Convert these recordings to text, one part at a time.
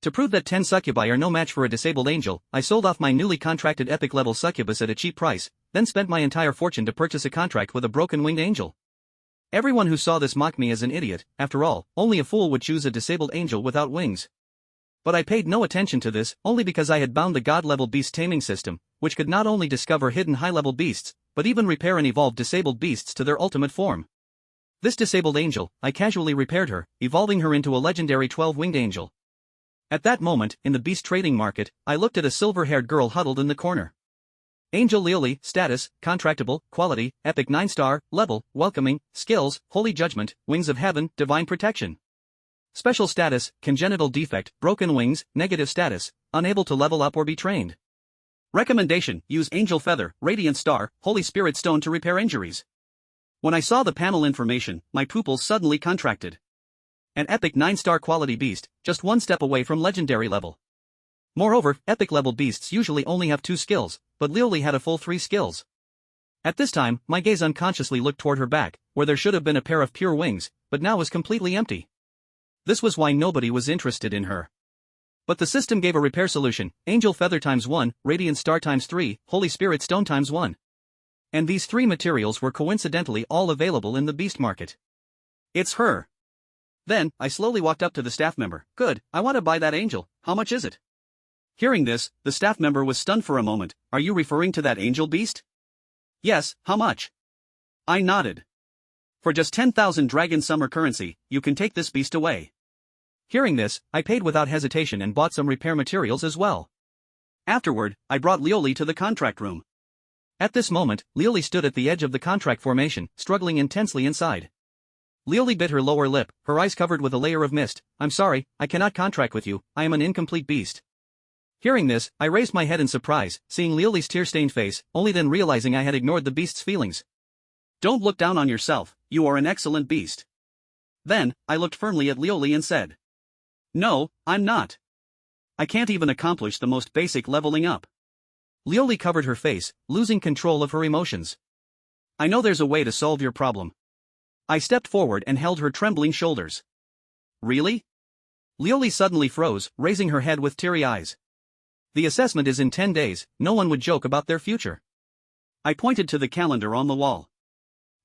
To prove that 10 succubi are no match for a disabled angel, I sold off my newly contracted epic-level succubus at a cheap price, then spent my entire fortune to purchase a contract with a broken-winged angel. Everyone who saw this mocked me as an idiot. After all, only a fool would choose a disabled angel without wings. But I paid no attention to this, only because I had bound the god-level beast taming system, which could not only discover hidden high-level beasts, but even repair and evolve disabled beasts to their ultimate form. This disabled angel, I casually repaired her, evolving her into a legendary 12-winged angel. At that moment, in the beast trading market, I looked at a silver-haired girl huddled in the corner. Angel Lioli, status, contractable, quality, epic 9-star, level, welcoming, skills, holy judgment, wings of heaven, divine protection. Special status, congenital defect, broken wings, negative status, unable to level up or be trained. Recommendation, use angel feather, radiant star, holy spirit stone to repair injuries. When I saw the panel information, my pupils suddenly contracted. An epic 9-star quality beast, just one step away from legendary level. Moreover, epic level beasts usually only have 2 skills, but Lioli had a full 3 skills. At this time, my gaze unconsciously looked toward her back, where there should have been a pair of pure wings, but now was completely empty. This was why nobody was interested in her. But the system gave a repair solution: angel feather times 1, radiant star times 3, holy spirit stone times 1. And these 3 materials were coincidentally all available in the beast market. It's her. Then, I slowly walked up to the staff member. Good, I want to buy that angel, how much is it? Hearing this, the staff member was stunned for a moment. Are you referring to that angel beast? Yes, how much? I nodded. For just 10,000 dragon summer currency, you can take this beast away. Hearing this, I paid without hesitation and bought some repair materials as well. Afterward, I brought Lioli to the contract room. At this moment, Lioli stood at the edge of the contract formation, struggling intensely inside. Lioli bit her lower lip, her eyes covered with a layer of mist. I'm sorry, I cannot contract with you, I am an incomplete beast. Hearing this, I raised my head in surprise, seeing Lioli's tear-stained face, only then realizing I had ignored the beast's feelings. Don't look down on yourself, you are an excellent beast. Then, I looked firmly at Lioli and said. No, I'm not. I can't even accomplish the most basic leveling up. Lioli covered her face, losing control of her emotions. I know there's a way to solve your problem. I stepped forward and held her trembling shoulders. Really? Lioli suddenly froze, raising her head with teary eyes. The assessment is in 10 days, no one would joke about their future. I pointed to the calendar on the wall.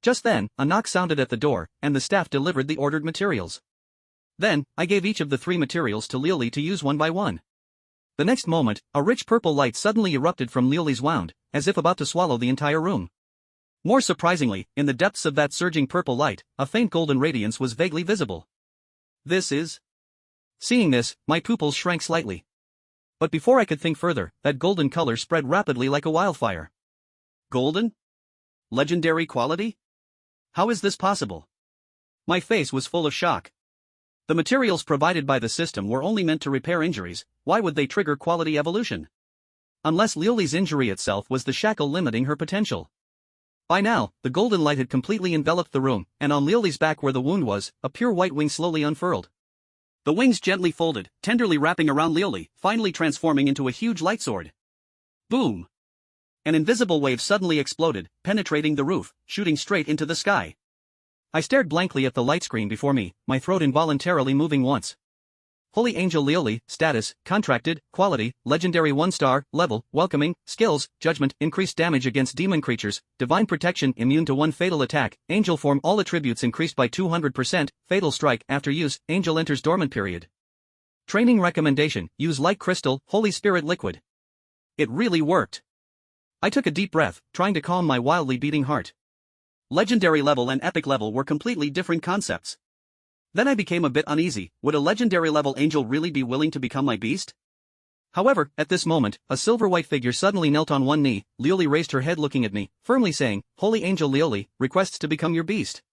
Just then, a knock sounded at the door, and the staff delivered the ordered materials. Then, I gave each of the 3 materials to Lioli to use one by one. The next moment, a rich purple light suddenly erupted from Lioli's wand, as if about to swallow the entire room. More surprisingly, in the depths of that surging purple light, a faint golden radiance was vaguely visible. This is... Seeing this, my pupils shrank slightly. But before I could think further, that golden color spread rapidly like a wildfire. Golden? Legendary quality? How is this possible? My face was full of shock. The materials provided by the system were only meant to repair injuries. Why would they trigger quality evolution? Unless Lioli's injury itself was the shackle limiting her potential. By now, the golden light had completely enveloped the room, and on Lioli's back where the wound was, a pure white wing slowly unfurled. The wings gently folded, tenderly wrapping around Lioli, finally transforming into a huge light sword. Boom! An invisible wave suddenly exploded, penetrating the roof, shooting straight into the sky. I stared blankly at the light screen before me, my throat involuntarily moving once. Holy Angel Lioli, status, contracted, quality, legendary 1-star, level, welcoming, skills, judgment, increased damage against demon creatures, divine protection, immune to 1 fatal attack, angel form, all attributes increased by 200%, fatal strike, after use, angel enters dormant period. Training recommendation, use light crystal, holy spirit liquid. It really worked. I took a deep breath, trying to calm my wildly beating heart. Legendary level and epic level were completely different concepts. Then I became a bit uneasy. Would a legendary level angel really be willing to become my beast? However, at this moment, a silver-white figure suddenly knelt on one knee. Lioli raised her head looking at me, firmly saying, Holy Angel Lioli, requests to become your beast.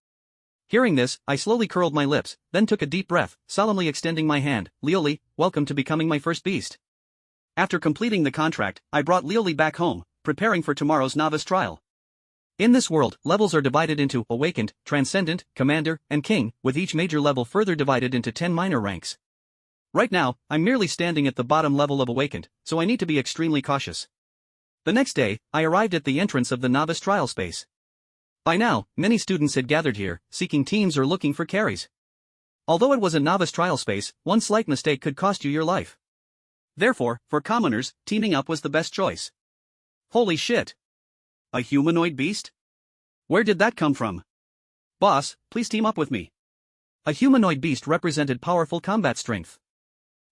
Hearing this, I slowly curled my lips, then took a deep breath, solemnly extending my hand. Lioli, welcome to becoming my first beast. After completing the contract, I brought Lioli back home, preparing for tomorrow's novice trial. In this world, levels are divided into Awakened, Transcendent, Commander, and King, with each major level further divided into 10 minor ranks. Right now, I'm merely standing at the bottom level of Awakened, so I need to be extremely cautious. The next day, I arrived at the entrance of the novice trial space. By now, many students had gathered here, seeking teams or looking for carries. Although it was a novice trial space, one slight mistake could cost you your life. Therefore, for commoners, teaming up was the best choice. Holy shit! A humanoid beast? Where did that come from? Boss, please team up with me. A humanoid beast represented powerful combat strength.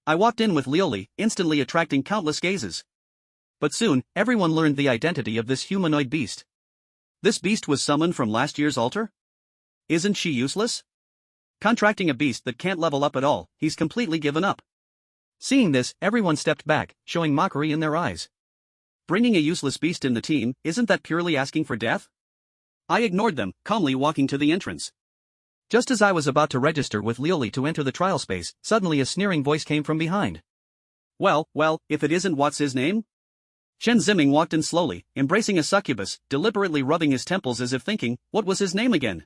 I walked in with Lioli, instantly attracting countless gazes. But soon, everyone learned the identity of this humanoid beast. This beast was summoned from last year's altar? Isn't she useless? Contracting a beast that can't level up at all, he's completely given up. Seeing this, everyone stepped back, showing mockery in their eyes. Bringing a useless beast in the team, isn't that purely asking for death? I ignored them, calmly walking to the entrance. Just as I was about to register with Lioli to enter the trial space, suddenly a sneering voice came from behind. Well, if it isn't what's his name? Chen Qingqing walked in slowly, embracing a succubus, deliberately rubbing his temples as if thinking, what was his name again?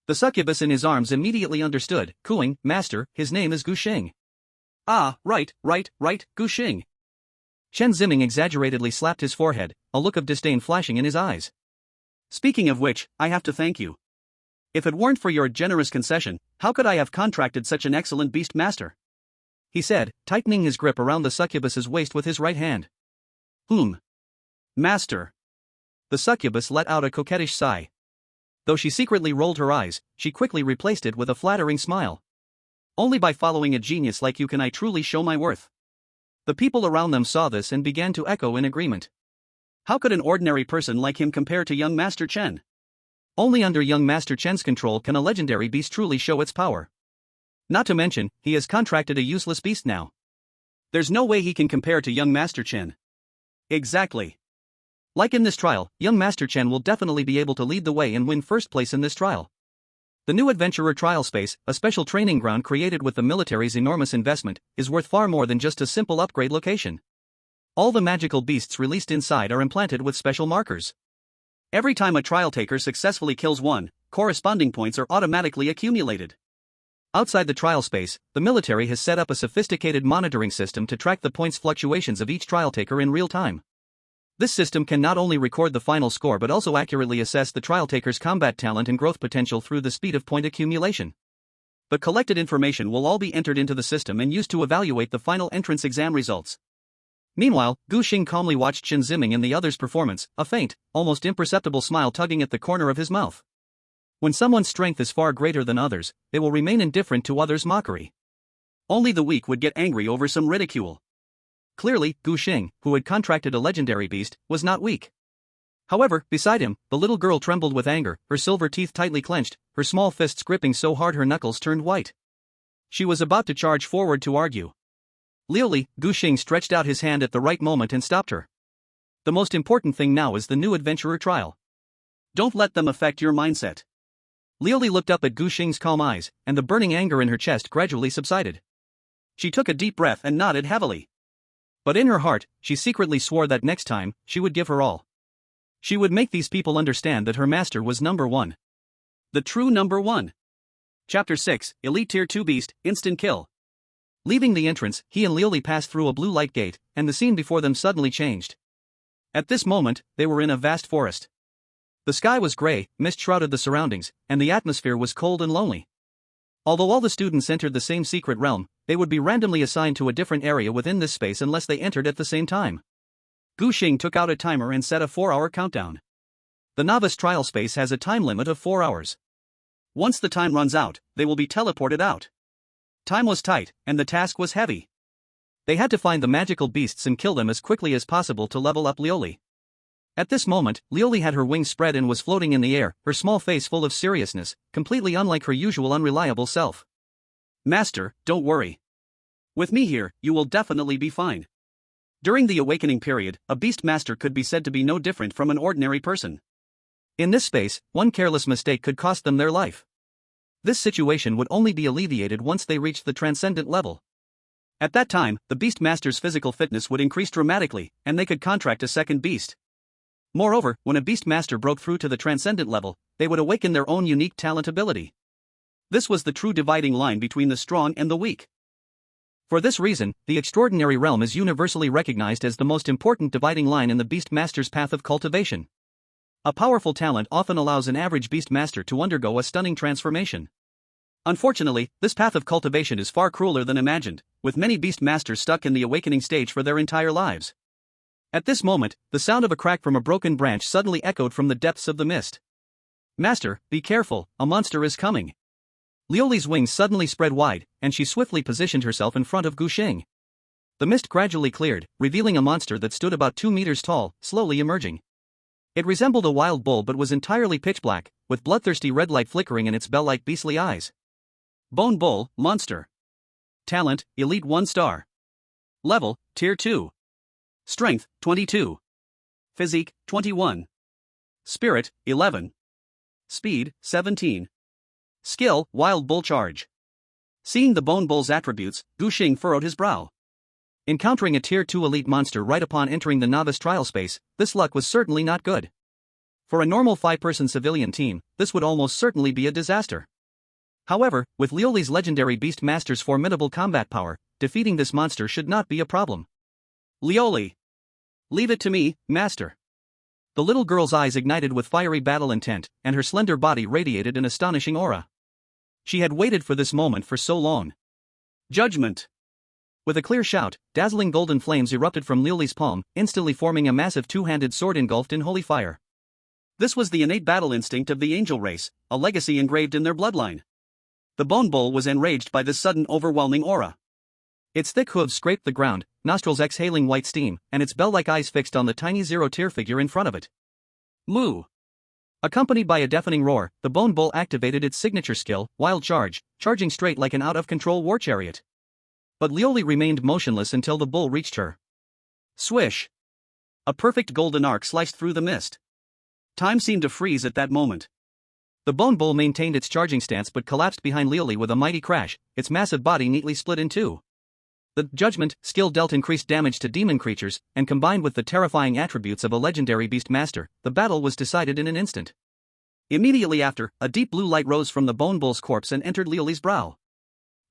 The succubus in his arms immediately understood. Qingqing, master, his name is Guxing. Ah, right, Guxing. Chen Qingqing exaggeratedly slapped his forehead, a look of disdain flashing in his eyes. Speaking of which, I have to thank you. If it weren't for your generous concession, how could I have contracted such an excellent beast master? He said, tightening his grip around the succubus's waist with his right hand. Master. The succubus let out a coquettish sigh. Though she secretly rolled her eyes, she quickly replaced it with a flattering smile. Only by following a genius like you can I truly show my worth. The people around them saw this and began to echo in agreement. How could an ordinary person like him compare to young Master Chen? Only under young Master Chen's control can a legendary beast truly show its power. Not to mention, he has contracted a useless beast now. There's no way he can compare to young Master Chen. Exactly. Like in this trial, young Master Chen will definitely be able to lead the way and win first place in this trial. The new Adventurer Trial Space, a special training ground created with the military's enormous investment, is worth far more than just a simple upgrade location. All the magical beasts released inside are implanted with special markers. Every time a trial taker successfully kills one, corresponding points are automatically accumulated. Outside the trial space, the military has set up a sophisticated monitoring system to track the points fluctuations of each trial taker in real time. This system can not only record the final score but also accurately assess the trial taker's combat talent and growth potential through the speed of point accumulation. The collected information will all be entered into the system and used to evaluate the final entrance exam results. Meanwhile, Guxing calmly watched Chen Qingqing and the others' performance, a faint, almost imperceptible smile tugging at the corner of his mouth. When someone's strength is far greater than others, they will remain indifferent to others' mockery. Only the weak would get angry over some ridicule. Clearly, Guxing, who had contracted a legendary beast, was not weak. However, beside him, the little girl trembled with anger, her silver teeth tightly clenched, her small fists gripping so hard her knuckles turned white. She was about to charge forward to argue. Lioli, Guxing stretched out his hand at the right moment and stopped her. The most important thing now is the new adventurer trial. Don't let them affect your mindset. Lioli looked up at Guxing's calm eyes, and the burning anger in her chest gradually subsided. She took a deep breath and nodded heavily. But in her heart, she secretly swore that next time, she would give her all. She would make these people understand that her master was number one. The true number one. Chapter 6, Elite Tier 2 Beast, Instant Kill. Leaving the entrance, he and Lioli passed through a blue light gate, and the scene before them suddenly changed. At this moment, they were in a vast forest. The sky was gray, mist shrouded the surroundings, and the atmosphere was cold and lonely. Although all the students entered the same secret realm, they would be randomly assigned to a different area within this space unless they entered at the same time. Guxing took out a timer and set a 4-hour countdown. The novice trial space has a time limit of 4 hours. Once the time runs out, they will be teleported out. Time was tight, and the task was heavy. They had to find the magical beasts and kill them as quickly as possible to level up Lioli. At this moment, Lioli had her wings spread and was floating in the air, her small face full of seriousness, completely unlike her usual unreliable self. Master, don't worry. With me here, you will definitely be fine. During the awakening period, a beast master could be said to be no different from an ordinary person. In this space, one careless mistake could cost them their life. This situation would only be alleviated once they reached the transcendent level. At that time, the beast master's physical fitness would increase dramatically, and they could contract a second beast. Moreover, when a beast master broke through to the transcendent level, they would awaken their own unique talent ability. This was the true dividing line between the strong and the weak. For this reason, the extraordinary realm is universally recognized as the most important dividing line in the beast master's path of cultivation. A powerful talent often allows an average beast master to undergo a stunning transformation. Unfortunately, this path of cultivation is far crueler than imagined, with many beast masters stuck in the awakening stage for their entire lives. At this moment, the sound of a crack from a broken branch suddenly echoed from the depths of the mist. "Master, be careful, a monster is coming." Liuli's wings suddenly spread wide, and she swiftly positioned herself in front of Gusheng. The mist gradually cleared, revealing a monster that stood about 2 meters tall, slowly emerging. It resembled a wild bull but was entirely pitch black, with bloodthirsty red light flickering in its bell-like beastly eyes. Bone Bull, Monster. Talent, Elite 1 star. Level, Tier 2. Strength, 22. Physique, 21. Spirit, 11. Speed, 17. Skill, Wild Bull Charge. Seeing the Bone Bull's attributes, Gusheng furrowed his brow. Encountering a Tier 2 elite monster right upon entering the novice trial space, this luck was certainly not good. For a normal 5-person civilian team, this would almost certainly be a disaster. However, with Liuli's legendary Beast Master's formidable combat power, defeating this monster should not be a problem. "Liuli! Leave it to me, Master." The little girl's eyes ignited with fiery battle intent, and her slender body radiated an astonishing aura. She had waited for this moment for so long. Judgment! With a clear shout, dazzling golden flames erupted from Liuli's palm, instantly forming a massive two-handed sword engulfed in holy fire. This was the innate battle instinct of the angel race, a legacy engraved in their bloodline. The Bone Bull was enraged by this sudden overwhelming aura. Its thick hooves scraped the ground, nostrils exhaling white steam, and its bell-like eyes fixed on the tiny zero-tier figure in front of it. Moo! Accompanied by a deafening roar, the Bone Bull activated its signature skill, Wild Charge, charging straight like an out-of-control war chariot. But Liuli remained motionless until the bull reached her. Swish! A perfect golden arc sliced through the mist. Time seemed to freeze at that moment. The Bone Bull maintained its charging stance but collapsed behind Liuli with a mighty crash, its massive body neatly split in two. The Judgment skill dealt increased damage to demon creatures, and combined with the terrifying attributes of a legendary beast master, the battle was decided in an instant. Immediately after, a deep blue light rose from the Bone Bull's corpse and entered Liuli's brow.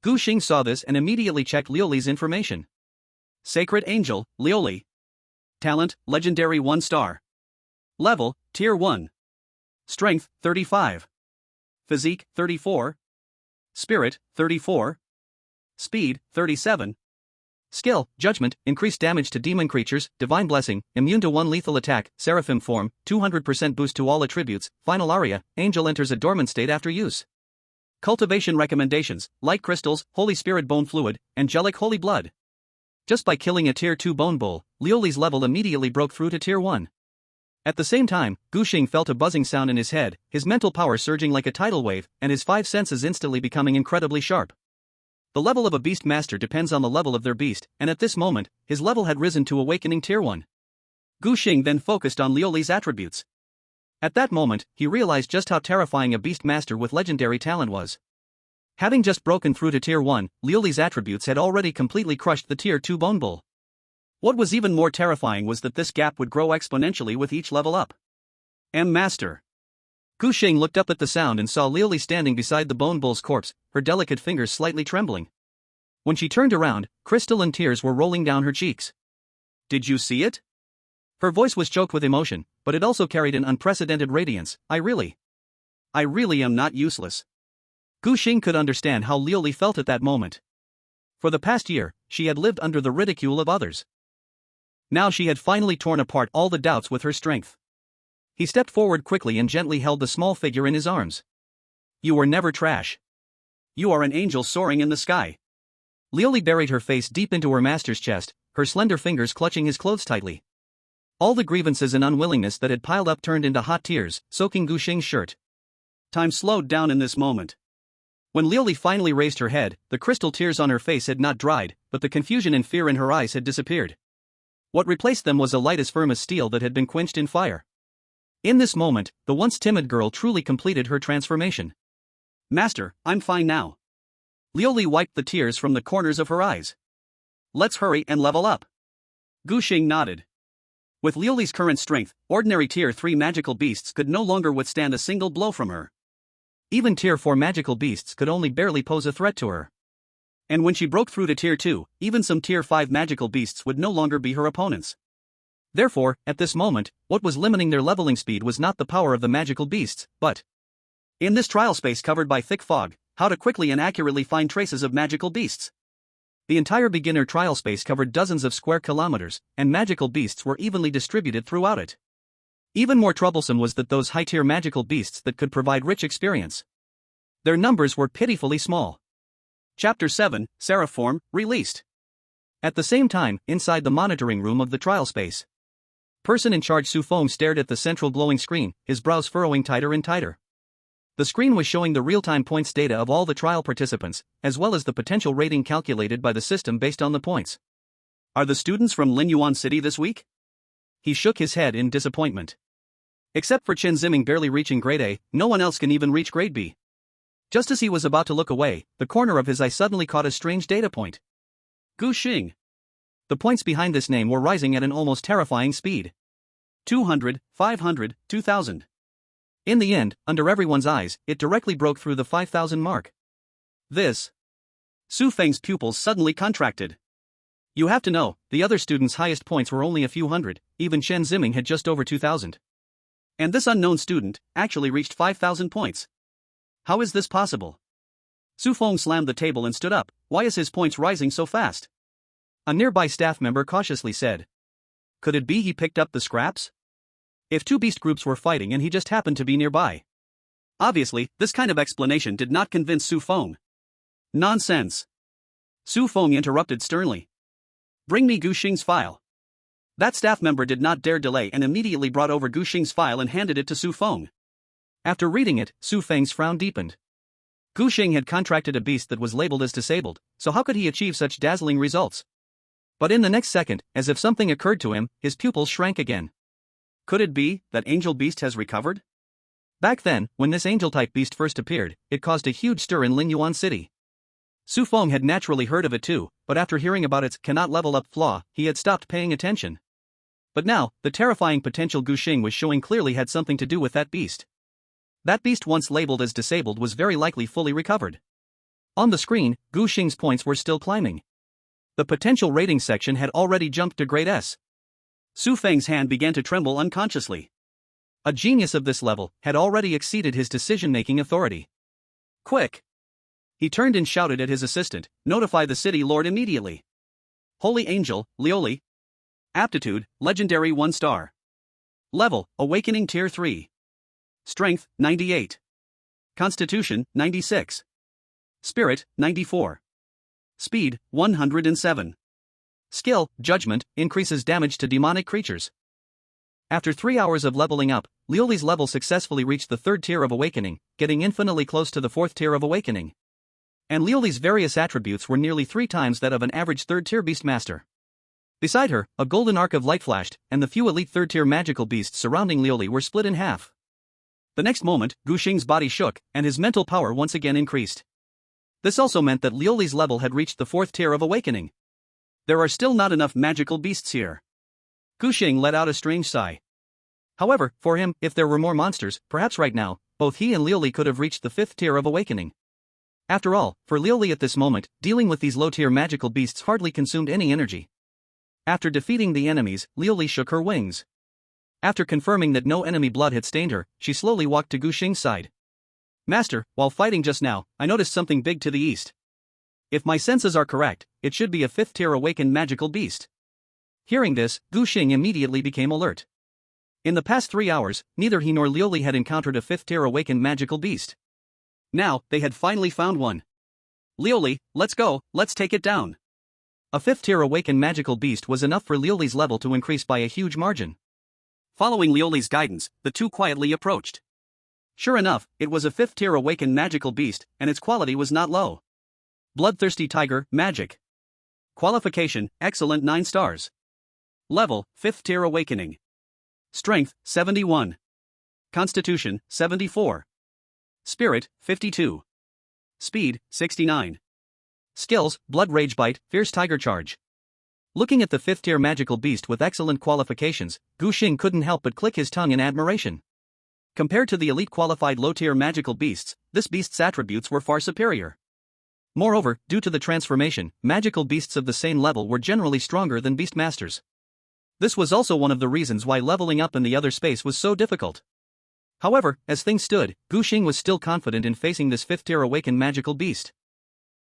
Gusheng saw this and immediately checked Liuli's information. Sacred Angel, Liuli. Talent, Legendary 1 star. Level, Tier 1. Strength, 35. Physique, 34. Spirit, 34. Speed, 37. Skill, Judgment, increased damage to demon creatures, Divine Blessing, immune to 1 lethal attack, Seraphim form, 200% boost to all attributes, final aria, Angel enters a dormant state after use. Cultivation recommendations, Light Crystals, Holy Spirit Bone Fluid, Angelic Holy Blood. Just by killing a Tier 2 Bone Bull, Liuli's level immediately broke through to Tier 1. At the same time, Gusheng felt a buzzing sound in his head, his mental power surging like a tidal wave, and his 5 senses instantly becoming incredibly sharp. The level of a beast master depends on the level of their beast, and at this moment, his level had risen to awakening Tier 1. Gusheng then focused on Liuli's attributes. At that moment, he realized just how terrifying a beast master with legendary talent was. Having just broken through to Tier 1, Liuli's attributes had already completely crushed the Tier 2 Bone Bull. What was even more terrifying was that this gap would grow exponentially with each level up. Master. Gusheng looked up at the sound and saw Liuli standing beside the Bone Bull's corpse, her delicate fingers slightly trembling. When she turned around, crystalline tears were rolling down her cheeks. "Did you see it?" Her voice was choked with emotion, but it also carried an unprecedented radiance. I really am not useless." Gusheng could understand how Liuli felt at that moment. For the past year, she had lived under the ridicule of others. Now she had finally torn apart all the doubts with her strength. He stepped forward quickly and gently held the small figure in his arms. "You were never trash. You are an angel soaring in the sky." Liuli buried her face deep into her master's chest, her slender fingers clutching his clothes tightly. All the grievances and unwillingness that had piled up turned into hot tears, soaking Gusheng's shirt. Time slowed down in this moment. When Liuli finally raised her head, the crystal tears on her face had not dried, but the confusion and fear in her eyes had disappeared. What replaced them was a light as firm as steel that had been quenched in fire. In this moment, the once timid girl truly completed her transformation. "Master, I'm fine now." Liuli wiped the tears from the corners of her eyes. "Let's hurry and level up." Gusheng nodded. With Liuli's current strength, ordinary Tier 3 magical beasts could no longer withstand a single blow from her. Even Tier 4 magical beasts could only barely pose a threat to her. And when she broke through to Tier 2, even some Tier 5 magical beasts would no longer be her opponents. Therefore, at this moment, what was limiting their leveling speed was not the power of the magical beasts, but in this trial space covered by thick fog, how to quickly and accurately find traces of magical beasts. The entire beginner trial space covered dozens of square kilometers, and magical beasts were evenly distributed throughout it. Even more troublesome was that those high-tier magical beasts that could provide rich experience, their numbers were pitifully small. Chapter 7, Seraph Form, released. At the same time, inside the monitoring room of the trial space, person in charge Su Feng stared at the central glowing screen, his brows furrowing tighter and tighter. The screen was showing the real-time points data of all the trial participants, as well as the potential rating calculated by the system based on the points. Are the students from Linyuan City this week? He shook his head in disappointment. Except for Chen Qingqing barely reaching grade A, no one else can even reach grade B. Just as he was about to look away, the corner of his eye suddenly caught a strange data point. Gu Xing. The points behind this name were rising at an almost terrifying speed. 200, 500, 2000. In the end, under everyone's eyes, it directly broke through the 5,000 mark. This. Su Feng's pupils suddenly contracted. You have to know, the other students' highest points were only a few hundred, even Chen Qingqing had just over 2,000. And this unknown student actually reached 5,000 points. How is this possible? Su Feng slammed the table and stood up. Why is his points rising so fast? A nearby staff member cautiously said. Could it be he picked up the scraps? If two beast groups were fighting and he just happened to be nearby. Obviously, this kind of explanation did not convince Su Feng. Nonsense. Su Feng interrupted sternly. Bring me Gu Xing's file. That staff member did not dare delay and immediately brought over Gu Xing's file and handed it to Su Feng. After reading it, Su Feng's frown deepened. Gu Xing had contracted a beast that was labeled as disabled, so how could he achieve such dazzling results? But in the next second, as if something occurred to him, his pupils shrank again. Could it be that Angel Beast has recovered? Back then, when this Angel-type beast first appeared, it caused a huge stir in Linyuan City. Su Feng had naturally heard of it too, but after hearing about its cannot level up flaw, he had stopped paying attention. But now, the terrifying potential Gu Xing was showing clearly had something to do with that beast. That beast once labeled as disabled was very likely fully recovered. On the screen, Gu Xing's points were still climbing. The potential rating section had already jumped to grade S. Su Feng's hand began to tremble unconsciously. A genius of this level had already exceeded his decision-making authority. Quick! He turned and shouted at his assistant, notify the city lord immediately. Holy Angel, Lioli. Aptitude, Legendary 1 star. Level, Awakening Tier 3. Strength, 98. Constitution, 96. Spirit, 94. Speed, 107. Skill, Judgment, increases damage to demonic creatures. After 3 hours of leveling up, Lioli's level successfully reached the 3rd tier of Awakening, getting infinitely close to the 4th tier of Awakening. And Lioli's various attributes were nearly 3 times that of an average 3rd tier Beastmaster. Beside her, a golden arc of light flashed, and the few elite 3rd tier magical beasts surrounding Lioli were split in half. The next moment, Gu Xing's body shook, and his mental power once again increased. This also meant that Lioli's level had reached the 4th tier of Awakening. There are still not enough magical beasts here. Gu Xing let out a strange sigh. However, for him, if there were more monsters, perhaps right now, both he and Lioli could have reached the 5th tier of Awakening. After all, for Lioli at this moment, dealing with these low-tier magical beasts hardly consumed any energy. After defeating the enemies, Lioli shook her wings. After confirming that no enemy blood had stained her, she slowly walked to Gu Xing's side. Master, while fighting just now, I noticed something big to the east. If my senses are correct, it should be a 5th tier awakened magical beast. Hearing this, Gu Xing immediately became alert. In the past 3 hours, neither he nor Lioli had encountered a 5th tier awakened magical beast. Now, they had finally found one. Lioli, let's go, let's take it down. A 5th tier awakened magical beast was enough for Lioli's level to increase by a huge margin. Following Lioli's guidance, the two quietly approached. Sure enough, it was a 5th tier awakened magical beast, and its quality was not low. Bloodthirsty Tiger, Magic. Qualification, Excellent 9 stars. Level, 5th tier Awakening. Strength, 71. Constitution, 74. Spirit, 52. Speed, 69. Skills, Blood Rage Bite, Fierce Tiger Charge. Looking at the 5th tier magical beast with excellent qualifications, Gu Xing couldn't help but click his tongue in admiration. Compared to the elite qualified low-tier magical beasts, this beast's attributes were far superior. Moreover, due to the transformation, magical beasts of the same level were generally stronger than beastmasters. This was also one of the reasons why leveling up in the other space was so difficult. However, as things stood, Gu Xing was still confident in facing this 5th-tier awakened magical beast.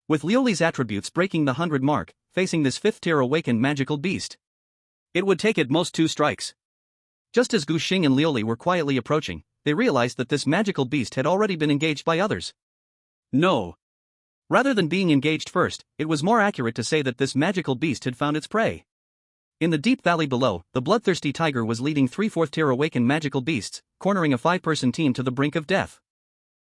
With Liuli's attributes breaking the 100 mark, facing this 5th-tier awakened magical beast, it would take at most 2 strikes. Just as Gu Xing and Liuli were quietly approaching, they realized that this magical beast had already been engaged by others. No. Rather than being engaged first, it was more accurate to say that this magical beast had found its prey. In the deep valley below, the bloodthirsty tiger was leading 3 4th-tier awakened magical beasts, cornering a 5-person team to the brink of death.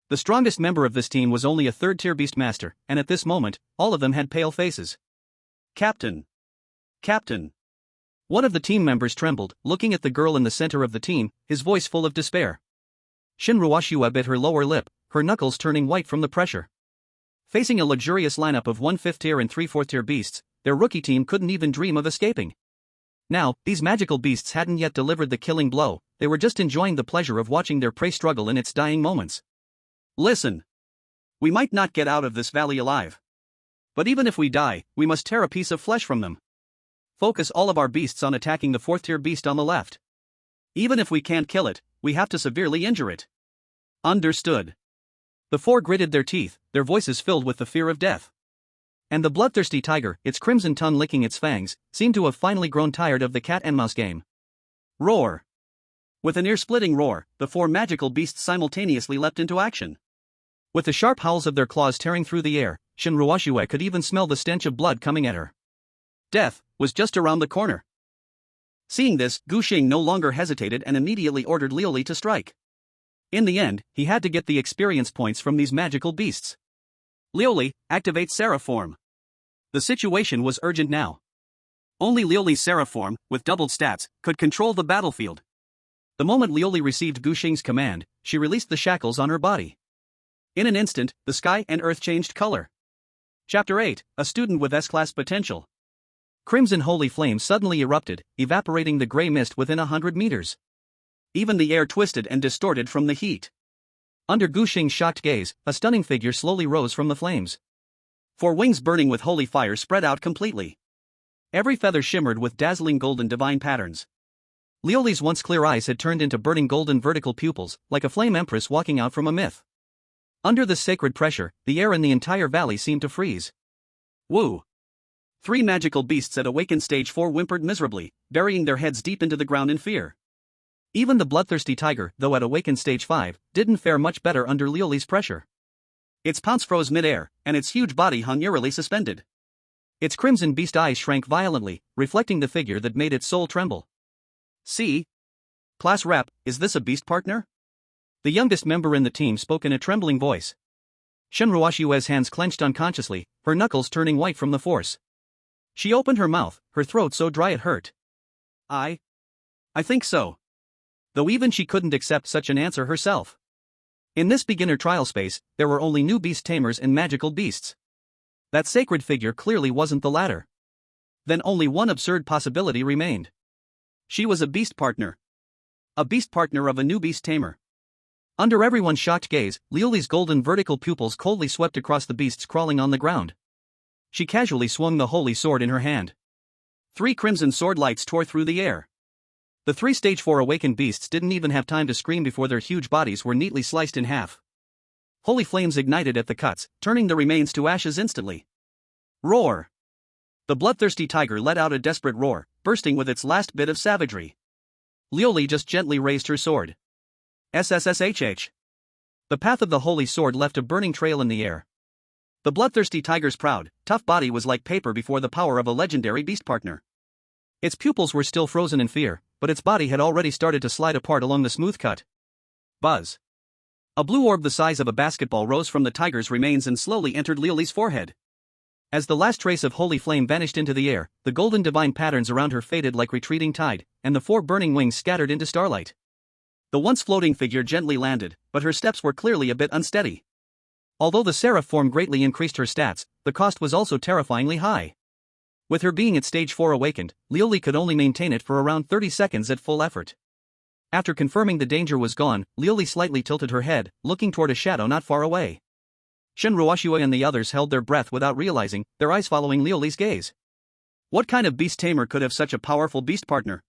The strongest member of this team was only a 3rd-tier beastmaster, and at this moment, all of them had pale faces. Captain! Captain! One of the team members trembled, looking at the girl in the center of the team, his voice full of despair. Shin Ruoxue bit her lower lip, her knuckles turning white from the pressure. Facing a luxurious lineup of 1 5th-tier and 3 4th-tier beasts, their rookie team couldn't even dream of escaping. Now, these magical beasts hadn't yet delivered the killing blow, they were just enjoying the pleasure of watching their prey struggle in its dying moments. Listen. We might not get out of this valley alive. But even if we die, we must tear a piece of flesh from them. Focus all of our beasts on attacking the 4th-tier beast on the left. Even if we can't kill it, we have to severely injure it. Understood. The 4 gritted their teeth, their voices filled with the fear of death. And the bloodthirsty tiger, its crimson tongue licking its fangs, seemed to have finally grown tired of the cat-and-mouse game. Roar! With an ear-splitting roar, the 4 magical beasts simultaneously leapt into action. With the sharp howls of their claws tearing through the air, Shin Ruoxue could even smell the stench of blood coming at her. Death was just around the corner. Seeing this, Gu Xing no longer hesitated and immediately ordered Liuli to strike. In the end, he had to get the experience points from these magical beasts. Liuli, activate Seraph form. The situation was urgent now. Only Liuli's Seraph form, with doubled stats, could control the battlefield. The moment Liuli received Gu Xing's command, she released the shackles on her body. In an instant, the sky and earth changed color. Chapter 8, A Student with S-Class Potential. Crimson holy flames suddenly erupted, evaporating the gray mist within 100 meters. Even the air twisted and distorted from the heat. Under Gu Xing's shocked gaze, a stunning figure slowly rose from the flames. 4 wings burning with holy fire spread out completely. Every feather shimmered with dazzling golden divine patterns. Liuli's once clear eyes had turned into burning golden vertical pupils, like a flame empress walking out from a myth. Under this sacred pressure, the air in the entire valley seemed to freeze. Woo! 3 magical beasts at awakened stage 4 whimpered miserably, burying their heads deep into the ground in fear. Even the bloodthirsty tiger, though at awakened stage 5, didn't fare much better under Liuli's pressure. Its pounce froze mid-air, and its huge body hung eerily suspended. Its crimson beast eyes shrank violently, reflecting the figure that made its soul tremble. See? Class rep, is this a beast partner? The youngest member in the team spoke in a trembling voice. Shen Ruoxue's hands clenched unconsciously, her knuckles turning white from the force. She opened her mouth, her throat so dry it hurt. I think so. Though even she couldn't accept such an answer herself. In this beginner trial space, there were only new beast tamers and magical beasts. That sacred figure clearly wasn't the latter. Then only one absurd possibility remained. She was a beast partner. A beast partner of a new beast tamer. Under everyone's shocked gaze, Liuli's golden vertical pupils coldly swept across the beasts crawling on the ground. She casually swung the holy sword in her hand. 3 crimson sword lights tore through the air. The 3 stage 4 awakened beasts didn't even have time to scream before their huge bodies were neatly sliced in half. Holy flames ignited at the cuts, turning the remains to ashes instantly. Roar! The bloodthirsty tiger let out a desperate roar, bursting with its last bit of savagery. Liuli just gently raised her sword. SSSHH. The path of the holy sword left a burning trail in the air. The bloodthirsty tiger's proud, tough body was like paper before the power of a legendary beast partner. Its pupils were still frozen in fear, but its body had already started to slide apart along the smooth cut. Buzz. A blue orb the size of a basketball rose from the tiger's remains and slowly entered Liuli's forehead. As the last trace of holy flame vanished into the air, the golden divine patterns around her faded like retreating tide, and the 4 burning wings scattered into starlight. The once floating figure gently landed, but her steps were clearly a bit unsteady. Although the Seraph form greatly increased her stats, the cost was also terrifyingly high. With her being at stage 4 awakened, Liuli could only maintain it for around 30 seconds at full effort. After confirming the danger was gone, Liuli slightly tilted her head, looking toward a shadow not far away. Shen Ruoxue and the others held their breath without realizing, their eyes following Liuli's gaze. What kind of beast tamer could have such a powerful beast partner?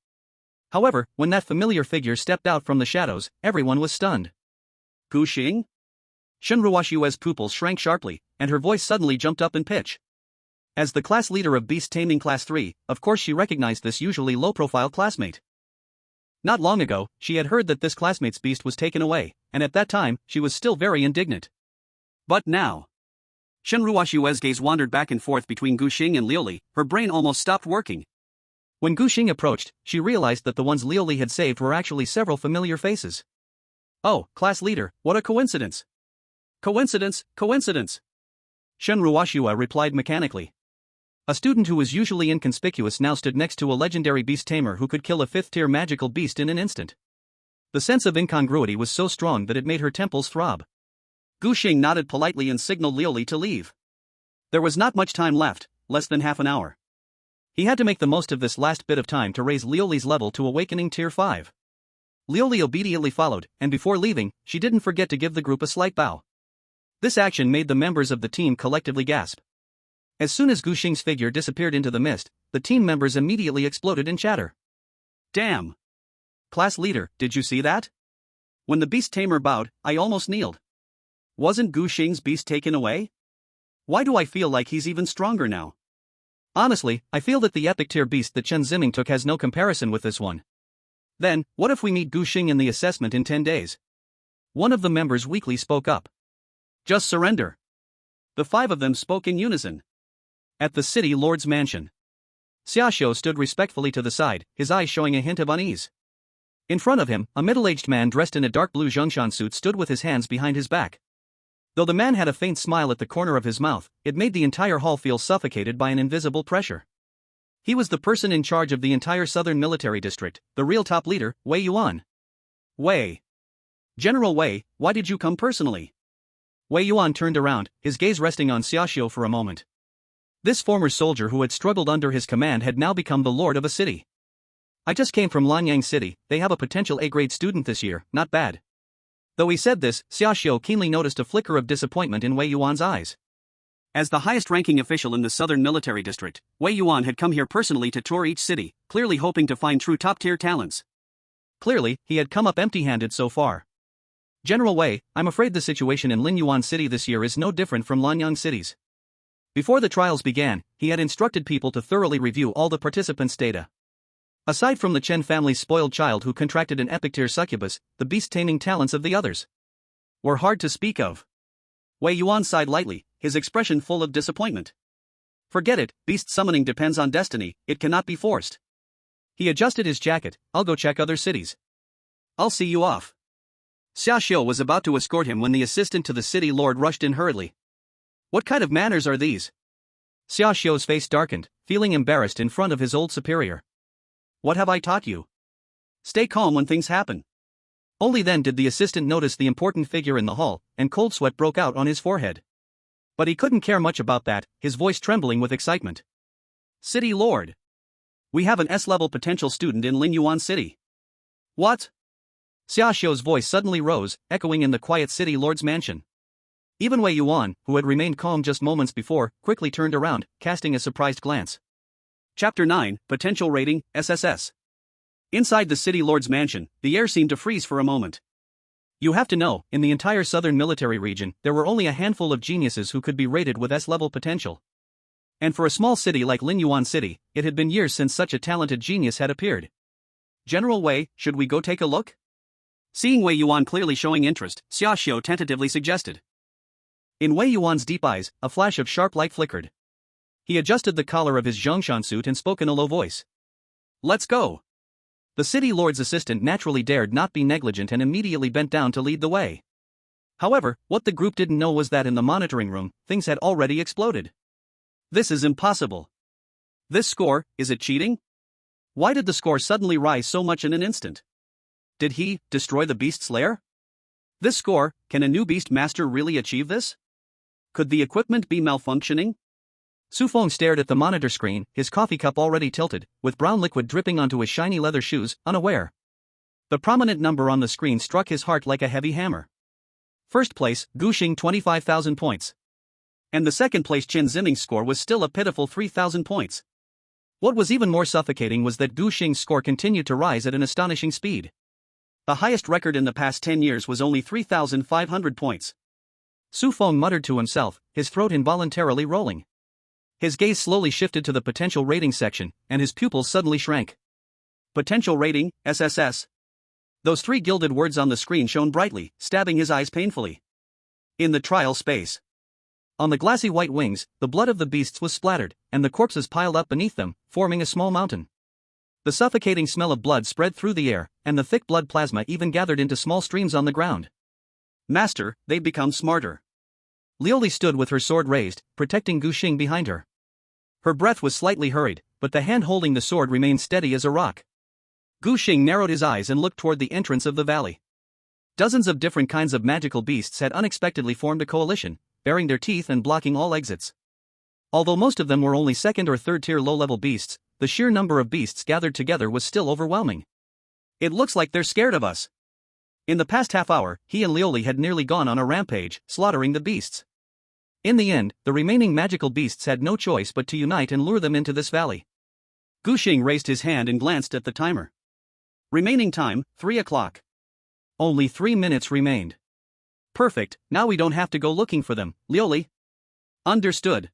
However, when that familiar figure stepped out from the shadows, everyone was stunned. Gu Xing? Shen Ruoshue's pupils shrank sharply, and her voice suddenly jumped up in pitch. As the class leader of Beast Taming Class 3, of course she recognized this usually low-profile classmate. Not long ago, she had heard that this classmate's beast was taken away, and at that time, she was still very indignant. But now, Shen Ruoshue's gaze wandered back and forth between Gu Xing and Liuli, her brain almost stopped working. When Gu Xing approached, she realized that the ones Liuli had saved were actually several familiar faces. Oh, class leader, what a coincidence! Coincidence, coincidence! Shen Ruoshua replied mechanically. A student who was usually inconspicuous now stood next to a legendary beast tamer who could kill a 5th-tier magical beast in an instant. The sense of incongruity was so strong that it made her temples throb. Gu Xing nodded politely and signaled Liuli to leave. There was not much time left, less than half an hour. He had to make the most of this last bit of time to raise Liuli's level to Awakening Tier 5. Liuli obediently followed, and before leaving, she didn't forget to give the group a slight bow. This action made the members of the team collectively gasp. As soon as Gu Xing's figure disappeared into the mist, the team members immediately exploded in chatter. Damn! Class leader, did you see that? When the beast tamer bowed, I almost kneeled. Wasn't Gu Xing's beast taken away? Why do I feel like he's even stronger now? Honestly, I feel that the epic tier beast that Chen Qingqing took has no comparison with this one. Then, what if we meet Gu Xing in the assessment in 10 days? One of the members weakly spoke up. Just surrender. The 5 of them spoke in unison. At the city lord's mansion, Xiaoxiu stood respectfully to the side, his eyes showing a hint of unease. In front of him, a middle-aged man dressed in a dark blue Zhongshan suit stood with his hands behind his back. Though the man had a faint smile at the corner of his mouth, it made the entire hall feel suffocated by an invisible pressure. He was the person in charge of the entire southern military district, the real top leader, Wei Yuan. Wei. General Wei, why did you come personally? Wei Yuan turned around, his gaze resting on Xiaoxiu for a moment. This former soldier who had struggled under his command had now become the lord of a city. I just came from Lanyang City, they have a potential A-grade student this year, not bad. Though he said this, Xiaoxiu keenly noticed a flicker of disappointment in Wei Yuan's eyes. As the highest-ranking official in the southern military district, Wei Yuan had come here personally to tour each city, clearly hoping to find true top-tier talents. Clearly, he had come up empty-handed so far. General Wei, I'm afraid the situation in Linyuan City this year is no different from Lanyang cities. Before the trials began, he had instructed people to thoroughly review all the participants' data. Aside from the Chen family's spoiled child who contracted an epic-tier succubus, the beast-taming talents of the others were hard to speak of. Wei Yuan sighed lightly, his expression full of disappointment. Forget it, beast summoning depends on destiny, it cannot be forced. He adjusted his jacket, I'll go check other cities. I'll see you off. Xiaoxiu was about to escort him when the assistant to the city lord rushed in hurriedly. What kind of manners are these? Xiaoxiu's face darkened, feeling embarrassed in front of his old superior. What have I taught you? Stay calm when things happen. Only then did the assistant notice the important figure in the hall, and cold sweat broke out on his forehead. But he couldn't care much about that, his voice trembling with excitement. City Lord. We have an S-level potential student in Linyuan City. What? Xiaoxiu's voice suddenly rose, echoing in the quiet city lord's mansion. Even Wei Yuan, who had remained calm just moments before, quickly turned around, casting a surprised glance. Chapter 9, Potential Rating, SSS. Inside the city lord's mansion, the air seemed to freeze for a moment. You have to know, in the entire southern military region, there were only a handful of geniuses who could be rated with S-level potential. And for a small city like Linyuan City, it had been years since such a talented genius had appeared. General Wei, should we go take a look? Seeing Wei Yuan clearly showing interest, Xiaoxiu tentatively suggested. In Wei Yuan's deep eyes, a flash of sharp light flickered. He adjusted the collar of his Zhongshan suit and spoke in a low voice. Let's go. The city lord's assistant naturally dared not be negligent and immediately bent down to lead the way. However, what the group didn't know was that in the monitoring room, things had already exploded. This is impossible. This score, is it cheating? Why did the score suddenly rise so much in an instant? Did he destroy the beast's lair? This score, can a new beast master really achieve this? Could the equipment be malfunctioning? Su Feng stared at the monitor screen, his coffee cup already tilted, with brown liquid dripping onto his shiny leather shoes, unaware. The prominent number on the screen struck his heart like a heavy hammer. First place, Gu Xing 25,000 points. And the second place Chen Qingqing's score was still a pitiful 3,000 points. What was even more suffocating was that Gu Xing's score continued to rise at an astonishing speed. The highest record in the past 10 years was only 3,500 points. Su Feng muttered to himself, his throat involuntarily rolling. His gaze slowly shifted to the potential rating section, and his pupils suddenly shrank. Potential rating, SSS. Those three gilded words on the screen shone brightly, stabbing his eyes painfully. In the trial space. On the glassy white wings, the blood of the beasts was splattered, and the corpses piled up beneath them, forming a small mountain. The suffocating smell of blood spread through the air, and the thick blood plasma even gathered into small streams on the ground. Master, they've become smarter. Lioli stood with her sword raised, protecting Gu Xing behind her. Her breath was slightly hurried, but the hand holding the sword remained steady as a rock. Gu Xing narrowed his eyes and looked toward the entrance of the valley. Dozens of different kinds of magical beasts had unexpectedly formed a coalition, baring their teeth and blocking all exits. Although most of them were only second or third tier low-level beasts, the sheer number of beasts gathered together was still overwhelming. It looks like they're scared of us. In the past half hour, he and Lioli had nearly gone on a rampage, slaughtering the beasts. In the end, the remaining magical beasts had no choice but to unite and lure them into this valley. Gu Xing raised his hand and glanced at the timer. Remaining time, 3 o'clock. Only 3 minutes remained. Perfect, now we don't have to go looking for them, Lioli. Understood.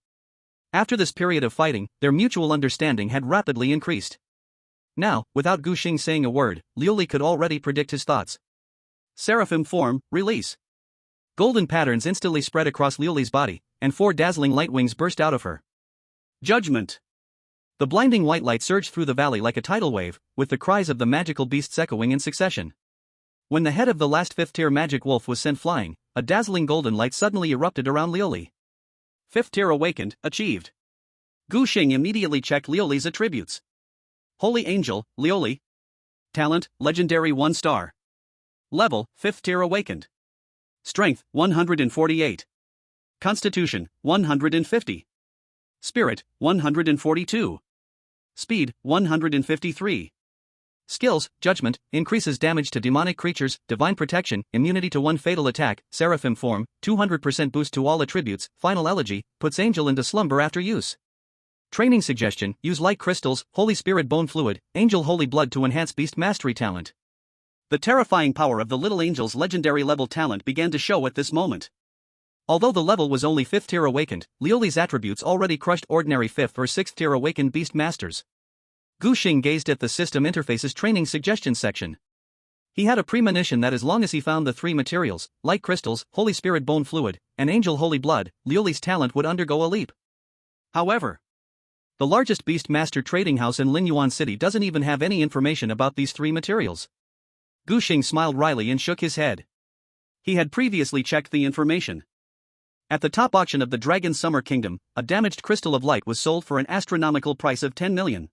After this period of fighting, their mutual understanding had rapidly increased. Now, without Gu Xing saying a word, Lioli could already predict his thoughts. Seraphim form, release. Golden patterns instantly spread across Lioli's body, and 4 dazzling light wings burst out of her. Judgment. The blinding white light surged through the valley like a tidal wave, with the cries of the magical beasts echoing in succession. When the head of the last 5th-tier magic wolf was sent flying, a dazzling golden light suddenly erupted around Lioli. 5th tier awakened, achieved. Gu Xing immediately checked Lioli's attributes. Holy Angel, Lioli. Talent, Legendary 1 star. Level, 5th tier awakened. Strength, 148. Constitution, 150. Spirit, 142. Speed, 153. Skills, Judgment, increases damage to demonic creatures, divine protection, immunity to 1 fatal attack, seraphim form, 200% boost to all attributes, final elegy, puts angel into slumber after use. Training suggestion, use light crystals, Holy Spirit bone fluid, angel holy blood to enhance beast mastery talent. The terrifying power of the little angel's legendary level talent began to show at this moment. Although the level was only 5th tier awakened, Lioli's attributes already crushed ordinary 5th or 6th tier awakened beast masters. Gu Xing gazed at the system interface's training suggestions section. He had a premonition that as long as he found the 3 materials, light crystals, Holy Spirit bone fluid, and angel holy blood, Lioli's talent would undergo a leap. However, the largest beast master trading house in Linyuan City doesn't even have any information about these 3 materials. Gu Xing smiled wryly and shook his head. He had previously checked the information. At the top auction of the Dragon Summer Kingdom, a damaged crystal of light was sold for an astronomical price of 10 million.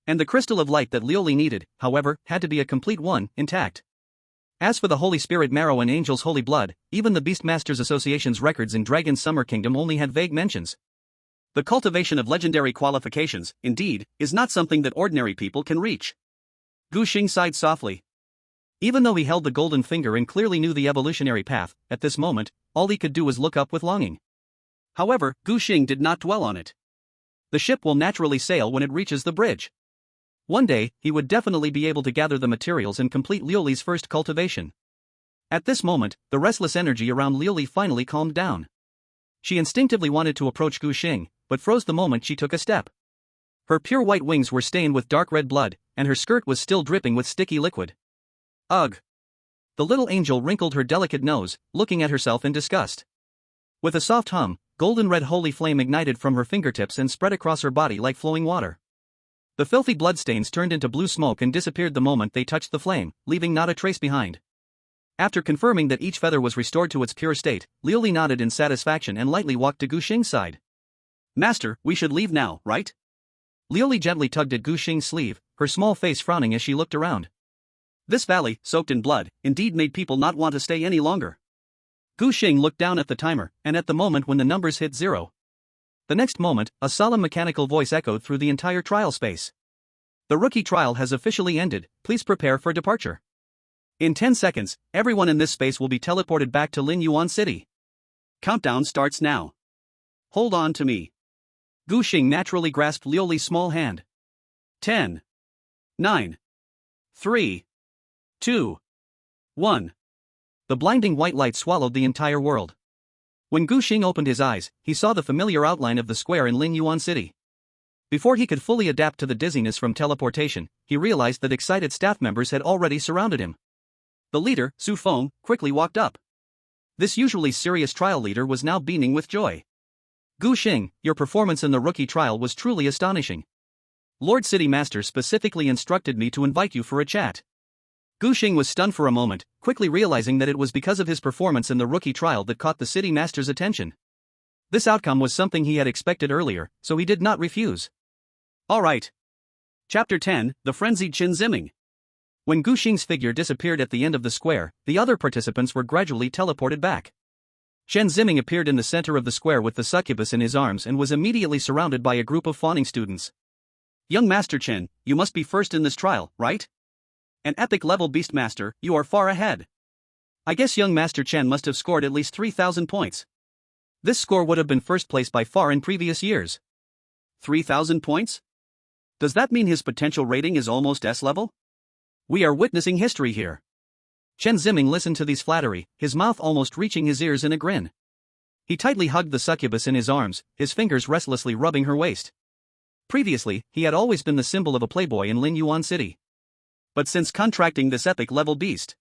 And the crystal of light that Lioli needed, however, had to be a complete one, intact. As for the Holy Spirit marrow and Angel's holy blood, even the Beastmasters Association's records in Dragon Summer Kingdom only had vague mentions. The cultivation of legendary qualifications, indeed, is not something that ordinary people can reach. Gu Xing sighed softly. Even though he held the golden finger and clearly knew the evolutionary path, at this moment, all he could do was look up with longing. However, Gu Xing did not dwell on it. The ship will naturally sail when it reaches the bridge. One day, he would definitely be able to gather the materials and complete Lioli's first cultivation. At this moment, the restless energy around Lioli finally calmed down. She instinctively wanted to approach Gu Xing, but froze the moment she took a step. Her pure white wings were stained with dark red blood, and her skirt was still dripping with sticky liquid. Ugh! The little angel wrinkled her delicate nose, looking at herself in disgust. With a soft hum, golden red holy flame ignited from her fingertips and spread across her body like flowing water. The filthy bloodstains turned into blue smoke and disappeared the moment they touched the flame, leaving not a trace behind. After confirming that each feather was restored to its pure state, Lioli nodded in satisfaction and lightly walked to Gu Xing's side. Master, we should leave now, right? Lioli gently tugged at Gu Xing's sleeve, her small face frowning as she looked around. This valley, soaked in blood, indeed made people not want to stay any longer. Gu Xing looked down at the timer, and at the moment when the numbers hit 0. The next moment, a solemn mechanical voice echoed through the entire trial space. The rookie trial has officially ended, please prepare for departure. In 10 seconds, everyone in this space will be teleported back to Linyuan City. Countdown starts now. Hold on to me. Gu Xing naturally grasped Lioli's small hand. 10, 9, 3, 2, 1. The blinding white light swallowed the entire world. When Gu Xing opened his eyes, he saw the familiar outline of the square in Linyuan City. Before he could fully adapt to the dizziness from teleportation, he realized that excited staff members had already surrounded him. The leader, Su Feng, quickly walked up. This usually serious trial leader was now beaming with joy. Gu Xing, your performance in the rookie trial was truly astonishing. Lord City Master specifically instructed me to invite you for a chat. Gu Xing was stunned for a moment, quickly realizing that it was because of his performance in the rookie trial that caught the City Master's attention. This outcome was something he had expected earlier, so he did not refuse. All right. Chapter 10, The Frenzied Chen Qingqing. When Gu Xing's figure disappeared at the end of the square, the other participants were gradually teleported back. Chen Qingqing appeared in the center of the square with the succubus in his arms and was immediately surrounded by a group of fawning students. Young Master Chen, you must be first in this trial, right? An epic level beast master, you are far ahead. I guess young Master Chen must have scored at least 3,000 points. This score would have been first place by far in previous years. 3,000 points? Does that mean his potential rating is almost S level? We are witnessing history here. Chen Qingqing listened to these flattery, his mouth almost reaching his ears in a grin. He tightly hugged the succubus in his arms, his fingers restlessly rubbing her waist. Previously, he had always been the symbol of a playboy in Linyuan City. But since contracting this epic-level beast,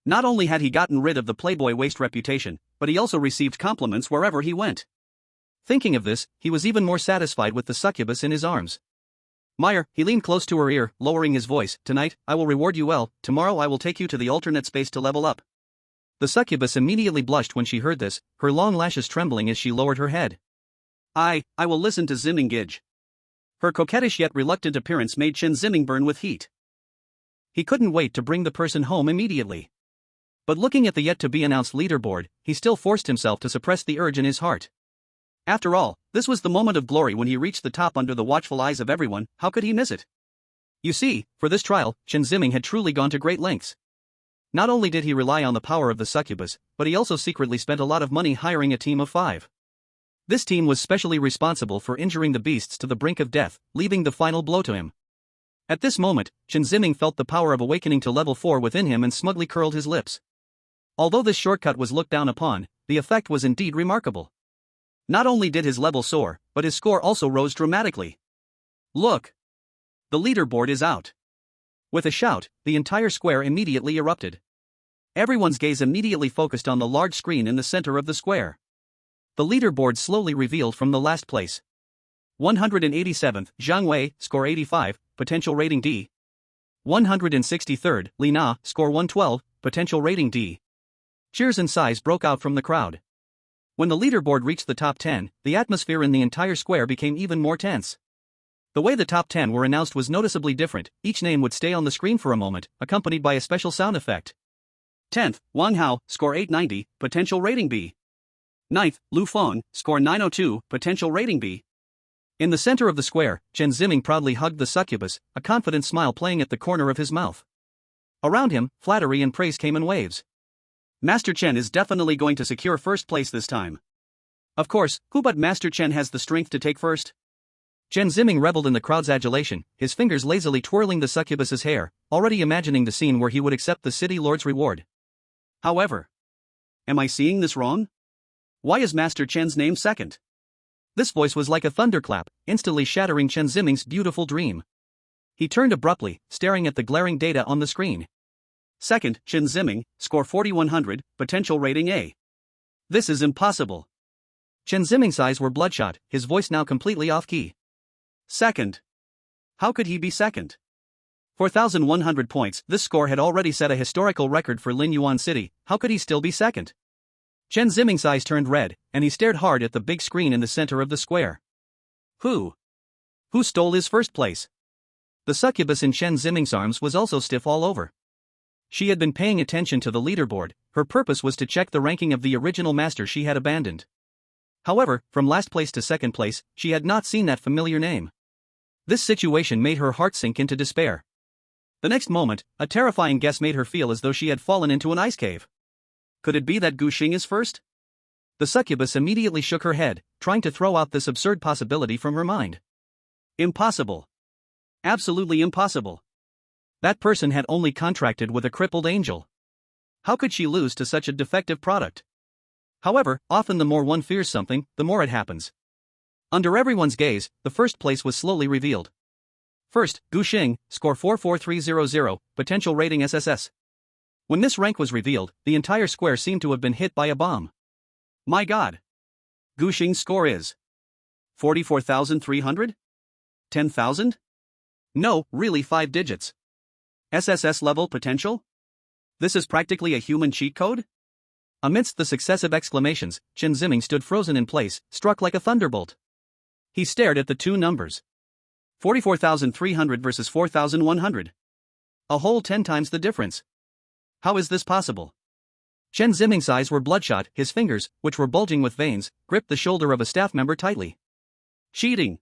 not only had he gotten rid of the playboy waste reputation, but he also received compliments wherever he went. Thinking of this, he was even more satisfied with the succubus in his arms. Meyer, he leaned close to her ear, lowering his voice, tonight, I will reward you well, tomorrow I will take you to the alternate space to level up. The succubus immediately blushed when she heard this, her long lashes trembling as she lowered her head. I will listen to Qingqing. Her coquettish yet reluctant appearance made Chen Qingqing burn with heat. He couldn't wait to bring the person home immediately. But looking at the yet-to-be-announced leaderboard, he still forced himself to suppress the urge in his heart. After all, this was the moment of glory when he reached the top under the watchful eyes of everyone, how could he miss it? You see, for this trial, Chen Qingqing had truly gone to great lengths. Not only did he rely on the power of the succubus, but he also secretly spent a lot of money hiring a team of 5. This team was specially responsible for injuring the beasts to the brink of death, leaving the final blow to him. At this moment, Chen Qingqing felt the power of awakening to level 4 within him and smugly curled his lips. Although this shortcut was looked down upon, the effect was indeed remarkable. Not only did his level soar, but his score also rose dramatically. Look! The leaderboard is out. With a shout, the entire square immediately erupted. Everyone's gaze immediately focused on the large screen in the center of the square. The leaderboard slowly revealed from the last place. 187th, Zhang Wei, score 85, potential rating D. 163rd, Li Na, score 112, potential rating D. Cheers and sighs broke out from the crowd. When the leaderboard reached the top 10, the atmosphere in the entire square became even more tense. The way the top 10 were announced was noticeably different, each name would stay on the screen for a moment, accompanied by a special sound effect. 10th, Wang Hao, score 890, potential rating B. 9th, Lu Feng, score 902, potential rating B. In the center of the square, Chen Qingqing proudly hugged the succubus, a confident smile playing at the corner of his mouth. Around him, flattery and praise came in waves. Master Chen is definitely going to secure first place this time. Of course, who but Master Chen has the strength to take first? Chen Qingqing reveled in the crowd's adulation, his fingers lazily twirling the succubus's hair, already imagining the scene where he would accept the city lord's reward. However, am I seeing this wrong? Why is Master Chen's name second? This voice was like a thunderclap, instantly shattering Chen Qingqing's beautiful dream. He turned abruptly, staring at the glaring data on the screen. Second, Chen Qingqing, score 4100, potential rating A. This is impossible. Chen Qingqing's eyes were bloodshot, his voice now completely off-key. Second. How could he be second? 4,100 points, this score had already set a historical record for Linyuan City, how could he still be second? Chen Qingqing's eyes turned red, and he stared hard at the big screen in the center of the square. Who stole his first place? The succubus in Chen Qingqing's arms was also stiff all over. She had been paying attention to the leaderboard, her purpose was to check the ranking of the original master she had abandoned. However, from last place to second place, she had not seen that familiar name. This situation made her heart sink into despair. The next moment, a terrifying guess made her feel as though she had fallen into an ice cave. Could it be that Gu Xing is first? The succubus immediately shook her head, trying to throw out this absurd possibility from her mind. Impossible. Absolutely impossible. That person had only contracted with a crippled angel. How could she lose to such a defective product? However, often the more one fears something, the more it happens. Under everyone's gaze, the first place was slowly revealed. First, Gu Xing, score 44300, potential rating SSS. When this rank was revealed, the entire square seemed to have been hit by a bomb. My god! Gu Xing's score is 44,300? 10,000? No, really 5 digits. SSS level potential? This is practically a human cheat code? Amidst the successive exclamations, Chen Qingqing stood frozen in place, struck like a thunderbolt. He stared at the two numbers. 44,300 versus 4,100. A whole 10 times the difference. How is this possible? Chen Qingqing's eyes were bloodshot, his fingers, which were bulging with veins, gripped the shoulder of a staff member tightly. Cheating!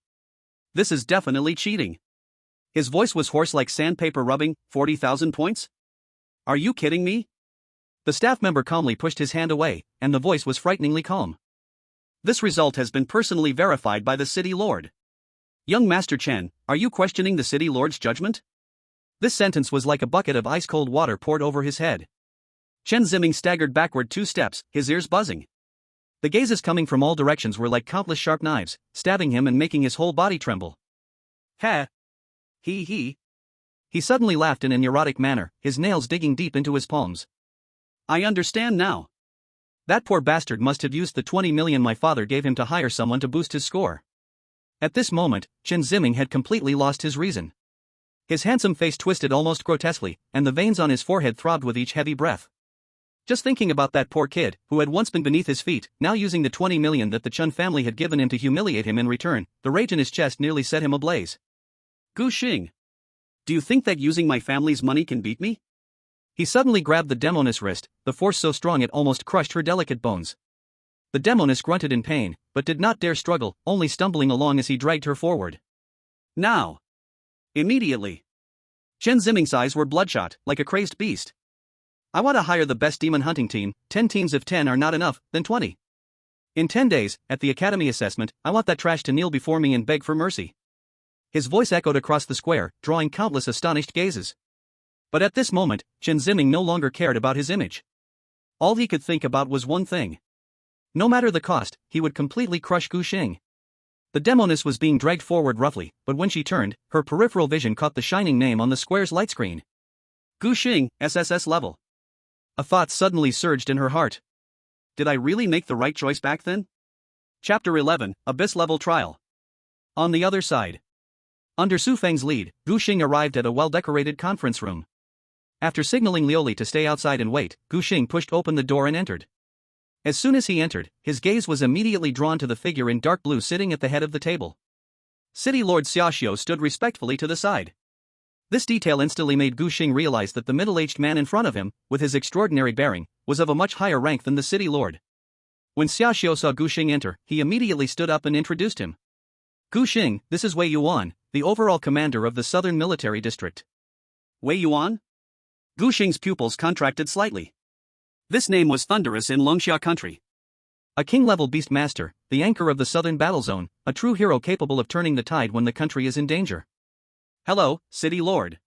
This is definitely cheating. His voice was hoarse like sandpaper rubbing. 40,000 points? Are you kidding me? The staff member calmly pushed his hand away, and the voice was frighteningly calm. This result has been personally verified by the City Lord. Young Master Chen, are you questioning the City Lord's judgment? This sentence was like a bucket of ice-cold water poured over his head. Chen Qingqing staggered backward 2 steps, his ears buzzing. The gazes coming from all directions were like countless sharp knives, stabbing him and making his whole body tremble. Ha! He suddenly laughed in a neurotic manner, his nails digging deep into his palms. I understand now. That poor bastard must have used the 20 million my father gave him to hire someone to boost his score. At this moment, Chen Qingqing had completely lost his reason. His handsome face twisted almost grotesquely, and the veins on his forehead throbbed with each heavy breath. Just thinking about that poor kid, who had once been beneath his feet, now using the 20 million that the Chen family had given him to humiliate him in return, the rage in his chest nearly set him ablaze. Gu Xing! Do you think that using my family's money can beat me? He suddenly grabbed the demoness wrist, the force so strong it almost crushed her delicate bones. The demoness grunted in pain, but did not dare struggle, only stumbling along as he dragged her forward. Now! Immediately! Chen Qingqing's eyes were bloodshot, like a crazed beast. I want to hire the best demon hunting team. 10 teams. If 10 are not enough, then 20. In 10 days, at the academy assessment, I want that trash to kneel before me and beg for mercy. His voice echoed across the square, drawing countless astonished gazes. But at this moment, Chen Qingqing no longer cared about his image. All he could think about was one thing. No matter the cost, he would completely crush Gu Xing. The demoness was being dragged forward roughly, but when she turned, her peripheral vision caught the shining name on the square's light screen. Gu Xing, SSS level. A thought suddenly surged in her heart. Did I really make the right choice back then? Chapter 11, Abyss Level Trial. On the other side. Under Su Feng's lead, Gu Xing arrived at a well-decorated conference room. After signaling Liuli to stay outside and wait, Gu Xing pushed open the door and entered. As soon as he entered, his gaze was immediately drawn to the figure in dark blue sitting at the head of the table. City Lord Xiaoxiu stood respectfully to the side. This detail instantly made Gu Xing realize that the middle-aged man in front of him, with his extraordinary bearing, was of a much higher rank than the city lord. When Xiaoxiu saw Gu Xing enter, he immediately stood up and introduced him. Gu Xing, this is Wei Yuan, the overall commander of the Southern Military District. Wei Yuan? Gu Xing's pupils contracted slightly. This name was thunderous in Longxia country. A king-level beast master, the anchor of the Southern Battle Zone, a true hero capable of turning the tide when the country is in danger. Hello, City Lord.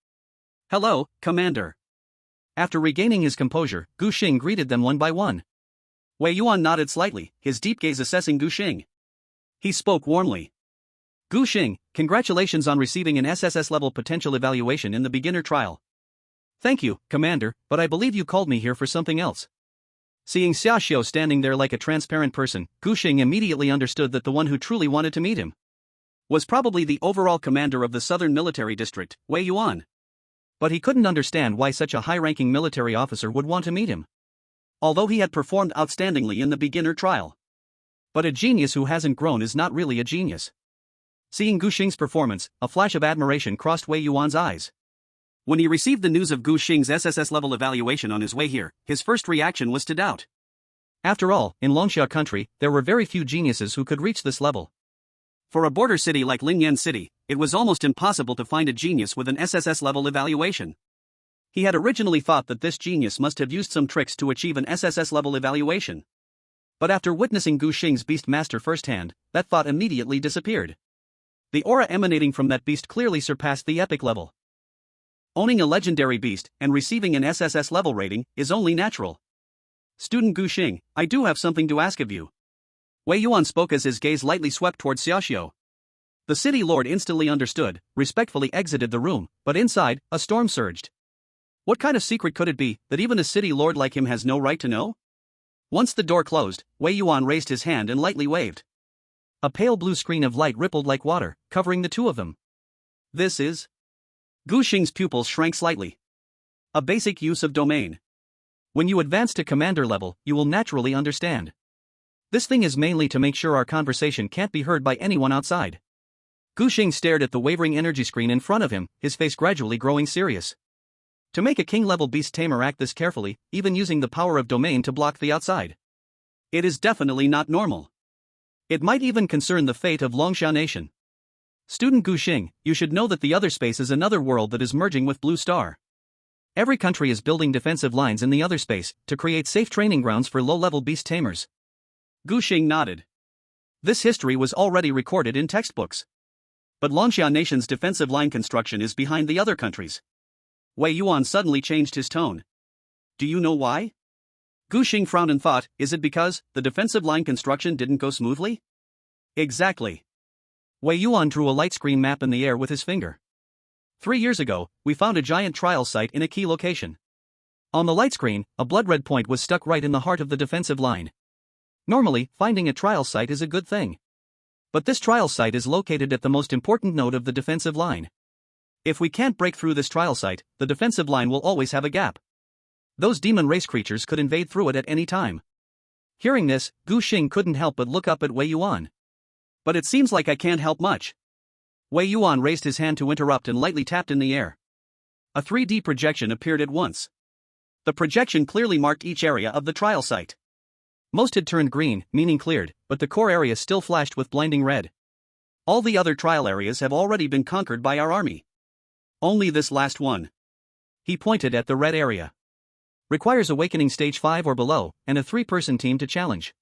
Hello, Commander. After regaining his composure, Gu Xing greeted them one by one. Wei Yuan nodded slightly, his deep gaze assessing Gu Xing. He spoke warmly. Gu Xing, congratulations on receiving an SSS-level potential evaluation in the beginner trial. Thank you, Commander, but I believe you called me here for something else. Seeing Xiaoxiu standing there like a transparent person, Gu Xing immediately understood that the one who truly wanted to meet him was probably the overall commander of the Southern Military District, Wei Yuan. But he couldn't understand why such a high-ranking military officer would want to meet him. Although he had performed outstandingly in the beginner trial. But a genius who hasn't grown is not really a genius. Seeing Gu Xing's performance, a flash of admiration crossed Wei Yuan's eyes. When he received the news of Gu Xing's SSS level evaluation on his way here, his first reaction was to doubt. After all, in Longxia country, there were very few geniuses who could reach this level. For a border city like Lingyan City, it was almost impossible to find a genius with an SSS level evaluation. He had originally thought that this genius must have used some tricks to achieve an SSS level evaluation. But after witnessing Gu Xing's beast master firsthand, that thought immediately disappeared. The aura emanating from that beast clearly surpassed the epic level. Owning a legendary beast and receiving an SSS level rating is only natural. Student Gu Xing, I do have something to ask of you. Wei Yuan spoke as his gaze lightly swept towards Xiaoxiu. The city lord instantly understood, respectfully exited the room, but inside, a storm surged. What kind of secret could it be that even a city lord like him has no right to know? Once the door closed, Wei Yuan raised his hand and lightly waved. A pale blue screen of light rippled like water, covering the two of them. This is... Gu Xing's pupils shrank slightly. A basic use of domain. When you advance to commander level, you will naturally understand. This thing is mainly to make sure our conversation can't be heard by anyone outside. Gu Xing stared at the wavering energy screen in front of him, his face gradually growing serious. To make a king-level beast tamer act this carefully, even using the power of domain to block the outside. It is definitely not normal. It might even concern the fate of Longxiao Nation. Student Gu Xing, you should know that the other space is another world that is merging with Blue Star. Every country is building defensive lines in the other space to create safe training grounds for low-level beast tamers. Gu Xing nodded. This history was already recorded in textbooks. But Longxiao Nation's defensive line construction is behind the other countries. Wei Yuan suddenly changed his tone. Do you know why? Gu Xing frowned and thought, is it because the defensive line construction didn't go smoothly? Exactly. Wei Yuan drew a light screen map in the air with his finger. 3 years ago, we found a giant trial site in a key location. On the light screen, a blood-red point was stuck right in the heart of the defensive line. Normally, finding a trial site is a good thing. But this trial site is located at the most important node of the defensive line. If we can't break through this trial site, the defensive line will always have a gap. Those demon race creatures could invade through it at any time. Hearing this, Gu Xing couldn't help but look up at Wei Yuan. But it seems like I can't help much. Wei Yuan raised his hand to interrupt and lightly tapped in the air. A 3D projection appeared at once. The projection clearly marked each area of the trial site. Most had turned green, meaning cleared, but the core area still flashed with blinding red. All the other trial areas have already been conquered by our army. Only this last one. He pointed at the red area. Requires awakening stage 5 or below, and a 3-person team to challenge.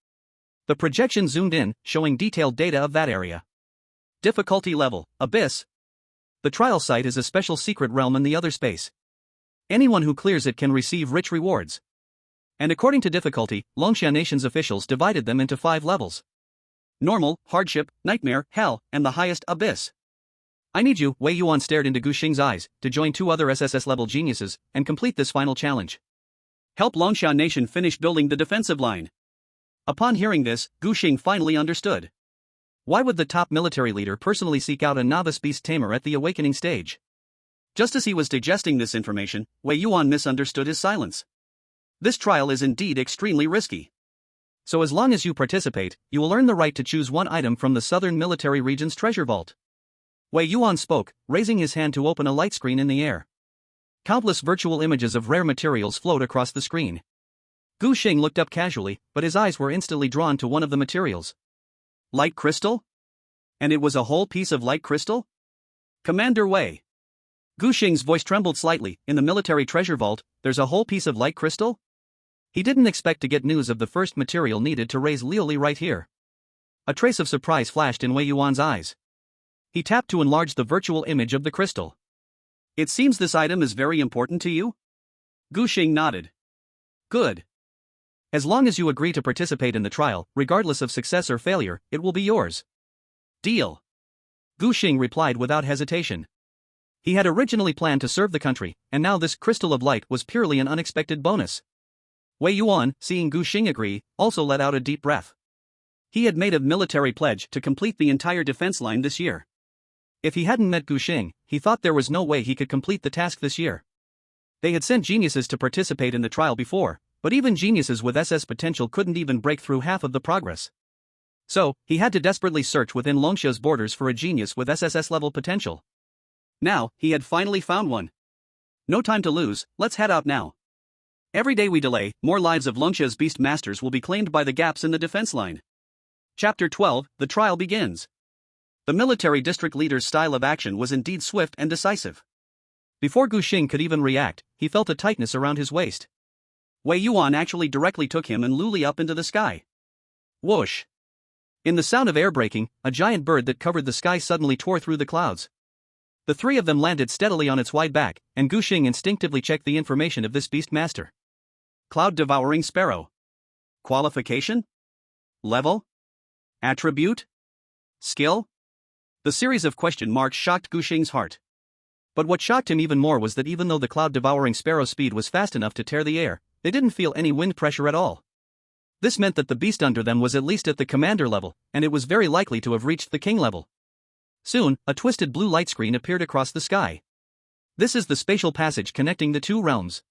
The projection zoomed in, showing detailed data of that area. Difficulty level, Abyss. The trial site is a special secret realm in the other space. Anyone who clears it can receive rich rewards. And according to difficulty, Longxiao Nation's officials divided them into 5 levels. Normal, hardship, nightmare, hell, and the highest, Abyss. I need you, Wei Yuan stared into Gu Xing's eyes, to join 2 other SSS-level geniuses, and complete this final challenge. Help Longxiao Nation finish building the defensive line. Upon hearing this, Gu Xing finally understood. Why would the top military leader personally seek out a novice beast tamer at the awakening stage? Just as he was digesting this information, Wei Yuan misunderstood his silence. This trial is indeed extremely risky. So as long as you participate, you will earn the right to choose one item from the Southern Military Region's treasure vault. Wei Yuan spoke, raising his hand to open a light screen in the air. Countless virtual images of rare materials flowed across the screen. Gu Xing looked up casually, but his eyes were instantly drawn to one of the materials. Light crystal? And it was a whole piece of light crystal? Commander Wei. Gu Xing's voice trembled slightly. In the military treasure vault, there's a whole piece of light crystal? He didn't expect to get news of the first material needed to raise Liuli right here. A trace of surprise flashed in Wei Yuan's eyes. He tapped to enlarge the virtual image of the crystal. It seems this item is very important to you? Gu Xing nodded. Good. As long as you agree to participate in the trial, regardless of success or failure, it will be yours. Deal. Gu Xing replied without hesitation. He had originally planned to serve the country, and now this crystal of light was purely an unexpected bonus. Wei Yuan, seeing Gu Xing agree, also let out a deep breath. He had made a military pledge to complete the entire defense line this year. If he hadn't met Gu Xing, he thought there was no way he could complete the task this year. They had sent geniuses to participate in the trial before, but even geniuses with SS potential couldn't even break through half of the progress. So, he had to desperately search within Longxiao's borders for a genius with SSS-level potential. Now, he had finally found one. No time to lose, let's head out now. Every day we delay, more lives of Longxiao's beast masters will be claimed by the gaps in the defense line. Chapter 12, The Trial Begins. The military district leader's style of action was indeed swift and decisive. Before Gu Xing could even react, he felt a tightness around his waist. Wei Yuan actually directly took him and Luli up into the sky. Whoosh! In the sound of air breaking, a giant bird that covered the sky suddenly tore through the clouds. The three of them landed steadily on its wide back, and Gu Xing instinctively checked the information of this beast master. Cloud-devouring sparrow. Qualification? Level? Attribute? Skill? The series of question marks shocked Gu Xing's heart. But what shocked him even more was that even though the cloud-devouring sparrow's speed was fast enough to tear the air, they didn't feel any wind pressure at all. This meant that the beast under them was at least at the commander level, and it was very likely to have reached the king level. Soon, a twisted blue light screen appeared across the sky. This is the spatial passage connecting the two realms.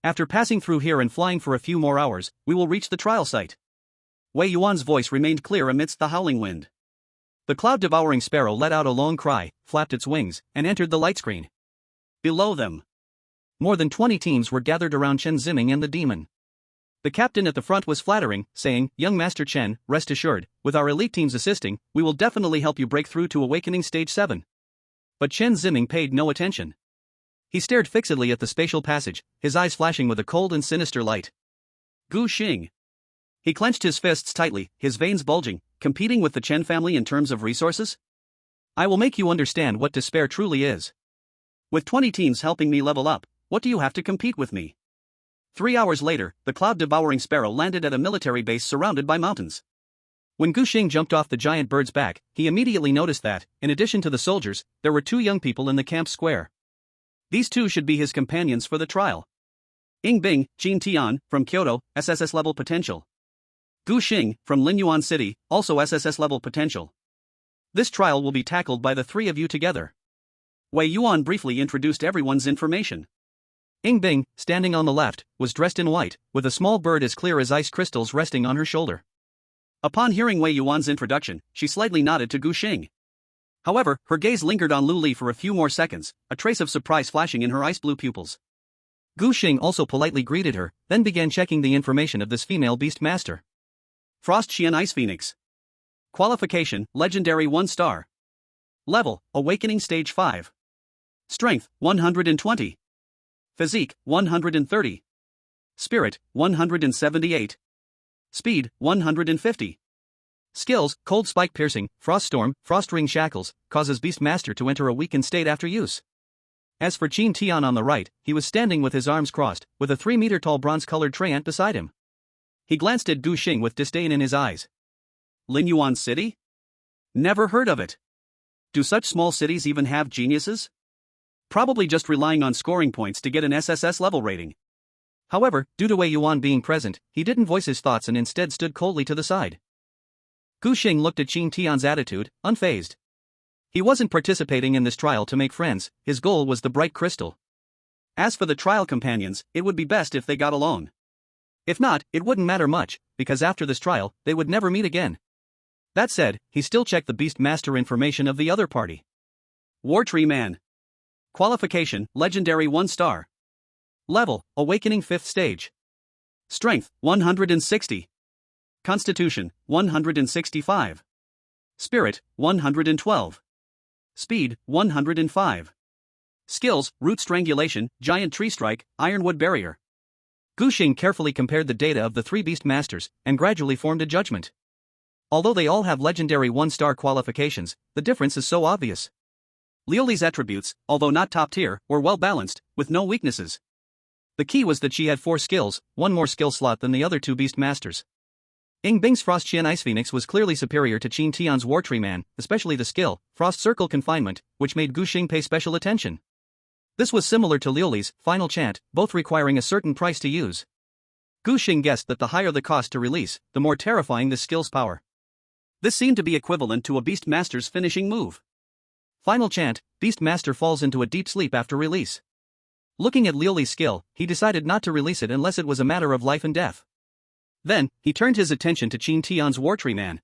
After passing through here and flying for a few more hours, we will reach the trial site. Wei Yuan's voice remained clear amidst the howling wind. The cloud-devouring sparrow let out a long cry, flapped its wings, and entered the light screen. Below them, more than 20 teams were gathered around Chen Qingqing and the demon. The captain at the front was flattering, saying, "Young Master Chen, rest assured, with our elite teams assisting, we will definitely help you break through to Awakening Stage 7. But Chen Qingqing paid no attention. He stared fixedly at the spatial passage, his eyes flashing with a cold and sinister light. Gu Xing. He clenched his fists tightly, his veins bulging, competing with the Chen family in terms of resources? I will make you understand what despair truly is. With 20 teams helping me level up, what do you have to compete with me? 3 hours later, the cloud-devouring sparrow landed at a military base surrounded by mountains. When Gu Xing jumped off the giant bird's back, he immediately noticed that, in addition to the soldiers, there were 2 young people in the camp square. These 2 should be his companions for the trial. Yingbing, Qin Tian, from Kyoto, SSS level potential. Gu Xing, from Linyuan City, also SSS level potential. This trial will be tackled by the 3 of you together. Wei Yuan briefly introduced everyone's information. Yingbing, standing on the left, was dressed in white, with a small bird as clear as ice crystals resting on her shoulder. Upon hearing Wei Yuan's introduction, she slightly nodded to Gu Xing. However, her gaze lingered on Lu Li for a few more seconds, a trace of surprise flashing in her ice-blue pupils. Gu Xing also politely greeted her, then began checking the information of this female beast master. Frost Qian Ice Phoenix. Qualification, Legendary 1 star. Level, Awakening Stage 5. Strength, 120. Physique, 130. Spirit, 178. Speed, 150. Skills, Cold Spike Piercing, Frost Storm, Frost Ring Shackles, causes Beastmaster to enter a weakened state after use. As for Qin Tian on the right, he was standing with his arms crossed, with a 3-meter-tall bronze-colored treant beside him. He glanced at Gu Xing with disdain in his eyes. Linyuan City? Never heard of it. Do such small cities even have geniuses? Probably just relying on scoring points to get an SSS level rating. However, due to Wei Yuan being present, he didn't voice his thoughts and instead stood coldly to the side. Gu Xing looked at Qin Tian's attitude, unfazed. He wasn't participating in this trial to make friends, his goal was the bright crystal. As for the trial companions, it would be best if they got along. If not, it wouldn't matter much, because after this trial, they would never meet again. That said, he still checked the Beast Master information of the other party. War Tree Man. Qualification, Legendary 1 star. Level, Awakening 5th stage. Strength, 160. Constitution, 165. Spirit, 112. Speed, 105. Skills, Root Strangulation, Giant Tree Strike, Ironwood Barrier. Gu Xing carefully compared the data of the 3 Beast Masters, and gradually formed a judgment. Although they all have legendary 1-star qualifications, the difference is so obvious. Liuli's attributes, although not top tier, were well balanced, with no weaknesses. The key was that she had 4 skills, 1 more skill slot than the other 2 Beast Masters. Yingbing's Frost Qian Ice Phoenix was clearly superior to Qin Tian's War Tree Man, especially the skill, Frost Circle Confinement, which made Gu Xing pay special attention. This was similar to Liuli's Final Chant, both requiring a certain price to use. Gu Xing guessed that the higher the cost to release, the more terrifying the skill's power. This seemed to be equivalent to a Beast Master's finishing move. Final Chant, Beast Master falls into a deep sleep after release. Looking at Liuli's skill, he decided not to release it unless it was a matter of life and death. Then, he turned his attention to Qin Tian's War Tree Man.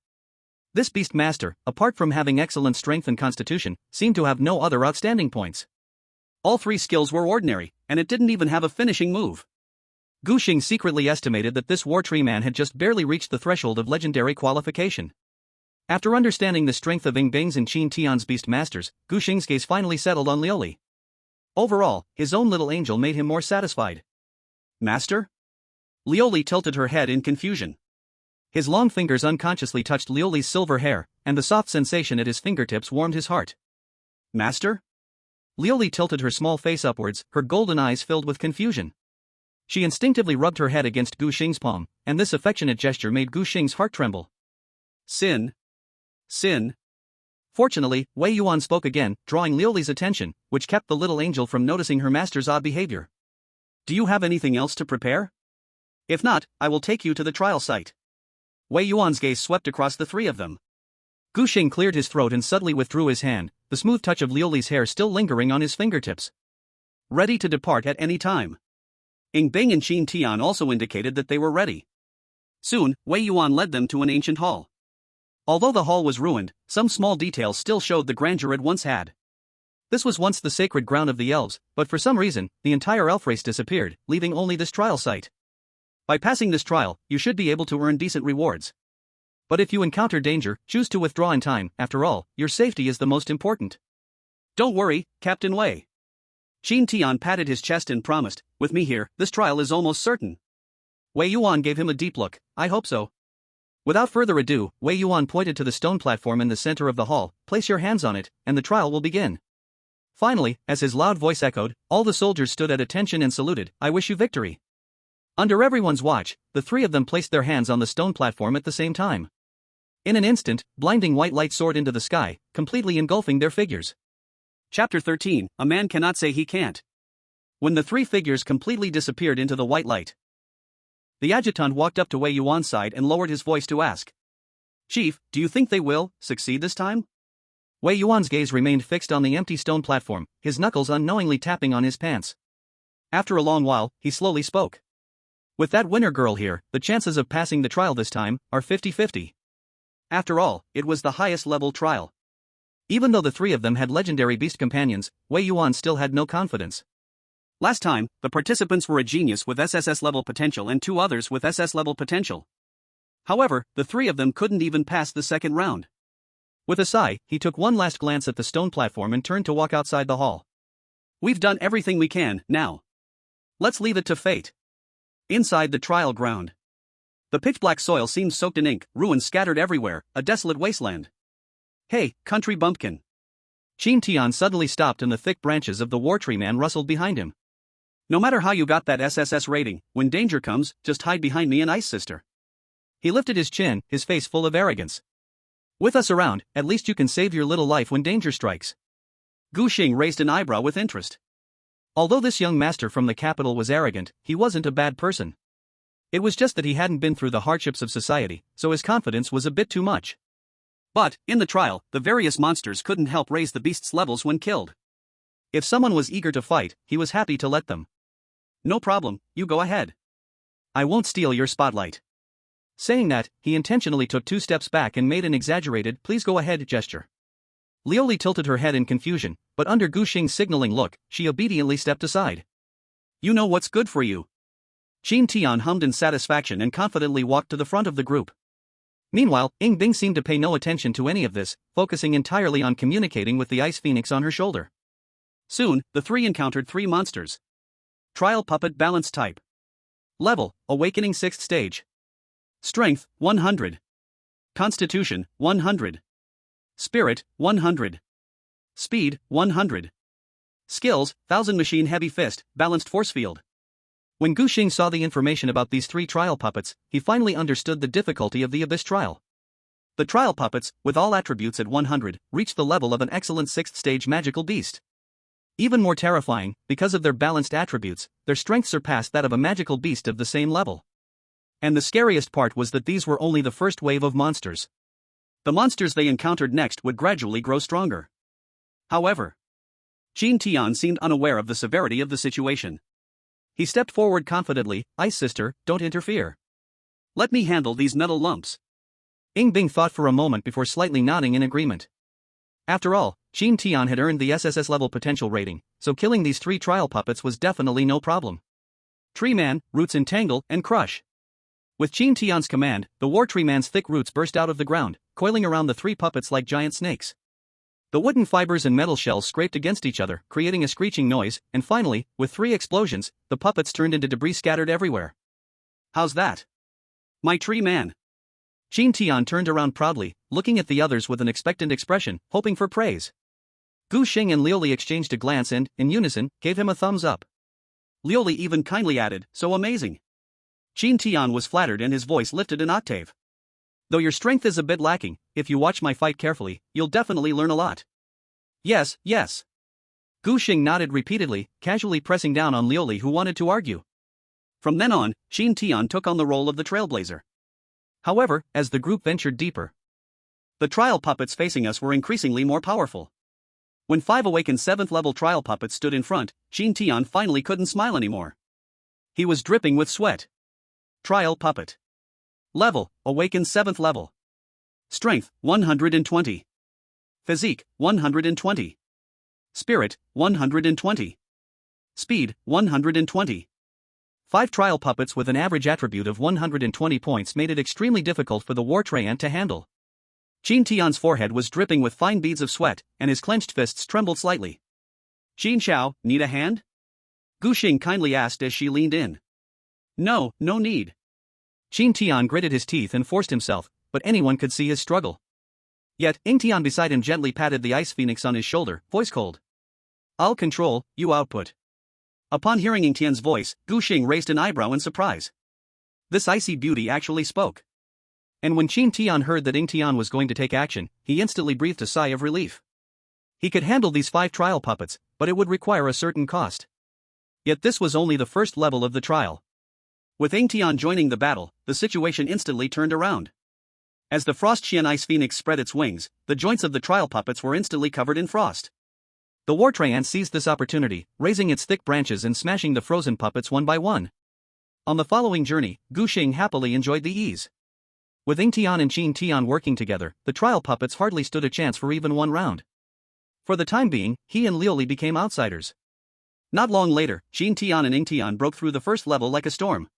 This Beast Master, apart from having excellent strength and constitution, seemed to have no other outstanding points. All 3 skills were ordinary, and it didn't even have a finishing move. Gu Xing secretly estimated that this War Tree Man had just barely reached the threshold of legendary qualification. After understanding the strength of Yingbing's and Qin Tian's Beast Masters, Gu Xing's gaze finally settled on Liuli. Overall, his own little angel made him more satisfied. Master? Liuli tilted her head in confusion. His long fingers unconsciously touched Liuli's silver hair, and the soft sensation at his fingertips warmed his heart. Master? Liuli tilted her small face upwards, her golden eyes filled with confusion. She instinctively rubbed her head against Gu Xing's palm, and this affectionate gesture made Gu Xing's heart tremble. Sin. Fortunately, Wei Yuan spoke again, drawing Liuli's attention, which kept the little angel from noticing her master's odd behavior. Do you have anything else to prepare? If not, I will take you to the trial site. Wei Yuan's gaze swept across the three of them. Gu Xing cleared his throat and suddenly withdrew his hand, the smooth touch of Liuli's hair still lingering on his fingertips. Ready to depart at any time. Ying Bing and Chen Qingqing also indicated that they were ready. Soon, Wei Yuan led them to an ancient hall. Although the hall was ruined, some small details still showed the grandeur it once had. This was once the sacred ground of the elves, but for some reason, the entire elf race disappeared, leaving only this trial site. By passing this trial, you should be able to earn decent rewards. But if you encounter danger, choose to withdraw in time. After all, your safety is the most important. Don't worry, Captain Wei. Chen Qingqing patted his chest and promised, with me here, this trial is almost certain. Wei Yuan gave him a deep look. I hope so. Without further ado, Wei Yuan pointed to the stone platform in the center of the hall. Place your hands on it, and the trial will begin. Finally, as his loud voice echoed, all the soldiers stood at attention and saluted. I wish you victory. Under everyone's watch, the three of them placed their hands on the stone platform at the same time. In an instant, blinding white light soared into the sky, completely engulfing their figures. Chapter 13, A Man Cannot Say He Can't. When the three figures completely disappeared into the white light, the adjutant walked up to Wei Yuan's side and lowered his voice to ask, Chief, do you think they will succeed this time? Wei Yuan's gaze remained fixed on the empty stone platform, his knuckles unknowingly tapping on his pants. After a long while, he slowly spoke. With that winner girl here, the chances of passing the trial this time are 50-50. After all, it was the highest level trial. Even though the three of them had legendary beast companions, Wei Yuan still had no confidence. Last time, the participants were a genius with SSS level potential and two others with SS level potential. However, the three of them couldn't even pass the second round. With a sigh, he took one last glance at the stone platform and turned to walk outside the hall. We've done everything we can, now. Let's leave it to fate. Inside the trial ground, the pitch-black soil seemed soaked in ink, ruins scattered everywhere, a desolate wasteland. Hey, country bumpkin. Chen Qingqing suddenly stopped and the thick branches of the war tree man rustled behind him. No matter how you got that SSS rating, when danger comes, just hide behind me and Ice Sister. He lifted his chin, his face full of arrogance. With us around, at least you can save your little life when danger strikes. Gu Xing raised an eyebrow with interest. Although this young master from the capital was arrogant, he wasn't a bad person. It was just that he hadn't been through the hardships of society, so his confidence was a bit too much. But, in the trial, the various monsters couldn't help raise the beast's levels when killed. If someone was eager to fight, he was happy to let them. No problem, you go ahead. I won't steal your spotlight. Saying that, he intentionally took 2 steps back and made an exaggerated please go ahead gesture. Liuli tilted her head in confusion, but under Gu Xing's signaling look, she obediently stepped aside. You know what's good for you. Chen Qingqing hummed in satisfaction and confidently walked to the front of the group. Meanwhile, Ying Bing seemed to pay no attention to any of this, focusing entirely on communicating with the ice phoenix on her shoulder. Soon, the three encountered 3 monsters. Trial Puppet Balance Type. Level, Awakening 6th Stage. Strength, 100. Constitution, 100. Spirit, 100. Speed, 100. Skills, 1000 Machine Heavy Fist, Balanced Force Field. When Gu Xing saw the information about these 3 trial puppets, he finally understood the difficulty of the Abyss trial. The trial puppets, with all attributes at 100, reached the level of an excellent 6th stage magical beast. Even more terrifying, because of their balanced attributes, their strength surpassed that of a magical beast of the same level. And the scariest part was that these were only the first wave of monsters. The monsters they encountered next would gradually grow stronger. However, Chen Qingqing seemed unaware of the severity of the situation. He stepped forward confidently, Ice Sister, don't interfere. Let me handle these metal lumps. Ying Bing thought for a moment before slightly nodding in agreement. After all, Chen Qingqing had earned the SSS level potential rating, so killing these 3 trial puppets was definitely no problem. Tree Man, Roots Entangle, and Crush. With Chen Qingqing's command, the war tree man's thick roots burst out of the ground, coiling around the 3 puppets like giant snakes. The wooden fibers and metal shells scraped against each other, creating a screeching noise, and finally, with 3 explosions, the puppets turned into debris scattered everywhere. How's that? My tree man. Chen Qingqing turned around proudly, looking at the others with an expectant expression, hoping for praise. Gu Xing and Liu Li exchanged a glance and, in unison, gave him a thumbs up. Liu Li even kindly added, "So amazing." Chen Qingqing was flattered and his voice lifted an octave. "Though your strength is a bit lacking, if you watch my fight carefully, you'll definitely learn a lot." "Yes, yes." Gu Xing nodded repeatedly, casually pressing down on Liu Li, who wanted to argue. From then on, Chen Qingqing took on the role of the trailblazer. However, as the group ventured deeper, the trial puppets facing us were increasingly more powerful. When 5 awakened 7th level trial puppets stood in front, Chen Qingqing finally couldn't smile anymore. He was dripping with sweat. Trial puppet. Level, awakened 7th level. Strength, 120. Physique, 120. Spirit, 120. Speed, 120. 5 trial puppets with an average attribute of 120 points made it extremely difficult for the war treant to handle. Chen Qingqing's forehead was dripping with fine beads of sweat, and his clenched fists trembled slightly. "Qin Xiao, need a hand?" Gu Xing kindly asked as she leaned in. "No, no need." Chen Qingqing gritted his teeth and forced himself, but anyone could see his struggle. Yet, Yingtian beside him gently patted the ice phoenix on his shoulder, voice cold. "I'll control, you output." Upon hearing Yingtian's voice, Gu Xing raised an eyebrow in surprise. This icy beauty actually spoke. And when Chen Qingqing heard that Yingtian was going to take action, he instantly breathed a sigh of relief. He could handle these 5 trial puppets, but it would require a certain cost. Yet this was only the first level of the trial. With Yingtian joining the battle, the situation instantly turned around. As the Frost-Qian Ice Phoenix spread its wings, the joints of the trial puppets were instantly covered in frost. The war treant seized this opportunity, raising its thick branches and smashing the frozen puppets one by one. On the following journey, Gu Xing happily enjoyed the ease. With Yingtian and Chen Qingqing working together, the trial puppets hardly stood a chance for even one round. For the time being, he and Liu Li became outsiders. Not long later, Chen Qingqing and Yingtian broke through the first level like a storm.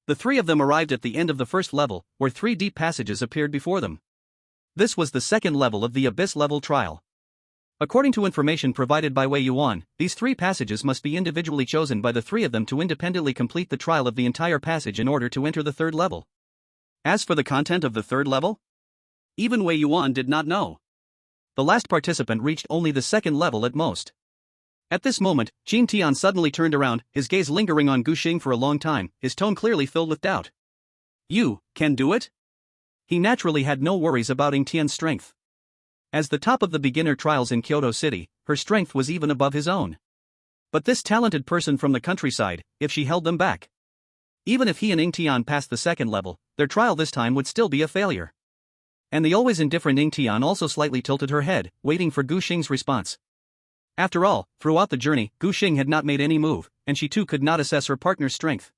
The 3 of them arrived at the end of the first level, where 3 deep passages appeared before them. This was the second level of the Abyss level trial. According to information provided by Wei Yuan, these 3 passages must be individually chosen by the 3 of them to independently complete the trial of the entire passage in order to enter the third level. As for the content of the third level, even Wei Yuan did not know. The last participant reached only the second level at most. At this moment, Chen Qingqing suddenly turned around, his gaze lingering on Gu Xing for a long time, his tone clearly filled with doubt. "You can do it?" He naturally had no worries about Yingtian's strength. As the top of the beginner trials in Kyoto City, her strength was even above his own. But this talented person from the countryside, if she held them back, even if he and Yingtian passed the second level, their trial this time would still be a failure. And the always indifferent Yingtian also slightly tilted her head, waiting for Gu Xing's response. After all, throughout the journey, Gu Xing had not made any move, and she too could not assess her partner's strength.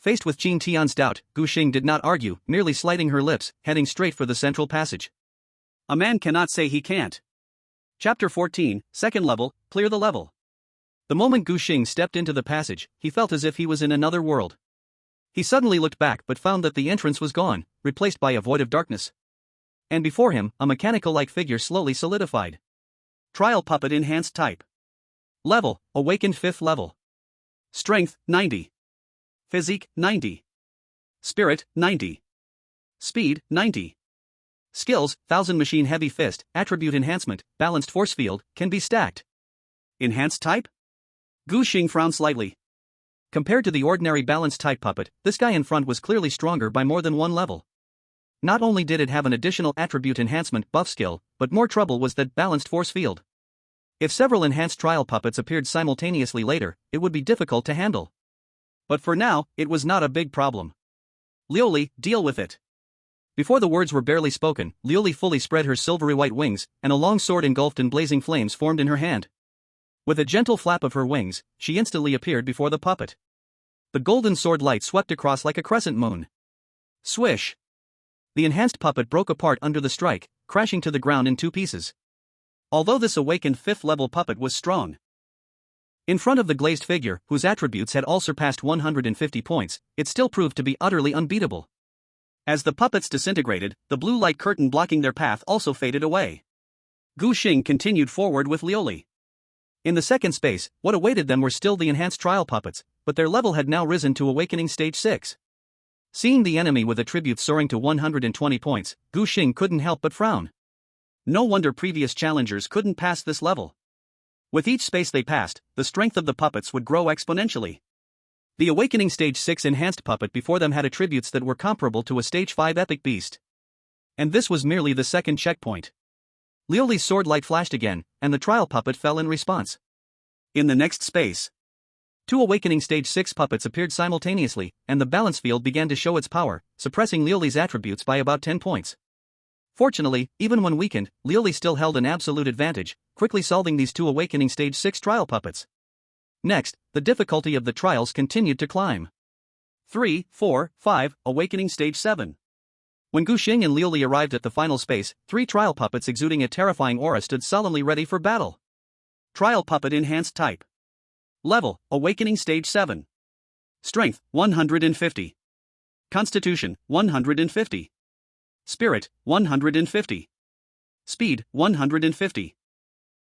Faced with Chen Qingqing's doubt, Gu Xing did not argue, merely sliding her lips, heading straight for the central passage. A man cannot say he can't. Chapter 14, Second Level, Clear the Level. The moment Gu Xing stepped into the passage, he felt as if he was in another world. He suddenly looked back but found that the entrance was gone, replaced by a void of darkness. And before him, a mechanical-like figure slowly solidified. Trial Puppet Enhanced Type. Level, Awakened 5th Level. Strength, 90. Physique, 90. Spirit, 90. Speed, 90. Skills, 1000 Machine Heavy Fist, Attribute Enhancement, Balanced Force Field, can be stacked. Enhanced Type? Gu Xing frowned slightly. Compared to the ordinary balanced type puppet, this guy in front was clearly stronger by more than one level. Not only did it have an additional attribute enhancement buff skill, but more trouble was that balanced force field. If several enhanced trial puppets appeared simultaneously later, it would be difficult to handle. But for now, it was not a big problem. Liu Li, deal with it. Before the words were barely spoken, Liu Li fully spread her silvery white wings, and a long sword engulfed in blazing flames formed in her hand. With a gentle flap of her wings, she instantly appeared before the puppet. The golden sword light swept across like a crescent moon. Swish! The enhanced puppet broke apart under the strike, crashing to the ground in 2 pieces. Although this awakened 5th level puppet was strong, in front of the glazed figure, whose attributes had all surpassed 150 points, it still proved to be utterly unbeatable. As the puppets disintegrated, the blue light curtain blocking their path also faded away. Gu Xing continued forward with Liu Li. In the second space, what awaited them were still the enhanced trial puppets, but their level had now risen to awakening stage 6. Seeing the enemy with attributes soaring to 120 points, Gu Xing couldn't help but frown. No wonder previous challengers couldn't pass this level. With each space they passed, the strength of the puppets would grow exponentially. The Awakening Stage 6 enhanced puppet before them had attributes that were comparable to a Stage 5 epic beast. And this was merely the second checkpoint. Liuli's sword light flashed again, and the trial puppet fell in response. In the next space, 2 Awakening Stage 6 puppets appeared simultaneously, and the balance field began to show its power, suppressing Liuli's attributes by about 10 points. Fortunately, even when weakened, Liuli still held an absolute advantage, quickly solving these 2 Awakening Stage 6 trial puppets. Next, the difficulty of the trials continued to climb. 3, 4, 5, Awakening Stage 7. When Gu Xing and Liuli arrived at the final space, 3 trial puppets exuding a terrifying aura stood solemnly ready for battle. Trial puppet enhanced type. Level, Awakening Stage 7. Strength, 150. Constitution, 150. Spirit, 150. Speed, 150.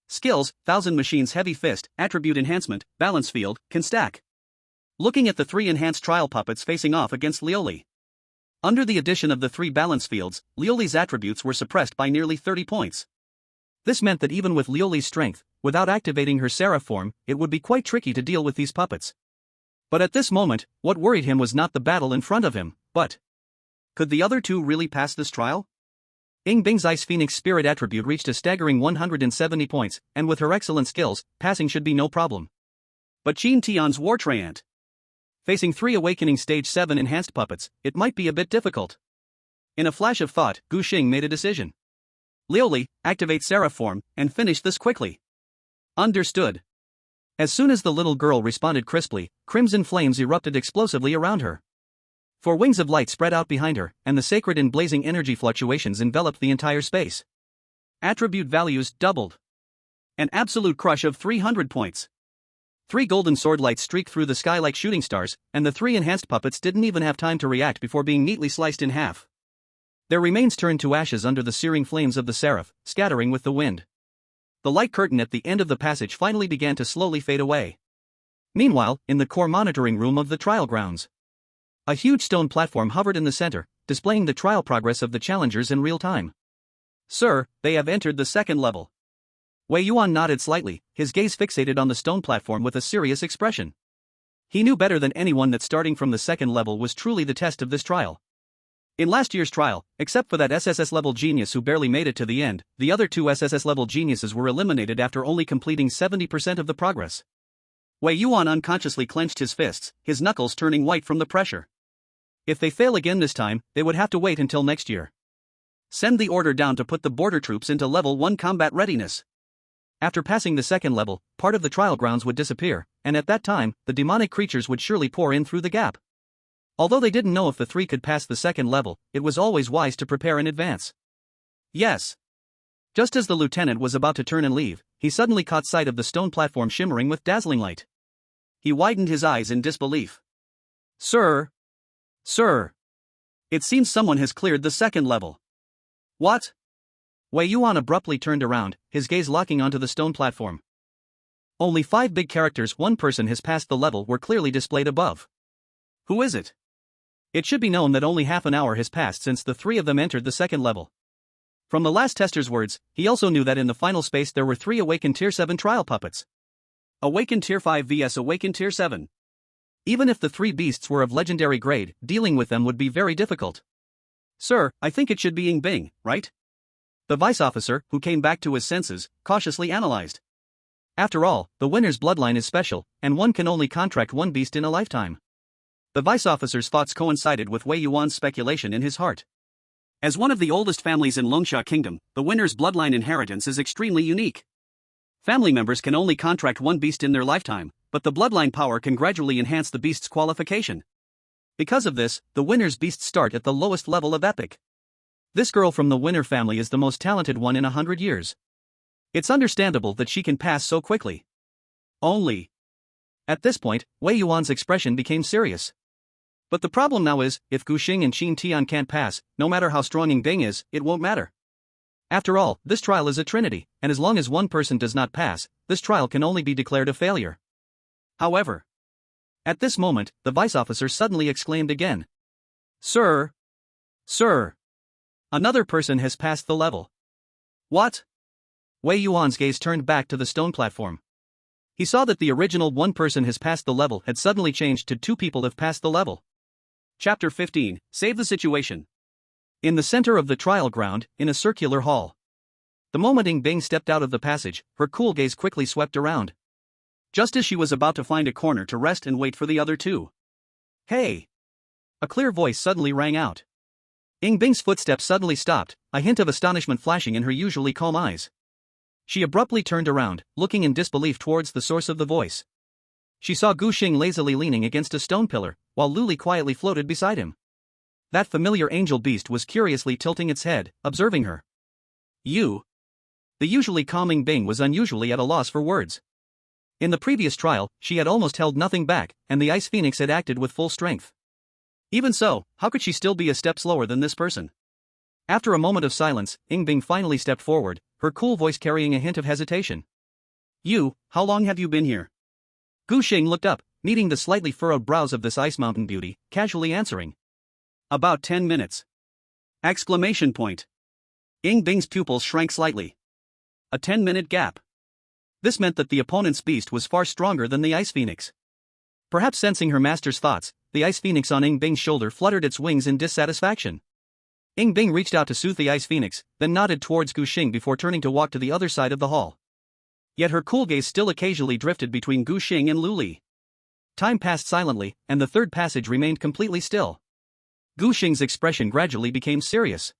Skills, 1000 Machines Heavy Fist, Attribute Enhancement, Balance Field, can stack. Looking at the 3 enhanced trial puppets facing off against Liuli. Under the addition of the 3 balance fields, Liuli's attributes were suppressed by nearly 30 points. This meant that even with Liuli's strength, without activating her Seraph form, it would be quite tricky to deal with these puppets. But at this moment, what worried him was not the battle in front of him, but could the other 2 really pass this trial? Ying Bing's Ice Phoenix Spirit attribute reached a staggering 170 points, and with her excellent skills, passing should be no problem. But Chen Tian's War Treant. Facing 3 Awakening Stage 7 enhanced puppets, it might be a bit difficult. In a flash of thought, Gu Xing made a decision. Liuli, activate Seraph form, and finish this quickly. Understood. As soon as the little girl responded crisply, crimson flames erupted explosively around her. 4 wings of light spread out behind her, and the sacred and blazing energy fluctuations enveloped the entire space. Attribute values doubled. An absolute crush of 300 points. 3 golden sword lights streaked through the sky like shooting stars, and the 3 enhanced puppets didn't even have time to react before being neatly sliced in half. Their remains turned to ashes under the searing flames of the Seraph, scattering with the wind. The light curtain at the end of the passage finally began to slowly fade away. Meanwhile, in the core monitoring room of the trial grounds, a huge stone platform hovered in the center, displaying the trial progress of the challengers in real time. Sir, they have entered the second level. Wei Yuan nodded slightly, his gaze fixated on the stone platform with a serious expression. He knew better than anyone that starting from the second level was truly the test of this trial. In last year's trial, except for that SSS-level genius who barely made it to the end, the other 2 SSS-level geniuses were eliminated after only completing 70% of the progress. Wei Yuan unconsciously clenched his fists, his knuckles turning white from the pressure. If they fail again this time, they would have to wait until next year. Send the order down to put the border troops into level 1 combat readiness. After passing the second level, part of the trial grounds would disappear, and at that time, the demonic creatures would surely pour in through the gap. Although they didn't know if the 3 could pass the second level, it was always wise to prepare in advance. Yes. Just as the lieutenant was about to turn and leave, he suddenly caught sight of the stone platform shimmering with dazzling light. He widened his eyes in disbelief. Sir! Sir! It seems someone has cleared the second level. What? Wei Yuan abruptly turned around, his gaze locking onto the stone platform. Only 5 big characters 1 person has passed the level were clearly displayed above. Who is it? It should be known that only half an hour has passed since the 3 of them entered the second level. From the last tester's words, he also knew that in the final space there were 3 Awakened Tier 7 trial puppets. Awakened Tier 5 vs Awakened Tier 7. Even if the 3 beasts were of legendary grade, dealing with them would be very difficult. Sir, I think it should be Ying Bing, right? The vice officer, who came back to his senses, cautiously analyzed. After all, the winner's bloodline is special, and one can only contract 1 beast in a lifetime. The vice officer's thoughts coincided with Wei Yuan's speculation in his heart. As one of the oldest families in Longsha Kingdom, the winner's bloodline inheritance is extremely unique. Family members can only contract 1 beast in their lifetime, but the bloodline power can gradually enhance the beast's qualification. Because of this, the winner's beasts start at the lowest level of epic. This girl from the winner family is the most talented one in 100 years. It's understandable that she can pass so quickly. Only. At this point, Wei Yuan's expression became serious. But the problem now is, if Gu Xing and Chen Tian can't pass, no matter how strong Ying Bing is, it won't matter. After all, this trial is a trinity, and as long as 1 person does not pass, this trial can only be declared a failure. However, at this moment, the vice officer suddenly exclaimed again. Sir. Sir. Another person has passed the level. What? Wei Yuan's gaze turned back to the stone platform. He saw that the original one person has passed the level had suddenly changed to two people have passed the level. Chapter 15, Save the Situation. In the center of the trial ground, in a circular hall. The moment Ying Bing stepped out of the passage, her cool gaze quickly swept around. Just as she was about to find a corner to rest and wait for the other two. Hey! A clear voice suddenly rang out. Ying Bing's footsteps suddenly stopped, a hint of astonishment flashing in her usually calm eyes. She abruptly turned around, looking in disbelief towards the source of the voice. She saw Gu Xing lazily leaning against a stone pillar, while Lu Li quietly floated beside him. That familiar angel beast was curiously tilting its head, observing her. You. The usually calming Bing was unusually at a loss for words. In the previous trial, she had almost held nothing back, and the Ice Phoenix had acted with full strength. Even so, how could she still be a step slower than this person? After a moment of silence, Ying Bing finally stepped forward, her cool voice carrying a hint of hesitation. You, how long have you been here? Gu Xing looked up, meeting the slightly furrowed brows of this ice mountain beauty, casually answering. About 10 minutes. Exclamation point. Ying Bing's pupils shrank slightly. A 10-minute gap. This meant that the opponent's beast was far stronger than the Ice Phoenix. Perhaps sensing her master's thoughts, the Ice Phoenix on Ying Bing's shoulder fluttered its wings in dissatisfaction. Ying Bing reached out to soothe the Ice Phoenix, then nodded towards Gu Xing before turning to walk to the other side of the hall. Yet her cool gaze still occasionally drifted between Gu Xing and Lu Li. Time passed silently, and the third passage remained completely still. Gu Xing's expression gradually became serious.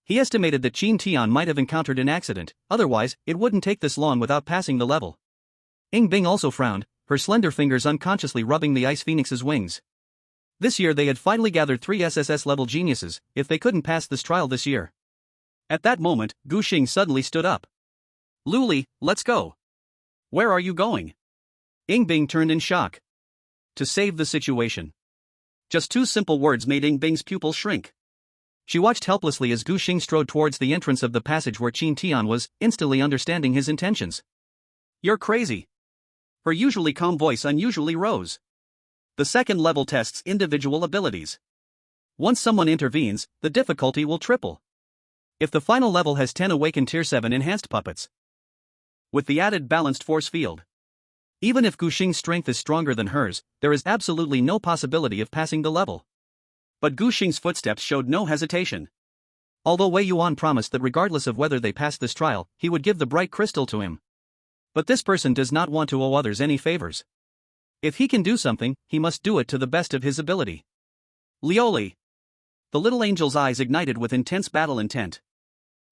He estimated that Chen Tian might have encountered an accident, otherwise, it wouldn't take this long without passing the level. Ying Bing also frowned, her slender fingers unconsciously rubbing the Ice Phoenix's wings. This year they had finally gathered 3 SSS-level geniuses, if they couldn't pass this trial this year. At that moment, Gu Xing suddenly stood up. Lu Li, let's go. Where are you going? Ying Bing turned in shock. To save the situation. Just 2 simple words made Ying Bing's pupils shrink. She watched helplessly as Gu Xing strode towards the entrance of the passage where Chen Tian was, instantly understanding his intentions. You're crazy. Her usually calm voice unusually rose. The second level tests individual abilities. Once someone intervenes, the difficulty will triple. If the final level has 10 awakened Tier 7 enhanced puppets, with the added balanced force field. Even if Gu Xing's strength is stronger than hers, there is absolutely no possibility of passing the level. But Gu Xing's footsteps showed no hesitation. Although Wei Yuan promised that regardless of whether they passed this trial, he would give the bright crystal to him. But this person does not want to owe others any favors. If he can do something, he must do it to the best of his ability. Lioli. The little angel's eyes ignited with intense battle intent.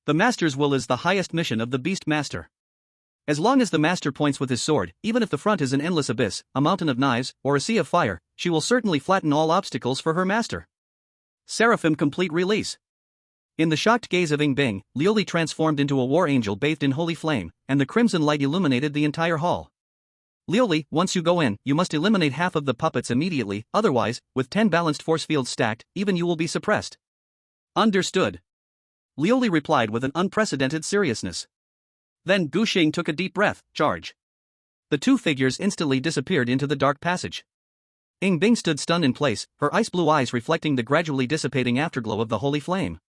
The master's will is the highest mission of the beast master. As long as the master points with his sword, even if the front is an endless abyss, a mountain of knives, or a sea of fire, she will certainly flatten all obstacles for her master. Seraphim complete release. In the shocked gaze of Ying Bing, Lioli transformed into a war angel bathed in holy flame, and the crimson light illuminated the entire hall. Lioli, once you go in, you must eliminate half of the puppets immediately, otherwise, with 10 balanced force fields stacked, even you will be suppressed. Understood. Lioli replied with an unprecedented seriousness. Then Gu Xing took a deep breath, charge. The 2 figures instantly disappeared into the dark passage. Ying Bing stood stunned in place, her ice-blue eyes reflecting the gradually dissipating afterglow of the holy flame.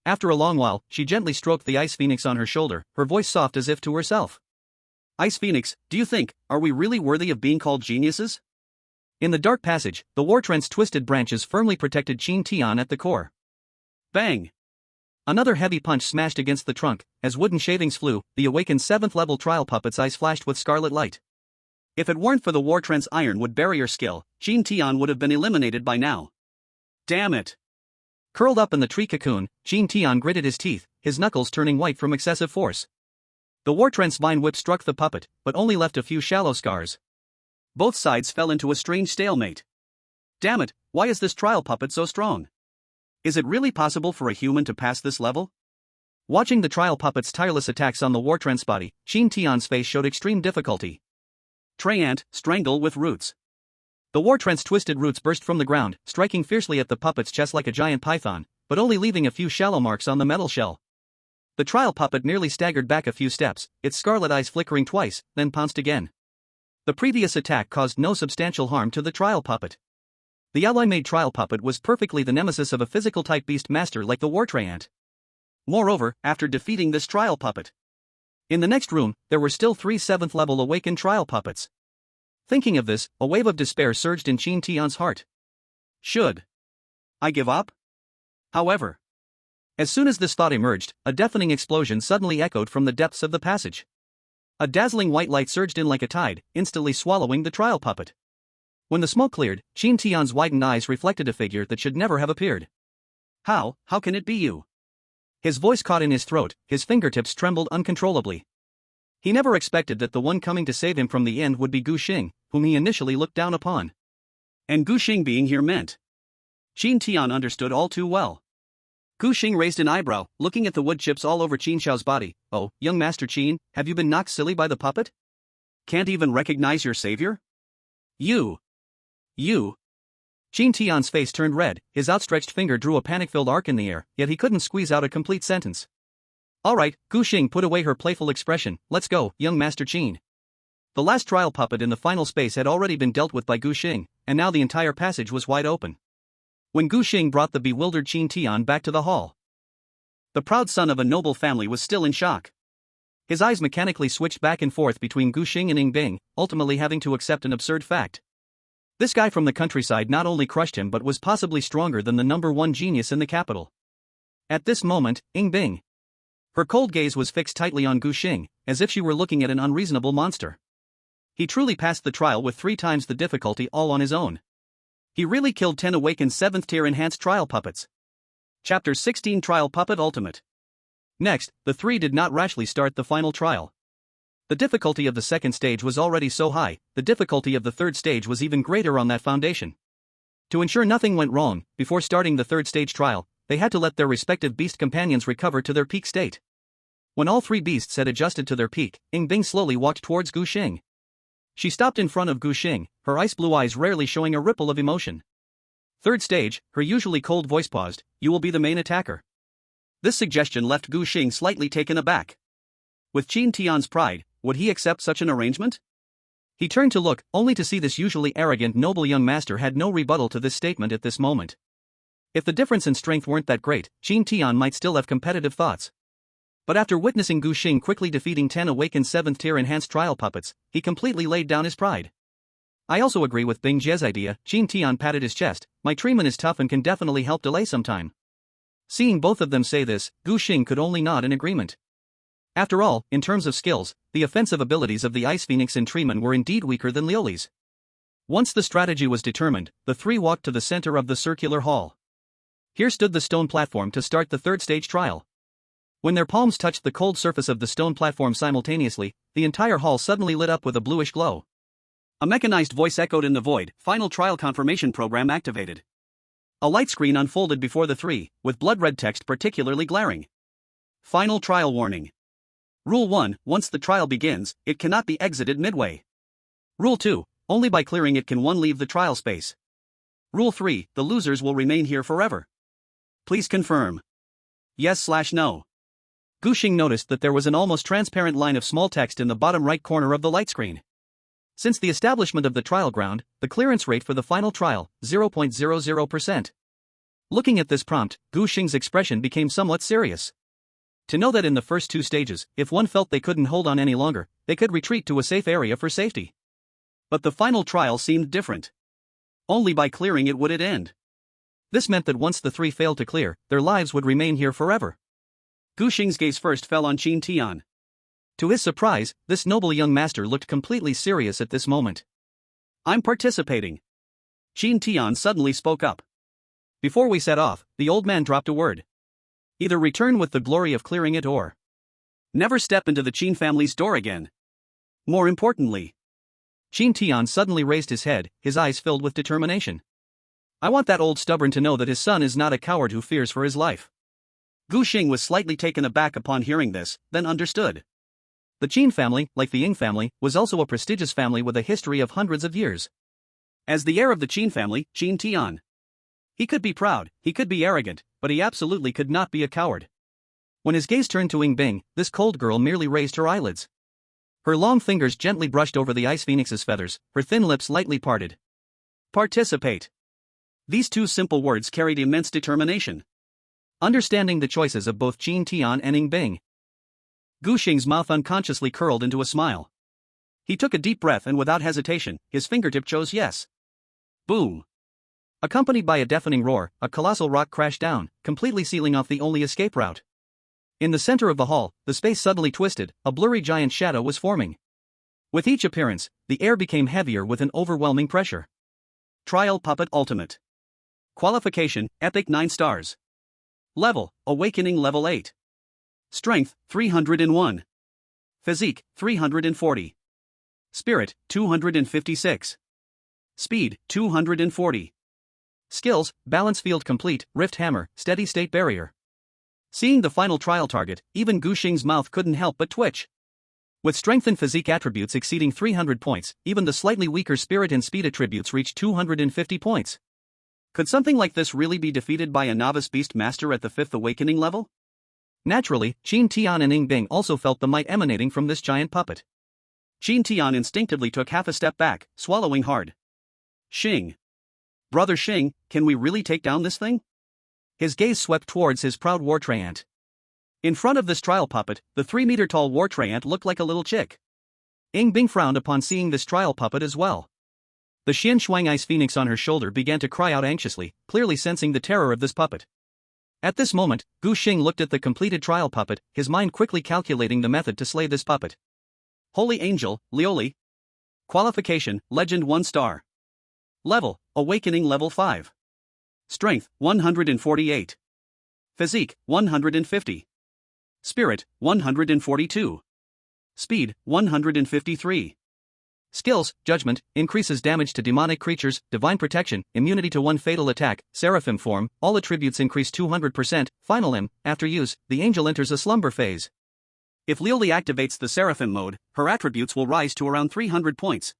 After a long while, she gently stroked the Ice Phoenix on her shoulder, her voice soft as if to herself. Ice Phoenix, do you think, are we really worthy of being called geniuses? In the dark passage, the war trent's twisted branches firmly protected Chen Tian at the core. Bang! Another heavy punch smashed against the trunk, as wooden shavings flew, the awakened 7th-level trial puppet's eyes flashed with scarlet light. If it weren't for the war trent's ironwood barrier skill, Chen Tian would have been eliminated by now. Damn it! Curled up in the tree cocoon, Chen Tian gritted his teeth, his knuckles turning white from excessive force. The war trent's vine whip struck the puppet, but only left a few shallow scars. Both sides fell into a strange stalemate. Damn it, why is this trial puppet so strong? Is it really possible for a human to pass this level? Watching the trial puppet's tireless attacks on the war trent's body, Chen Tian's face showed extreme difficulty. Treyant, strangle with roots. The war trent's twisted roots burst from the ground, striking fiercely at the puppet's chest like a giant python, but only leaving a few shallow marks on the metal shell. The trial puppet nearly staggered back a few steps, its scarlet eyes flickering twice, then pounced again. The previous attack caused no substantial harm to the trial puppet. The ally-made trial puppet was perfectly the nemesis of a physical-type beast master like the war treant. Moreover, after defeating this trial puppet, in the next room, there were still 3 7th-level awakened trial puppets. Thinking of this, a wave of despair surged in Chen Qingqing's heart. Should I give up? However, as soon as this thought emerged, a deafening explosion suddenly echoed from the depths of the passage. A dazzling white light surged in like a tide, instantly swallowing the trial puppet. When the smoke cleared, Chen Qingqing's widened eyes reflected a figure that should never have appeared. How can it be you? His voice caught in his throat, his fingertips trembled uncontrollably. He never expected that the one coming to save him from the end would be Gu Xing, whom he initially looked down upon. And Gu Xing being here meant. Chen Qingqing understood all too well. Gu Xing raised an eyebrow, looking at the wood chips all over Qin Xiao's body. Oh, young Master Qin, have you been knocked silly by the puppet? Can't even recognize your savior? You. Chen Qingqing's face turned red, his outstretched finger drew a panic-filled arc in the air, yet he couldn't squeeze out a complete sentence. Alright, Gu Xing put away her playful expression, let's go, young Master Qin. The last trial puppet in the final space had already been dealt with by Gu Xing, and now the entire passage was wide open. When Gu Xing brought the bewildered Chen Qingqing back to the hall, the proud son of a noble family was still in shock. His eyes mechanically switched back and forth between Gu Xing and Ying Bing, ultimately having to accept an absurd fact. This guy from the countryside not only crushed him but was possibly stronger than the #1 genius in the capital. At this moment, Ying Bing. Her cold gaze was fixed tightly on Gu Xing, as if she were looking at an unreasonable monster. He truly passed the trial with 3 times the difficulty all on his own. He really killed 10 awakened 7th tier enhanced trial puppets. Chapter 16 Trial Puppet Ultimate. Next, the 3 did not rashly start the final trial. The difficulty of the second stage was already so high, the difficulty of the third stage was even greater on that foundation. To ensure nothing went wrong, before starting the third stage trial, they had to let their respective beast companions recover to their peak state. When all 3 beasts had adjusted to their peak, Ying Bing slowly walked towards Gu Xing. She stopped in front of Gu Xing, her ice blue eyes rarely showing a ripple of emotion. Third stage, her usually cold voice paused, you will be the main attacker. This suggestion left Gu Xing slightly taken aback. With Chen Qingqing's pride, would he accept such an arrangement? He turned to look, only to see this usually arrogant noble young master had no rebuttal to this statement at this moment. If the difference in strength weren't that great, Chen Qingqing might still have competitive thoughts. But after witnessing Gu Xing quickly defeating 10 awakened 7th tier enhanced trial puppets, he completely laid down his pride. I also agree with Bing Jie's idea, Chen Qingqing patted his chest, my treatment is tough and can definitely help delay some time. Seeing both of them say this, Gu Xing could only nod in agreement. After all, in terms of skills, the offensive abilities of the Ice Phoenix and Treeman were indeed weaker than Liuli's. Once the strategy was determined, the 3 walked to the center of the circular hall. Here stood the stone platform to start the third stage trial. When their palms touched the cold surface of the stone platform simultaneously, the entire hall suddenly lit up with a bluish glow. A mechanized voice echoed in the void, final trial confirmation program activated. A light screen unfolded before the 3, with blood-red text particularly glaring. Final trial warning. Rule 1, once the trial begins, it cannot be exited midway. Rule 2, only by clearing it can one leave the trial space. Rule 3, the losers will remain here forever. Please confirm. Yes/no. Gu Xing noticed that there was an almost transparent line of small text in the bottom right corner of the light screen. Since the establishment of the trial ground, the clearance rate for the final trial, 0.00%. Looking at this prompt, Gu Xing's expression became somewhat serious. To know that in the first 2 stages, if one felt they couldn't hold on any longer, they could retreat to a safe area for safety. But the final trial seemed different. Only by clearing it would it end. This meant that once the 3 failed to clear, their lives would remain here forever. Gu Xing's gaze first fell on Chen Qingqing. To his surprise, this noble young master looked completely serious at this moment. I'm participating. Chen Qingqing suddenly spoke up. Before we set off, the old man dropped a word. Either return with the glory of clearing it or never step into the Qin family's door again. More importantly, Chen Qingqing suddenly raised his head, his eyes filled with determination. I want that old stubborn to know that his son is not a coward who fears for his life. Gu Xing was slightly taken aback upon hearing this, then understood. The Qin family, like the Ying family, was also a prestigious family with a history of hundreds of years. As the heir of the Qin family, Chen Qingqing. He could be proud, he could be arrogant, but he absolutely could not be a coward. When his gaze turned to Ying Bing, this cold girl merely raised her eyelids. Her long fingers gently brushed over the Ice Phoenix's feathers, her thin lips lightly parted. Participate. These two simple words carried immense determination. Understanding the choices of both Chen Qingqing and Yingbing, Gu Xing's mouth unconsciously curled into a smile. He took a deep breath and without hesitation, his fingertip chose yes. Boom! Accompanied by a deafening roar, a colossal rock crashed down, completely sealing off the only escape route. In the center of the hall, the space suddenly twisted, a blurry giant shadow was forming. With each appearance, the air became heavier with an overwhelming pressure. Trial Puppet Ultimate. Qualification, Epic 9 stars. Level, Awakening Level 8. Strength, 301. Physique, 340. Spirit, 256. Speed, 240. Skills, Balance Field Complete, Rift Hammer, Steady State Barrier. Seeing the final trial target, even Gu Xing's mouth couldn't help but twitch. With strength and physique attributes exceeding 300 points, even the slightly weaker spirit and speed attributes reached 250 points. Could something like this really be defeated by a novice beast master at the 5th awakening level? Naturally, Chen Qingqing and Yingbing also felt the might emanating from this giant puppet. Chen Qingqing instinctively took half a step back, swallowing hard. Xing. Brother Xing, can we really take down this thing? His gaze swept towards his proud war treant. In front of this trial puppet, the 3-meter-tall war treant looked like a little chick. Yingbing frowned upon seeing this trial puppet as well. The Xian Shuang Ice Phoenix on her shoulder began to cry out anxiously, clearly sensing the terror of this puppet. At this moment, Gu Xing looked at the completed trial puppet, his mind quickly calculating the method to slay this puppet. Holy Angel, Lioli. Qualification, Legend 1 star. Level, Awakening Level 5. Strength, 148. Physique, 150. Spirit, 142. Speed, 153. Skills, Judgment, increases damage to demonic creatures, divine protection, immunity to one fatal attack, seraphim form, all attributes increase 200%, final M, after use, the angel enters a slumber phase. If Lioli activates the seraphim mode, her attributes will rise to around 300 points.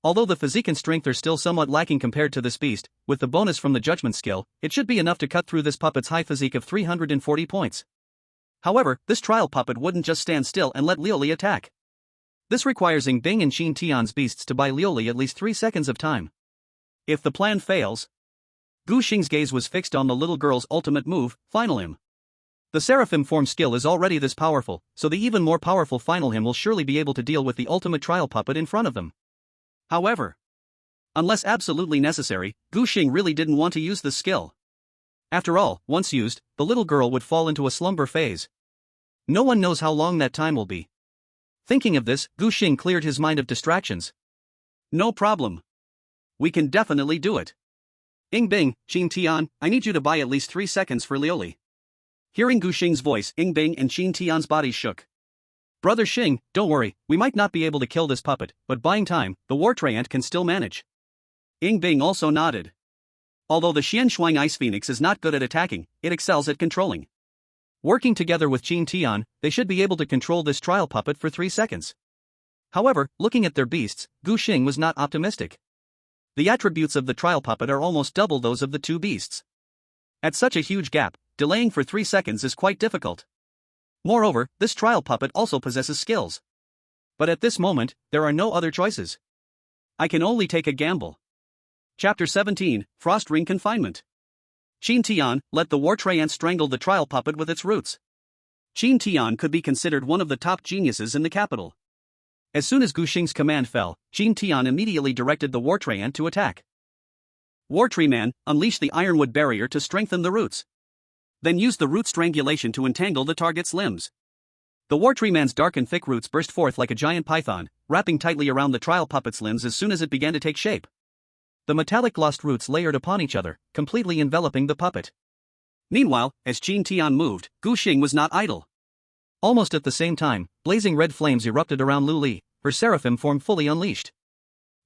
Although the physique and strength are still somewhat lacking compared to this beast, with the bonus from the judgment skill, it should be enough to cut through this puppet's high physique of 340 points. However, this trial puppet wouldn't just stand still and let Lioli attack. This requires Yingbing and Chen Qingqing's beasts to buy Lioli at least 3 seconds of time. If the plan fails, Gu Xing's gaze was fixed on the little girl's ultimate move, Final Him. The Seraphim form skill is already this powerful, so the even more powerful Final Him will surely be able to deal with the ultimate trial puppet in front of them. However, unless absolutely necessary, Gu Xing really didn't want to use this skill. After all, once used, the little girl would fall into a slumber phase. No one knows how long that time will be. Thinking of this, Gu Xing cleared his mind of distractions. No problem. We can definitely do it. Yingbing, Chen Qingqing, I need you to buy at least 3 seconds for Lioli. Hearing Gu Xing's voice, Yingbing and Chen Qingqing's bodies shook. Brother Xing, don't worry, we might not be able to kill this puppet, but buying time, the war treant can still manage. Yingbing also nodded. Although the Xian Shuang Ice Phoenix is not good at attacking, it excels at controlling. Working together with Chen Qingqing, they should be able to control this trial puppet for 3 seconds. However, looking at their beasts, Gu Xing was not optimistic. The attributes of the trial puppet are almost double those of the two beasts. At such a huge gap, delaying for 3 seconds is quite difficult. Moreover, this trial puppet also possesses skills. But at this moment, there are no other choices. I can only take a gamble. Chapter 17, Frost Ring Confinement. Chen Qingqing let the war treant strangle the trial puppet with its roots. Chen Qingqing could be considered one of the top geniuses in the capital. As soon as Gu Xing's command fell, Chen Qingqing immediately directed the war treant to attack. War Tree Man, unleash the ironwood barrier to strengthen the roots. Then use the root strangulation to entangle the target's limbs. The War Tree Man's dark and thick roots burst forth like a giant python, wrapping tightly around the trial puppet's limbs as soon as it began to take shape. The metallic glossed roots layered upon each other, completely enveloping the puppet. Meanwhile, as Chen Qingqing moved, Gu Xing was not idle. Almost at the same time, blazing red flames erupted around Lu Li, her seraphim form fully unleashed.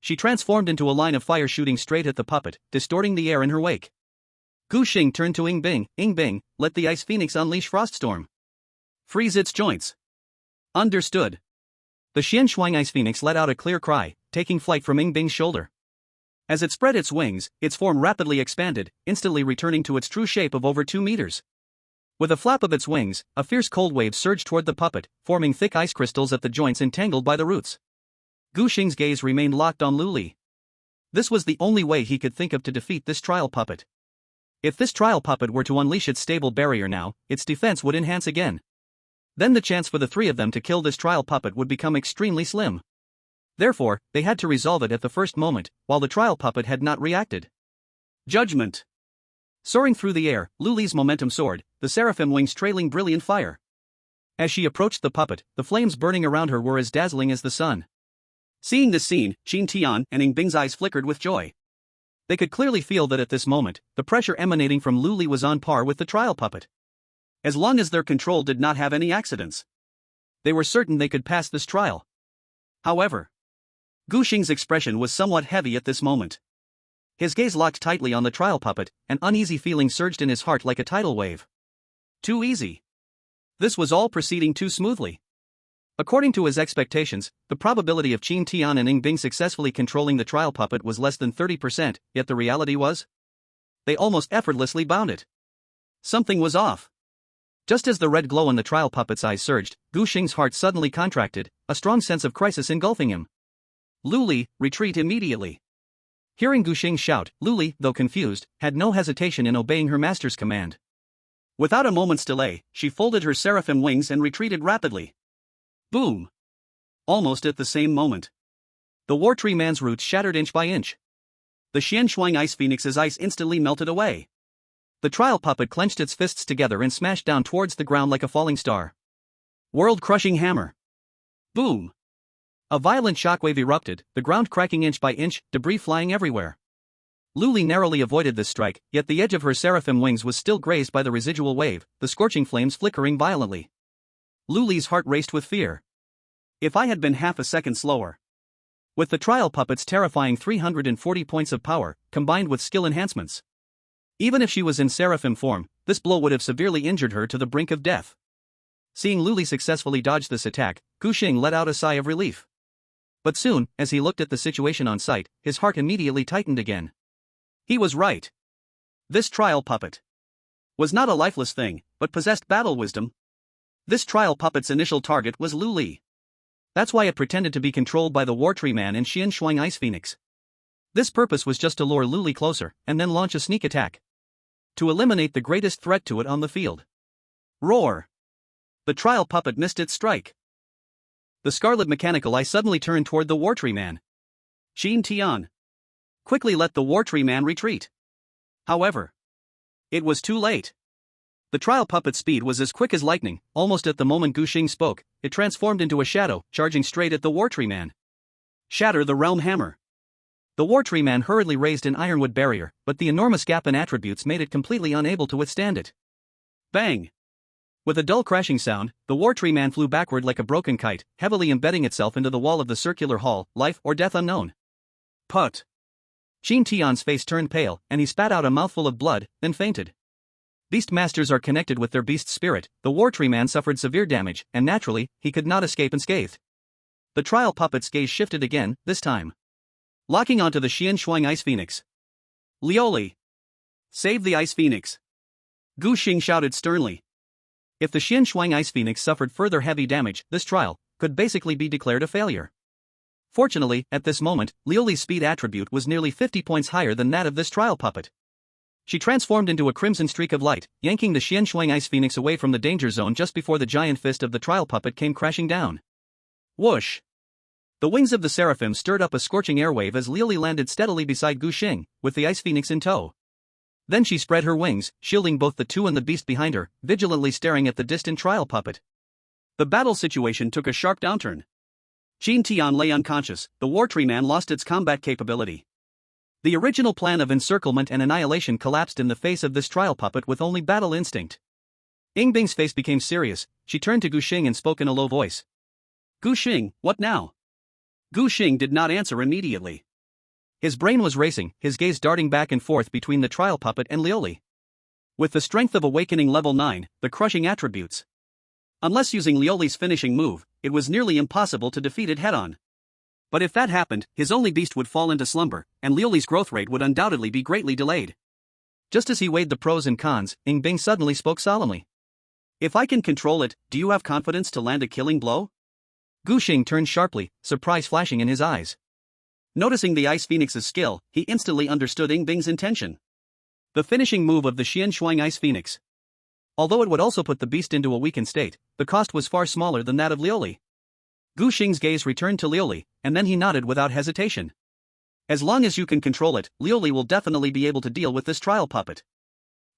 She transformed into a line of fire shooting straight at the puppet, distorting the air in her wake. Gu Xing turned to Yingbing. Yingbing, let the Ice Phoenix unleash Froststorm. Freeze its joints. Understood. The Xian Shuang Ice Phoenix let out a clear cry, taking flight from Yingbing's shoulder. As it spread its wings, its form rapidly expanded, instantly returning to its true shape of over 2 meters. With a flap of its wings, a fierce cold wave surged toward the puppet, forming thick ice crystals at the joints entangled by the roots. Gu Xing's gaze remained locked on Lu Li. This was the only way he could think of to defeat this trial puppet. If this trial puppet were to unleash its stable barrier now, its defense would enhance again. Then the chance for the three of them to kill this trial puppet would become extremely slim. Therefore, they had to resolve it at the first moment, while the trial puppet had not reacted. Judgment. Soaring through the air, Lu Li's momentum soared, the seraphim wings trailing brilliant fire. As she approached the puppet, the flames burning around her were as dazzling as the sun. Seeing this scene, Chen Qingqing and Ing Bing's eyes flickered with joy. They could clearly feel that at this moment, the pressure emanating from Lu Li was on par with the trial puppet. As long as their control did not have any accidents, they were certain they could pass this trial. However, Gu Xing's expression was somewhat heavy at this moment. His gaze locked tightly on the trial puppet, an uneasy feeling surged in his heart like a tidal wave. Too easy. This was all proceeding too smoothly. According to his expectations, the probability of Chen Tian and Ing Bing successfully controlling the trial puppet was less than 30%, yet the reality was, they almost effortlessly bound it. Something was off. Just as the red glow in the trial puppet's eyes surged, Gu Xing's heart suddenly contracted, a strong sense of crisis engulfing him. Lu Li, retreat immediately. Hearing Gu Xing shout, Lu Li, though confused, had no hesitation in obeying her master's command. Without a moment's delay, she folded her seraphim wings and retreated rapidly. Boom! Almost at the same moment, the War Tree Man's roots shattered inch by inch. The Xianshuang Ice Phoenix's ice instantly melted away. The trial puppet clenched its fists together and smashed down towards the ground like a falling star. World-crushing hammer. Boom! A violent shockwave erupted, the ground cracking inch by inch, debris flying everywhere. Lu Li narrowly avoided this strike, yet the edge of her seraphim wings was still grazed by the residual wave, the scorching flames flickering violently. Lu Li's heart raced with fear. If I had been half a second slower. With the trial puppet's terrifying 340 points of power, combined with skill enhancements, even if she was in seraphim form, this blow would have severely injured her to the brink of death. Seeing Lu Li successfully dodge this attack, Gu Xing let out a sigh of relief. But soon, as he looked at the situation on site, his heart immediately tightened again. He was right. This trial puppet was not a lifeless thing, but possessed battle wisdom. This trial puppet's initial target was Lu Li. That's why it pretended to be controlled by the War Tree Man and Xianshuang Ice Phoenix. This purpose was just to lure Lu Li closer, and then launch a sneak attack. To eliminate the greatest threat to it on the field. Roar! The trial puppet missed its strike. The scarlet mechanical eye suddenly turned toward the War Tree Man. Chen Tian quickly let the War Tree Man retreat. However, it was too late. The trial puppet's speed was as quick as lightning. Almost at the moment Gu Xing spoke, it transformed into a shadow, charging straight at the War Tree Man. Shatter the realm hammer. The War Tree Man hurriedly raised an ironwood barrier, but the enormous gap in attributes made it completely unable to withstand it. Bang! With a dull crashing sound, the War Tree Man flew backward like a broken kite, heavily embedding itself into the wall of the circular hall, life or death unknown. Put! Chen Tian's face turned pale, and he spat out a mouthful of blood, then fainted. Beast masters are connected with their beast spirit. The War Tree Man suffered severe damage, and naturally, he could not escape unscathed. The trial puppet's gaze shifted again, this time locking onto the Xianshuang Ice Phoenix. Liu Li! Save the Ice Phoenix! Gu Xing shouted sternly. If the Xianshuang Ice Phoenix suffered further heavy damage, this trial could basically be declared a failure. Fortunately, at this moment, Liu Li's speed attribute was nearly 50 points higher than that of this trial puppet. She transformed into a crimson streak of light, yanking the Xianshuang Ice Phoenix away from the danger zone just before the giant fist of the trial puppet came crashing down. Whoosh! The wings of the seraphim stirred up a scorching airwave as Liu Li landed steadily beside Gu Xing, with the Ice Phoenix in tow. Then she spread her wings, shielding both the two and the beast behind her, vigilantly staring at the distant trial puppet. The battle situation took a sharp downturn. Chen Tian lay unconscious, the War Tree Man lost its combat capability. The original plan of encirclement and annihilation collapsed in the face of this trial puppet with only battle instinct. Ing Bing's face became serious. She turned to Gu Xing and spoke in a low voice. Gu Xing, what now? Gu Xing did not answer immediately. His brain was racing, his gaze darting back and forth between the trial puppet and Liu Li. With the strength of Awakening Level 9, the crushing attributes. Unless using Liu Li's finishing move, it was nearly impossible to defeat it head-on. But if that happened, his only beast would fall into slumber, and Liu Li's growth rate would undoubtedly be greatly delayed. Just as he weighed the pros and cons, Ing Bing suddenly spoke solemnly. If I can control it, do you have confidence to land a killing blow? Gu Xing turned sharply, surprise flashing in his eyes. Noticing the Ice Phoenix's skill, he instantly understood Yingbing's intention. The finishing move of the Qianshuang Ice Phoenix. Although it would also put the beast into a weakened state, the cost was far smaller than that of Liuli. Gu Xing's gaze returned to Liuli, and then he nodded without hesitation. As long as you can control it, Liuli will definitely be able to deal with this trial puppet.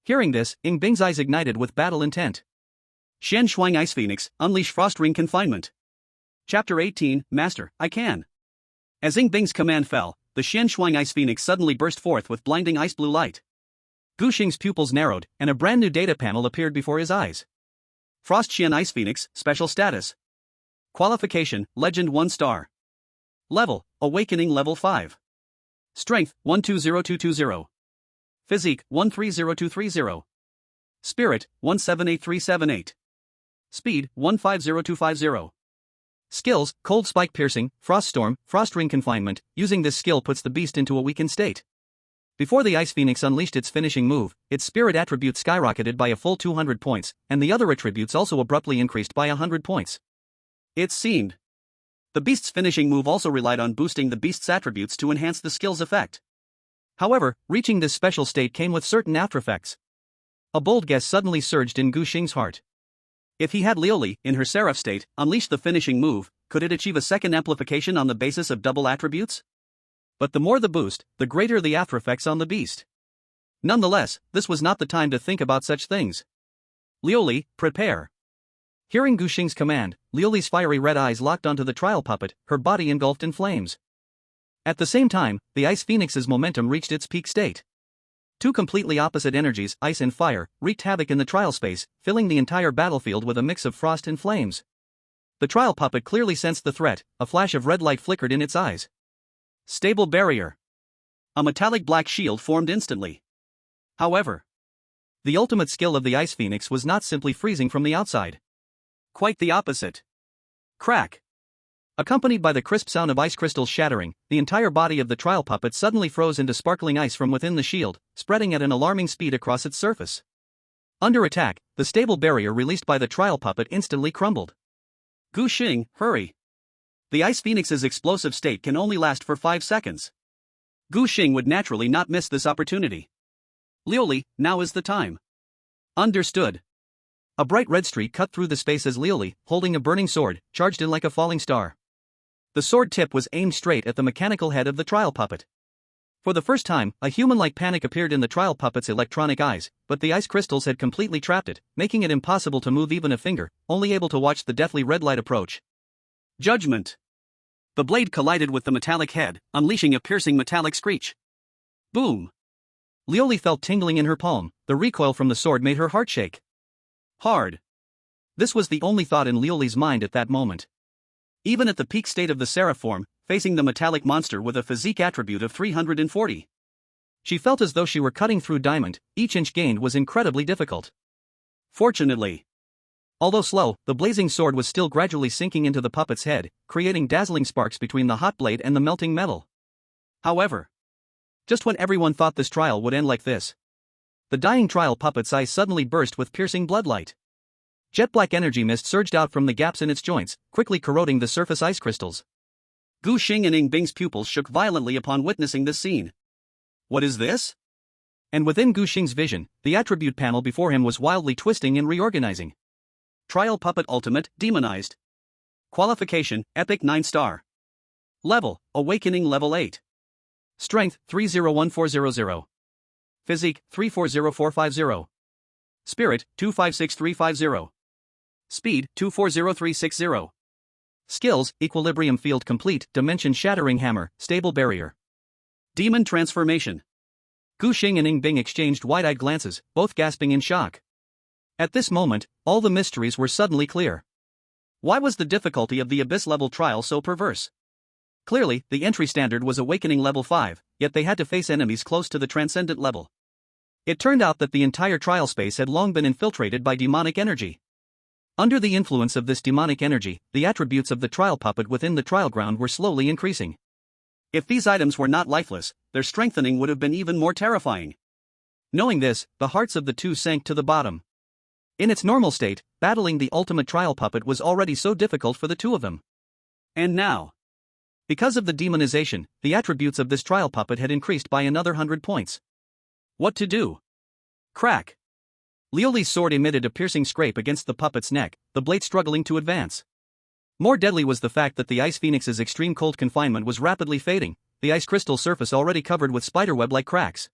Hearing this, Yingbing's eyes ignited with battle intent. Qianshuang Ice Phoenix, Unleash Frost Ring Confinement. Chapter 18, Master, I can. As Yingbing's command fell, the Qianshuang Ice Phoenix suddenly burst forth with blinding ice blue light. Gu Xing's pupils narrowed, and a brand new data panel appeared before his eyes. Frost Qian Ice Phoenix, Special Status. Qualification, Legend 1 star. Level, Awakening Level 5. Strength, 120220. Physique, 130230. Spirit, 178378. Speed, 150250. Skills, Cold Spike Piercing, Frost Storm, Frost Ring Confinement. Using this skill puts the beast into a weakened state. Before the Ice Phoenix unleashed its finishing move, its spirit attribute skyrocketed by a full 200 points, and the other attributes also abruptly increased by 100 points. It seemed. The beast's finishing move also relied on boosting the beast's attributes to enhance the skill's effect. However, reaching this special state came with certain aftereffects. A bold guess suddenly surged in Gu Xing's heart. If he had Liuli, in her Seraph state, unleash the finishing move, could it achieve a second amplification on the basis of double attributes? But the more the boost, the greater the aftereffects on the beast. Nonetheless, this was not the time to think about such things. Liuli, prepare. Hearing Gu Xing's command, Liuli's fiery red eyes locked onto the trial puppet, her body engulfed in flames. At the same time, the Ice Phoenix's momentum reached its peak state. Two completely opposite energies, ice and fire, wreaked havoc in the trial space, filling the entire battlefield with a mix of frost and flames. The trial puppet clearly sensed the threat, a flash of red light flickered in its eyes. Stable barrier. A metallic black shield formed instantly. However, the ultimate skill of the Ice Phoenix was not simply freezing from the outside. Quite the opposite. Crack. Accompanied by the crisp sound of ice crystals shattering, the entire body of the trial puppet suddenly froze into sparkling ice from within the shield, spreading at an alarming speed across its surface. Under attack, the stable barrier released by the trial puppet instantly crumbled. Gu Xing, hurry. The Ice Phoenix's explosive state can only last for 5 seconds. Gu Xing would naturally not miss this opportunity. Liuli, now is the time. Understood. A bright red streak cut through the space as Liuli, holding a burning sword, charged in like a falling star. The sword tip was aimed straight at the mechanical head of the trial puppet. For the first time, a human-like panic appeared in the trial puppet's electronic eyes, but the ice crystals had completely trapped it, making it impossible to move even a finger, only able to watch the deathly red light approach. Judgment. The blade collided with the metallic head, unleashing a piercing metallic screech. Boom. Liuli felt tingling in her palm. The recoil from the sword made her heart shake. Hard. This was the only thought in Liuli's mind at that moment. Even at the peak state of the Seraph form, facing the metallic monster with a physique attribute of 340. She felt as though she were cutting through diamond. Each inch gained was incredibly difficult. Fortunately, although slow, the blazing sword was still gradually sinking into the puppet's head, creating dazzling sparks between the hot blade and the melting metal. However, just when everyone thought this trial would end like this, the dying trial puppet's eyes suddenly burst with piercing bloodlight. Jet black energy mist surged out from the gaps in its joints, quickly corroding the surface ice crystals. Gu Xing and Yingbing's pupils shook violently upon witnessing this scene. What is this? And within Gu Xing's vision, the attribute panel before him was wildly twisting and reorganizing. Trial Puppet Ultimate, Demonized. Qualification, Epic 9 star. Level, Awakening Level 8. Strength, 301400. Physique, 340450. Spirit, 256350. Speed, 240360. Skills, Equilibrium Field Complete, Dimension Shattering Hammer, Stable Barrier. Demon Transformation. Gu Xing and Yingbing exchanged wide-eyed glances, both gasping in shock. At this moment, all the mysteries were suddenly clear. Why was the difficulty of the Abyss-level trial so perverse? Clearly, the entry standard was Awakening Level 5, yet they had to face enemies close to the Transcendent level. It turned out that the entire trial space had long been infiltrated by demonic energy. Under the influence of this demonic energy, the attributes of the trial puppet within the trial ground were slowly increasing. If these items were not lifeless, their strengthening would have been even more terrifying. Knowing this, the hearts of the two sank to the bottom. In its normal state, battling the ultimate trial puppet was already so difficult for the two of them. And now, Because of the demonization, the attributes of this trial puppet had increased by another 100 points. What to do? Crack! Liuli's sword emitted a piercing scrape against the puppet's neck, the blade struggling to advance. More deadly was the fact that the Ice Phoenix's extreme cold confinement was rapidly fading, the ice crystal surface already covered with spiderweb-like cracks.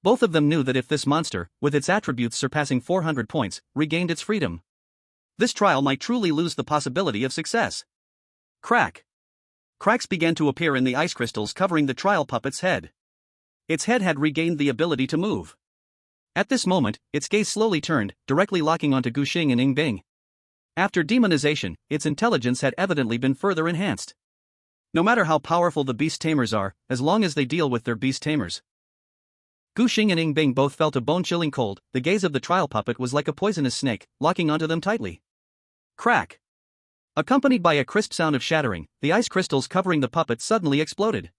Both of them knew that if this monster, with its attributes surpassing 400 points, regained its freedom, this trial might truly lose the possibility of success. Crack! Cracks began to appear in the ice crystals covering the trial puppet's head. Its head had regained the ability to move. At this moment, its gaze slowly turned, directly locking onto Guxing and Yingbing. After demonization, its intelligence had evidently been further enhanced. No matter how powerful the beast tamers are, as long as they deal with their beast tamers. Guxing and Yingbing both felt a bone-chilling cold. The gaze of the trial puppet was like a poisonous snake, locking onto them tightly. Crack! Accompanied by a crisp sound of shattering, the ice crystals covering the puppet suddenly exploded.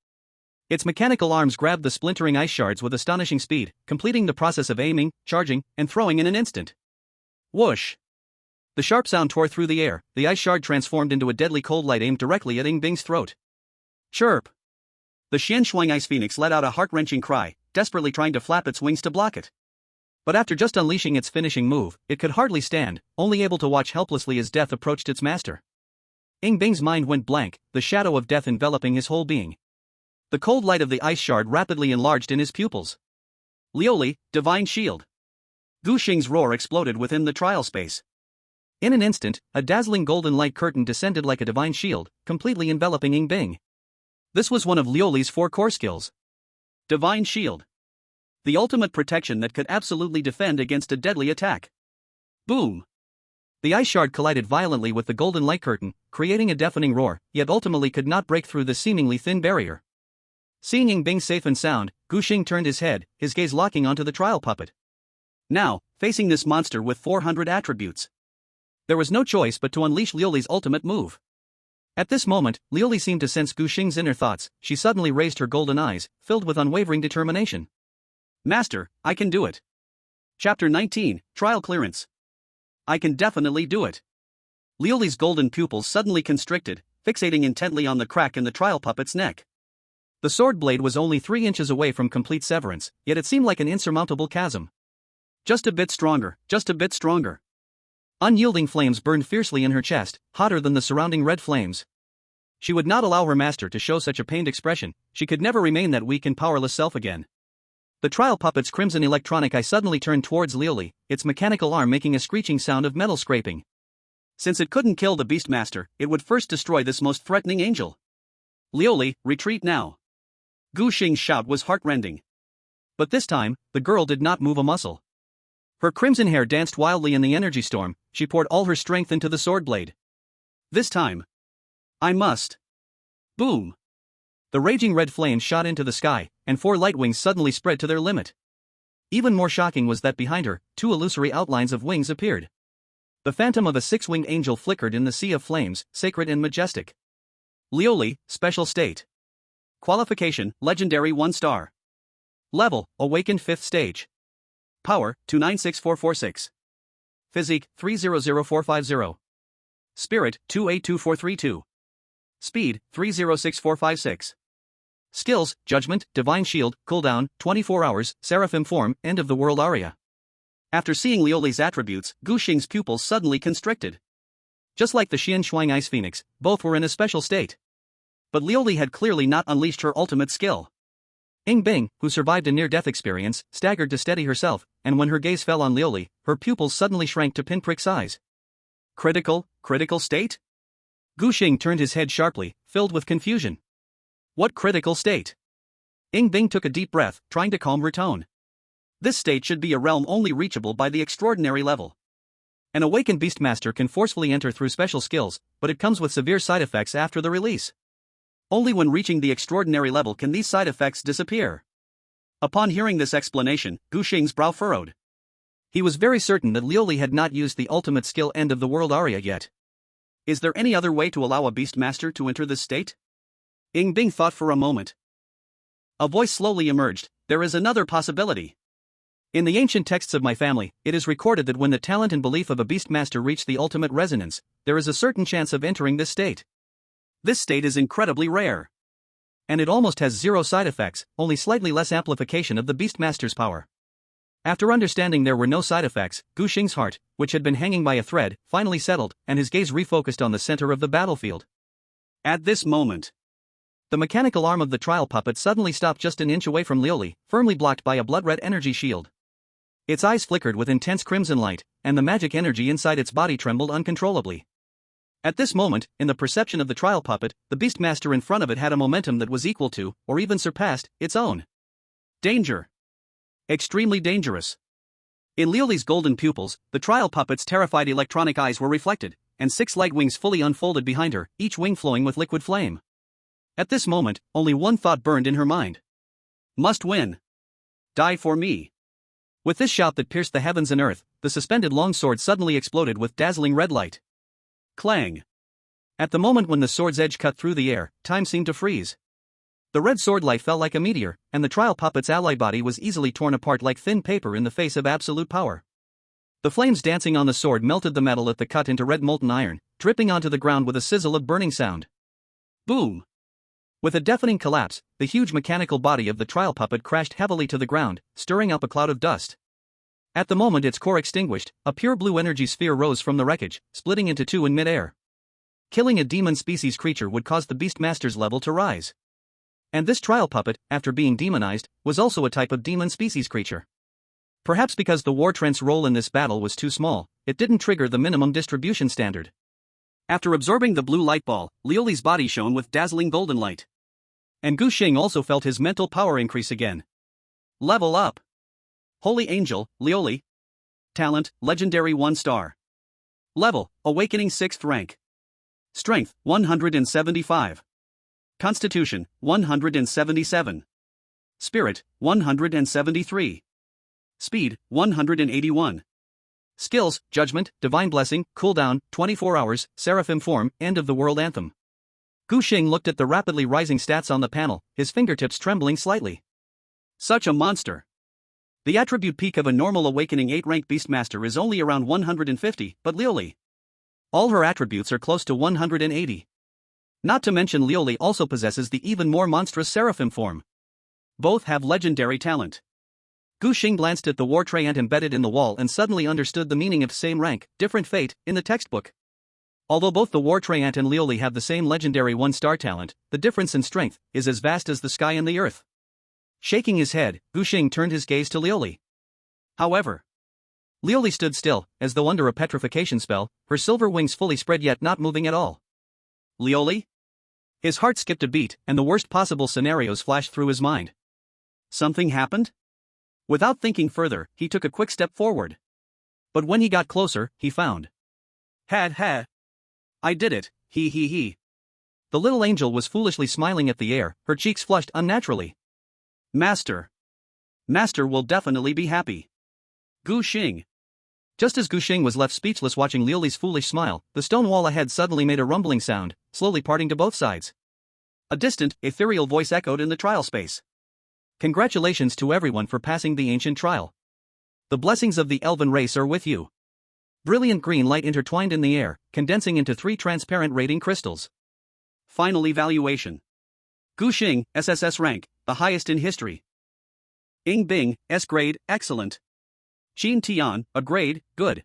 Its mechanical arms grabbed the splintering ice shards with astonishing speed, completing the process of aiming, charging, and throwing in an instant. Whoosh! The sharp sound tore through the air, the ice shard transformed into a deadly cold light aimed directly at Yingbing's throat. Chirp! The Xianshuang Ice Phoenix let out a heart-wrenching cry, desperately trying to flap its wings to block it. But after just unleashing its finishing move, it could hardly stand, only able to watch helplessly as death approached its master. Yingbing's mind went blank, the shadow of death enveloping his whole being. The cold light of the ice shard rapidly enlarged in his pupils. Liuli, Divine Shield! Guxing's roar exploded within the trial space. In an instant, a dazzling golden light curtain descended like a divine shield, completely enveloping Yingbing. This was one of Liuli's 4 core skills. Divine Shield. The ultimate protection that could absolutely defend against a deadly attack. Boom! The ice shard collided violently with the golden light curtain, creating a deafening roar, yet ultimately could not break through the seemingly thin barrier. Seeing Yingbing safe and sound, Guxing turned his head, his gaze locking onto the trial puppet. Now, facing this monster with 400 attributes, there was no choice but to unleash Liuli's ultimate move. At this moment, Liuli seemed to sense Guxing's inner thoughts. She suddenly raised her golden eyes, filled with unwavering determination. Master, I can do it. Chapter 19, Trial Clearance. I can definitely do it. Liuli's golden pupils suddenly constricted, fixating intently on the crack in the trial puppet's neck. The sword blade was only 3 inches away from complete severance, yet it seemed like an insurmountable chasm. Just a bit stronger, just a bit stronger. Unyielding flames burned fiercely in her chest, hotter than the surrounding red flames. She would not allow her master to show such a pained expression. She could never remain that weak and powerless self again. The trial puppet's crimson electronic eye suddenly turned towards Liuli, its mechanical arm making a screeching sound of metal scraping. Since it couldn't kill the Beastmaster, it would first destroy this most threatening angel. Liuli, retreat now. Guxing's shout was heartrending. But this time, the girl did not move a muscle. Her crimson hair danced wildly in the energy storm. She poured all her strength into the sword blade. This time, I must. Boom! The raging red flames shot into the sky, and 4 light wings suddenly spread to their limit. Even more shocking was that behind her, 2 illusory outlines of wings appeared. The phantom of a 6-winged angel flickered in the sea of flames, sacred and majestic. Liuli, Special State. Qualification, Legendary 1 star. Level, Awakened 5th Stage. Power, 296446. Physique, 300450. Spirit, 282432. Speed, 306456. Skills, Judgment, Divine Shield, cooldown, 24 hours, Seraphim Form, End of the World Aria. After seeing Liuli's attributes, Guxing's pupils suddenly constricted. Just like the Xianshuang Ice Phoenix, both were in a special state. But Liuli had clearly not unleashed her ultimate skill. Yingbing, who survived a near-death experience, staggered to steady herself, and when her gaze fell on Liuli, her pupils suddenly shrank to pinprick size. Critical state? Guxing turned his head sharply, filled with confusion. What critical state? Yingbing took a deep breath, trying to calm her tone. This state should be a realm only reachable by the extraordinary level. An awakened Beastmaster can forcefully enter through special skills, but it comes with severe side effects after the release. Only when reaching the extraordinary level can these side effects disappear. Upon hearing this explanation, Guxing's brow furrowed. He was very certain that Liuli had not used the ultimate skill End of the World Aria yet. Is there any other way to allow a Beastmaster to enter this state? Yingbing thought for a moment. A voice slowly emerged. There is another possibility. In the ancient texts of my family, it is recorded that when the talent and belief of a Beastmaster reach the ultimate resonance, there is a certain chance of entering this state. This state is incredibly rare. And it almost has zero side effects, only slightly less amplification of the Beastmaster's power. After understanding there were no side effects, Gu Xing's heart, which had been hanging by a thread, finally settled, and his gaze refocused on the center of the battlefield. At this moment, the mechanical arm of the trial puppet suddenly stopped just an inch away from Liuli, firmly blocked by a blood-red energy shield. Its eyes flickered with intense crimson light, and the magic energy inside its body trembled uncontrollably. At this moment, in the perception of the trial puppet, the Beastmaster in front of it had a momentum that was equal to, or even surpassed, its own. Danger. Extremely dangerous. In Liuli's golden pupils, the trial puppet's terrified electronic eyes were reflected, and 6 light wings fully unfolded behind her, each wing flowing with liquid flame. At this moment, only one thought burned in her mind. Must win. Die for me. With this shout that pierced the heavens and earth, the suspended longsword suddenly exploded with dazzling red light. Clang. At the moment when the sword's edge cut through the air, time seemed to freeze. The red sword light fell like a meteor, and the trial puppet's alloy body was easily torn apart like thin paper in the face of absolute power. The flames dancing on the sword melted the metal at the cut into red molten iron, dripping onto the ground with a sizzle of burning sound. Boom! With a deafening collapse, the huge mechanical body of the trial puppet crashed heavily to the ground, stirring up a cloud of dust. At the moment its core extinguished, a pure blue energy sphere rose from the wreckage, splitting into 2 in mid-air. Killing a demon species creature would cause the Beastmaster's level to rise. And this trial puppet, after being demonized, was also a type of demon species creature. Perhaps because the war trent's role in this battle was too small, it didn't trigger the minimum distribution standard. After absorbing the blue light ball, Liuli's body shone with dazzling golden light. And Gu Xing also felt his mental power increase again. Level up. Holy Angel, Liuli. Talent, Legendary 1 star. Level, Awakening 6th rank. Strength, 175. Constitution, 177. Spirit, 173. Speed, 181. Skills, Judgment, Divine Blessing, Cooldown, 24 hours, Seraphim Form, End of the World Anthem. Gu Xing looked at the rapidly rising stats on the panel, his fingertips trembling slightly. Such a monster. The attribute peak of a normal Awakening 8 rank Beastmaster is only around 150, but Liuli. All her attributes are close to 180. Not to mention Liuli also possesses the even more monstrous Seraphim form. Both have legendary talent. Gu Xing glanced at the war treant embedded in the wall and suddenly understood the meaning of same rank, different fate, in the textbook. Although both the war treant and Liuli have the same legendary 1-star talent, the difference in strength is as vast as the sky and the earth. Shaking his head, Gu Xing turned his gaze to Liuli. However, Liuli stood still, as though under a petrification spell, her silver wings fully spread yet not moving at all. Liuli? His heart skipped a beat, and the worst possible scenarios flashed through his mind. Something happened? Without thinking further, he took a quick step forward. But when he got closer, he found. Ha. I did it, he. The little angel was foolishly smiling at the air, her cheeks flushed unnaturally. Master will definitely be happy. Gu Xing. Just as Gu Xing was left speechless watching Liuli's foolish smile, the stone wall ahead suddenly made a rumbling sound, slowly parting to both sides. A distant, ethereal voice echoed in the trial space. Congratulations to everyone for passing the ancient trial. The blessings of the elven race are with you. Brilliant green light intertwined in the air, condensing into 3 transparent rating crystals. Final evaluation. Gu Xing, SSS rank, the highest in history. Ying Bing, S grade, excellent. Chen Qingqing, a grade, good.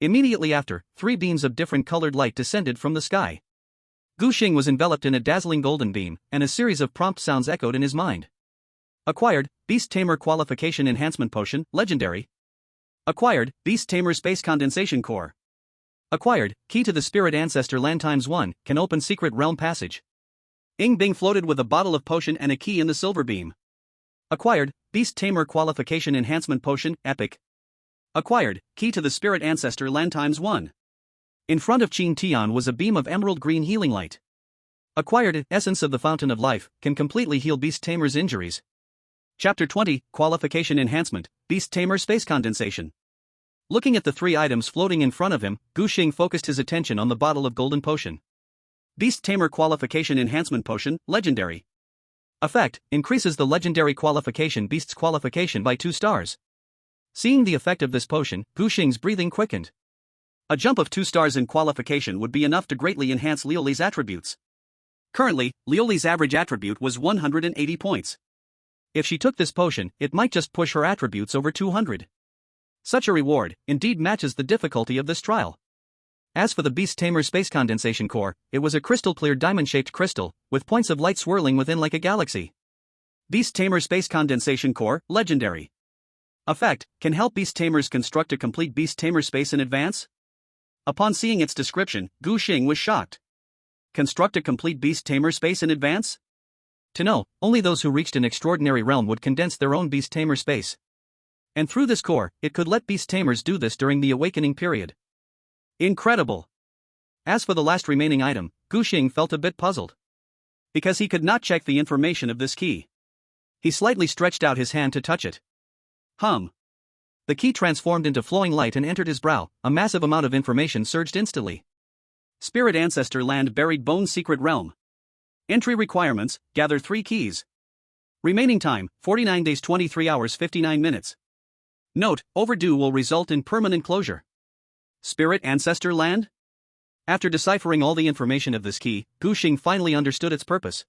Immediately after, 3 beams of different colored light descended from the sky. Gu Xing was enveloped in a dazzling golden beam, and a series of prompt sounds echoed in his mind. Acquired, Beast Tamer Qualification Enhancement Potion, Legendary. Acquired, Beast Tamer Space Condensation Core. Acquired, Key to the Spirit Ancestor Land ×1, can open Secret Realm Passage. Ying Bing floated with a bottle of potion and a key in the silver beam. Acquired, Beast Tamer Qualification Enhancement Potion, Epic. Acquired, Key to the Spirit Ancestor Land ×1. In front of Chen Qingqing was a beam of emerald green healing light. Acquired, Essence of the Fountain of Life, can completely heal Beast Tamer's injuries. Chapter 20, Qualification Enhancement, Beast Tamer Space Condensation. Looking at the 3 items floating in front of him, Gu Xing focused his attention on the bottle of golden potion. Beast Tamer Qualification Enhancement Potion, Legendary. Effect, increases the legendary qualification Beast's qualification by 2 stars. Seeing the effect of this potion, Gu Xing's breathing quickened. A jump of 2 stars in qualification would be enough to greatly enhance Liuli's attributes. Currently, Liuli's average attribute was 180 points. If she took this potion, it might just push her attributes over 200. Such a reward, indeed matches the difficulty of this trial. As for the Beast Tamer Space Condensation Core, it was a crystal-clear diamond-shaped crystal, with points of light swirling within like a galaxy. Beast Tamer Space Condensation Core, Legendary. Effect, can help Beast Tamers construct a complete Beast Tamer space in advance? Upon seeing its description, Gu Xing was shocked. Construct a complete Beast Tamer space in advance? To know, only those who reached an extraordinary realm would condense their own Beast Tamer space. And through this core, it could let Beast Tamers do this during the awakening period. Incredible! As for the last remaining item, Gu Xing felt a bit puzzled. Because he could not check the information of this key. He slightly stretched out his hand to touch it. The key transformed into flowing light and entered his brow. A massive amount of information surged instantly. Spirit Ancestor Land Buried Bones Secret Realm. Entry requirements, gather 3 keys. Remaining time, 49 days 23 hours 59 minutes. Note, overdue will result in permanent closure. Spirit Ancestor Land? After deciphering all the information of this key, Gu Xing finally understood its purpose.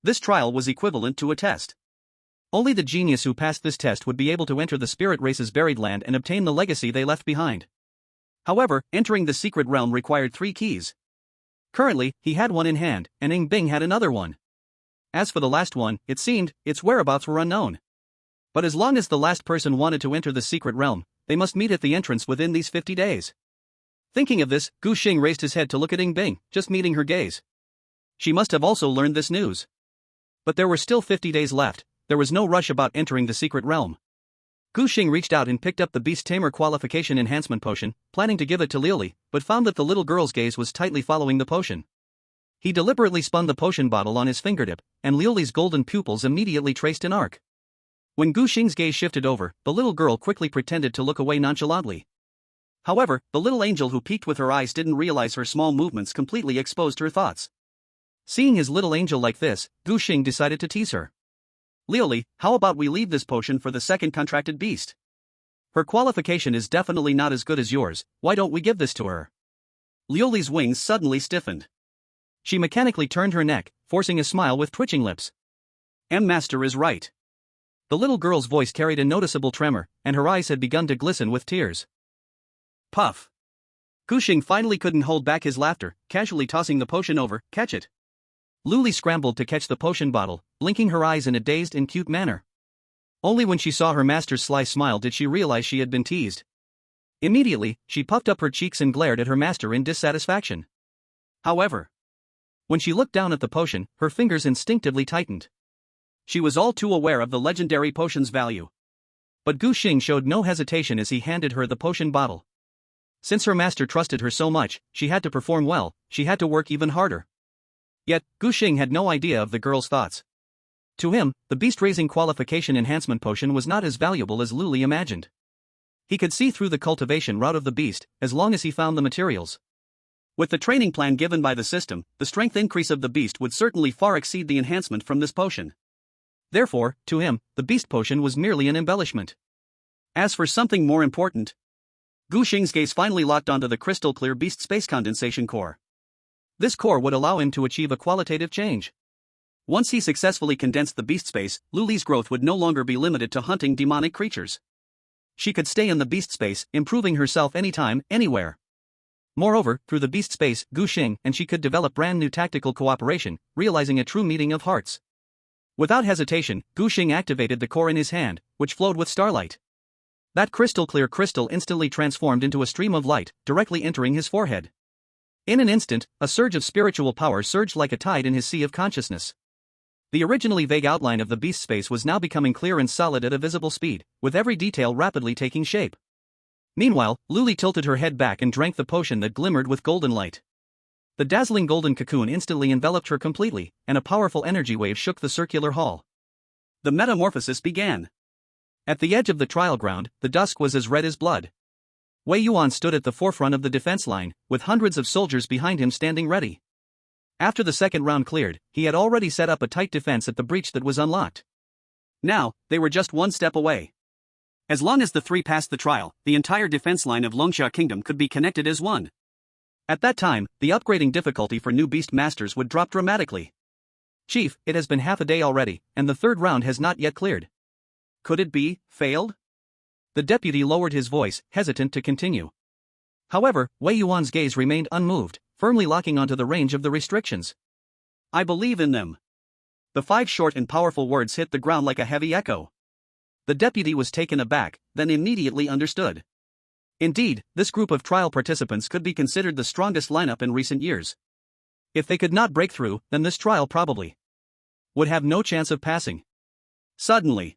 This trial was equivalent to a test. Only the genius who passed this test would be able to enter the spirit race's buried land and obtain the legacy they left behind. However, entering the secret realm required 3 keys. Currently, he had one in hand, and Ing Bing had another one. As for the last one, it seemed, its whereabouts were unknown. But as long as the last person wanted to enter the secret realm, they must meet at the entrance within these 50 days. Thinking of this, Gu Xing raised his head to look at Ing Bing, just meeting her gaze. She must have also learned this news. But there were still 50 days left. There was no rush about entering the secret realm. Gu Xing reached out and picked up the Beast Tamer Qualification Enhancement Potion, planning to give it to Liuli, but found that the little girl's gaze was tightly following the potion. He deliberately spun the potion bottle on his fingertip, and Liuli's golden pupils immediately traced an arc. When Gu Xing's gaze shifted over, the little girl quickly pretended to look away nonchalantly. However, the little angel who peeked with her eyes didn't realize her small movements completely exposed her thoughts. Seeing his little angel like this, Gu Xing decided to tease her. Liuli, how about we leave this potion for the second contracted beast? Her qualification is definitely not as good as yours, why don't we give this to her? Liuli's wings suddenly stiffened. She mechanically turned her neck, forcing a smile with twitching lips. Master is right. The little girl's voice carried a noticeable tremor, and her eyes had begun to glisten with tears. Puff. Gu Xing finally couldn't hold back his laughter, casually tossing the potion over. Catch it. Liuli scrambled to catch the potion bottle, blinking her eyes in a dazed and cute manner. Only when she saw her master's sly smile did she realize she had been teased. Immediately, she puffed up her cheeks and glared at her master in dissatisfaction. However, when she looked down at the potion, her fingers instinctively tightened. She was all too aware of the legendary potion's value. But Gu Xing showed no hesitation as he handed her the potion bottle. Since her master trusted her so much, she had to perform well, she had to work even harder. Yet, Gu Xing had no idea of the girl's thoughts. To him, the beast-raising qualification enhancement potion was not as valuable as Liuli imagined. He could see through the cultivation route of the beast, as long as he found the materials. With the training plan given by the system, the strength increase of the beast would certainly far exceed the enhancement from this potion. Therefore, to him, the beast potion was merely an embellishment. As for something more important, Gu Xing's gaze finally locked onto the crystal-clear beast space condensation core. This core would allow him to achieve a qualitative change. Once he successfully condensed the beast space, Liuli's growth would no longer be limited to hunting demonic creatures. She could stay in the beast space, improving herself anytime, anywhere. Moreover, through the beast space, Gu Xing and she could develop brand new tactical cooperation, realizing a true meeting of hearts. Without hesitation, Gu Xing activated the core in his hand, which flowed with starlight. That crystal-clear crystal instantly transformed into a stream of light, directly entering his forehead. In an instant, a surge of spiritual power surged like a tide in his sea of consciousness. The originally vague outline of the beast space was now becoming clear and solid at a visible speed, with every detail rapidly taking shape. Meanwhile, Liuli tilted her head back and drank the potion that glimmered with golden light. The dazzling golden cocoon instantly enveloped her completely, and a powerful energy wave shook the circular hall. The metamorphosis began. At the edge of the trial ground, the dusk was as red as blood. Wei Yuan stood at the forefront of the defense line, with hundreds of soldiers behind him standing ready. After the second round cleared, he had already set up a tight defense at the breach that was unlocked. Now, they were just one step away. As long as the 3 passed the trial, the entire defense line of Longsha Kingdom could be connected as one. At that time, the upgrading difficulty for new beast masters would drop dramatically. Chief, it has been half a day already, and the third round has not yet cleared. Could it be failed? The deputy lowered his voice, hesitant to continue. However, Wei Yuan's gaze remained unmoved, firmly locking onto the range of the restrictions. I believe in them. The 5 short and powerful words hit the ground like a heavy echo. The deputy was taken aback, then immediately understood. Indeed, this group of trial participants could be considered the strongest lineup in recent years. If they could not break through, then this trial probably would have no chance of passing. Suddenly,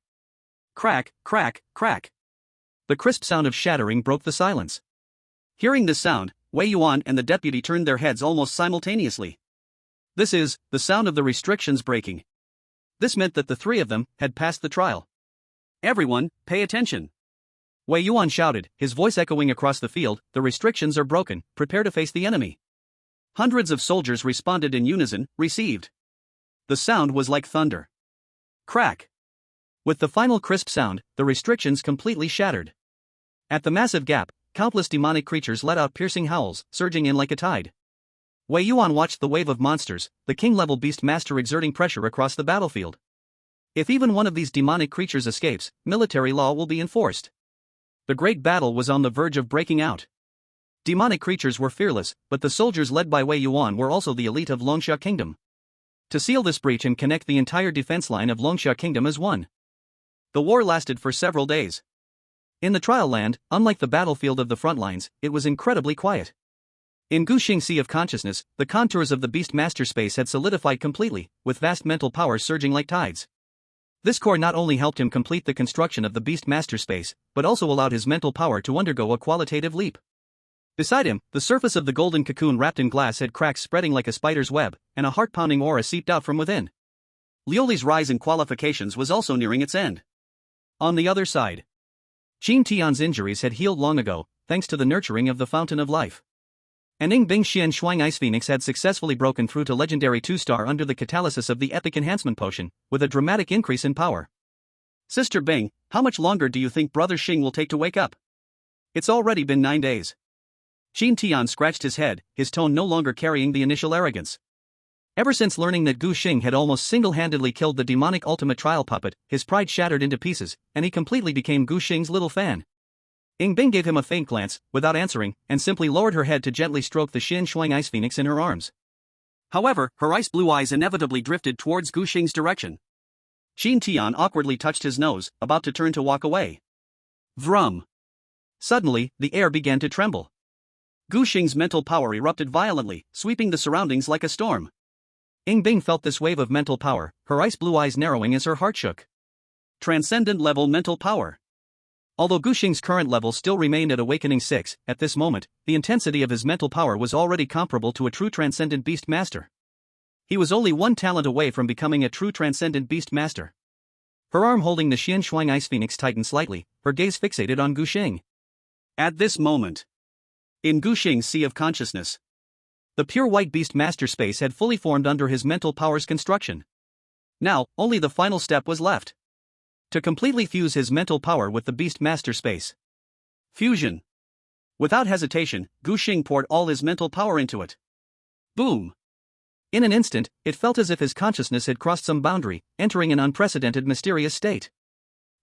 crack, crack, crack. The crisp sound of shattering broke the silence. Hearing this sound, Wei Yuan and the deputy turned their heads almost simultaneously. This is the sound of the restrictions breaking. This meant that the 3 of them had passed the trial. Everyone, pay attention. Wei Yuan shouted, his voice echoing across the field, the restrictions are broken, prepare to face the enemy. Hundreds of soldiers responded in unison, received. The sound was like thunder. Crack. With the final crisp sound, the restrictions completely shattered. At the massive gap, countless demonic creatures let out piercing howls, surging in like a tide. Wei Yuan watched the wave of monsters, the king-level beast master exerting pressure across the battlefield. If even one of these demonic creatures escapes, military law will be enforced. The great battle was on the verge of breaking out. Demonic creatures were fearless, but the soldiers led by Wei Yuan were also the elite of Longsha Kingdom. To seal this breach and connect the entire defense line of Longsha Kingdom as one. The war lasted for several days. In the trial land, unlike the battlefield of the front lines, it was incredibly quiet. In Guxing Sea of Consciousness, the contours of the Beast Master space had solidified completely, with vast mental power surging like tides. This core not only helped him complete the construction of the Beast Master space, but also allowed his mental power to undergo a qualitative leap. Beside him, the surface of the golden cocoon wrapped in glass had cracks spreading like a spider's web, and a heart-pounding aura seeped out from within. Liuli's rise in qualifications was also nearing its end. On the other side, Qin Tian's injuries had healed long ago, thanks to the nurturing of the Fountain of Life. And Bing Xian Shuang Ice Phoenix had successfully broken through to legendary 2-star under the catalysis of the Epic Enhancement Potion, with a dramatic increase in power. Sister Bing, how much longer do you think Brother Xing will take to wake up? It's already been 9 days. Qin Tian scratched his head, his tone no longer carrying the initial arrogance. Ever since learning that Gu Xing had almost single-handedly killed the demonic ultimate trial puppet, his pride shattered into pieces, and he completely became Gu Xing's little fan. Bing gave him a faint glance, without answering, and simply lowered her head to gently stroke the Xian Shuang Ice Phoenix in her arms. However, her ice-blue eyes inevitably drifted towards Gu Xing's direction. Qin Tian awkwardly touched his nose, about to turn to walk away. Vrum. Suddenly, the air began to tremble. Gu Xing's mental power erupted violently, sweeping the surroundings like a storm. Bing felt this wave of mental power, her ice-blue eyes narrowing as her heart shook. Transcendent-level mental power. Although Gu Xing's current level still remained at Awakening 6, at this moment, the intensity of his mental power was already comparable to a true Transcendent Beast Master. He was only one talent away from becoming a true Transcendent Beast Master. Her arm holding the Xian Shuang Ice Phoenix tightened slightly, her gaze fixated on Gu Xing. At this moment, in Gu Xing's Sea of Consciousness, the pure white Beast Master space had fully formed under his mental power's construction. Now, only the final step was left. To completely fuse his mental power with the Beast Master space. Fusion. Without hesitation, Gu Xing poured all his mental power into it. Boom. In an instant, it felt as if his consciousness had crossed some boundary, entering an unprecedented mysterious state.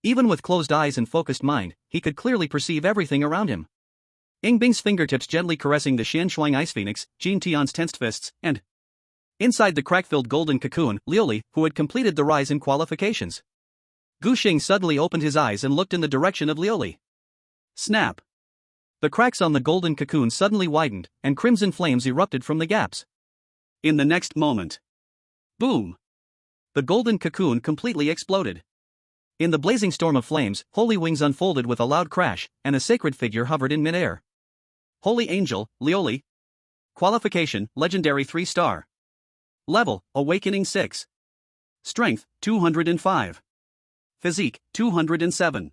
Even with closed eyes and focused mind, he could clearly perceive everything around him. Bing's fingertips gently caressing the Xian Shuang Ice Phoenix, Qin Tian's tensed fists, and inside the crack-filled golden cocoon, Liuli, who had completed the rise in qualifications. Gu Xing suddenly opened his eyes and looked in the direction of Liuli. Snap! The cracks on the golden cocoon suddenly widened, and crimson flames erupted from the gaps. In the next moment, boom! The golden cocoon completely exploded. In the blazing storm of flames, holy wings unfolded with a loud crash, and a sacred figure hovered in midair. Holy Angel, Liuli. Qualification, Legendary 3-star. Level, Awakening 6. Strength, 205. Physique, 207.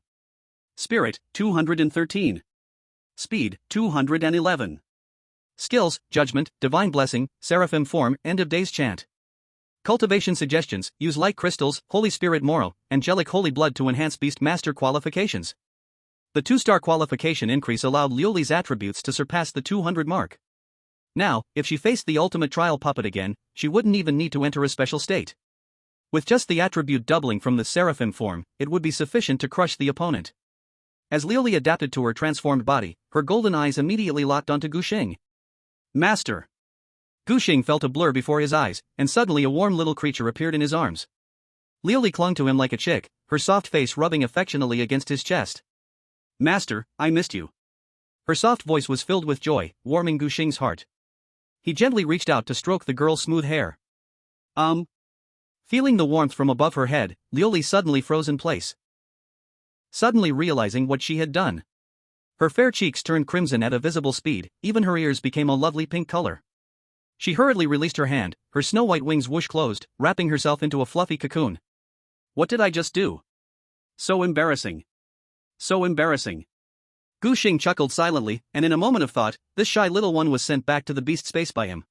Spirit, 213. Speed, 211. Skills, Judgment, Divine Blessing, Seraphim Form, End of Days Chant. Cultivation suggestions, use light crystals, Holy Spirit Moral, Angelic Holy Blood to enhance Beast Master qualifications. The 2-star qualification increase allowed Liuli's attributes to surpass the 200 mark. Now, if she faced the ultimate trial puppet again, she wouldn't even need to enter a special state. With just the attribute doubling from the seraphim form, it would be sufficient to crush the opponent. As Liuli adapted to her transformed body, her golden eyes immediately locked onto Guxing. Master! Guxing felt a blur before his eyes, and suddenly a warm little creature appeared in his arms. Liuli clung to him like a chick, her soft face rubbing affectionately against his chest. Master, I missed you. Her soft voice was filled with joy, warming Guxing's heart. He gently reached out to stroke the girl's smooth hair. Feeling the warmth from above her head, Liuli suddenly froze in place. Suddenly realizing what she had done. Her fair cheeks turned crimson at a visible speed, even her ears became a lovely pink color. She hurriedly released her hand, her snow-white wings whoosh closed, wrapping herself into a fluffy cocoon. What did I just do? So embarrassing. So embarrassing. Guxing chuckled silently, and in a moment of thought, this shy little one was sent back to the beast space by him.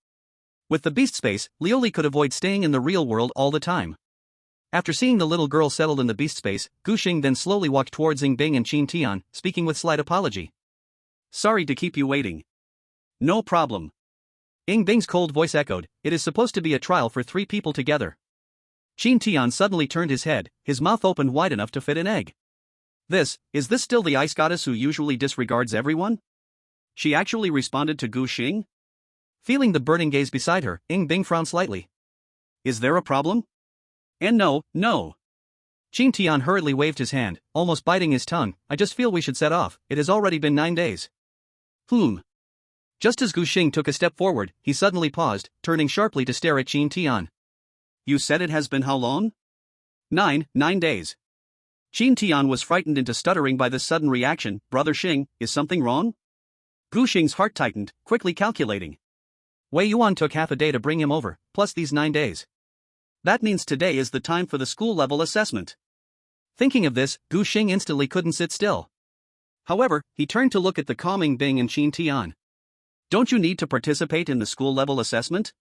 With the beast space, Liuli could avoid staying in the real world all the time. After seeing the little girl settled in the beast space, Guxing then slowly walked towards Yingbing and Chen Qingqing, speaking with slight apology. Sorry to keep you waiting. No problem. Yingbing's cold voice echoed, it is supposed to be a trial for 3 people together. Chen Qingqing suddenly turned his head, his mouth opened wide enough to fit an egg. Is this still the ice goddess who usually disregards everyone? She actually responded to Guxing? Feeling the burning gaze beside her, Yingbing frowned slightly. Is there a problem? And no. Chen Qingqing hurriedly waved his hand, almost biting his tongue. I just feel we should set off, it has already been 9 days. Just as Guxing took a step forward, he suddenly paused, turning sharply to stare at Chen Qingqing. You said it has been how long? 9 days. Chen Qingqing was frightened into stuttering by this sudden reaction. Brother Xing, is something wrong? Guxing's heart tightened, quickly calculating. Wei Yuan took half a day to bring him over, plus these 9 days. That means today is the time for the school-level assessment. Thinking of this, Guxing instantly couldn't sit still. However, he turned to look at the calming Bing and Chen Qingqing. Don't you need to participate in the school-level assessment?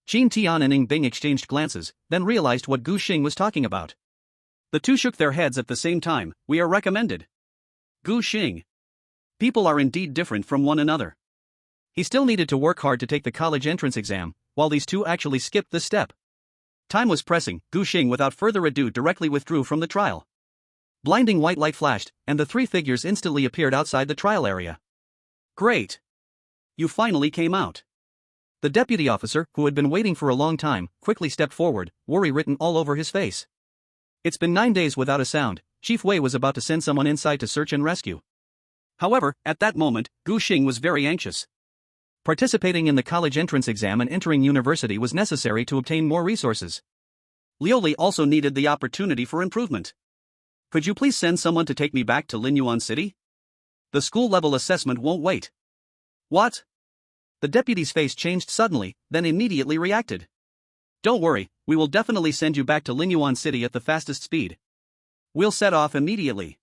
Chen Qingqing and Yingbing exchanged glances, then realized what Guxing was talking about. The two shook their heads at the same time. We are recommended. Guxing. People are indeed different from one another. He still needed to work hard to take the college entrance exam, while these two actually skipped this step. Time was pressing. Guxing without further ado directly withdrew from the trial. Blinding white light flashed, and the 3 figures instantly appeared outside the trial area. Great! You finally came out. The deputy officer, who had been waiting for a long time, quickly stepped forward, worry written all over his face. It's been 9 days without a sound. Chief Wei was about to send someone inside to search and rescue. However, at that moment, Guxing was very anxious. Participating in the college entrance exam and entering university was necessary to obtain more resources. Liuli also needed the opportunity for improvement. Could you please send someone to take me back to Linyuan City? The school-level assessment won't wait. What? The deputy's face changed suddenly, then immediately reacted. Don't worry, we will definitely send you back to Linyuan City at the fastest speed. We'll set off immediately.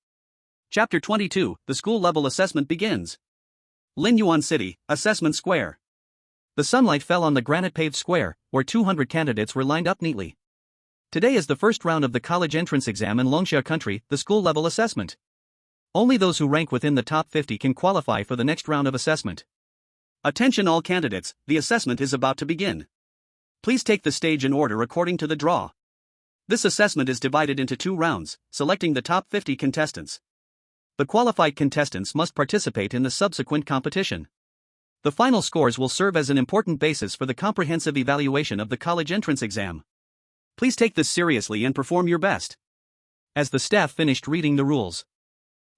Chapter 22, the school-level assessment begins. Linyuan City, Assessment Square. The sunlight fell on the granite-paved square, where 200 candidates were lined up neatly. Today is the first round of the college entrance exam in Longxia Country, the school-level assessment. Only those who rank within the top 50 can qualify for the next round of assessment. Attention all candidates, the assessment is about to begin. Please take the stage in order according to the draw. This assessment is divided into 2 rounds, selecting the top 50 contestants. The qualified contestants must participate in the subsequent competition. The final scores will serve as an important basis for the comprehensive evaluation of the college entrance exam. Please take this seriously and perform your best. As the staff finished reading the rules,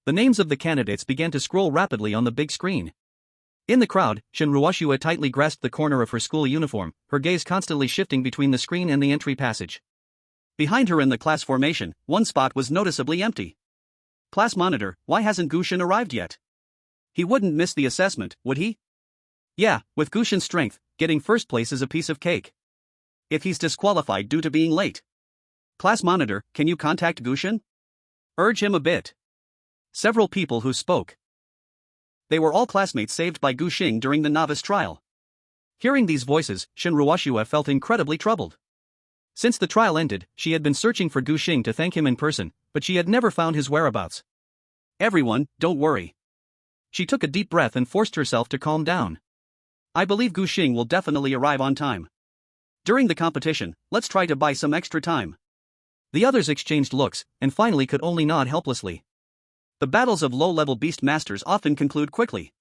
the names of the candidates began to scroll rapidly on the big screen. In the crowd, Shen Ruoxua tightly grasped the corner of her school uniform, her gaze constantly shifting between the screen and the entry passage. Behind her in the class formation, one spot was noticeably empty. Class monitor, why hasn't Guxin arrived yet? He wouldn't miss the assessment, would he? Yeah, with Guxin's strength, getting first place is a piece of cake. If he's disqualified due to being late. Class monitor, can you contact Guxin? Urge him a bit. Several people who spoke. They were all classmates saved by Guxing during the novice trial. Hearing these voices, Shen Ruoxua felt incredibly troubled. Since the trial ended, she had been searching for Guxing to thank him in person, but she had never found his whereabouts. Everyone, don't worry. She took a deep breath and forced herself to calm down. I believe Gu Xing will definitely arrive on time. During the competition, let's try to buy some extra time. The others exchanged looks, and finally could only nod helplessly. The battles of low-level beast masters often conclude quickly.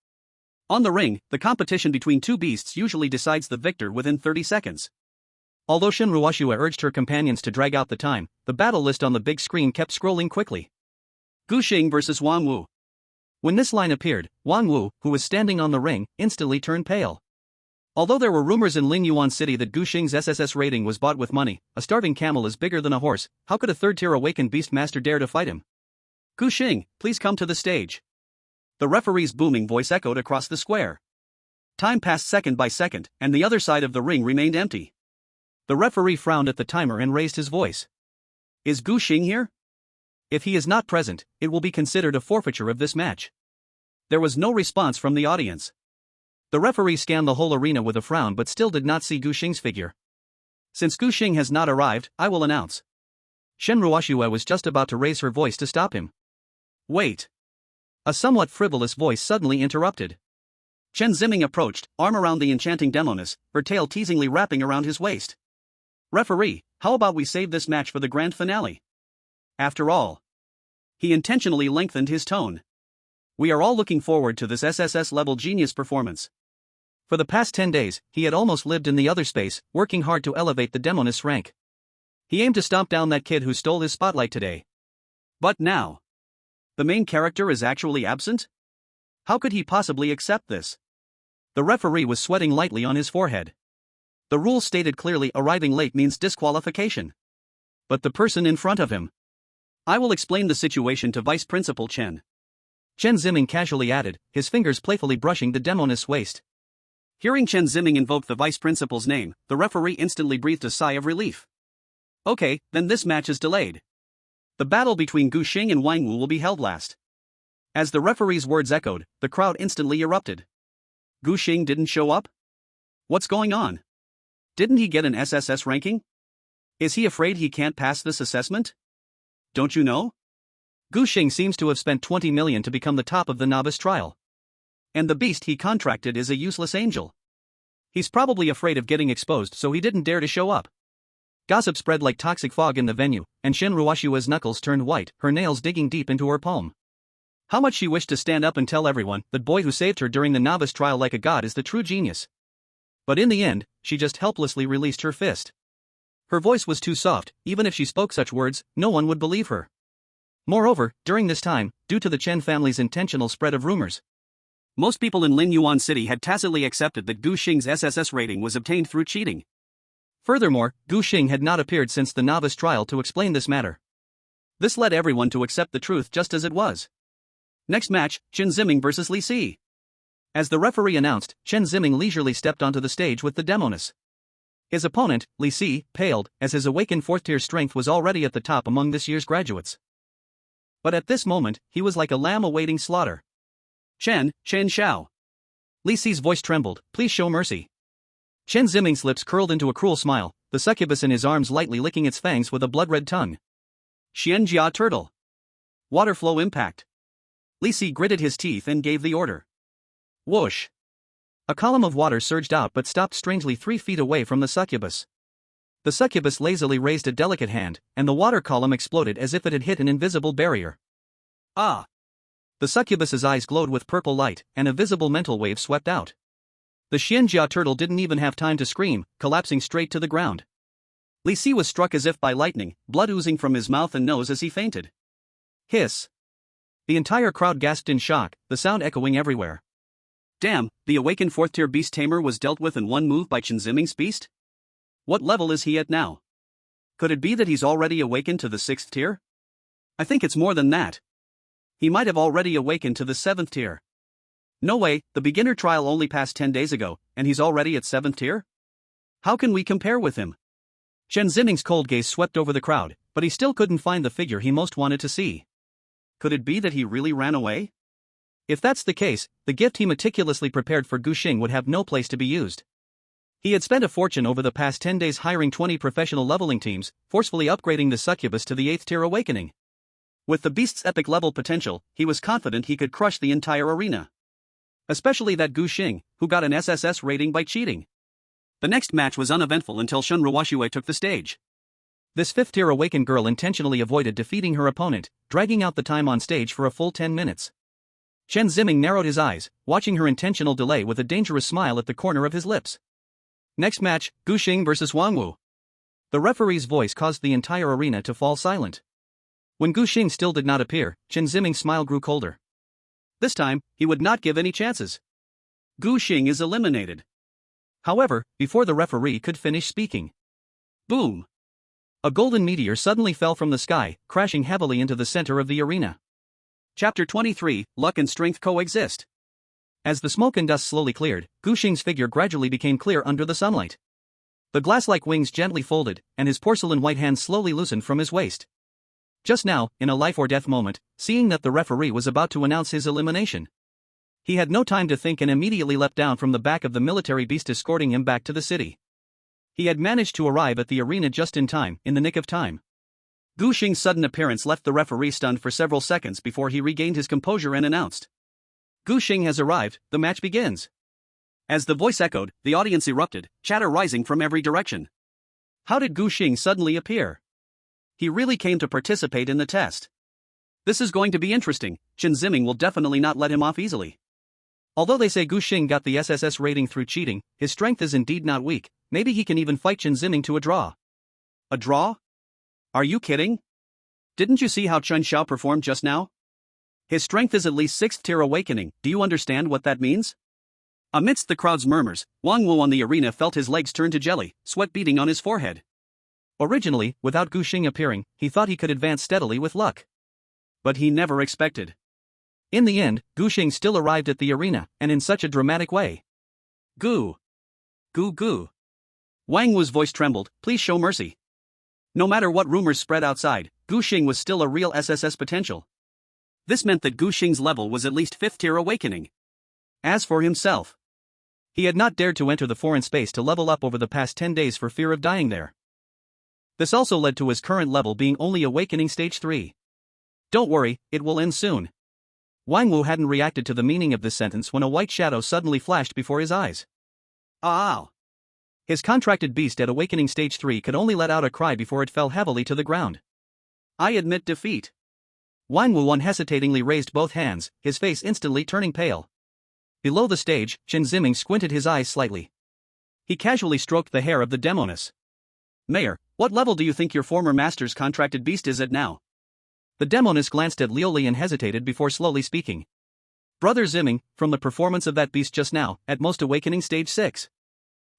On the ring, the competition between two beasts usually decides the victor within 30 seconds. Although Shen Ruoxue urged her companions to drag out the time, the battle list on the big screen kept scrolling quickly. Gu Xing versus Wang Wu. When this line appeared, Wang Wu, who was standing on the ring, instantly turned pale. Although there were rumors in Lingyuan City that Gu Xing's SSS rating was bought with money, a starving camel is bigger than a horse, how could a third-tier awakened beastmaster dare to fight him? Gu Xing, please come to the stage. The referee's booming voice echoed across the square. Time passed second by second, and the other side of the ring remained empty. The referee frowned at the timer and raised his voice. Is Gu Xing here? If he is not present, it will be considered a forfeiture of this match. There was no response from the audience. The referee scanned the whole arena with a frown but still did not see Gu Xing's figure. Since Gu Xing has not arrived, I will announce. Shen Ruoxue was just about to raise her voice to stop him. Wait. A somewhat frivolous voice suddenly interrupted. Chen Qingqing approached, arm around the enchanting demoness, her tail teasingly wrapping around his waist. Referee, how about we save this match for the grand finale? After all. He intentionally lengthened his tone. We are all looking forward to this SSS-level genius performance. For the past 10 days, he had almost lived in the other space, working hard to elevate the demoness rank. He aimed to stomp down that kid who stole his spotlight today. But now, the main character is actually absent? How could he possibly accept this? The referee was sweating lightly on his forehead. The rules stated clearly arriving late means disqualification. But the person in front of him. I will explain the situation to Vice Principal Chen. Chen Qingqing casually added, his fingers playfully brushing the demoness' waist. Hearing Chen Qingqing invoke the vice principal's name, the referee instantly breathed a sigh of relief. Okay, then this match is delayed. The battle between Gu Xing and Wang Wu will be held last. As the referee's words echoed, the crowd instantly erupted. Gu Xing didn't show up? What's going on? Didn't he get an SSS ranking? Is he afraid he can't pass this assessment? Don't you know? Gu Xing seems to have spent 20 million to become the top of the novice trial. And the beast he contracted is a useless angel. He's probably afraid of getting exposed, so he didn't dare to show up. Gossip spread like toxic fog in the venue, and Shen Ruoxue's knuckles turned white, her nails digging deep into her palm. How much she wished to stand up and tell everyone that boy who saved her during the novice trial like a god is the true genius. But in the end, she just helplessly released her fist. Her voice was too soft, even if she spoke such words, no one would believe her. Moreover, during this time, due to the Chen family's intentional spread of rumors, most people in Lingyuan City had tacitly accepted that Gu Xing's SSS rating was obtained through cheating. Furthermore, Gu Xing had not appeared since the novice trial to explain this matter. This led everyone to accept the truth just as it was. Next match, Chen Qingqing versus Li Si. As the referee announced, Chen Qingqing leisurely stepped onto the stage with the demoness. His opponent, Li Si, paled, as his awakened fourth-tier strength was already at the top among this year's graduates. But at this moment, he was like a lamb awaiting slaughter. Chen Xiao. Li Si's voice trembled, please show mercy. Chen Qingqing's lips curled into a cruel smile, the succubus in his arms lightly licking its fangs with a blood-red tongue. Xianjia turtle. Water flow impact. Li Si gritted his teeth and gave the order. Whoosh. A column of water surged out but stopped strangely 3 feet away from the succubus. The succubus lazily raised a delicate hand, and the water column exploded as if it had hit an invisible barrier. Ah! The succubus's eyes glowed with purple light, and a visible mental wave swept out. The Xianjia turtle didn't even have time to scream, collapsing straight to the ground. Li Si was struck as if by lightning, blood oozing from his mouth and nose as he fainted. Hiss! The entire crowd gasped in shock, the sound echoing everywhere. Damn, the awakened fourth-tier beast tamer was dealt with in one move by Chen Qingqing's beast? What level is he at now? Could it be that he's already awakened to the 6th tier? I think it's more than that. He might have already awakened to the 7th tier. No way, the beginner trial only passed 10 days ago, and he's already at 7th tier? How can we compare with him? Chen Qingqing's cold gaze swept over the crowd, but he still couldn't find the figure he most wanted to see. Could it be that he really ran away? If that's the case, the gift he meticulously prepared for Gu Xing would have no place to be used. He had spent a fortune over the past 10 days hiring 20 professional leveling teams, forcefully upgrading the succubus to the 8th tier awakening. With the beast's epic level potential, he was confident he could crush the entire arena. Especially that Gu Xing, who got an SSS rating by cheating. The next match was uneventful until Shun Ruoxue took the stage. This 5th-tier awakened girl intentionally avoided defeating her opponent, dragging out the time on stage for a full 10 minutes. Chen Qingqing narrowed his eyes, watching her intentional delay with a dangerous smile at the corner of his lips. Next match, Gu Xing vs Wang Wu. The referee's voice caused the entire arena to fall silent. When Gu Xing still did not appear, Chen Qingqing's smile grew colder. This time, he would not give any chances. Gu Xing is eliminated. However, before the referee could finish speaking, boom! A golden meteor suddenly fell from the sky, crashing heavily into the center of the arena. Chapter 23, Luck and Strength Coexist. As the smoke and dust slowly cleared, Gu Xing's figure gradually became clear under the sunlight. The glass-like wings gently folded, and his porcelain white hands slowly loosened from his waist. Just now, in a life-or-death moment, seeing that the referee was about to announce his elimination, he had no time to think and immediately leapt down from the back of the military beast escorting him back to the city. He had managed to arrive at the arena just in time, in the nick of time. Gu Xing's sudden appearance left the referee stunned for several seconds before he regained his composure and announced, "Gu Xing has arrived, the match begins." As the voice echoed, the audience erupted, chatter rising from every direction. How did Gu Xing suddenly appear? He really came to participate in the test. This is going to be interesting. Chen Qingqing will definitely not let him off easily. Although they say Gu Xing got the SSS rating through cheating, his strength is indeed not weak. Maybe he can even fight Chen Qingqing to a draw. A draw? Are you kidding? Didn't you see how Chen Xiao performed just now? His strength is at least 6th tier awakening. Do you understand what that means? Amidst the crowd's murmurs, Wang Wu on the arena felt his legs turn to jelly, sweat beading on his forehead. Originally, without Gu Xing appearing, he thought he could advance steadily with luck. But he never expected. In the end, Gu Xing still arrived at the arena, and in such a dramatic way. Gu. Gu Gu. Wang Wu's voice trembled, "Please show mercy." No matter what rumors spread outside, Gu Xing was still a real SSS potential. This meant that Gu Xing's level was at least 5th tier awakening. As for himself, he had not dared to enter the foreign space to level up over the past 10 days for fear of dying there. This also led to his current level being only awakening stage 3. Don't worry, it will end soon. Wang Wu hadn't reacted to the meaning of this sentence when a white shadow suddenly flashed before his eyes. Ow! His contracted beast at awakening stage 3 could only let out a cry before it fell heavily to the ground. I admit defeat. Wang Wu unhesitatingly raised both hands, his face instantly turning pale. Below the stage, Chen Qingqing squinted his eyes slightly. He casually stroked the hair of the demoness. "Mayor, what level do you think your former master's contracted beast is at now?" The demoness glanced at Liu Li and hesitated before slowly speaking. "Brother Qingqing, from the performance of that beast just now, at most awakening stage 6.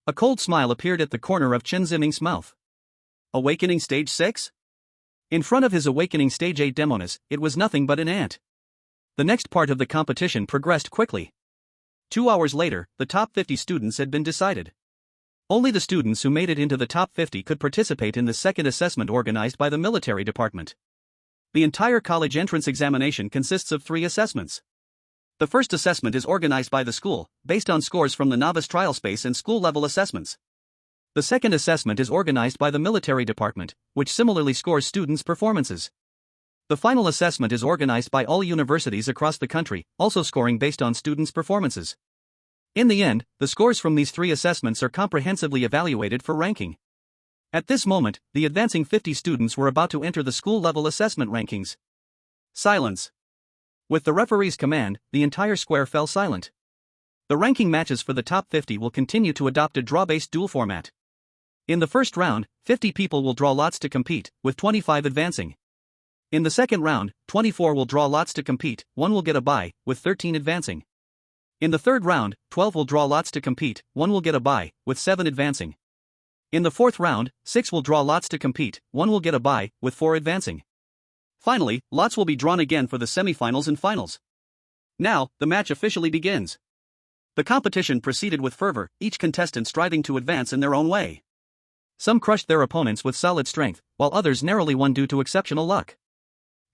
A cold smile appeared at the corner of Chen Qingqing's mouth. Awakening stage 6? In front of his awakening stage 8 demoness, it was nothing but an ant. The next part of the competition progressed quickly. 2 hours later, the top 50 students had been decided. Only the students who made it into the top 50 could participate in the second assessment organized by the military department. The entire college entrance examination consists of 3 assessments. The first assessment is organized by the school, based on scores from the novice trial space and school-level assessments. The second assessment is organized by the military department, which similarly scores students' performances. The final assessment is organized by all universities across the country, also scoring based on students' performances. In the end, the scores from these 3 assessments are comprehensively evaluated for ranking. At this moment, the advancing 50 students were about to enter the school-level assessment rankings. Silence. With the referee's command, the entire square fell silent. The ranking matches for the top 50 will continue to adopt a draw-based duel format. In the first round, 50 people will draw lots to compete, with 25 advancing. In the second round, 24 will draw lots to compete, 1 will get a bye, with 13 advancing. In the third round, 12 will draw lots to compete, 1 will get a bye, with 7 advancing. In the fourth round, 6 will draw lots to compete, 1 will get a bye, with 4 advancing. Finally, lots will be drawn again for the semifinals and finals. Now, the match officially begins. The competition proceeded with fervor, each contestant striving to advance in their own way. Some crushed their opponents with solid strength, while others narrowly won due to exceptional luck.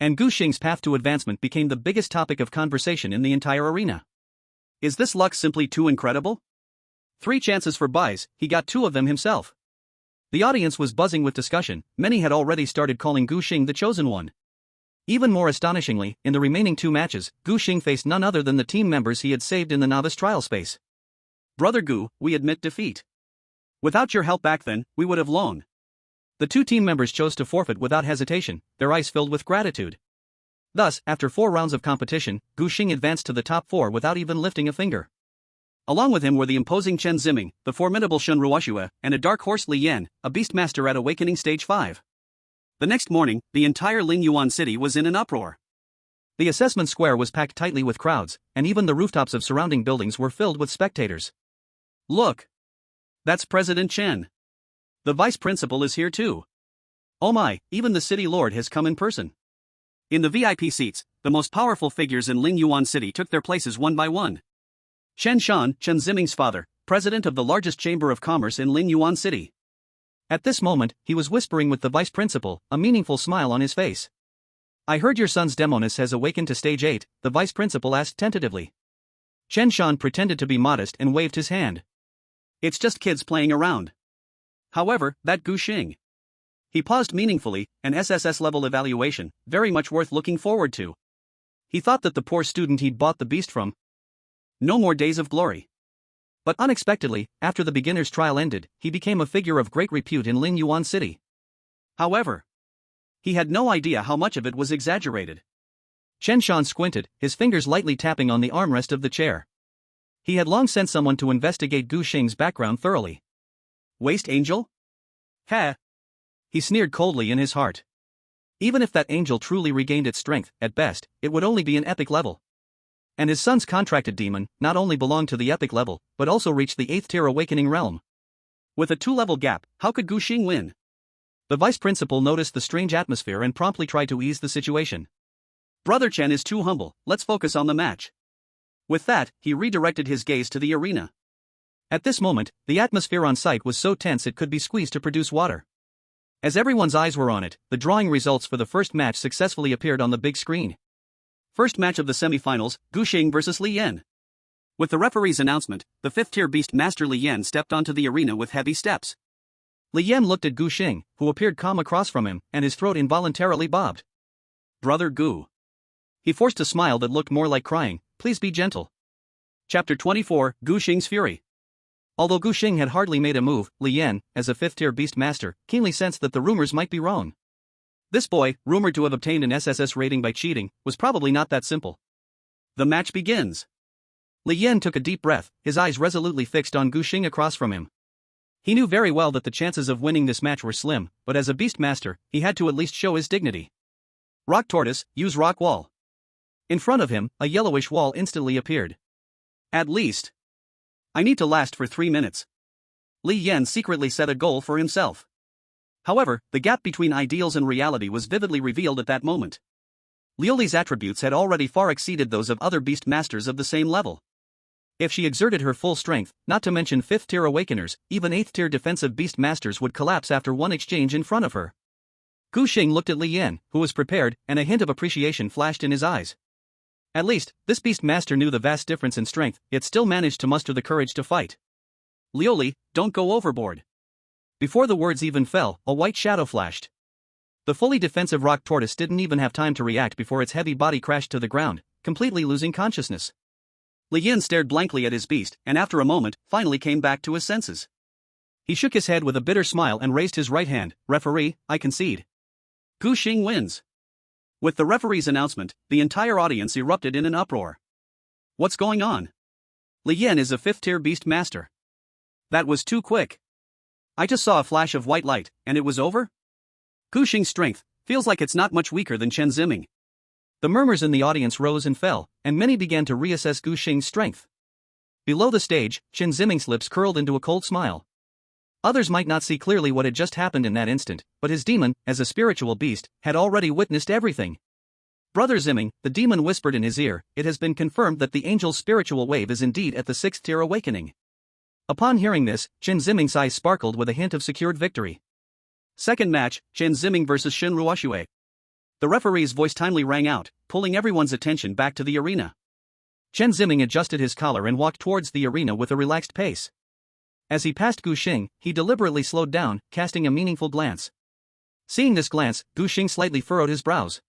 And Gu Xing's path to advancement became the biggest topic of conversation in the entire arena. Is this luck simply too incredible? 3 chances for buys, he got 2 of them himself. The audience was buzzing with discussion, many had already started calling Gu Xing the chosen one. Even more astonishingly, in the remaining 2 matches, Gu Xing faced none other than the team members he had saved in the novice trial space. Brother Gu, we admit defeat. Without your help back then, we would have long. The 2 team members chose to forfeit without hesitation, their eyes filled with gratitude. Thus, after 4 rounds of competition, Gu Xing advanced to the top 4 without even lifting a finger. Along with him were the imposing Chen Qingqing, the formidable Shen Ruoxue, and a dark horse Li Yan, a beastmaster at Awakening Stage 5. The next morning, the entire Lingyuan city was in an uproar. The assessment square was packed tightly with crowds, and even the rooftops of surrounding buildings were filled with spectators. Look! That's President Chen. The vice principal is here too. Oh my, even the city lord has come in person. In the VIP seats, the most powerful figures in Lingyuan city took their places one by one. Chen Shan, Chen Qingqing's father, president of the largest chamber of commerce in Lingyuan city. At this moment, he was whispering with the vice principal, a meaningful smile on his face. I heard your son's demoness has awakened to stage 8, the vice principal asked tentatively. Chen Shan pretended to be modest and waved his hand. It's just kids playing around. However, that Gu Xing. He paused meaningfully, an SSS level evaluation, very much worth looking forward to. He thought that the poor student he'd bought the beast from. No more days of glory. But unexpectedly, after the beginner's trial ended, he became a figure of great repute in Lingyuan city. However, he had no idea how much of it was exaggerated. Chen Shan squinted, his fingers lightly tapping on the armrest of the chair. He had long sent someone to investigate Gu Xing's background thoroughly. Waste angel? Ha! He sneered coldly in his heart. Even if that angel truly regained its strength, at best, it would only be an epic level. And his son's contracted demon not only belonged to the epic level, but also reached the 8th tier awakening realm. With a 2-level gap, how could Gu Xing win? The vice principal noticed the strange atmosphere and promptly tried to ease the situation. Brother Chen is too humble, let's focus on the match. With that, he redirected his gaze to the arena. At this moment, the atmosphere on site was so tense it could be squeezed to produce water. As everyone's eyes were on it, the drawing results for the first match successfully appeared on the big screen. First match of the semifinals, Gu Xing vs Li Yan. With the referee's announcement, the 5th-tier beast master Li Yan stepped onto the arena with heavy steps. Li Yan looked at Gu Xing, who appeared calm across from him, and his throat involuntarily bobbed. Brother Gu. He forced a smile that looked more like crying, please be gentle. Chapter 24, Gu Xing's Fury. Although Gu Xing had hardly made a move, Li Yan, as a 5th-tier beast master, keenly sensed that the rumors might be wrong. This boy, rumored to have obtained an SSS rating by cheating, was probably not that simple. The match begins. Li Yan took a deep breath, his eyes resolutely fixed on Gu Xing across from him. He knew very well that the chances of winning this match were slim, but as a beast master, he had to at least show his dignity. Rock tortoise, use rock wall. In front of him, a yellowish wall instantly appeared. At least. I need to last for 3 minutes. Li Yan secretly set a goal for himself. However, the gap between ideals and reality was vividly revealed at that moment. Liuli's attributes had already far exceeded those of other beast masters of the same level. If she exerted her full strength, not to mention 5th-tier awakeners, even 8th-tier defensive beast masters would collapse after one exchange in front of her. Gu Xing looked at Li Yan, who was prepared, and a hint of appreciation flashed in his eyes. At least, this beast master knew the vast difference in strength, yet still managed to muster the courage to fight. Liuli, don't go overboard. Before the words even fell, a white shadow flashed. The fully defensive rock tortoise didn't even have time to react before its heavy body crashed to the ground, completely losing consciousness. Li Yan stared blankly at his beast, and after a moment, finally came back to his senses. He shook his head with a bitter smile and raised his right hand. Referee, I concede. Gu Xing wins. With the referee's announcement, the entire audience erupted in an uproar. What's going on? Li Yan is a 5th-tier beast master. That was too quick. I just saw a flash of white light, and it was over? Gu Xing's strength feels like it's not much weaker than Chen Qingqing. The murmurs in the audience rose and fell, and many began to reassess Gu Xing's strength. Below the stage, Chen Qingqing's lips curled into a cold smile. Others might not see clearly what had just happened in that instant, but his demon, as a spiritual beast, had already witnessed everything. Brother Qingqing, the demon whispered in his ear, it has been confirmed that the angel's spiritual wave is indeed at the 6th-tier awakening. Upon hearing this, Chen Qingqing's eyes sparkled with a hint of secured victory. Second match, Chen Qingqing vs Shen Ruoxue. The referee's voice timely rang out, pulling everyone's attention back to the arena. Chen Qingqing adjusted his collar and walked towards the arena with a relaxed pace. As he passed Gu Xing, he deliberately slowed down, casting a meaningful glance. Seeing this glance, Gu Xing slightly furrowed his brows.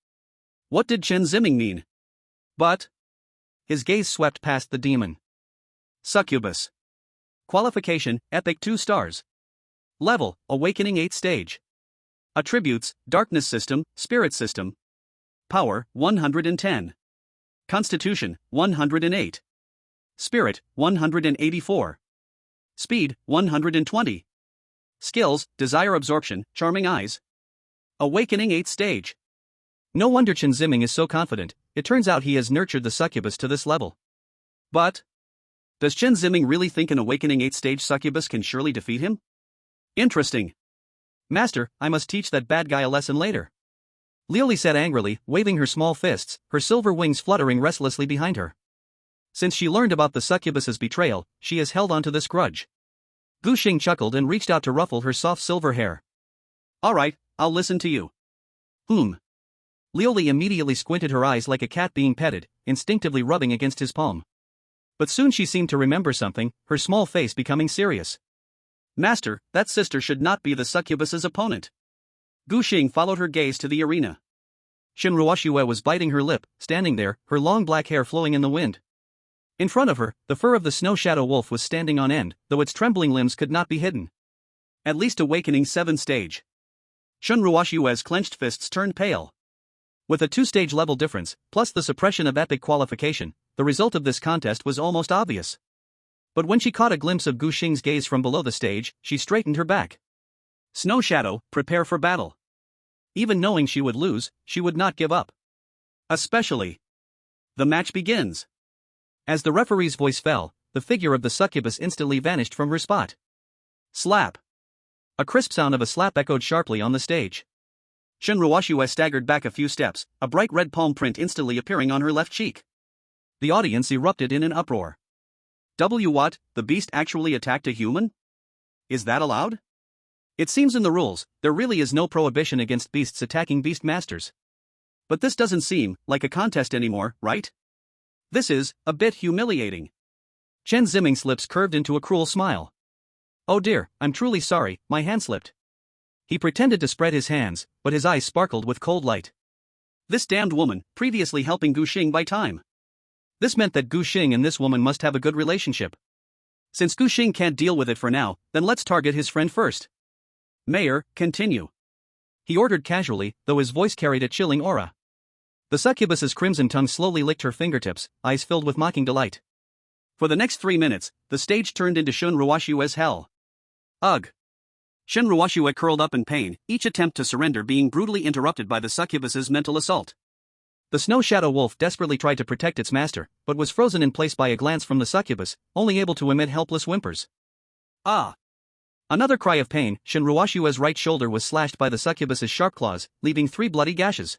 What did Chen Qingqing mean? But his gaze swept past the demon. Succubus. Qualification, Epic 2 stars. Level, Awakening 8th stage. Attributes, Darkness System, Spirit System. Power, 110. Constitution, 108. Spirit, 184. Speed, 120. Skills, Desire Absorption, Charming Eyes. Awakening 8th stage. No wonder Chen Qingqing is so confident. It turns out he has nurtured the succubus to this level. But does Chen Qingqing really think an Awakening 8th stage succubus can surely defeat him? Interesting. Master, I must teach that bad guy a lesson later. Liuli said angrily, waving her small fists, her silver wings fluttering restlessly behind her. Since she learned about the succubus's betrayal, she has held on to this grudge. Gu Xing chuckled and reached out to ruffle her soft silver hair. Alright, I'll listen to you. Liuli immediately squinted her eyes like a cat being petted, instinctively rubbing against his palm. But soon she seemed to remember something, her small face becoming serious. Master, that sister should not be the succubus's opponent. Gu Xing followed her gaze to the arena. Shen Ruoxue was biting her lip, standing there, her long black hair flowing in the wind. In front of her, the fur of the snow shadow wolf was standing on end, though its trembling limbs could not be hidden. At least Awakening 7th stage. Shen Ruoxue's clenched fists turned pale. With a 2-stage level difference, plus the suppression of epic qualification, the result of this contest was almost obvious. But when she caught a glimpse of Gu Xing's gaze from below the stage, she straightened her back. Snow Shadow, prepare for battle. Even knowing she would lose, she would not give up. Especially. The match begins. As the referee's voice fell, the figure of the succubus instantly vanished from her spot. Slap. A crisp sound of a slap echoed sharply on the stage. Shen Ruoxue staggered back a few steps, a bright red palm print instantly appearing on her left cheek. The audience erupted in an uproar. What? The beast actually attacked a human? Is that allowed? It seems in the rules, there really is no prohibition against beasts attacking beast masters. But this doesn't seem like a contest anymore, right? This is a bit humiliating. Chen Qingqing's lips curved into a cruel smile. Oh dear, I'm truly sorry, my hand slipped. He pretended to spread his hands, but his eyes sparkled with cold light. This damned woman, previously helping Gu Xing by time. This meant that Gu Xing and this woman must have a good relationship. Since Gu Xing can't deal with it for now, then let's target his friend first. Mayor, continue. He ordered casually, though his voice carried a chilling aura. The succubus's crimson tongue slowly licked her fingertips, eyes filled with mocking delight. For the next 3 minutes, the stage turned into Shen Ruoxue's hell. Ugh. Shen Ruoxue curled up in pain, each attempt to surrender being brutally interrupted by the succubus's mental assault. The snow shadow wolf desperately tried to protect its master, but was frozen in place by a glance from the succubus, only able to emit helpless whimpers. Ah! Another cry of pain, Shen Ruoxue's right shoulder was slashed by the succubus's sharp claws, leaving 3 bloody gashes.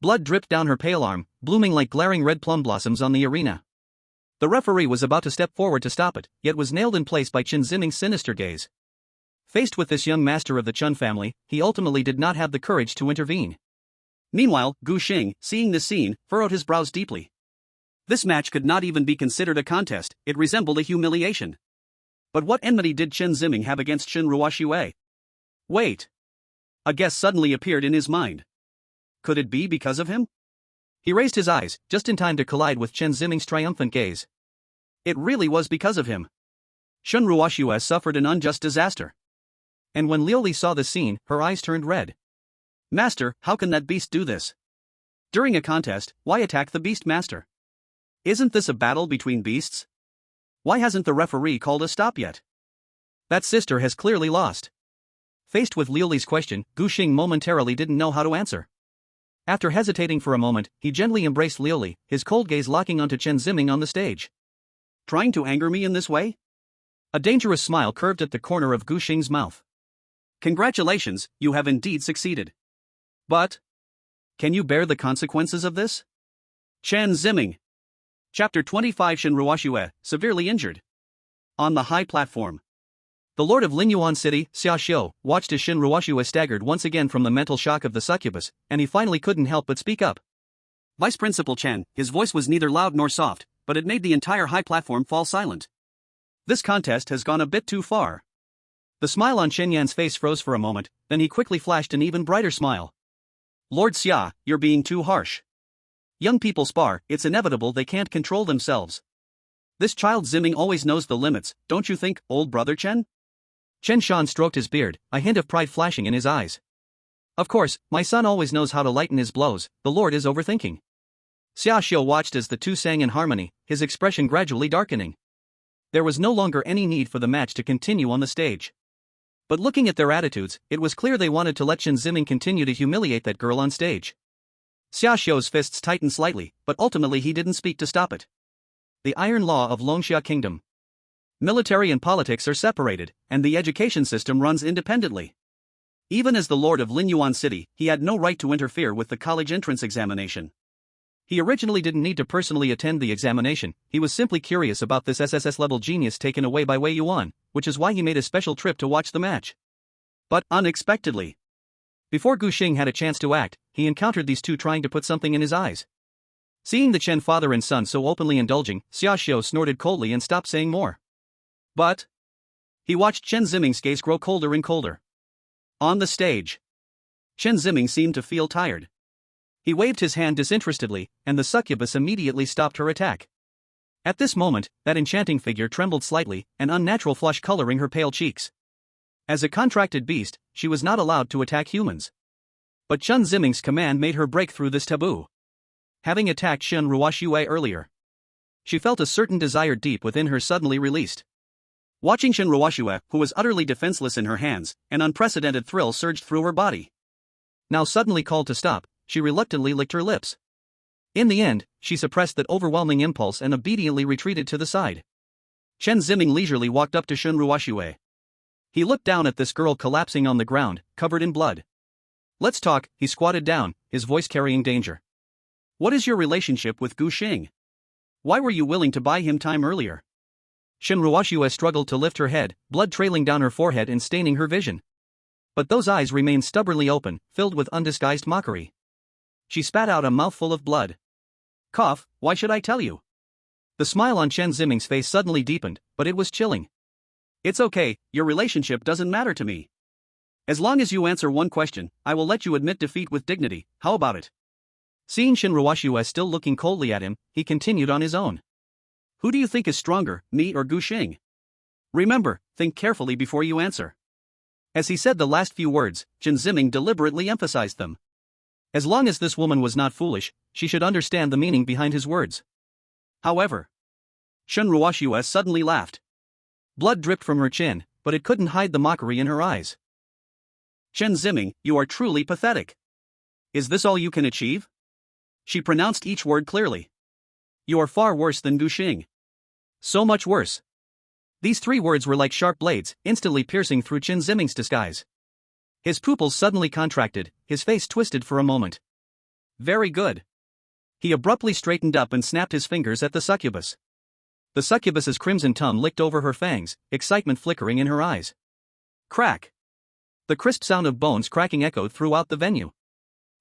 Blood dripped down her pale arm, blooming like glaring red plum blossoms on the arena. The referee was about to step forward to stop it, yet was nailed in place by Chen Qingqing's sinister gaze. Faced with this young master of the Chen family, he ultimately did not have the courage to intervene. Meanwhile, Gu Xing, seeing this scene, furrowed his brows deeply. This match could not even be considered a contest, it resembled a humiliation. But what enmity did Chen Qingqing have against Shen Ruoxue? Wait. A guess suddenly appeared in his mind. Could it be because of him? He raised his eyes, just in time to collide with Chen Qingqing's triumphant gaze. It really was because of him. Shen Ruoxue suffered an unjust disaster. And when Liuli saw the scene, her eyes turned red. Master, how can that beast do this? During a contest, why attack the beast master? Isn't this a battle between beasts? Why hasn't the referee called a stop yet? That sister has clearly lost. Faced with Liuli's question, Gu Xing momentarily didn't know how to answer. After hesitating for a moment, he gently embraced Liuli, his cold gaze locking onto Chen Qingqing on the stage. Trying to anger me in this way? A dangerous smile curved at the corner of Gu Xing's mouth. Congratulations, you have indeed succeeded. But can you bear the consequences of this? Chen Qingqing. Chapter 25 Shen Ruoxue, severely injured. On the high platform. The lord of Linyuan City, Xia Xiu, watched as Shen Ruoxue staggered once again from the mental shock of the succubus, and he finally couldn't help but speak up. Vice Principal Chen, his voice was neither loud nor soft, but it made the entire high platform fall silent. This contest has gone a bit too far. The smile on Chen Yan's face froze for a moment, then he quickly flashed an even brighter smile. Lord Xia, you're being too harsh. Young people spar, it's inevitable they can't control themselves. This child Ziming always knows the limits, don't you think, old brother Chen? Chen Shan stroked his beard, a hint of pride flashing in his eyes. Of course, my son always knows how to lighten his blows, the lord is overthinking. Xia Xiu watched as the two sang in harmony, his expression gradually darkening. There was no longer any need for the match to continue on the stage. But looking at their attitudes, it was clear they wanted to let Chen Ziming continue to humiliate that girl on stage. Xia Xiu's fists tightened slightly, but ultimately he didn't speak to stop it. The iron law of Longxia Kingdom. Military and politics are separated, and the education system runs independently. Even as the lord of Linyuan City, he had no right to interfere with the college entrance examination. He originally didn't need to personally attend the examination, he was simply curious about this SSS-level genius taken away by Wei Yuan, which is why he made a special trip to watch the match. But, unexpectedly, before Gu Xing had a chance to act, he encountered these two trying to put something in his eyes. Seeing the Chen father and son so openly indulging, Xia Xiu snorted coldly and stopped saying more. But he watched Chen Ziming's gaze grow colder and colder. On the stage, Chen Ziming seemed to feel tired. He waved his hand disinterestedly, and the succubus immediately stopped her attack. At this moment, that enchanting figure trembled slightly, an unnatural flush coloring her pale cheeks. As a contracted beast, she was not allowed to attack humans. But Chen Ziming's command made her break through this taboo. Having attacked Shen Ruoxue earlier, she felt a certain desire deep within her suddenly released. Watching Shen Ruoxue, who was utterly defenseless in her hands, an unprecedented thrill surged through her body. Now suddenly called to stop, she reluctantly licked her lips. In the end, she suppressed that overwhelming impulse and obediently retreated to the side. Chen Ziming leisurely walked up to Shen Ruoxue. He looked down at this girl collapsing on the ground, covered in blood. Let's talk, he squatted down, his voice carrying danger. What is your relationship with Gu Xing? Why were you willing to buy him time earlier? Shen Ruoxue struggled to lift her head, blood trailing down her forehead and staining her vision. But those eyes remained stubbornly open, filled with undisguised mockery. She spat out a mouthful of blood. Cough, why should I tell you? The smile on Chen Ziming's face suddenly deepened, but it was chilling. It's okay, your relationship doesn't matter to me. As long as you answer one question, I will let you admit defeat with dignity, how about it? Seeing Shen Ruoxue still looking coldly at him, he continued on his own. Who do you think is stronger, me or Gu Xing? Remember, think carefully before you answer. As he said the last few words, Chen Ziming deliberately emphasized them. As long as this woman was not foolish, she should understand the meaning behind his words. However, Shen Ruoxue suddenly laughed. Blood dripped from her chin, but it couldn't hide the mockery in her eyes. Chen Ziming, you are truly pathetic. Is this all you can achieve? She pronounced each word clearly. You are far worse than Gu Xing. So much worse. These three words were like sharp blades, instantly piercing through Chen Ziming's disguise. His pupils suddenly contracted, his face twisted for a moment. Very good. He abruptly straightened up and snapped his fingers at the succubus. The succubus's crimson tongue licked over her fangs, excitement flickering in her eyes. Crack. The crisp sound of bones cracking echoed throughout the venue.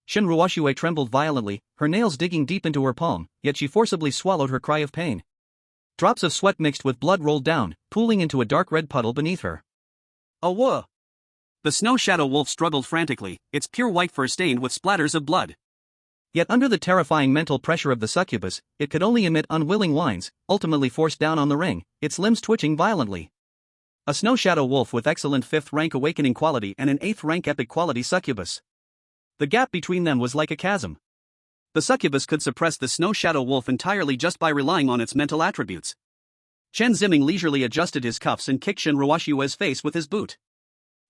Shen Ruoxue trembled violently, her nails digging deep into her palm, yet she forcibly swallowed her cry of pain. Drops of sweat mixed with blood rolled down, pooling into a dark red puddle beneath her. Awah! The snow shadow wolf struggled frantically, its pure white fur stained with splatters of blood. Yet under the terrifying mental pressure of the succubus, it could only emit unwilling whines, ultimately forced down on the ring, its limbs twitching violently. A snow shadow wolf with excellent 5th rank awakening quality and an 8th rank epic quality succubus. The gap between them was like a chasm. The succubus could suppress the snow shadow wolf entirely just by relying on its mental attributes. Chen Ziming leisurely adjusted his cuffs and kicked Shen Ruoxue's face with his boot.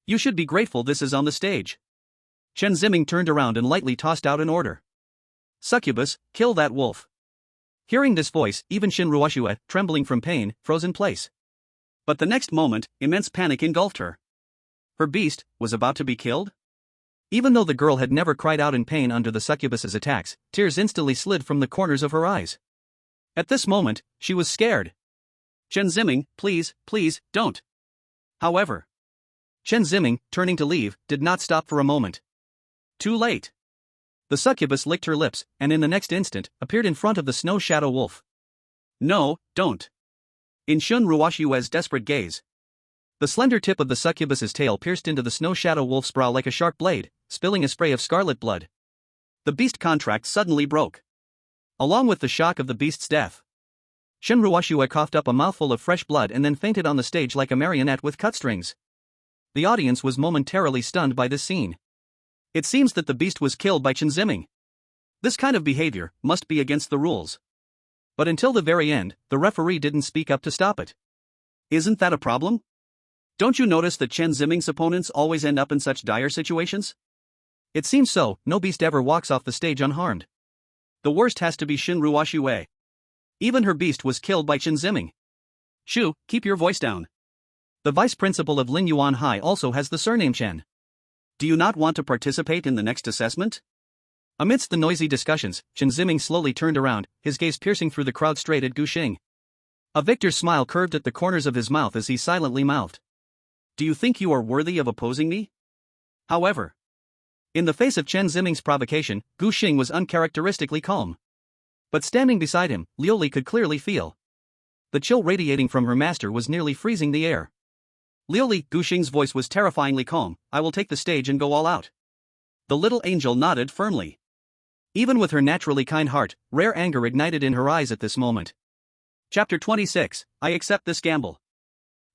You should be grateful this is on the stage. Chen Ziming turned around and lightly tossed out an order. Succubus, kill that wolf. Hearing this voice, even Shen Ruoxue, trembling from pain, froze in place. But the next moment, immense panic engulfed her. Her beast was about to be killed? Even though the girl had never cried out in pain under the succubus's attacks, tears instantly slid from the corners of her eyes. At this moment, she was scared. Chen Ziming, please, don't. However, Chen Ziming, turning to leave, did not stop for a moment. Too late. The succubus licked her lips, and in the next instant, appeared in front of the snow shadow wolf. No, don't. In Shen Ruoxue's desperate gaze, the slender tip of the succubus's tail pierced into the snow shadow wolf's brow like a sharp blade, spilling a spray of scarlet blood. The beast contract suddenly broke. Along with the shock of the beast's death, Chen Ruoxue coughed up a mouthful of fresh blood and then fainted on the stage like a marionette with cut strings. The audience was momentarily stunned by this scene. It seems that the beast was killed by Chen Qingqing. This kind of behavior must be against the rules. But until the very end, the referee didn't speak up to stop it. Isn't that a problem? Don't you notice that Chen Qingqing's opponents always end up in such dire situations? It seems so. No beast ever walks off the stage unharmed. The worst has to be Chen Ruoxue. Even her beast was killed by Chen Qingqing. Shu, keep your voice down. The vice principal of Lin Yuan High also has the surname Chen. Do you not want to participate in the next assessment? Amidst the noisy discussions, Chen Qingqing slowly turned around, his gaze piercing through the crowd straight at Gu Xing. A victor's smile curved at the corners of his mouth as he silently mouthed. Do you think you are worthy of opposing me? However, in the face of Chen Qingqing's provocation, Gu Xing was uncharacteristically calm. But standing beside him, Liu Li could clearly feel the chill radiating from her master was nearly freezing the air. Liu Li, Gu Xing's voice was terrifyingly calm. I will take the stage and go all out. The little angel nodded firmly. Even with her naturally kind heart, rare anger ignited in her eyes at this moment. Chapter 26, I accept this gamble.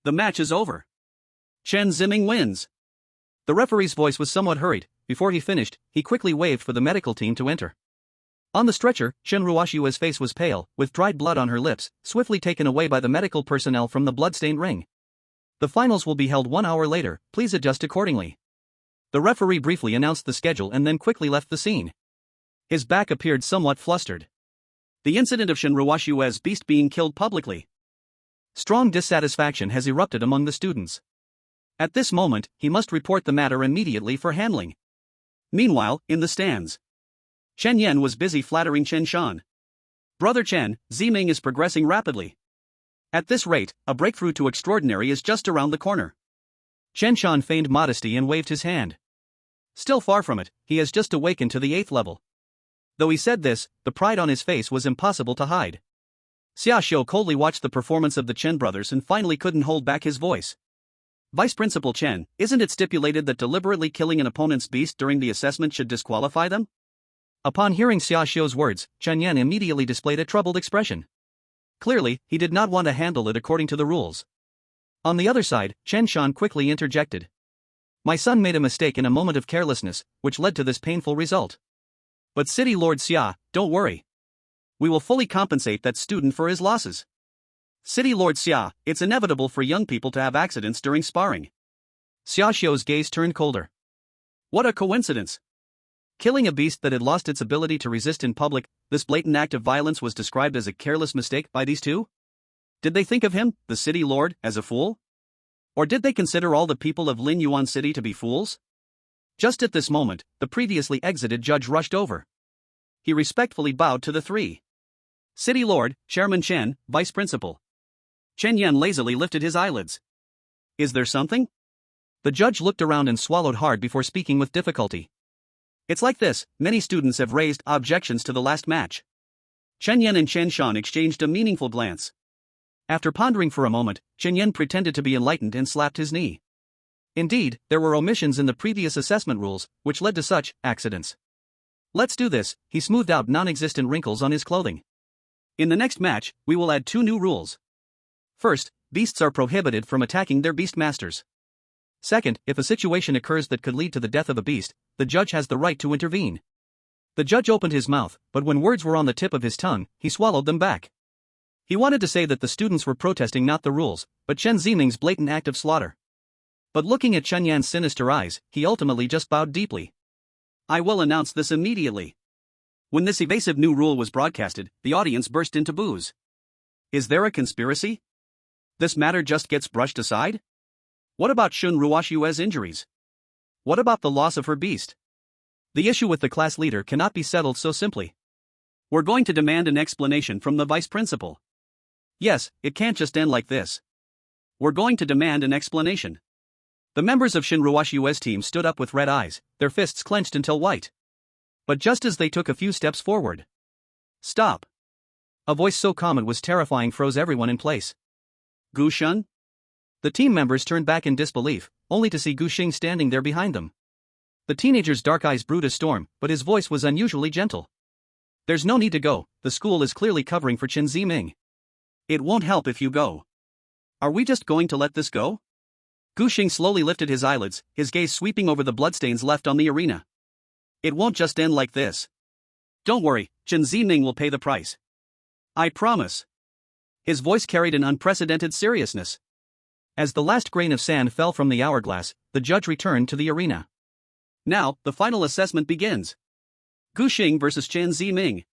The match is over. Chen Qingqing wins. The referee's voice was somewhat hurried. Before he finished, he quickly waved for the medical team to enter. On the stretcher, Chen Ruoxue's face was pale, with dried blood on her lips, swiftly taken away by the medical personnel from the blood-stained ring. The finals will be held 1 hour later, please adjust accordingly. The referee briefly announced the schedule and then quickly left the scene. His back appeared somewhat flustered. The incident of Chen Ruoxue's beast being killed publicly. Strong dissatisfaction has erupted among the students. At this moment, he must report the matter immediately for handling. Meanwhile, in the stands, Chen Yan was busy flattering Chen Shan. Brother Chen, Qingqing is progressing rapidly. At this rate, a breakthrough to extraordinary is just around the corner. Chen Shan feigned modesty and waved his hand. Still far from it, he has just awakened to the 8th level. Though he said this, the pride on his face was impossible to hide. Xia Xiu coldly watched the performance of the Chen brothers and finally couldn't hold back his voice. Vice Principal Chen, isn't it stipulated that deliberately killing an opponent's beast during the assessment should disqualify them? Upon hearing Xia Xiu's words, Chen Yan immediately displayed a troubled expression. Clearly, he did not want to handle it according to the rules. On the other side, Chen Shan quickly interjected. My son made a mistake in a moment of carelessness, which led to this painful result. But City Lord Xia, don't worry. We will fully compensate that student for his losses. City Lord Xia, it's inevitable for young people to have accidents during sparring. Xia Xiu's gaze turned colder. What a coincidence. Killing a beast that had lost its ability to resist in public, this blatant act of violence was described as a careless mistake by these two? Did they think of him, the city lord, as a fool? Or did they consider all the people of Lin Yuan City to be fools? Just at this moment, the previously exited judge rushed over. He respectfully bowed to the three. City Lord, Chairman Chen, Vice Principal. Chen Yan lazily lifted his eyelids. Is there something? The judge looked around and swallowed hard before speaking with difficulty. It's like this, many students have raised objections to the last match. Chen Yan and Chen Shan exchanged a meaningful glance. After pondering for a moment, Chen Yan pretended to be enlightened and slapped his knee. Indeed, there were omissions in the previous assessment rules, which led to such accidents. Let's do this, he smoothed out non-existent wrinkles on his clothing. In the next match, we will add 2 new rules. First, beasts are prohibited from attacking their beast masters. Second, if a situation occurs that could lead to the death of a beast, the judge has the right to intervene. The judge opened his mouth, but when words were on the tip of his tongue, he swallowed them back. He wanted to say that the students were protesting not the rules, but Chen Qingqing's blatant act of slaughter. But looking at Chen Yan's sinister eyes, he ultimately just bowed deeply. I will announce this immediately. When this evasive new rule was broadcasted, the audience burst into boos. Is there a conspiracy? This matter just gets brushed aside? What about Chen Ruoxue's injuries? What about the loss of her beast? The issue with the class leader cannot be settled so simply. We're going to demand an explanation from the vice principal. Yes, it can't just end like this. We're going to demand an explanation. The members of Chen Ruoxue's team stood up with red eyes, their fists clenched until white. But just as they took a few steps forward. Stop. A voice so calm it was terrifying froze everyone in place. Gu Shun? The team members turned back in disbelief, only to see Gu Xing standing there behind them. The teenager's dark eyes brewed a storm, but his voice was unusually gentle. There's no need to go, the school is clearly covering for Chen Qingqing. It won't help if you go. Are we just going to let this go? Guxing slowly lifted his eyelids, his gaze sweeping over the bloodstains left on the arena. It won't just end like this. Don't worry, Chen Qingqing will pay the price. I promise. His voice carried an unprecedented seriousness. As the last grain of sand fell from the hourglass, the judge returned to the arena. Now, the final assessment begins. Guxing versus Chen Qingqing.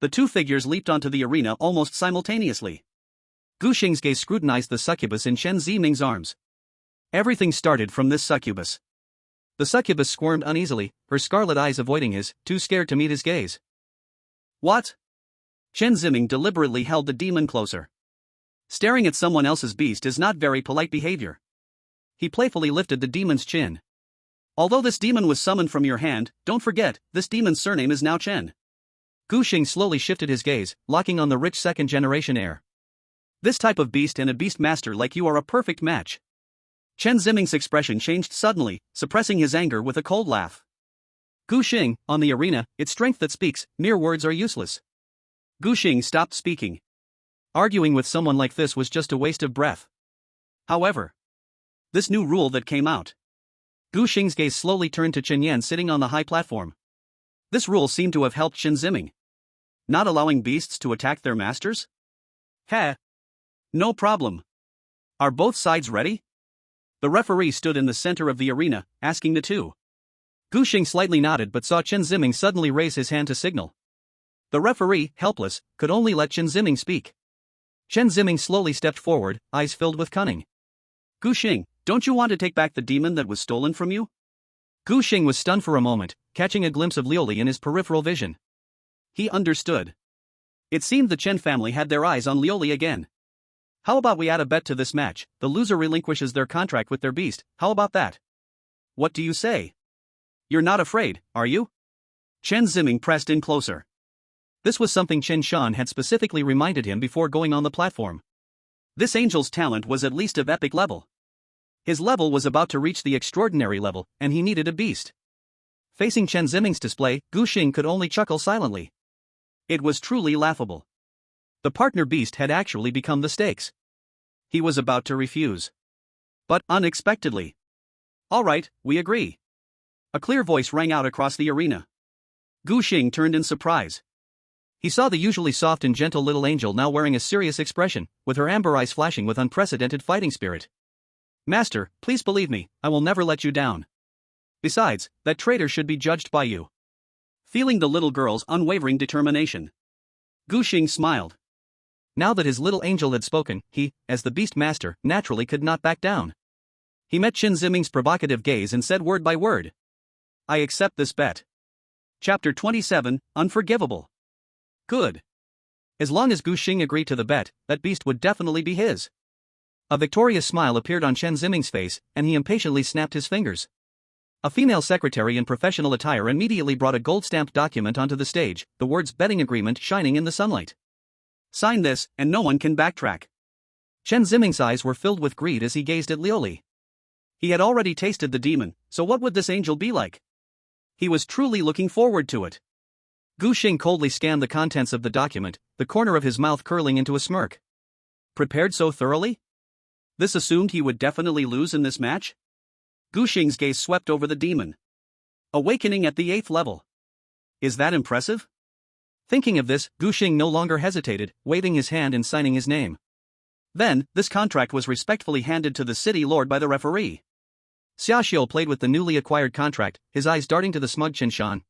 The two figures leaped onto the arena almost simultaneously. Guxing's gaze scrutinized the succubus in Chen Qingqing's arms. Everything started from this succubus. The succubus squirmed uneasily, her scarlet eyes avoiding his, too scared to meet his gaze. What? Chen Qingqing deliberately held the demon closer. Staring at someone else's beast is not very polite behavior. He playfully lifted the demon's chin. Although this demon was summoned from your hand, don't forget, this demon's surname is now Chen. Guxing slowly shifted his gaze, locking on the rich second-generation air. This type of beast and a beast master like you are a perfect match. Chen Qingqing's expression changed suddenly, suppressing his anger with a cold laugh. Guxing, on the arena, it's strength that speaks, mere words are useless. Guxing stopped speaking. Arguing with someone like this was just a waste of breath. However, this new rule that came out. Guxing's gaze slowly turned to Chen Yan sitting on the high platform. This rule seemed to have helped Chen Qingqing. Not allowing beasts to attack their masters? Heh. No problem. Are both sides ready? The referee stood in the center of the arena, asking the two. Guxing slightly nodded but saw Chen Qingqing suddenly raise his hand to signal. The referee, helpless, could only let Chen Qingqing speak. Chen Qingqing slowly stepped forward, eyes filled with cunning. Guxing, don't you want to take back the demon that was stolen from you? Guxing was stunned for a moment, catching a glimpse of Liuli in his peripheral vision. He understood. It seemed the Chen family had their eyes on Liuli again. How about we add a bet to this match? The loser relinquishes their contract with their beast, how about that? What do you say? You're not afraid, are you? Chen Qingqing pressed in closer. This was something Chen Shan had specifically reminded him before going on the platform. This angel's talent was at least of epic level. His level was about to reach the extraordinary level, and he needed a beast. Facing Chen Qingqing's display, Guxing could only chuckle silently. It was truly laughable. The partner beast had actually become the stakes. He was about to refuse. But unexpectedly. All right, we agree. A clear voice rang out across the arena. Guxing turned in surprise. He saw the usually soft and gentle little angel now wearing a serious expression, with her amber eyes flashing with unprecedented fighting spirit. Master, please believe me, I will never let you down. Besides, that traitor should be judged by you. Feeling the little girl's unwavering determination, Guxing smiled. Now that his little angel had spoken, he, as the beast master, naturally could not back down. He met Chen Qingqing's provocative gaze and said word by word. I accept this bet. Chapter 27, Unforgivable. Good. As long as Guxing agreed to the bet, that beast would definitely be his. A victorious smile appeared on Chen Qingqing's face, and he impatiently snapped his fingers. A female secretary in professional attire immediately brought a gold-stamped document onto the stage, the words betting agreement shining in the sunlight. Sign this, and no one can backtrack. Chen Qingqing's eyes were filled with greed as he gazed at Liuli. He had already tasted the demon, so what would this angel be like? He was truly looking forward to it. Guxing coldly scanned the contents of the document, the corner of his mouth curling into a smirk. Prepared so thoroughly? This assumed he would definitely lose in this match? Guxing's gaze swept over the demon. Awakening at the 8th level. Is that impressive? Thinking of this, Guxing no longer hesitated, waving his hand and signing his name. Then, this contract was respectfully handed to the city lord by the referee. Xiaoxiu played with the newly acquired contract, his eyes darting to the smug Chen Shan.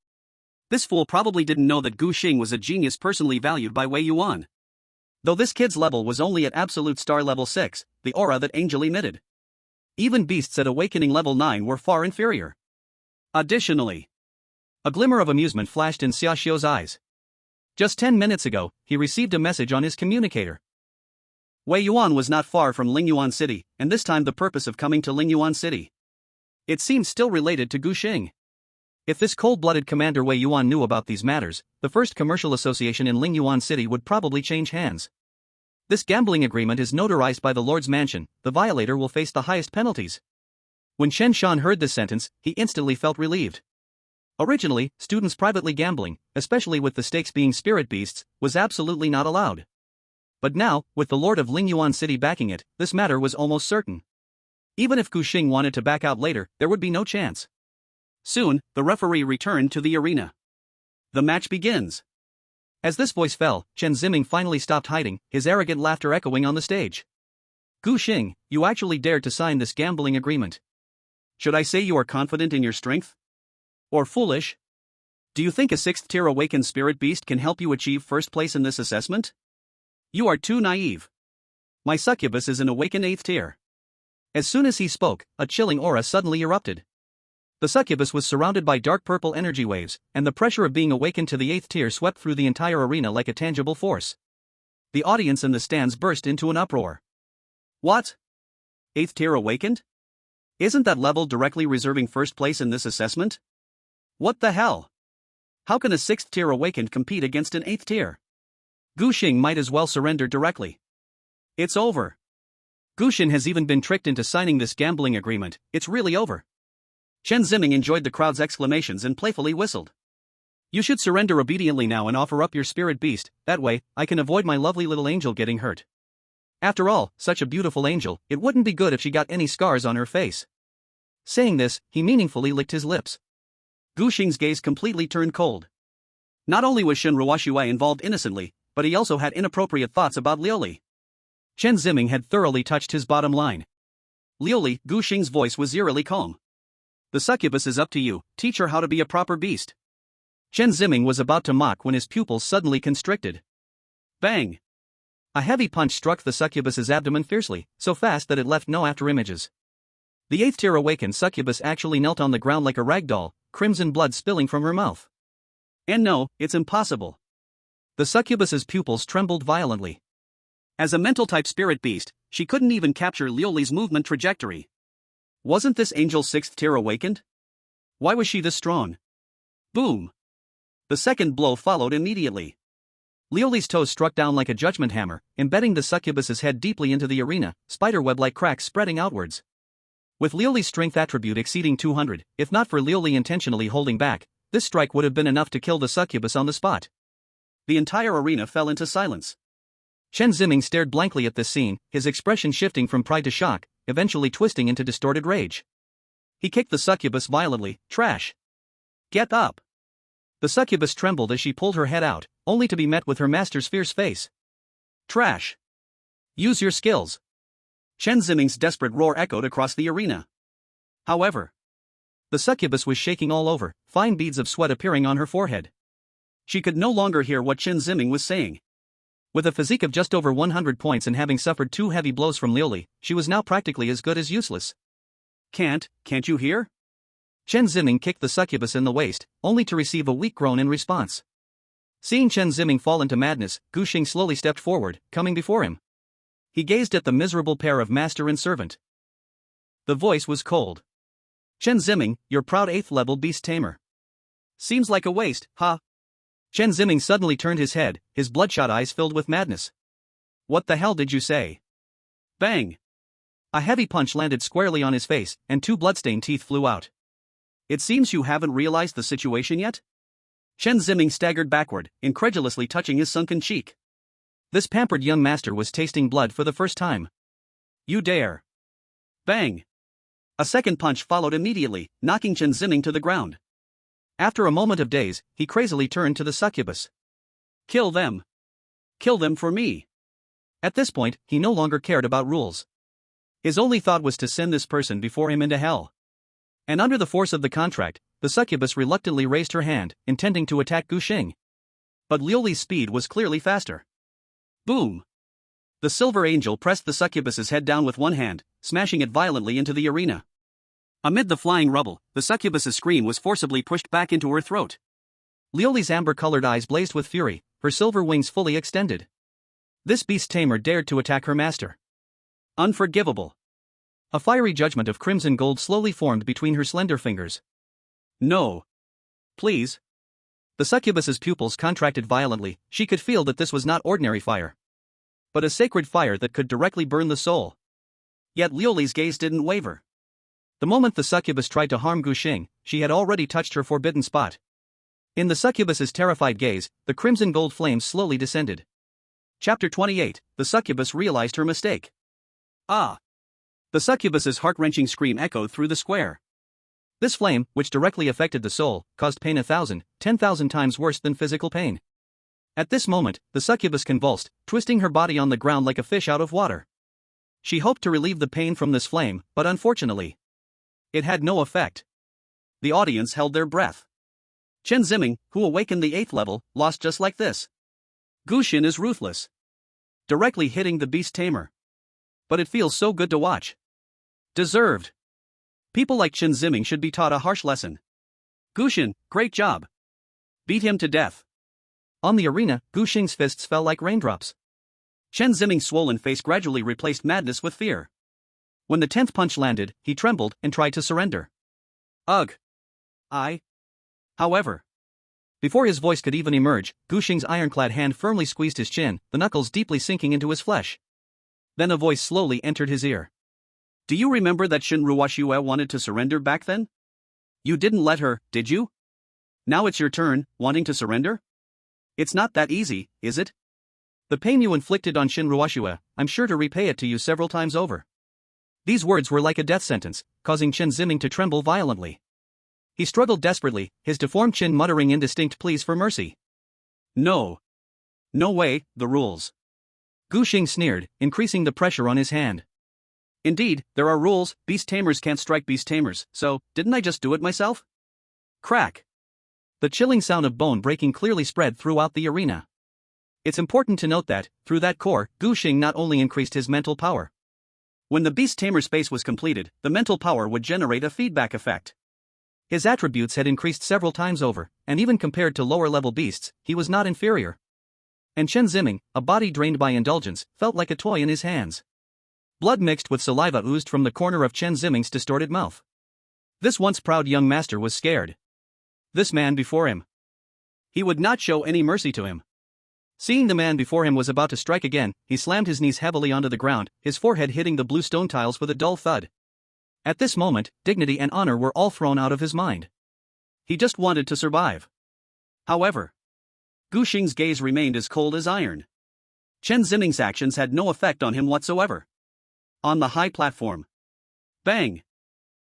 This fool probably didn't know that Guxing was a genius personally valued by Wei Yuan. Though this kid's level was only at absolute star level 6, the aura that angel emitted. Even beasts at awakening level 9 were far inferior. Additionally, a glimmer of amusement flashed in Xiaoxiu's eyes. Just 10 minutes ago, he received a message on his communicator. Wei Yuan was not far from Lingyuan City, and this time the purpose of coming to Lingyuan City. It seemed still related to Guxing. If this cold-blooded commander Wei Yuan knew about these matters, the first commercial association in Lingyuan City would probably change hands. This gambling agreement is notarized by the Lord's mansion, the violator will face the highest penalties. When Chen Shan heard this sentence, he instantly felt relieved. Originally, students privately gambling, especially with the stakes being spirit beasts, was absolutely not allowed. But now, with the Lord of Lingyuan City backing it, this matter was almost certain. Even if Gu Xing wanted to back out later, there would be no chance. Soon, the referee returned to the arena. The match begins. As this voice fell, Chen Qingqing finally stopped hiding, his arrogant laughter echoing on the stage. Gu Xing, you actually dared to sign this gambling agreement. Should I say you are confident in your strength? Or foolish? Do you think a 6th-tier awakened spirit beast can help you achieve first place in this assessment? You are too naive. My succubus is an awakened 8th tier. As soon as he spoke, a chilling aura suddenly erupted. The succubus was surrounded by dark purple energy waves, and the pressure of being awakened to the 8th tier swept through the entire arena like a tangible force. The audience in the stands burst into an uproar. What? 8th tier awakened? Isn't that level directly reserving first place in this assessment? What the hell? How can a 6th tier awakened compete against an 8th tier? Gu Xing might as well surrender directly. It's over. Gu Xing has even been tricked into signing this gambling agreement, it's really over. Chen Qingqing enjoyed the crowd's exclamations and playfully whistled. You should surrender obediently now and offer up your spirit beast, that way, I can avoid my lovely little angel getting hurt. After all, such a beautiful angel, it wouldn't be good if she got any scars on her face. Saying this, he meaningfully licked his lips. Gu Xing's gaze completely turned cold. Not only was Shen Ruoshui involved innocently, but he also had inappropriate thoughts about Liuli. Chen Qingqing had thoroughly touched his bottom line. Liuli, Gu Xing's voice was eerily calm. The succubus is up to you, teach her how to be a proper beast. Chen Qingqing was about to mock when his pupils suddenly constricted. Bang! A heavy punch struck the succubus's abdomen fiercely, so fast that it left no afterimages. The 8th tier awakened succubus actually knelt on the ground like a rag doll, crimson blood spilling from her mouth. And no, it's impossible. The succubus's pupils trembled violently. As a mental-type spirit beast, she couldn't even capture Liuli's movement trajectory. Wasn't this angel 6th tier awakened? Why was she this strong? Boom! The second blow followed immediately. Liuli's toes struck down like a judgment hammer, embedding the succubus's head deeply into the arena, spiderweb-like cracks spreading outwards. With Liuli's strength attribute exceeding 200, if not for Liuli intentionally holding back, this strike would have been enough to kill the succubus on the spot. The entire arena fell into silence. Chen Qingqing stared blankly at this scene, his expression shifting from pride to shock, eventually twisting into distorted rage. He kicked the succubus violently. Trash! Get up! The succubus trembled as she pulled her head out, only to be met with her master's fierce face. Trash! Use your skills! Chen Qingqing's desperate roar echoed across the arena. However, the succubus was shaking all over, fine beads of sweat appearing on her forehead. She could no longer hear what Chen Qingqing was saying. With a physique of just over 100 points and having suffered 2 heavy blows from Liuli, she was now practically as good as useless. Can't you hear? Chen Qingqing kicked the succubus in the waist, only to receive a weak groan in response. Seeing Chen Qingqing fall into madness, Gu Xing slowly stepped forward, coming before him. He gazed at the miserable pair of master and servant. The voice was cold. Chen Qingqing, your proud 8th level beast tamer. Seems like a waste, huh? Chen Qingqing suddenly turned his head, his bloodshot eyes filled with madness. What the hell did you say? Bang! A heavy punch landed squarely on his face, and 2 bloodstained teeth flew out. It seems you haven't realized the situation yet? Chen Qingqing staggered backward, incredulously touching his sunken cheek. This pampered young master was tasting blood for the first time. You dare! Bang! A second punch followed immediately, knocking Chen Qingqing to the ground. After a moment of daze, he crazily turned to the succubus. Kill them! Kill them for me! At this point, he no longer cared about rules. His only thought was to send this person before him into hell. And under the force of the contract, the succubus reluctantly raised her hand, intending to attack Gu Xing. But Liuli's speed was clearly faster. Boom! The silver angel pressed the succubus's head down with one hand, smashing it violently into the arena. Amid the flying rubble, the succubus's scream was forcibly pushed back into her throat. Liuli's amber-colored eyes blazed with fury, her silver wings fully extended. This beast tamer dared to attack her master. Unforgivable. A fiery judgment of crimson gold slowly formed between her slender fingers. No. Please. The succubus's pupils contracted violently, she could feel that this was not ordinary fire, but a sacred fire that could directly burn the soul. Yet Liuli's gaze didn't waver. The moment the succubus tried to harm Gu Xing, she had already touched her forbidden spot. In the succubus's terrified gaze, the crimson gold flames slowly descended. Chapter 28, the succubus realized her mistake. Ah! The succubus's heart-wrenching scream echoed through the square. This flame, which directly affected the soul, caused pain 1,000, 10,000 times worse than physical pain. At this moment, the succubus convulsed, twisting her body on the ground like a fish out of water. She hoped to relieve the pain from this flame, but unfortunately, it had no effect. The audience held their breath. Chen Qingqing, who awakened the 8th level, lost just like this. Gu Xing is ruthless, directly hitting the beast tamer. But it feels so good to watch. Deserved. People like Chen Qingqing should be taught a harsh lesson. Gu Xing, great job. Beat him to death. On the arena, Gu Xing's fists fell like raindrops. Chen Qingqing's swollen face gradually replaced madness with fear. When the 10th punch landed, he trembled and tried to surrender. Ugh. However, before his voice could even emerge, Gu Xing's ironclad hand firmly squeezed his chin, the knuckles deeply sinking into his flesh. Then a voice slowly entered his ear. Do you remember that Shen Ruoxue wanted to surrender back then? You didn't let her, did you? Now it's your turn, wanting to surrender? It's not that easy, is it? The pain you inflicted on Shen Ruoxue, I'm sure to repay it to you several times over. These words were like a death sentence, causing Chen Qingqing to tremble violently. He struggled desperately, his deformed chin muttering indistinct pleas for mercy. No. No way, the rules. Gu Xing sneered, increasing the pressure on his hand. Indeed, there are rules, beast tamers can't strike beast tamers, so, didn't I just do it myself? Crack. The chilling sound of bone breaking clearly spread throughout the arena. It's important to note that, through that core, Gu Xing not only increased his mental power. When the beast tamer space was completed, the mental power would generate a feedback effect. His attributes had increased several times over, and even compared to lower-level beasts, he was not inferior. And Chen Qingqing, a body drained by indulgence, felt like a toy in his hands. Blood mixed with saliva oozed from the corner of Chen Qingqing's distorted mouth. This once proud young master was scared. This man before him, he would not show any mercy to him. Seeing the man before him was about to strike again, he slammed his knees heavily onto the ground, his forehead hitting the blue stone tiles with a dull thud. At this moment, dignity and honor were all thrown out of his mind. He just wanted to survive. However, Gu Xing's gaze remained as cold as iron. Chen Qingqing's actions had no effect on him whatsoever. On the high platform. Bang!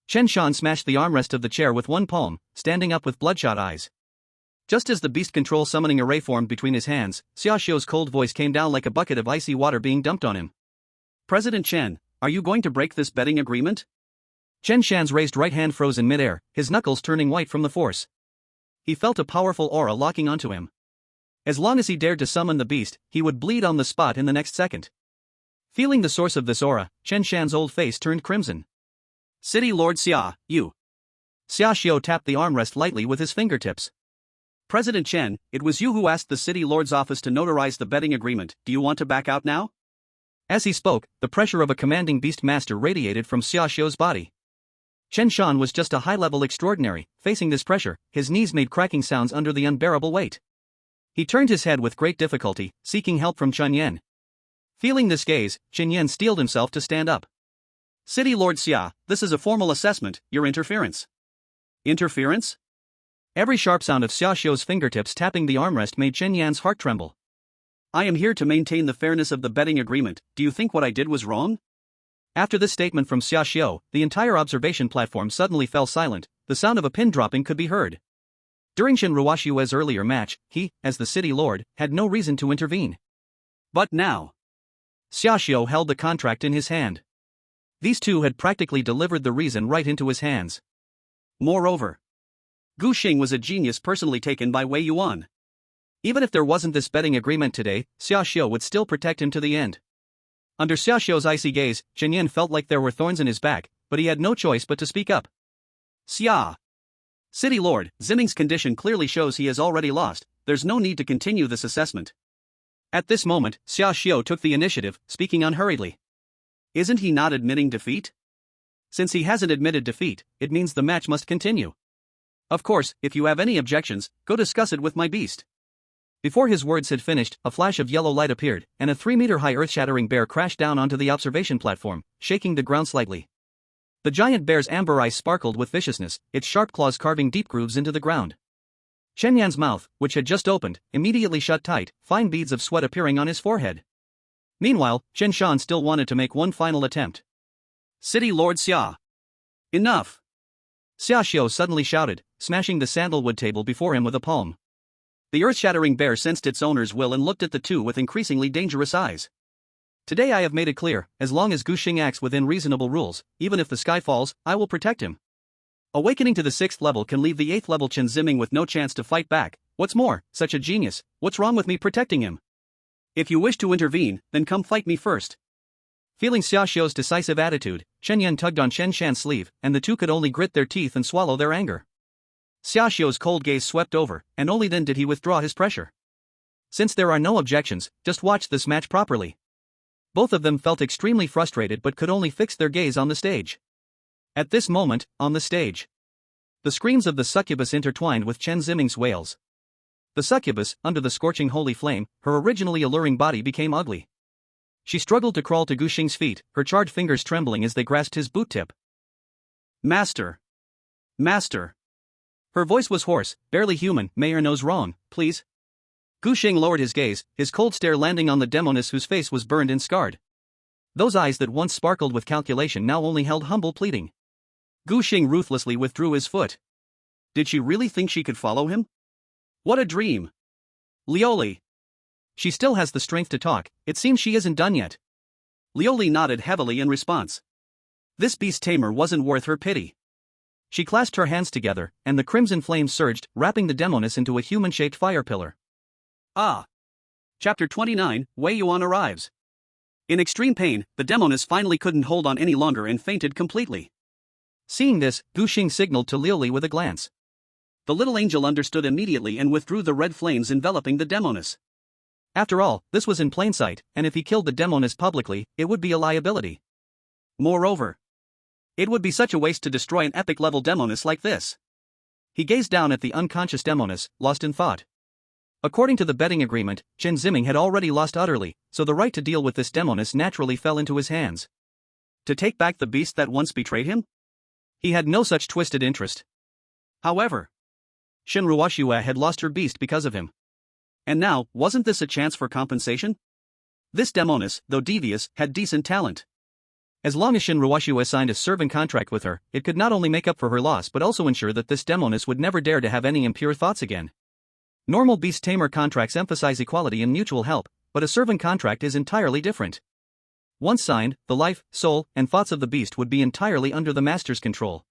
Chen Shan smashed the armrest of the chair with one palm, standing up with bloodshot eyes. Just as the beast control summoning array formed between his hands, Xia Xiu's cold voice came down like a bucket of icy water being dumped on him. President Chen, are you going to break this betting agreement? Chen Shan's raised right hand froze in midair, his knuckles turning white from the force. He felt a powerful aura locking onto him. As long as he dared to summon the beast, he would bleed on the spot in the next second. Feeling the source of this aura, Chen Shan's old face turned crimson. City Lord Xia, you. Xia Xiu tapped the armrest lightly with his fingertips. President Chen, it was you who asked the City Lord's office to notarize the betting agreement, do you want to back out now? As he spoke, the pressure of a commanding beast master radiated from Xia Xiu's body. Chen Shan was just a high-level extraordinary, facing this pressure, his knees made cracking sounds under the unbearable weight. He turned his head with great difficulty, seeking help from Chen Yan. Feeling this gaze, Chen Yan steeled himself to stand up. City Lord Xia, this is a formal assessment, your interference. Interference? Every sharp sound of Xia Xiu's fingertips tapping the armrest made Chen Yan's heart tremble. I am here to maintain the fairness of the betting agreement, do you think what I did was wrong? After this statement from Xia Xiu, the entire observation platform suddenly fell silent, the sound of a pin dropping could be heard. During Shen Ruoxue's earlier match, he, as the city lord, had no reason to intervene. But now, Xia Xiu held the contract in his hand. These two had practically delivered the reason right into his hands. Moreover, Gu Xing was a genius personally taken by Wei Yuan. Even if there wasn't this betting agreement today, Xia Xiu would still protect him to the end. Under Xia Xiu's icy gaze, Chen Yan felt like there were thorns in his back, but he had no choice but to speak up. Xia. City Lord, Xingqing's condition clearly shows he has already lost, there's no need to continue this assessment. At this moment, Xia Xiu took the initiative, speaking unhurriedly. Isn't he not admitting defeat? Since he hasn't admitted defeat, it means the match must continue. Of course, if you have any objections, go discuss it with my beast. Before his words had finished, a flash of yellow light appeared, and a 3-meter-high earth-shattering bear crashed down onto the observation platform, shaking the ground slightly. The giant bear's amber eyes sparkled with viciousness, its sharp claws carving deep grooves into the ground. Chen Yan's mouth, which had just opened, immediately shut tight, fine beads of sweat appearing on his forehead. Meanwhile, Chen Shan still wanted to make one final attempt. City Lord Xia. Enough! Xia Xiu suddenly shouted, smashing the sandalwood table before him with a palm. The earth-shattering bear sensed its owner's will and looked at the two with increasingly dangerous eyes. Today I have made it clear, as long as Gu Xing acts within reasonable rules, even if the sky falls, I will protect him. Awakening to the 6th level can leave the 8th level Chen Qingqing with no chance to fight back. What's more, such a genius, what's wrong with me protecting him? If you wish to intervene, then come fight me first. Feeling Xia Xiu's decisive attitude, Chen Yan tugged on Chen Shan's sleeve, and the two could only grit their teeth and swallow their anger. Xia Xiu's cold gaze swept over, and only then did he withdraw his pressure. Since there are no objections, just watch this match properly. Both of them felt extremely frustrated but could only fix their gaze on the stage. At this moment, on the stage, the screams of the succubus intertwined with Chen Qingqing's wails. The succubus, under the scorching holy flame, her originally alluring body became ugly. She struggled to crawl to Gu Xing's feet, her charred fingers trembling as they grasped his boot tip. Master! Master! Her voice was hoarse, barely human. Mayor knows wrong, please. Gu Xing lowered his gaze, his cold stare landing on the demoness whose face was burned and scarred. Those eyes that once sparkled with calculation now only held humble pleading. Gu Xing ruthlessly withdrew his foot. Did she really think she could follow him? What a dream! Lioli! She still has the strength to talk, it seems she isn't done yet. Lioli nodded heavily in response. This beast tamer wasn't worth her pity. She clasped her hands together, and the crimson flames surged, wrapping the demoness into a human-shaped fire pillar. Ah! Chapter 29, Wei Yuan arrives. In extreme pain, the demoness finally couldn't hold on any longer and fainted completely. Seeing this, Gu Xing signaled to Lioli with a glance. The little angel understood immediately and withdrew the red flames enveloping the demoness. After all, this was in plain sight, and if he killed the demoness publicly, it would be a liability. Moreover, it would be such a waste to destroy an epic-level demoness like this. He gazed down at the unconscious demoness, lost in thought. According to the betting agreement, Chen Qingqing had already lost utterly, so the right to deal with this demoness naturally fell into his hands. To take back the beast that once betrayed him? He had no such twisted interest. However, Shen Ruoxue had lost her beast because of him. And now, wasn't this a chance for compensation? This demoness, though devious, had decent talent. As long as Shen Ruoxue signed a servant contract with her, it could not only make up for her loss but also ensure that this demoness would never dare to have any impure thoughts again. Normal beast tamer contracts emphasize equality and mutual help, but a servant contract is entirely different. Once signed, the life, soul, and thoughts of the beast would be entirely under the master's control.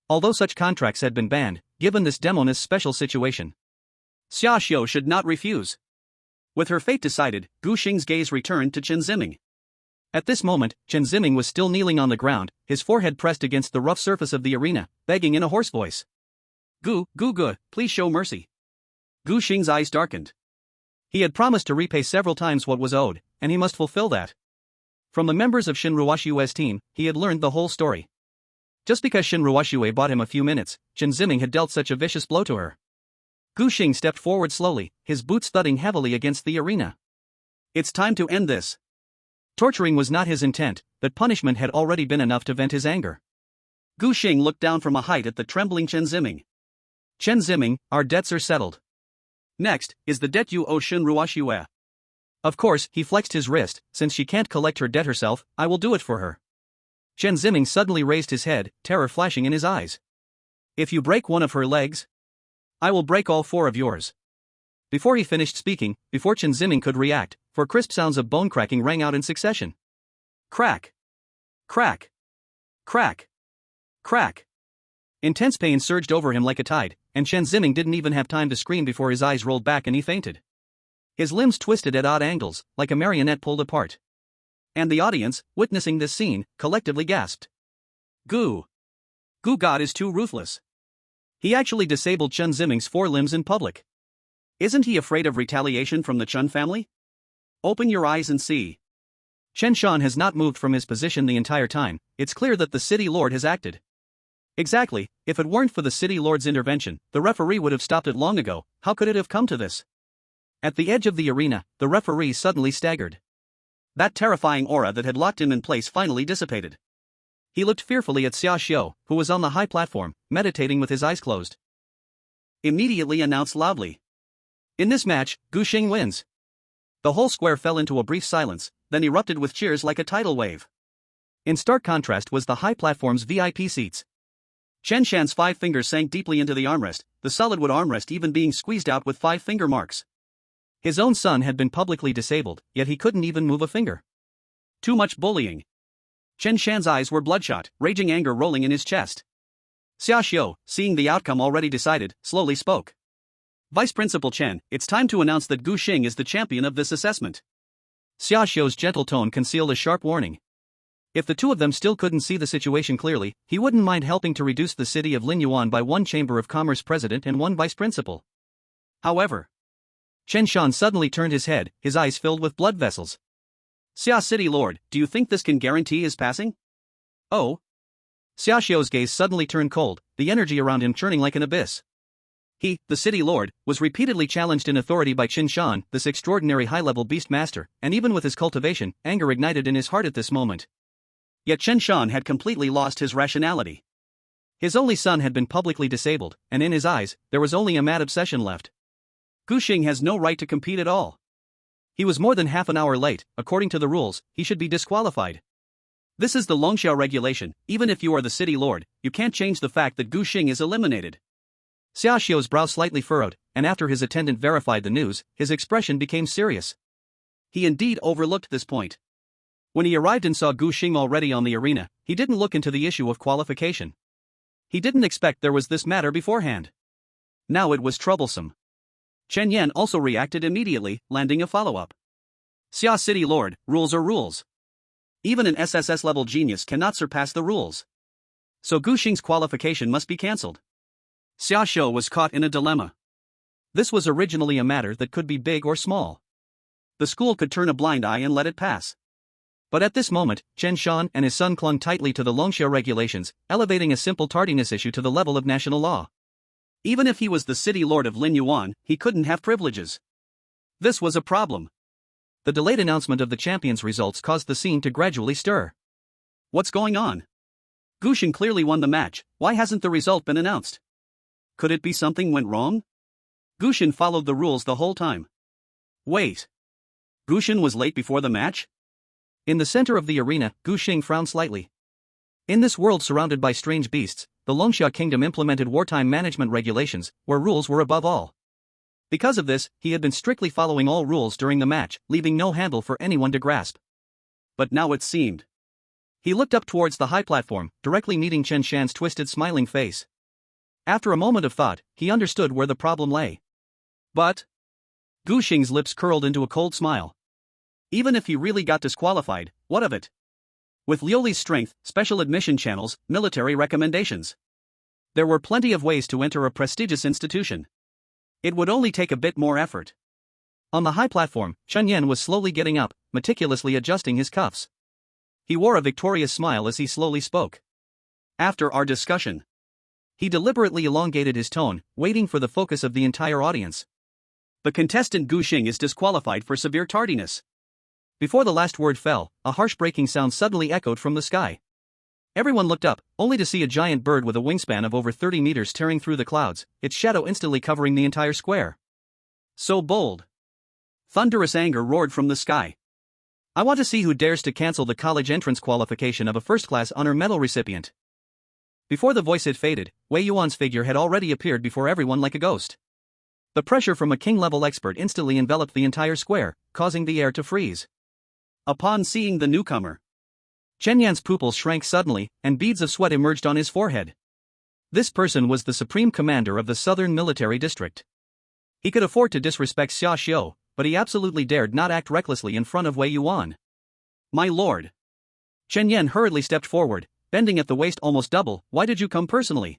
Although such contracts had been banned, given this demoness' special situation, Xia Xiu should not refuse. With her fate decided, Gu Xing's gaze returned to Chen Qingqing. At this moment, Chen Qingqing was still kneeling on the ground, his forehead pressed against the rough surface of the arena, begging in a hoarse voice. Gu, please show mercy. Gu Xing's eyes darkened. He had promised to repay several times what was owed, and he must fulfill that. From the members of Shen Ruoxue's team, he had learned the whole story. Just because Shen Ruoxue bought him a few minutes, Chen Qingqing had dealt such a vicious blow to her. Gu Xing stepped forward slowly, his boots thudding heavily against the arena. It's time to end this. Torturing was not his intent, that punishment had already been enough to vent his anger. Gu Xing looked down from a height at the trembling Chen Qingqing. Chen Qingqing, our debts are settled. Next, is the debt you owe Shen Ruoxue. Of course, he flexed his wrist, since she can't collect her debt herself, I will do it for her. Chen Qingqing suddenly raised his head, terror flashing in his eyes. If you break one of her legs, I will break all four of yours. Before he finished speaking, before Chen Qingqing could react, four crisp sounds of bone cracking rang out in succession. Crack! Crack! Crack! Crack! Intense pain surged over him like a tide, and Chen Qingqing didn't even have time to scream before his eyes rolled back and he fainted. His limbs twisted at odd angles, like a marionette pulled apart. And the audience, witnessing this scene, collectively gasped. Gu God is too ruthless. He actually disabled Chen Qingqing's four limbs in public. Isn't he afraid of retaliation from the Chen family? Open your eyes and see. Chen Shan has not moved from his position the entire time, it's clear that the city lord has acted. Exactly, if it weren't for the city lord's intervention, the referee would have stopped it long ago. How could it have come to this? At the edge of the arena, the referee suddenly staggered. That terrifying aura that had locked him in place finally dissipated. He looked fearfully at Xia Xiu, who was on the high platform, meditating with his eyes closed. Immediately announced loudly. In this match, Gu Xing wins. The whole square fell into a brief silence, then erupted with cheers like a tidal wave. In stark contrast was the high platform's VIP seats. Chen Shan's 5 fingers sank deeply into the armrest, the solid wood armrest even being squeezed out with 5 finger marks. His own son had been publicly disabled, yet he couldn't even move a finger. Too much bullying. Chen Shan's eyes were bloodshot, raging anger rolling in his chest. Xia Xiu, seeing the outcome already decided, slowly spoke. Vice Principal Chen, it's time to announce that Gu Xing is the champion of this assessment. Xia Xiu's gentle tone concealed a sharp warning. If the two of them still couldn't see the situation clearly, he wouldn't mind helping to reduce the city of Linyuan by 1 Chamber of Commerce president and 1 vice principal. However, Chen Shan suddenly turned his head, his eyes filled with blood vessels. Xia City Lord, do you think this can guarantee his passing? Oh. Xia Xiu's gaze suddenly turned cold, the energy around him churning like an abyss. He, the city lord, was repeatedly challenged in authority by Qin Shan, this extraordinary high-level beast master, and even with his cultivation, anger ignited in his heart at this moment. Yet Chen Shan had completely lost his rationality. His only son had been publicly disabled, and in his eyes, there was only a mad obsession left. Gu Xing has no right to compete at all. He was more than half an hour late, according to the rules, he should be disqualified. This is the Longxiao regulation, even if you are the city lord, you can't change the fact that Gu Xing is eliminated. Xia Xiu's brow slightly furrowed, and after his attendant verified the news, his expression became serious. He indeed overlooked this point. When he arrived and saw Gu Xing already on the arena, he didn't look into the issue of qualification. He didn't expect there was this matter beforehand. Now it was troublesome. Chen Yan also reacted immediately, landing a follow-up. Xia City Lord, rules are rules. Even an SSS-level genius cannot surpass the rules. So Gu Xing's qualification must be cancelled. Xia Xiu was caught in a dilemma. This was originally a matter that could be big or small. The school could turn a blind eye and let it pass. But at this moment, Chen Shan and his son clung tightly to the Longxiao regulations, elevating a simple tardiness issue to the level of national law. Even if he was the city lord of Linyuan, he couldn't have privileges. This was a problem. The delayed announcement of the champion's results caused the scene to gradually stir. What's going on? Gu Xing clearly won the match, why hasn't the result been announced? Could it be something went wrong? Gu Xing followed the rules the whole time. Wait. Gu Xing was late before the match? In the center of the arena, Gu Xing frowned slightly. In this world surrounded by strange beasts, the Longxia kingdom implemented wartime management regulations, where rules were above all. Because of this, he had been strictly following all rules during the match, leaving no handle for anyone to grasp. But now it seemed. He looked up towards the high platform, directly meeting Chen Shan's twisted smiling face. After a moment of thought, he understood where the problem lay. But Gu Xing's lips curled into a cold smile. Even if he really got disqualified, what of it? With Liuli's strength, special admission channels, military recommendations. There were plenty of ways to enter a prestigious institution. It would only take a bit more effort. On the high platform, Chen Yan was slowly getting up, meticulously adjusting his cuffs. He wore a victorious smile as he slowly spoke. After our discussion. He deliberately elongated his tone, waiting for the focus of the entire audience. The contestant Gu Xing is disqualified for severe tardiness. Before the last word fell, a harsh breaking sound suddenly echoed from the sky. Everyone looked up, only to see a giant bird with a wingspan of over 30 meters tearing through the clouds, its shadow instantly covering the entire square. So bold. Thunderous anger roared from the sky. I want to see who dares to cancel the college entrance qualification of a first-class honor medal recipient. Before the voice had faded, Wei Yuan's figure had already appeared before everyone like a ghost. The pressure from a king-level expert instantly enveloped the entire square, causing the air to freeze. Upon seeing the newcomer, Chen Yan's pupils shrank suddenly, and beads of sweat emerged on his forehead. This person was the supreme commander of the Southern Military District. He could afford to disrespect Xia Xiu, but he absolutely dared not act recklessly in front of Wei Yuan. My lord. Chen Yan hurriedly stepped forward, bending at the waist almost double. Why did you come personally?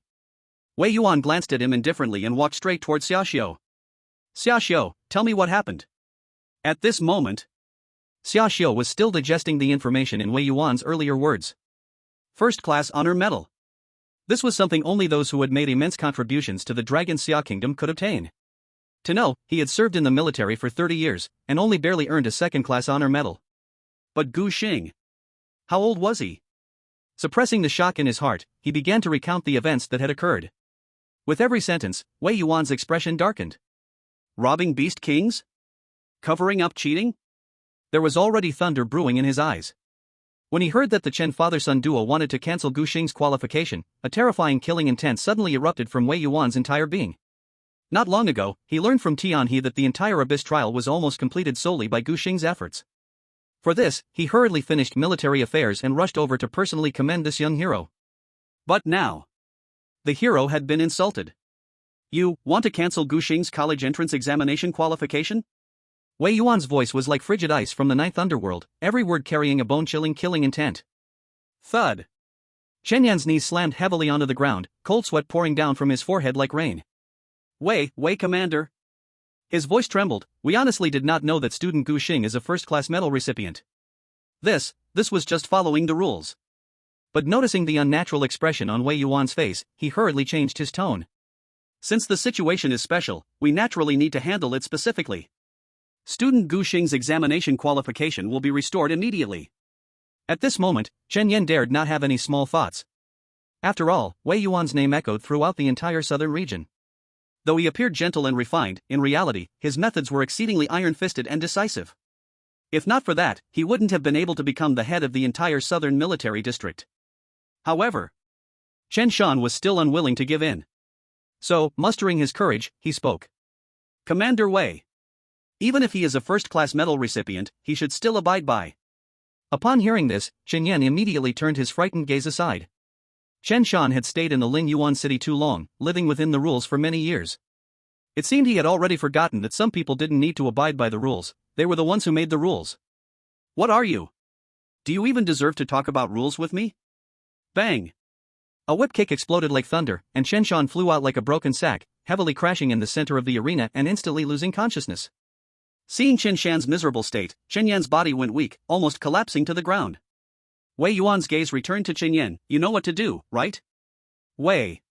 Wei Yuan glanced at him indifferently and walked straight towards Xia Xiu. Xia Xiu, tell me what happened. At this moment, Xia Xiu was still digesting the information in Wei Yuan's earlier words. First-class honor medal. This was something only those who had made immense contributions to the Dragon Xia Kingdom could obtain. To know, he had served in the military for 30 years, and only barely earned a second-class honor medal. But Gu Xing. How old was he? Suppressing the shock in his heart, he began to recount the events that had occurred. With every sentence, Wei Yuan's expression darkened. Robbing beast kings? Covering up cheating? There was already thunder brewing in his eyes. When he heard that the Chen father-son duo wanted to cancel Gu Xing's qualification, a terrifying killing intent suddenly erupted from Wei Yuan's entire being. Not long ago, he learned from Tianhe that the entire Abyss trial was almost completed solely by Gu Xing's efforts. For this, he hurriedly finished military affairs and rushed over to personally commend this young hero. But now, the hero had been insulted. You want to cancel Gu Xing's college entrance examination qualification? Wei Yuan's voice was like frigid ice from the ninth underworld, every word carrying a bone-chilling killing intent. Thud. Chen Yan's knees slammed heavily onto the ground, cold sweat pouring down from his forehead like rain. Wei, Commander. His voice trembled. We honestly did not know that student Gu Xing is a first-class medal recipient. This was just following the rules. But noticing the unnatural expression on Wei Yuan's face, he hurriedly changed his tone. Since the situation is special, we naturally need to handle it specifically. Student Gu Xing's examination qualification will be restored immediately. At this moment, Chen Yan dared not have any small thoughts. After all, Wei Yuan's name echoed throughout the entire southern region. Though he appeared gentle and refined, in reality, his methods were exceedingly iron-fisted and decisive. If not for that, he wouldn't have been able to become the head of the entire southern military district. However, Chen Shan was still unwilling to give in. So, mustering his courage, he spoke. Commander Wei. Even if he is a first-class medal recipient, he should still abide by. Upon hearing this, Chen Yan immediately turned his frightened gaze aside. Chen Shan had stayed in the Lin Yuan city too long, living within the rules for many years. It seemed he had already forgotten that some people didn't need to abide by the rules, they were the ones who made the rules. What are you? Do you even deserve to talk about rules with me? Bang! A whip kick exploded like thunder, and Chen Shan flew out like a broken sack, heavily crashing in the center of the arena and instantly losing consciousness. Seeing Chen Shan's miserable state, Chen Yan's body went weak, almost collapsing to the ground. Wei Yuan's gaze returned to Chen Yan. You know what to do, right? Wei,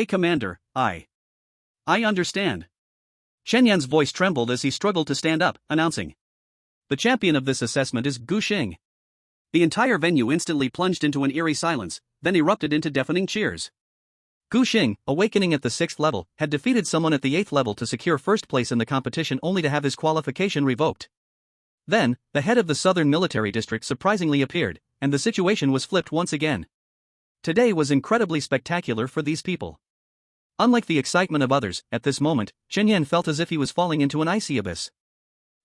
Commander, I understand. Chen Yan's voice trembled as he struggled to stand up, announcing. The champion of this assessment is Gu Xing. The entire venue instantly plunged into an eerie silence, then erupted into deafening cheers. Gu Xing, awakening at the 6th level, had defeated someone at the 8th level to secure first place in the competition only to have his qualification revoked. Then, the head of the Southern Military District surprisingly appeared, and the situation was flipped once again. Today was incredibly spectacular for these people. Unlike the excitement of others, at this moment, Chen Yan felt as if he was falling into an icy abyss.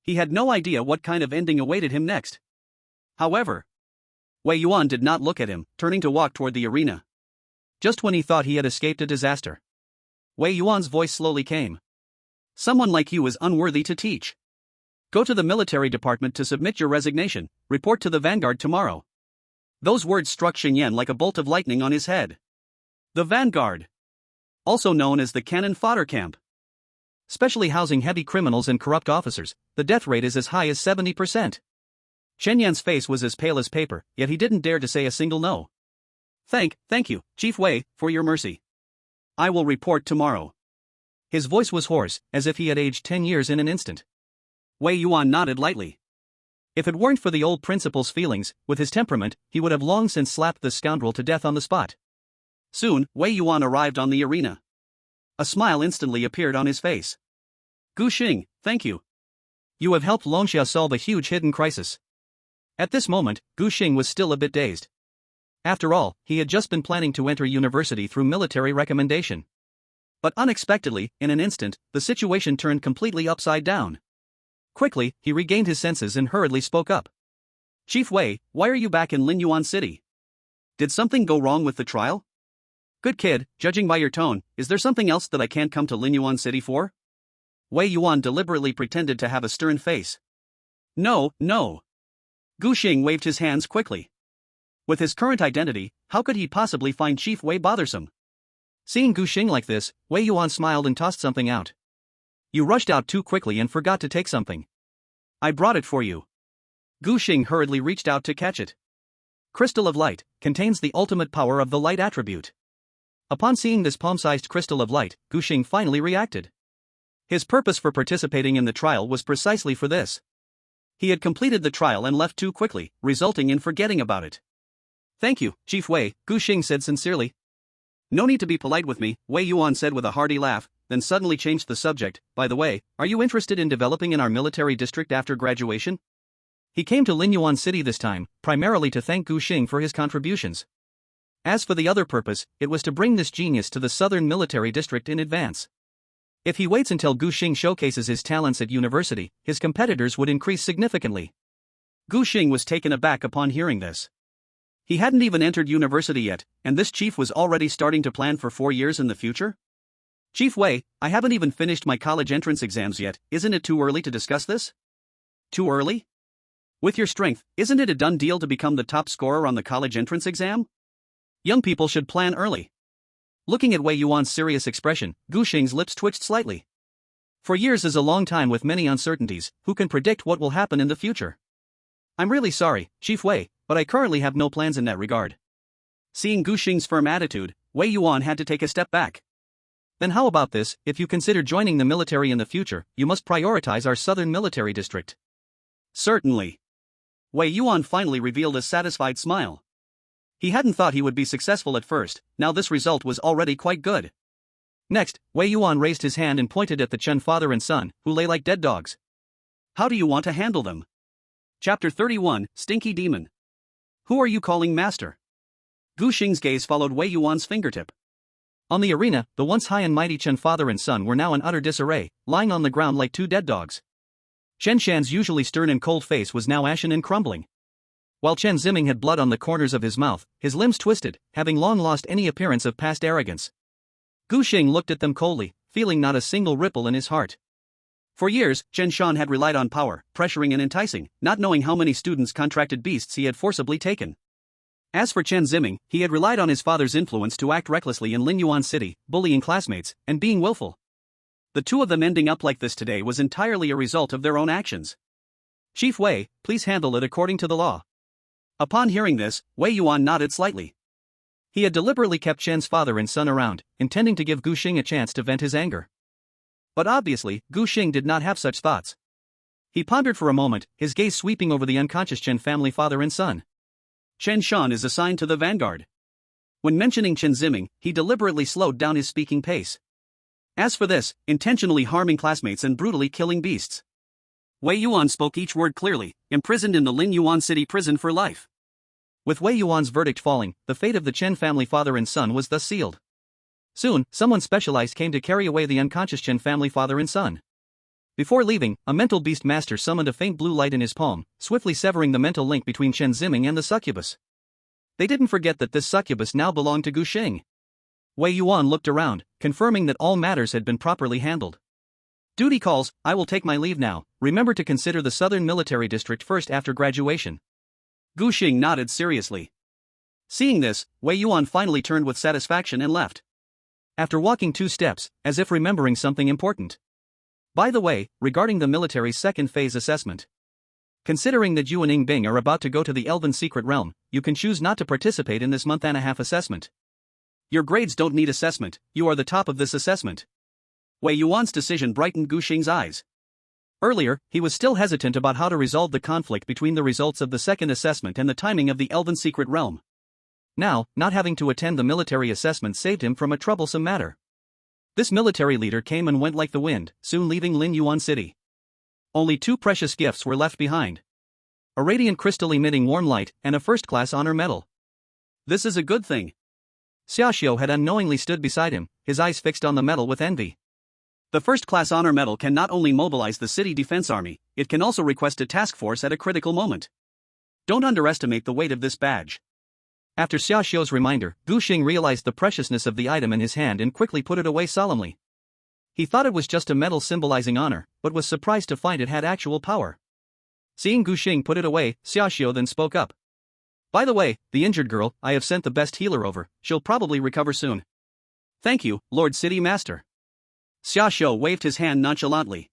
He had no idea what kind of ending awaited him next. However, Wei Yuan did not look at him, turning to walk toward the arena. Just when he thought he had escaped a disaster, Wei Yuan's voice slowly came. Someone like you is unworthy to teach. Go to the military department to submit your resignation, report to the vanguard tomorrow. Those words struck Chen Yan like a bolt of lightning on his head. The vanguard, also known as the cannon fodder camp, specially housing heavy criminals and corrupt officers, the death rate is as high as 70%. Chen Yan's face was as pale as paper, yet he didn't dare to say a single no. Thank you, Chief Wei, for your mercy. I will report tomorrow. His voice was hoarse, as if he had aged 10 years in an instant. Wei Yuan nodded lightly. If it weren't for the old principal's feelings, with his temperament, he would have long since slapped the scoundrel to death on the spot. Soon, Wei Yuan arrived on the arena. A smile instantly appeared on his face. Gu Xing, thank you. You have helped Longxia solve a huge hidden crisis. At this moment, Gu Xing was still a bit dazed. After all, he had just been planning to enter university through military recommendation. But unexpectedly, in an instant, the situation turned completely upside down. Quickly, he regained his senses and hurriedly spoke up. Chief Wei, why are you back in Lin Yuan City? Did something go wrong with the trial? Good kid, judging by your tone, is there something else that I can't come to Lin Yuan City for? Wei Yuan deliberately pretended to have a stern face. No. Gu Xing waved his hands quickly. With his current identity, how could he possibly find Chief Wei bothersome? Seeing Gu Xing like this, Wei Yuan smiled and tossed something out. You rushed out too quickly and forgot to take something. I brought it for you. Gu Xing hurriedly reached out to catch it. Crystal of Light contains the ultimate power of the light attribute. Upon seeing this palm-sized crystal of light, Gu Xing finally reacted. His purpose for participating in the trial was precisely for this. He had completed the trial and left too quickly, resulting in forgetting about it. Thank you, Chief Wei, Gu Xing said sincerely. No need to be polite with me, Wei Yuan said with a hearty laugh, then suddenly changed the subject. By the way, are you interested in developing in our military district after graduation? He came to Linyuan City this time, primarily to thank Gu Xing for his contributions. As for the other purpose, it was to bring this genius to the southern military district in advance. If he waits until Gu Xing showcases his talents at university, his competitors would increase significantly. Gu Xing was taken aback upon hearing this. He hadn't even entered university yet, and this chief was already starting to plan for 4 years in the future? Chief Wei, I haven't even finished my college entrance exams yet, isn't it too early to discuss this? Too early? With your strength, isn't it a done deal to become the top scorer on the college entrance exam? Young people should plan early. Looking at Wei Yuan's serious expression, Gu Xing's lips twitched slightly. 4 years is a long time with many uncertainties, who can predict what will happen in the future? I'm really sorry, Chief Wei, but I currently have no plans in that regard. Seeing Gu Xing's firm attitude, Wei Yuan had to take a step back. Then how about this, if you consider joining the military in the future, you must prioritize our southern military district. Certainly. Wei Yuan finally revealed a satisfied smile. He hadn't thought he would be successful at first, now this result was already quite good. Next, Wei Yuan raised his hand and pointed at the Chen father and son, who lay like dead dogs. How do you want to handle them? Chapter 31, Stinky Demon. Who are you calling master? Gu Xing's gaze followed Wei Yuan's fingertip. On the arena, the once high and mighty Chen father and son were now in utter disarray, lying on the ground like 2 dead dogs. Chen Shan's usually stern and cold face was now ashen and crumbling. While Chen Ziming had blood on the corners of his mouth, his limbs twisted, having long lost any appearance of past arrogance. Gu Xing looked at them coldly, feeling not a single ripple in his heart. For years, Chen Shan had relied on power, pressuring and enticing, not knowing how many students contracted beasts he had forcibly taken. As for Chen Ziming, he had relied on his father's influence to act recklessly in Linyuan City, bullying classmates, and being willful. The two of them ending up like this today was entirely a result of their own actions. Chief Wei, please handle it according to the law. Upon hearing this, Wei Yuan nodded slightly. He had deliberately kept Chen's father and son around, intending to give Gu Xing a chance to vent his anger. But obviously, Gu Xing did not have such thoughts. He pondered for a moment, his gaze sweeping over the unconscious Chen family father and son. Chen Shan is assigned to the vanguard. When mentioning Chen Ziming, he deliberately slowed down his speaking pace. As for this, intentionally harming classmates and brutally killing beasts. Wei Yuan spoke each word clearly, imprisoned in the Linyuan City prison for life. With Wei Yuan's verdict falling, the fate of the Chen family father and son was thus sealed. Soon, someone specialized came to carry away the unconscious Chen family father and son. Before leaving, a mental beast master summoned a faint blue light in his palm, swiftly severing the mental link between Chen Ziming and the succubus. They didn't forget that this succubus now belonged to Gu Xing. Wei Yuan looked around, confirming that all matters had been properly handled. Duty calls, I will take my leave now, remember to consider the southern military district first after graduation. Gu Xing nodded seriously. Seeing this, Wei Yuan finally turned with satisfaction and left. After walking 2 steps, as if remembering something important. By the way, regarding the military's second phase assessment. Considering that you and Ing Bing are about to go to the Elven Secret Realm, you can choose not to participate in this month-and-a-half assessment. Your grades don't need assessment, you are the top of this assessment. Wei Yuan's decision brightened Gu Xing's eyes. Earlier, he was still hesitant about how to resolve the conflict between the results of the second assessment and the timing of the Elven Secret Realm. Now, not having to attend the military assessment saved him from a troublesome matter. This military leader came and went like the wind, soon leaving Linyuan City. Only 2 precious gifts were left behind. A radiant crystal emitting warm light, and a first-class honor medal. This is a good thing. Xiaoxiu had unknowingly stood beside him, his eyes fixed on the medal with envy. The first-class honor medal can not only mobilize the city defense army, it can also request a task force at a critical moment. Don't underestimate the weight of this badge. After Xiaoxiu's reminder, Gu Xing realized the preciousness of the item in his hand and quickly put it away solemnly. He thought it was just a medal symbolizing honor, but was surprised to find it had actual power. Seeing Gu Xing put it away, Xiaoxiu then spoke up. By the way, the injured girl, I have sent the best healer over, she'll probably recover soon. Thank you, Lord City Master. Xiaoxiu waved his hand nonchalantly.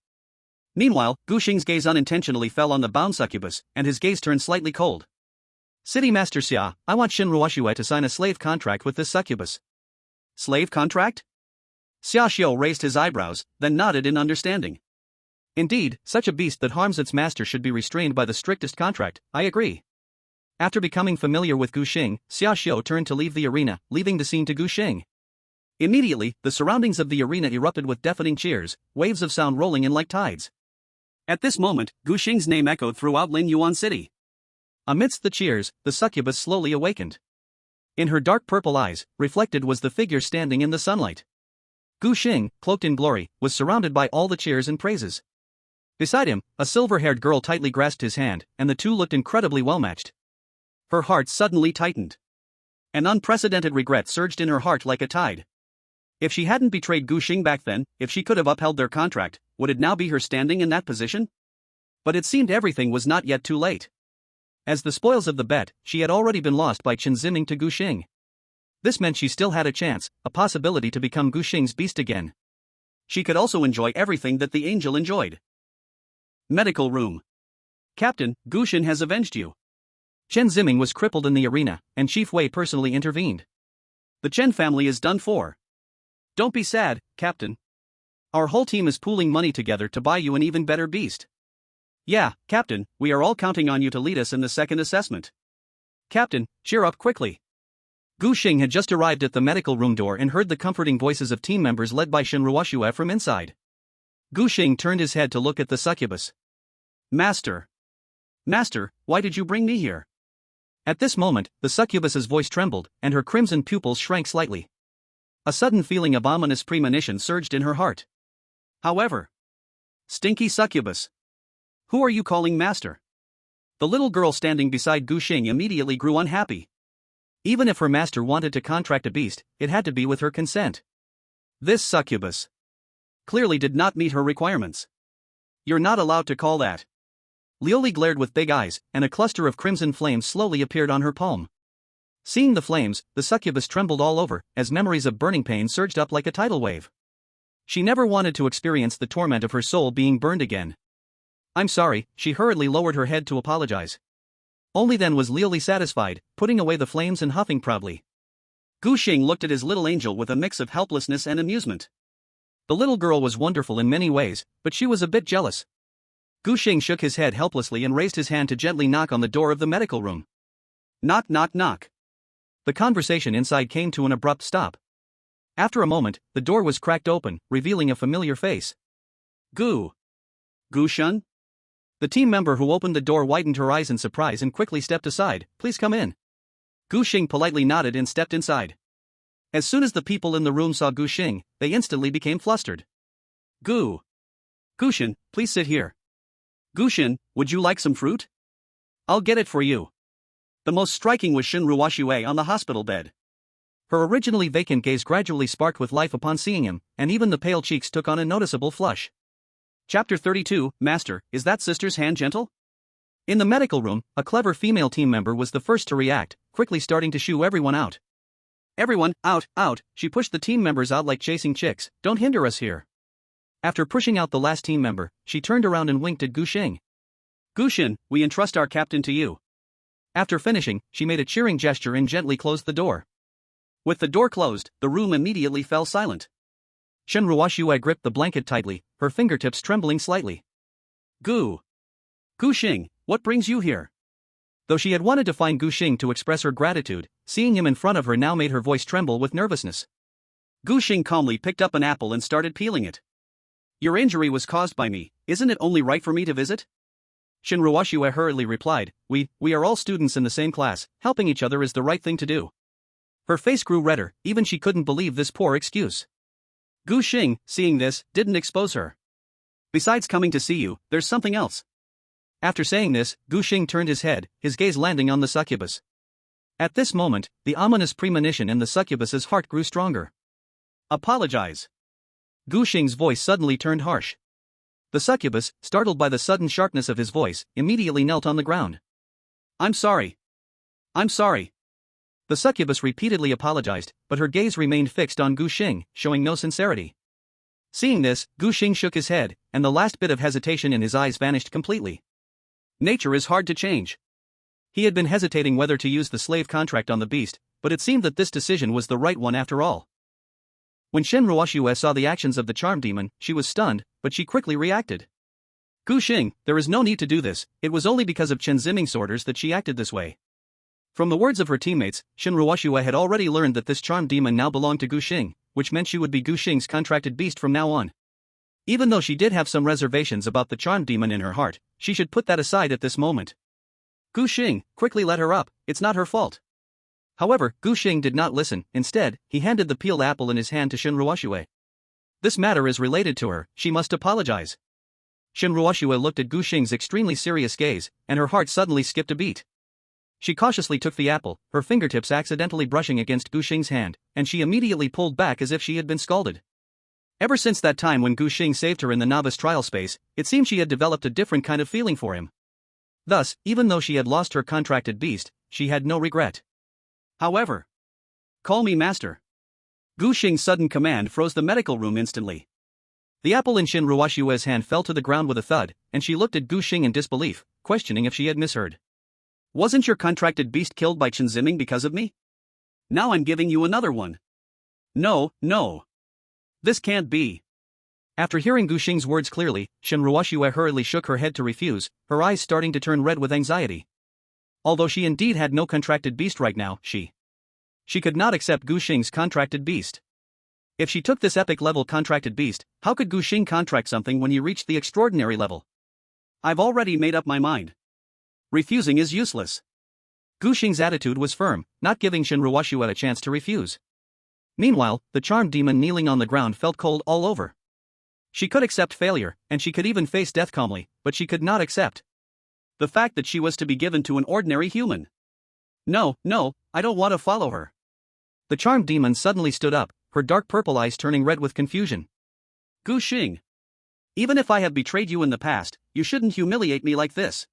Meanwhile, Gu Xing's gaze unintentionally fell on the bound succubus, and his gaze turned slightly cold. City Master Xia, I want Xin Ruoxue to sign a slave contract with this succubus. Slave contract? Xiaoxiu raised his eyebrows, then nodded in understanding. Indeed, such a beast that harms its master should be restrained by the strictest contract, I agree. After becoming familiar with Gu Xing, Xia Xiu turned to leave the arena, leaving the scene to Gu Xing. Immediately, the surroundings of the arena erupted with deafening cheers, waves of sound rolling in like tides. At this moment, Gu Xing's name echoed throughout Lin Yuan City. Amidst the cheers, the succubus slowly awakened. In her dark purple eyes, reflected was the figure standing in the sunlight. Gu Xing, cloaked in glory, was surrounded by all the cheers and praises. Beside him, a silver-haired girl tightly grasped his hand, and the two looked incredibly well-matched. Her heart suddenly tightened. An unprecedented regret surged in her heart like a tide. If she hadn't betrayed Gu Xing back then, if she could have upheld their contract, would it now be her standing in that position? But it seemed everything was not yet too late. As the spoils of the bet, she had already been lost by Chen Qingqing to Gu Xing. This meant she still had a chance, a possibility to become Gu Xing's beast again. She could also enjoy everything that the angel enjoyed. Medical room. Captain, Gu Xing has avenged you. Chen Qingqing was crippled in the arena, and Chief Wei personally intervened. The Chen family is done for. Don't be sad, Captain. Our whole team is pooling money together to buy you an even better beast. Yeah, Captain, we are all counting on you to lead us in the second assessment. Captain, cheer up quickly. Gu Xing had just arrived at the medical room door and heard the comforting voices of team members led by Shen Ruoxue from inside. Gu Xing turned his head to look at the succubus. Master. Master, why did you bring me here? At this moment, the succubus's voice trembled, and her crimson pupils shrank slightly. A sudden feeling of ominous premonition surged in her heart. However, stinky succubus. Who are you calling master? The little girl standing beside Gu Xing immediately grew unhappy. Even if her master wanted to contract a beast, it had to be with her consent. This succubus clearly did not meet her requirements. You're not allowed to call that. Lioli glared with big eyes, and a cluster of crimson flames slowly appeared on her palm. Seeing the flames, the succubus trembled all over, as memories of burning pain surged up like a tidal wave. She never wanted to experience the torment of her soul being burned again. I'm sorry, she hurriedly lowered her head to apologize. Only then was Lioli satisfied, putting away the flames and huffing proudly. Gu Xing looked at his little angel with a mix of helplessness and amusement. The little girl was wonderful in many ways, but she was a bit jealous. Gu Xing shook his head helplessly and raised his hand to gently knock on the door of the medical room. Knock, knock, knock. The conversation inside came to an abrupt stop. After a moment, the door was cracked open, revealing a familiar face. Gu Shun? The team member who opened the door widened her eyes in surprise and quickly stepped aside. Please come in. Gu Xing politely nodded and stepped inside. As soon as the people in the room saw Gu Xing, they instantly became flustered. Gu Xun, please sit here. Gu Xun, would you like some fruit? I'll get it for you. The most striking was Shen Ruoxue on the hospital bed. Her originally vacant gaze gradually sparked with life upon seeing him, and even the pale cheeks took on a noticeable flush. Chapter 32, Master, is that sister's hand gentle? In the medical room, a clever female team member was the first to react, quickly starting to shoo everyone out. Everyone, out, out, she pushed the team members out like chasing chicks, don't hinder us here. After pushing out the last team member, she turned around and winked at Gu Xing. Gu Xing, we entrust our captain to you. After finishing, she made a cheering gesture and gently closed the door. With the door closed, the room immediately fell silent. Shen Ruoxue gripped the blanket tightly, her fingertips trembling slightly. Gu Xing, what brings you here? Though she had wanted to find Gu Xing to express her gratitude, seeing him in front of her now made her voice tremble with nervousness. Gu Xing calmly picked up an apple and started peeling it. Your injury was caused by me, isn't it only right for me to visit? Shen Ruoxue hurriedly replied, We are all students in the same class, helping each other is the right thing to do. Her face grew redder, even she couldn't believe this poor excuse. Gu Xing, seeing this, didn't expose her. Besides coming to see you, there's something else. After saying this, Gu Xing turned his head, his gaze landing on the succubus. At this moment, the ominous premonition in the succubus's heart grew stronger. Apologize. Gu Xing's voice suddenly turned harsh. The succubus, startled by the sudden sharpness of his voice, immediately knelt on the ground. I'm sorry. I'm sorry. The succubus repeatedly apologized, but her gaze remained fixed on Gu Xing, showing no sincerity. Seeing this, Gu Xing shook his head, and the last bit of hesitation in his eyes vanished completely. Nature is hard to change. He had been hesitating whether to use the slave contract on the beast, but it seemed that this decision was the right one after all. When Shen Ruoxue saw the actions of the charm demon, she was stunned, but she quickly reacted. Gu Xing, there is no need to do this, it was only because of Chen Qingqing's orders that she acted this way. From the words of her teammates, Shen Ruoxue had already learned that this charm demon now belonged to Gu Xing, which meant she would be Gu Xing's contracted beast from now on. Even though she did have some reservations about the charm demon in her heart, she should put that aside at this moment. Gu Xing, quickly let her up, it's not her fault. However, Gu Xing did not listen. Instead, he handed the peeled apple in his hand to Shen Ruoxue. This matter is related to her, she must apologize. Shen Ruoxue looked at Gu Xing's extremely serious gaze, and her heart suddenly skipped a beat. She cautiously took the apple, her fingertips accidentally brushing against Gu Xing's hand, and she immediately pulled back as if she had been scalded. Ever since that time when Gu Xing saved her in the novice trial space, it seemed she had developed a different kind of feeling for him. Thus, even though she had lost her contracted beast, she had no regret. However, call me master. Gu Xing's sudden command froze the medical room instantly. The apple in Shen Ruoxue's hand fell to the ground with a thud, and she looked at Gu Xing in disbelief, questioning if she had misheard. Wasn't your contracted beast killed by Chen Qingqing because of me? Now I'm giving you another one. No. This can't be. After hearing Gu Xing's words clearly, Shen Ruoxue hurriedly shook her head to refuse, her eyes starting to turn red with anxiety. Although she indeed had no contracted beast right now, she could not accept Gu Xing's contracted beast. If she took this epic level contracted beast, how could Gu Xing contract something when he reached the extraordinary level? I've already made up my mind. Refusing is useless. Gu Xing's attitude was firm, not giving Shen Ruoxue a chance to refuse. Meanwhile, the charmed demon kneeling on the ground felt cold all over. She could accept failure, and she could even face death calmly, but she could not accept the fact that she was to be given to an ordinary human. No, I don't want to follow her. The charmed demon suddenly stood up, her dark purple eyes turning red with confusion. Gu Xing. Even if I have betrayed you in the past, you shouldn't humiliate me like this.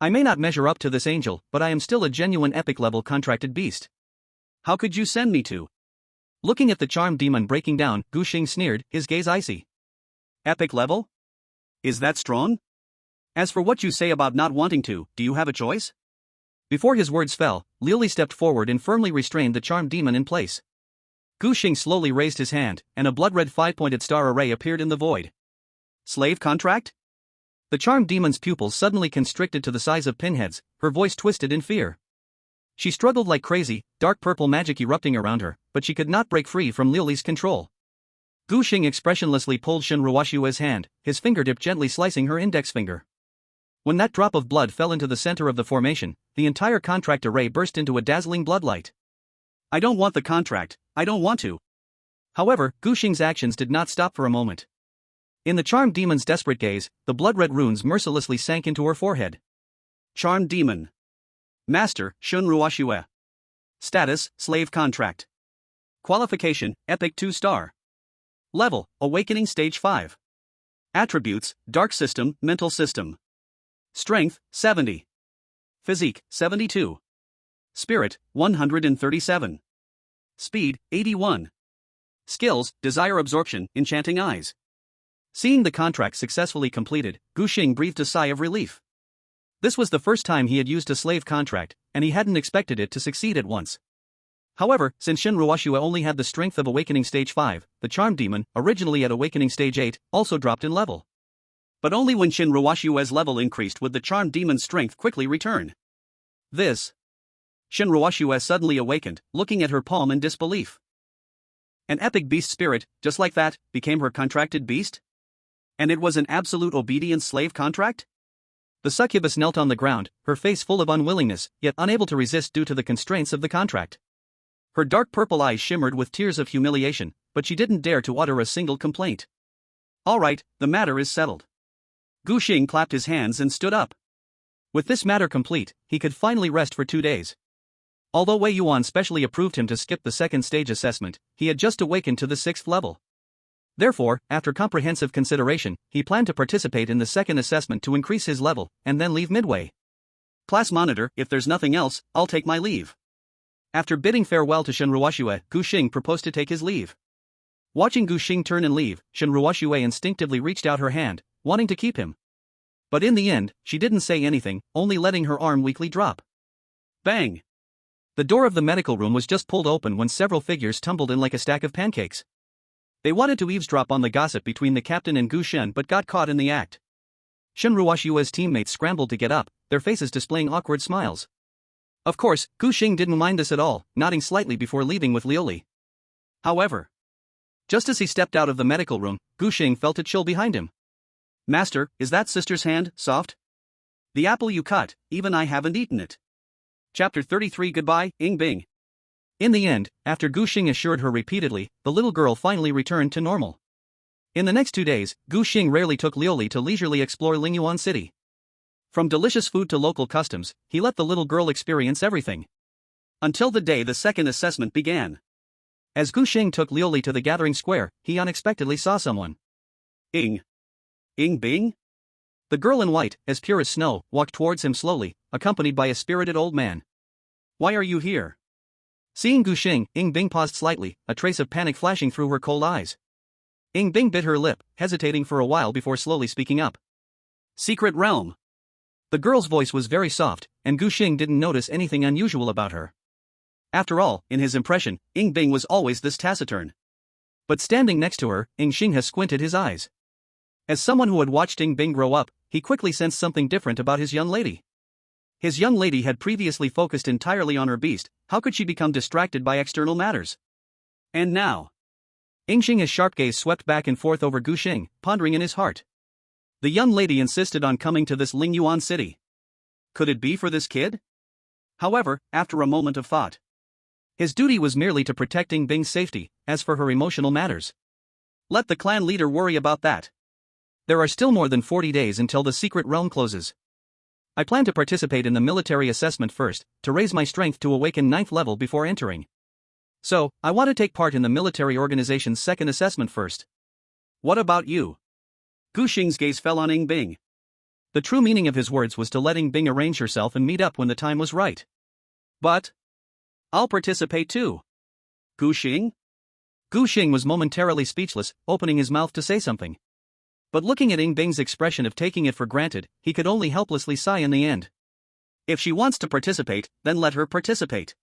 I may not measure up to this angel, but I am still a genuine epic level contracted beast. How could you send me to? Looking at the charmed demon breaking down, Gu Xing sneered, his gaze icy. Epic level? Is that strong? As for what you say about not wanting to, do you have a choice? Before his words fell, Liu Li stepped forward and firmly restrained the charmed demon in place. Gu Xing slowly raised his hand, and a blood-red five-pointed star array appeared in the void. Slave contract? The charmed demon's pupils suddenly constricted to the size of pinheads, her voice twisted in fear. She struggled like crazy, dark purple magic erupting around her, but she could not break free from Liu Li's control. Gu Xing expressionlessly pulled Shen Ruoxue's hand, his fingertip gently slicing her index finger. When that drop of blood fell into the center of the formation, the entire contract array burst into a dazzling bloodlight. I don't want the contract, I don't want to. However, Gu Xing's actions did not stop for a moment. In the charmed demon's desperate gaze, the blood-red runes mercilessly sank into her forehead. Charmed demon. Master, Shen Ruoxue. Status, slave contract. Qualification, epic 2-star. Level, awakening stage 5. Attributes, dark system, mental system. Strength, 70. Physique, 72. Spirit, 137. Speed, 81. Skills, desire absorption, enchanting eyes. Seeing the contract successfully completed, Gu Xing breathed a sigh of relief. This was the first time he had used a slave contract, and he hadn't expected it to succeed at once. However, since Shen Ruoxue only had the strength of Awakening Stage 5, the charmed demon, originally at Awakening Stage 8, also dropped in level. But only when Shen Ruoxue's level increased would the charmed demon's strength quickly return. This. Shen Ruoxue suddenly awakened, looking at her palm in disbelief. An epic beast spirit, just like that, became her contracted beast? And it was an absolute obedience slave contract? The succubus knelt on the ground, her face full of unwillingness, yet unable to resist due to the constraints of the contract. Her dark purple eyes shimmered with tears of humiliation, but she didn't dare to utter a single complaint. All right, the matter is settled. Gu Xing clapped his hands and stood up. With this matter complete, he could finally rest for 2 days. Although Wei Yuan specially approved him to skip the second stage assessment, he had just awakened to the 6th level. Therefore, after comprehensive consideration, he planned to participate in the second assessment to increase his level, and then leave midway. Class monitor, if there's nothing else, I'll take my leave. After bidding farewell to Shen Ruoxue, Gu Xing proposed to take his leave. Watching Gu Xing turn and leave, Shen Ruoxue instinctively reached out her hand, wanting to keep him. But in the end, she didn't say anything, only letting her arm weakly drop. Bang! The door of the medical room was just pulled open when several figures tumbled in like a stack of pancakes. They wanted to eavesdrop on the gossip between the captain and Gu Shen but got caught in the act. Shen Ruoxue's teammates scrambled to get up, their faces displaying awkward smiles. Of course, Gu Xing didn't mind this at all, nodding slightly before leaving with Liuli. However, just as he stepped out of the medical room, Gu Xing felt a chill behind him. Master, is that sister's hand soft? The apple you cut, even I haven't eaten it. Chapter 33 Goodbye, Ying Bing. In the end, after Gu Xing assured her repeatedly, the little girl finally returned to normal. In the next 2 days, Gu Xing rarely took Liuli to leisurely explore Lingyuan City. From delicious food to local customs, he let the little girl experience everything. Until the day the second assessment began. As Gu Xing took Liuli to the gathering square, he unexpectedly saw someone. Ying Bing? The girl in white, as pure as snow, walked towards him slowly, accompanied by a spirited old man. Why are you here? Seeing Gu Xing, Ying Bing paused slightly, a trace of panic flashing through her cold eyes. Ying Bing bit her lip, hesitating for a while before slowly speaking up. Secret realm. The girl's voice was very soft, and Gu Xing didn't notice anything unusual about her. After all, in his impression, Ying Bing was always this taciturn. But standing next to her, Ying Xing has squinted his eyes. As someone who had watched Ying Bing grow up, he quickly sensed something different about his young lady. His young lady had previously focused entirely on her beast, how could she become distracted by external matters? And now? Ying Xing's sharp gaze swept back and forth over Gu Xing, pondering in his heart. The young lady insisted on coming to this Lingyuan city. Could it be for this kid? However, after a moment of thought, his duty was merely to protect Ying Bing's safety. As for her emotional matters, let the clan leader worry about that. There are still more than 40 days until the secret realm closes. I plan to participate in the military assessment first, to raise my strength to awaken 9th level before entering. So, I want to take part in the military organization's second assessment first. What about you? Gu Xing's gaze fell on Ying Bing. The true meaning of his words was to let Ying Bing arrange herself and meet up when the time was right. But I'll participate too. Gu Xing? Gu Xing was momentarily speechless, opening his mouth to say something. But looking at Ying Bing's expression of taking it for granted, he could only helplessly sigh in the end. If she wants to participate, then let her participate.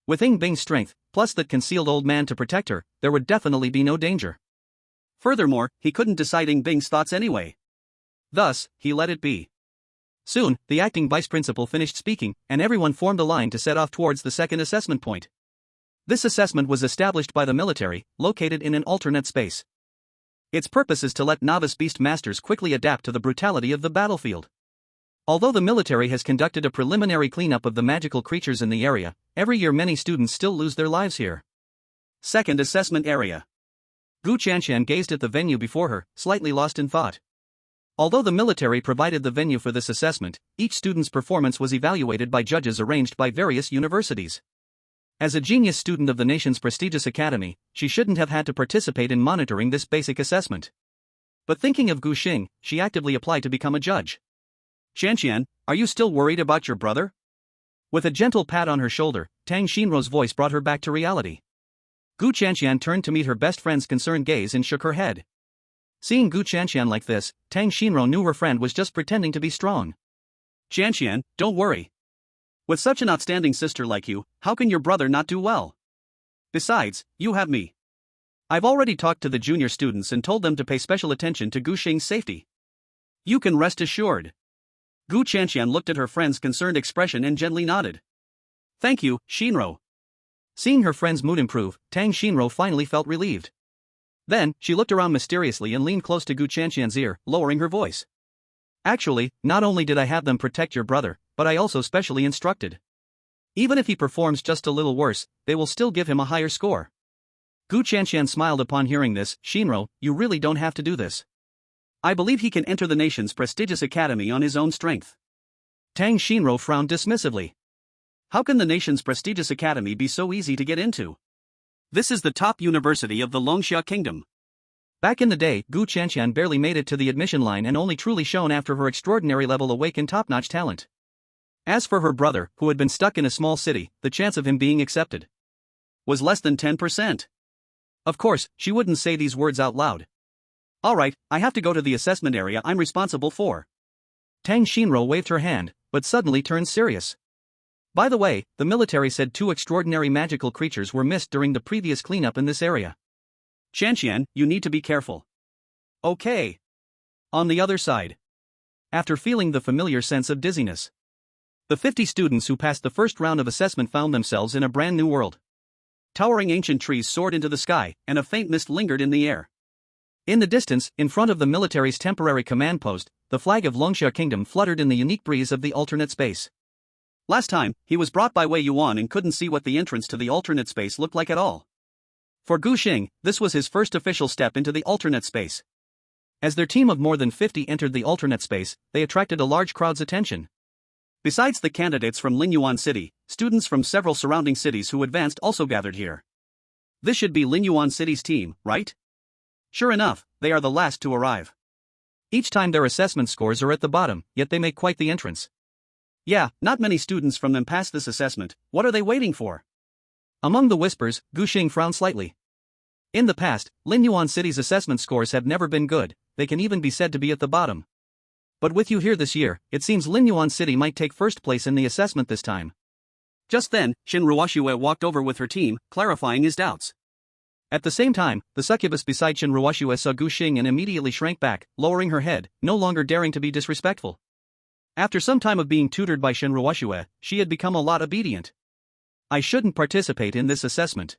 With Ying Bing's strength, plus that concealed old man to protect her, there would definitely be no danger. Furthermore, he couldn't decide Ying Bing's thoughts anyway. Thus, he let it be. Soon, the acting vice principal finished speaking, and everyone formed a line to set off towards the second assessment point. This assessment was established by the military, located in an alternate space. Its purpose is to let novice beast masters quickly adapt to the brutality of the battlefield. Although the military has conducted a preliminary cleanup of the magical creatures in the area, every year many students still lose their lives here. Second assessment area. Gu Qianqian gazed at the venue before her, slightly lost in thought. Although the military provided the venue for this assessment, each student's performance was evaluated by judges arranged by various universities. As a genius student of the nation's prestigious academy, she shouldn't have had to participate in monitoring this basic assessment. But thinking of Gu Xing, she actively applied to become a judge. Qianqian, are you still worried about your brother? With a gentle pat on her shoulder, Tang Xinrou's voice brought her back to reality. Gu Qianqian turned to meet her best friend's concerned gaze and shook her head. Seeing Gu Qianqian like this, Tang Xinrou knew her friend was just pretending to be strong. Qianqian, don't worry. With such an outstanding sister like you, how can your brother not do well? Besides, you have me. I've already talked to the junior students and told them to pay special attention to Gu Xing's safety. You can rest assured. Gu Qianqian looked at her friend's concerned expression and gently nodded. Thank you, Xinrou. Seeing her friend's mood improve, Tang Xinrou finally felt relieved. Then, she looked around mysteriously and leaned close to Gu Qianqian's ear, lowering her voice. Actually, not only did I have them protect your brother, but I also specially instructed. Even if he performs just a little worse, they will still give him a higher score. Gu Qianqian smiled upon hearing this. Xinrou, you really don't have to do this. I believe he can enter the nation's prestigious academy on his own strength. Tang Xinrou frowned dismissively. How can the nation's prestigious academy be so easy to get into? This is the top university of the Longxia Kingdom. Back in the day, Gu Qianqian barely made it to the admission line and only truly shone after her extraordinary level awakened top-notch talent. As for her brother, who had been stuck in a small city, the chance of him being accepted was less than 10%. Of course, she wouldn't say these words out loud. Alright, I have to go to the assessment area I'm responsible for. Tang Xinrou waved her hand, but suddenly turned serious. By the way, the military said 2 extraordinary magical creatures were missed during the previous cleanup in this area. Qianqian, you need to be careful. Okay. On the other side. After feeling the familiar sense of dizziness, The 50 students who passed the first round of assessment found themselves in a brand new world. Towering ancient trees soared into the sky, and a faint mist lingered in the air. In the distance, in front of the military's temporary command post, the flag of Longsha Kingdom fluttered in the unique breeze of the alternate space. Last time, he was brought by Wei Yuan and couldn't see what the entrance to the alternate space looked like at all. For Gu Xing, this was his first official step into the alternate space. As their team of more than 50 entered the alternate space, they attracted a large crowd's attention. Besides the candidates from Linyuan City, students from several surrounding cities who advanced also gathered here. This should be Linyuan City's team, right? Sure enough, they are the last to arrive. Each time their assessment scores are at the bottom, yet they make quite the entrance. Yeah, not many students from them pass this assessment. What are they waiting for? Among the whispers, Gu Xing frowned slightly. In the past, Linyuan City's assessment scores have never been good, they can even be said to be at the bottom. But with you here this year, it seems Linyuan City might take first place in the assessment this time. Just then, Xin Ruoxue walked over with her team, clarifying his doubts. At the same time, the succubus beside Chen Ruoxue saw Gu Xing and immediately shrank back, lowering her head, no longer daring to be disrespectful. After some time of being tutored by Chen Ruoxue, she had become a lot obedient. I shouldn't participate in this assessment.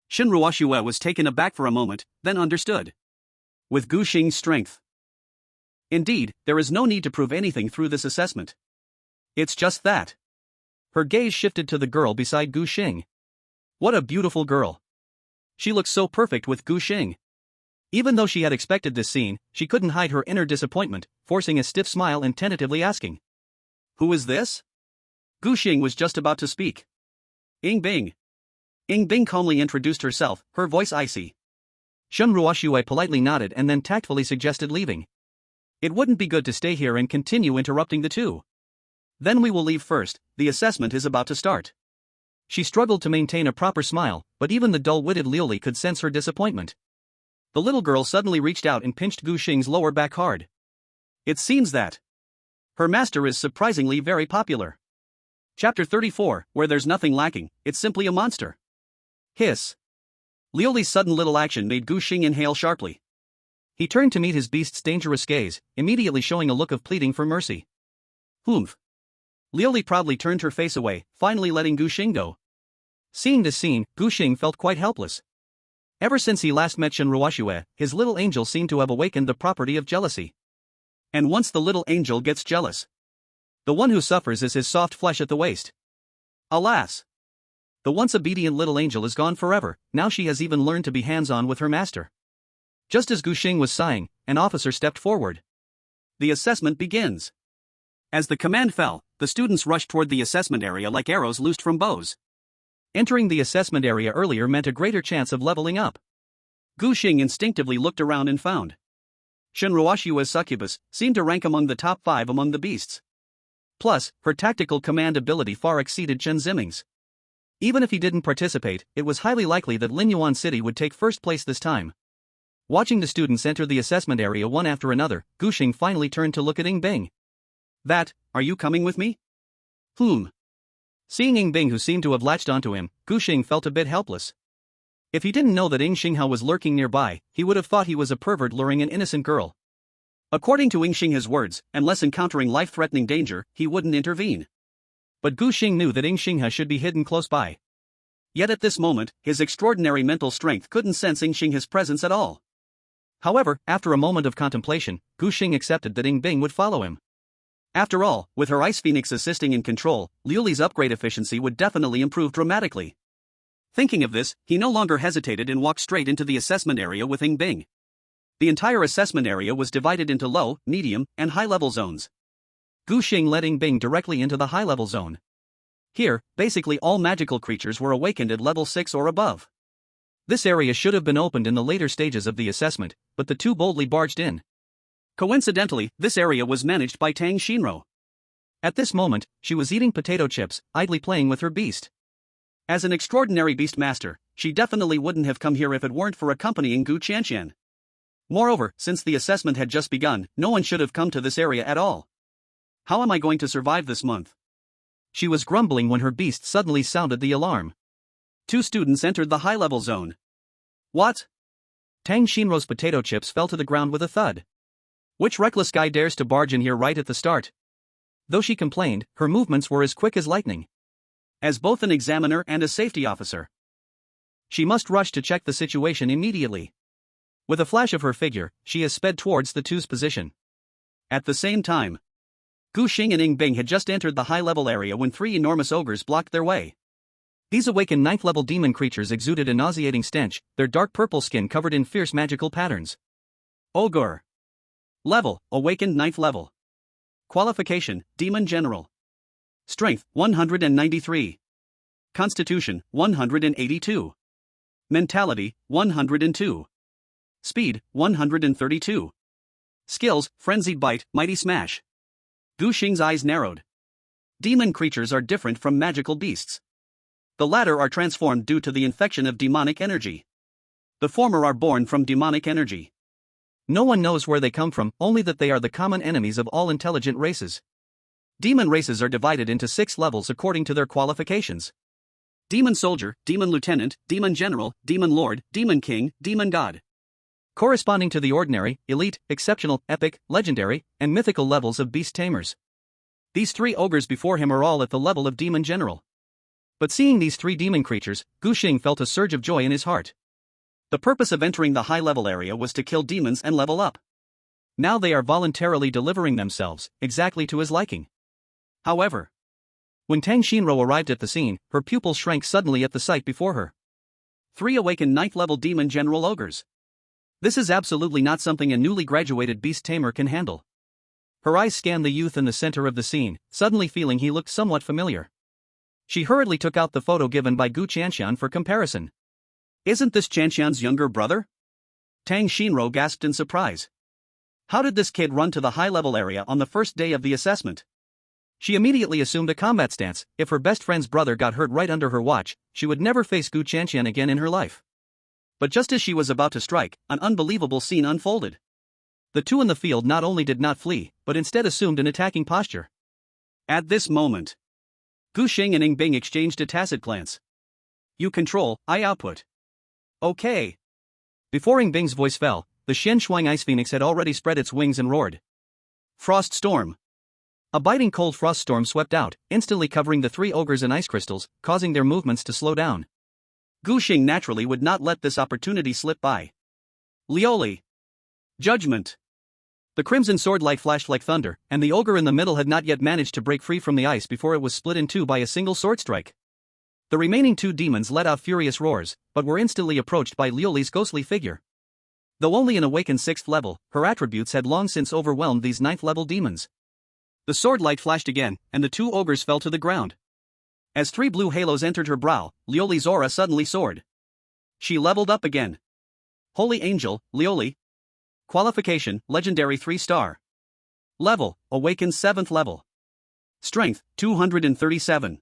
Chen Ruoxue was taken aback for a moment, then understood. With Gu Xing's strength. Indeed, there is no need to prove anything through this assessment. It's just that. Her gaze shifted to the girl beside Gu Xing. What a beautiful girl. She looks so perfect with Gu Xing. Even though she had expected this scene, she couldn't hide her inner disappointment, forcing a stiff smile and tentatively asking. Who is this? Gu Xing was just about to speak. Ying Bing. Ying Bing calmly introduced herself, her voice icy. Chen Ruoxue politely nodded and then tactfully suggested leaving. It wouldn't be good to stay here and continue interrupting the two. Then we will leave first, the assessment is about to start. She struggled to maintain a proper smile, but even the dull-witted Liuli could sense her disappointment. The little girl suddenly reached out and pinched Gu Xing's lower back hard. It seems that her master is surprisingly very popular. Chapter 34, where there's nothing lacking, it's simply a monster. Hiss. Liuli's sudden little action made Gu Xing inhale sharply. He turned to meet his beast's dangerous gaze, immediately showing a look of pleading for mercy. Humph. Liuli proudly turned her face away, finally letting Gu Xing go. Seeing this scene, Gu Xing felt quite helpless. Ever since he last met Chen Ruoxue, his little angel seemed to have awakened the property of jealousy. And once the little angel gets jealous, the one who suffers is his soft flesh at the waist. Alas! The once obedient little angel is gone forever, now she has even learned to be hands-on with her master. Just as Gu Xing was sighing, an officer stepped forward. The assessment begins. As the command fell, the students rushed toward the assessment area like arrows loosed from bows. Entering the assessment area earlier meant a greater chance of leveling up. Gu Xing instinctively looked around and found Chen Ruoxue's succubus seemed to rank among the top 5 among the beasts. Plus, her tactical command ability far exceeded Chen Ziming's. Even if he didn't participate, it was highly likely that Linyuan City would take first place this time. Watching the students enter the assessment area one after another, Gu Xing finally turned to look at Ying Bing. Are you coming with me? Seeing Ying Bing, who seemed to have latched onto him, Gu Xing felt a bit helpless. If he didn't know that Ying Xinghao was lurking nearby, he would have thought he was a pervert luring an innocent girl. According to Ying Xingh's words, unless encountering life-threatening danger, he wouldn't intervene. But Gu Xing knew that Ying Xingha should be hidden close by. Yet at this moment, his extraordinary mental strength couldn't sense Ying Xingha's presence at all. However, after a moment of contemplation, Gu Xing accepted that Ying Bing would follow him. After all, with her Ice Phoenix assisting in control, Liuli's upgrade efficiency would definitely improve dramatically. Thinking of this, he no longer hesitated and walked straight into the assessment area with Ying Bing. The entire assessment area was divided into low, medium, and high-level zones. Gu Xing led Ying Bing directly into the high-level zone. Here, basically all magical creatures were awakened at level 6 or above. This area should have been opened in the later stages of the assessment, but the two boldly barged in. Coincidentally, this area was managed by Tang Xinro. At this moment, she was eating potato chips, idly playing with her beast. As an extraordinary beast master, she definitely wouldn't have come here if it weren't for accompanying Gu Qianqian. Moreover, since the assessment had just begun, no one should have come to this area at all. How am I going to survive this month? She was grumbling when her beast suddenly sounded the alarm. 2 students entered the high-level zone. What? Tang Xinro's potato chips fell to the ground with a thud. Which reckless guy dares to barge in here right at the start? Though she complained, her movements were as quick as lightning. As both an examiner and a safety officer, she must rush to check the situation immediately. With a flash of her figure, she has sped towards the two's position. At the same time, Gu Xing and Ing Bing had just entered the high-level area when three enormous ogres blocked their way. These awakened 9th-level demon creatures exuded a nauseating stench, their dark purple skin covered in fierce magical patterns. Ogre. Level, awakened 9th level. Qualification, Demon General. Strength, 193. Constitution, 182. Mentality, 102. Speed, 132. Skills, Frenzied Bite, Mighty Smash. Gu Xing's eyes narrowed. Demon creatures are different from magical beasts. The latter are transformed due to the infection of demonic energy. The former are born from demonic energy. No one knows where they come from, only that they are the common enemies of all intelligent races. Demon races are divided into 6 levels according to their qualifications. Demon Soldier, Demon Lieutenant, Demon General, Demon Lord, Demon King, Demon God. Corresponding to the ordinary, elite, exceptional, epic, legendary, and mythical levels of beast tamers. These 3 ogres before him are all at the level of Demon General. But seeing these 3 demon creatures, Gu Xing felt a surge of joy in his heart. The purpose of entering the high-level area was to kill demons and level up. Now they are voluntarily delivering themselves, exactly to his liking. However, when Tang Xinro arrived at the scene, her pupils shrank suddenly at the sight before her. 3 awakened 9th-level Demon General ogres. This is absolutely not something a newly graduated beast tamer can handle. Her eyes scanned the youth in the center of the scene, suddenly feeling he looked somewhat familiar. She hurriedly took out the photo given by Gu Qianxian for comparison. Isn't this Qianxian's younger brother? Tang Xinro gasped in surprise. How did this kid run to the high-level area on the first day of the assessment? She immediately assumed a combat stance. If her best friend's brother got hurt right under her watch, she would never face Gu Qianxian again in her life. But just as she was about to strike, an unbelievable scene unfolded. The two in the field not only did not flee, but instead assumed an attacking posture. At this moment, Gu Xing and Ing Bing exchanged a tacit glance. You control, I output. Okay. Before Ing Bing's voice fell, the Shen Shuang Ice Phoenix had already spread its wings and roared. Frost Storm. A biting cold frost storm swept out, instantly covering the 3 ogres in ice crystals, causing their movements to slow down. Gu Xing naturally would not let this opportunity slip by. Lioli. Judgment. The crimson sword light flashed like thunder, and the ogre in the middle had not yet managed to break free from the ice before it was split in 2 by a single sword strike. The remaining 2 demons let out furious roars, but were instantly approached by Lioli's ghostly figure. Though only an awakened 6th level, her attributes had long since overwhelmed these 9th level demons. The sword light flashed again, and the 2 ogres fell to the ground. As 3 blue halos entered her brow, Lioli's aura suddenly soared. She leveled up again. Holy Angel, Lioli. Qualification, Legendary 3-star. Level, Awakened 7th level. Strength, 237.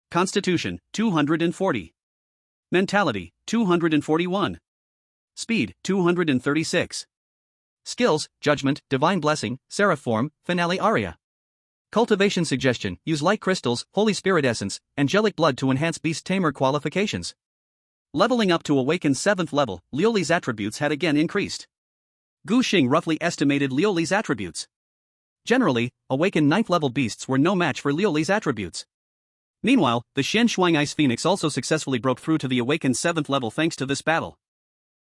Constitution, 240. Mentality, 241. Speed, 236. Skills, Judgment, Divine Blessing, Seraph Form, Finale Aria. Cultivation suggestion, use light crystals, Holy Spirit Essence, Angelic Blood to enhance Beast Tamer qualifications. Leveling up to Awakened 7th level, Lioli's attributes had again increased. Gu Xing roughly estimated Lioli's attributes. Generally, Awakened 9th level beasts were no match for Lioli's attributes. Meanwhile, the Shen Shuang Ice Phoenix also successfully broke through to the Awakened 7th level thanks to this battle.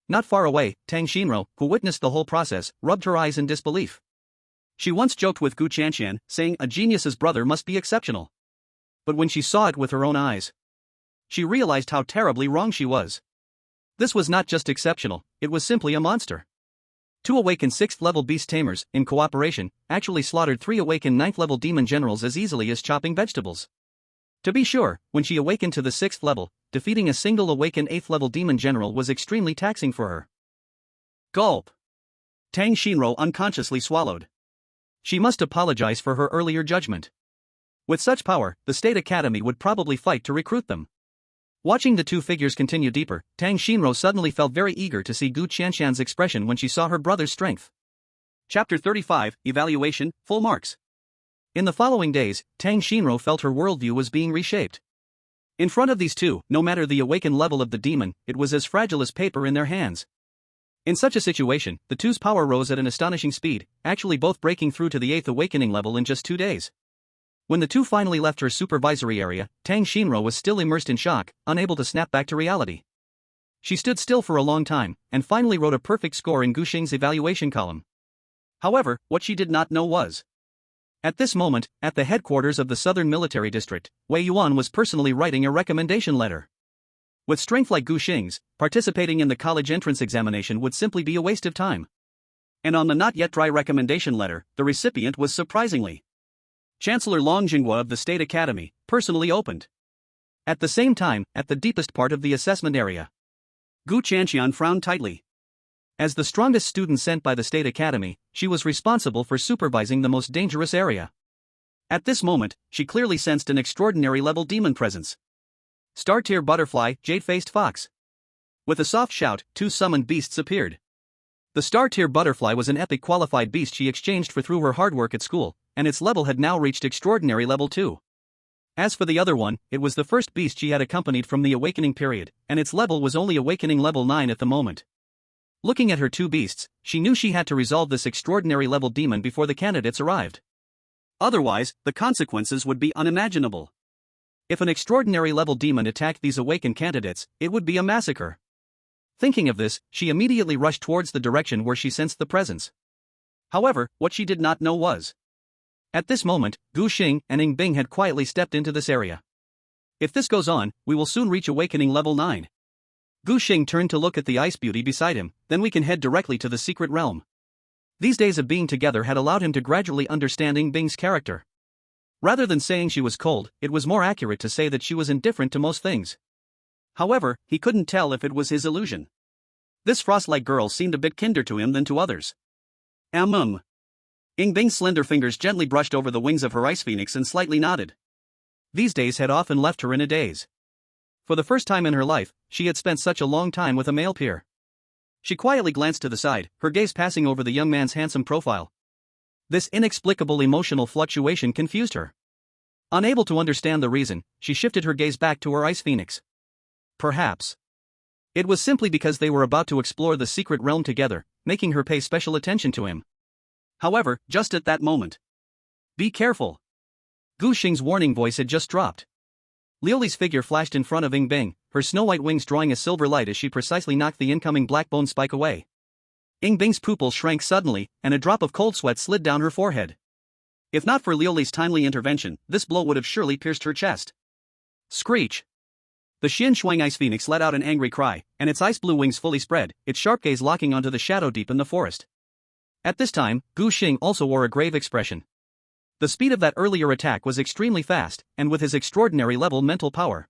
Not far away, Tang Xinro, who witnessed the whole process, rubbed her eyes in disbelief. She once joked with Gu Qianxian, saying a genius's brother must be exceptional. But when she saw it with her own eyes, she realized how terribly wrong she was. This was not just exceptional, it was simply a monster. 2 awakened 6th level beast tamers, in cooperation, actually slaughtered 3 awakened 9th level demon generals as easily as chopping vegetables. To be sure, when she awakened to the 6th level, defeating a single awakened 8th level demon general was extremely taxing for her. Gulp. Tang Xinro unconsciously swallowed. She must apologize for her earlier judgment. With such power, the State Academy would probably fight to recruit them. Watching the 2 figures continue deeper, Tang Xinro suddenly felt very eager to see Gu Qianxian's expression when she saw her brother's strength. Chapter 35, Evaluation, Full Marks. In the following days, Tang Xinro felt her worldview was being reshaped. In front of these 2, no matter the awakened level of the demon, it was as fragile as paper in their hands. In such a situation, the 2's power rose at an astonishing speed, actually both breaking through to the 8th awakening level in just 2 days. When the two finally left her supervisory area, Tang Xinro was still immersed in shock, unable to snap back to reality. She stood still for a long time, and finally wrote a perfect score in Gu Xing's evaluation column. However, what she did not know was, at this moment, at the headquarters of the Southern Military District, Wei Yuan was personally writing a recommendation letter. With strength like Gu Xing's, participating in the college entrance examination would simply be a waste of time. And on the not-yet-dry recommendation letter, the recipient was surprisingly Chancellor Long Jinghua of the State Academy, personally opened. At the same time, at the deepest part of the assessment area, Gu Chanqian frowned tightly. As the strongest student sent by the State Academy, she was responsible for supervising the most dangerous area. At this moment, she clearly sensed an extraordinary level demon presence. Star-tier butterfly, jade-faced fox. With a soft shout, two summoned beasts appeared. The star-tier butterfly was an epic qualified beast she exchanged for through her hard work at school, and its level had now reached extraordinary level 2. As for the other one, it was the first beast she had accompanied from the awakening period, and its level was only awakening level 9 at the moment. Looking at her two beasts, she knew she had to resolve this extraordinary level demon before the candidates arrived. Otherwise, the consequences would be unimaginable. If an extraordinary level demon attacked these awakened candidates, it would be a massacre. Thinking of this, she immediately rushed towards the direction where she sensed the presence. However, what she did not know was, at this moment, Gu Xing and Ing Bing had quietly stepped into this area. If this goes on, we will soon reach awakening level 9. Gu Xing turned to look at the ice beauty beside him, then we can head directly to the secret realm. These days of being together had allowed him to gradually understand Ing Bing's character. Rather than saying she was cold, it was more accurate to say that she was indifferent to most things. However, he couldn't tell if it was his illusion. This frost-like girl seemed a bit kinder to him than to others. Ing Bing's slender fingers gently brushed over the wings of her ice phoenix and slightly nodded. These days had often left her in a daze. For the first time in her life, she had spent such a long time with a male peer. She quietly glanced to the side, her gaze passing over the young man's handsome profile. This inexplicable emotional fluctuation confused her. Unable to understand the reason, she shifted her gaze back to her ice phoenix. Perhaps it was simply because they were about to explore the secret realm together, making her pay special attention to him. However, just at that moment, be careful! Gu Xing's warning voice had just dropped. Liuli's figure flashed in front of Ing Bing, her snow-white wings drawing a silver light as she precisely knocked the incoming black bone spike away. Ing Bing's pupil shrank suddenly, and a drop of cold sweat slid down her forehead. If not for Liuli's timely intervention, this blow would have surely pierced her chest. Screech! The Xian Shuang Ice Phoenix let out an angry cry, and its ice-blue wings fully spread, its sharp gaze locking onto the shadow deep in the forest. At this time, Gu Xing also wore a grave expression. The speed of that earlier attack was extremely fast, and with his extraordinary level mental power.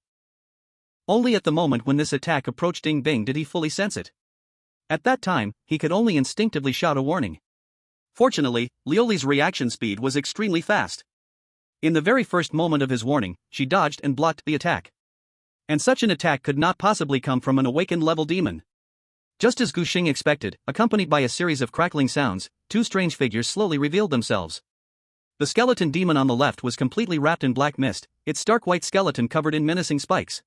Only at the moment when this attack approached Ing Bing did he fully sense it. At that time, he could only instinctively shout a warning. Fortunately, Liuli's reaction speed was extremely fast. In the very first moment of his warning, she dodged and blocked the attack. And such an attack could not possibly come from an awakened level demon. Just as Gu Xing expected, accompanied by a series of crackling sounds, two strange figures slowly revealed themselves. The skeleton demon on the left was completely wrapped in black mist, its stark white skeleton covered in menacing spikes.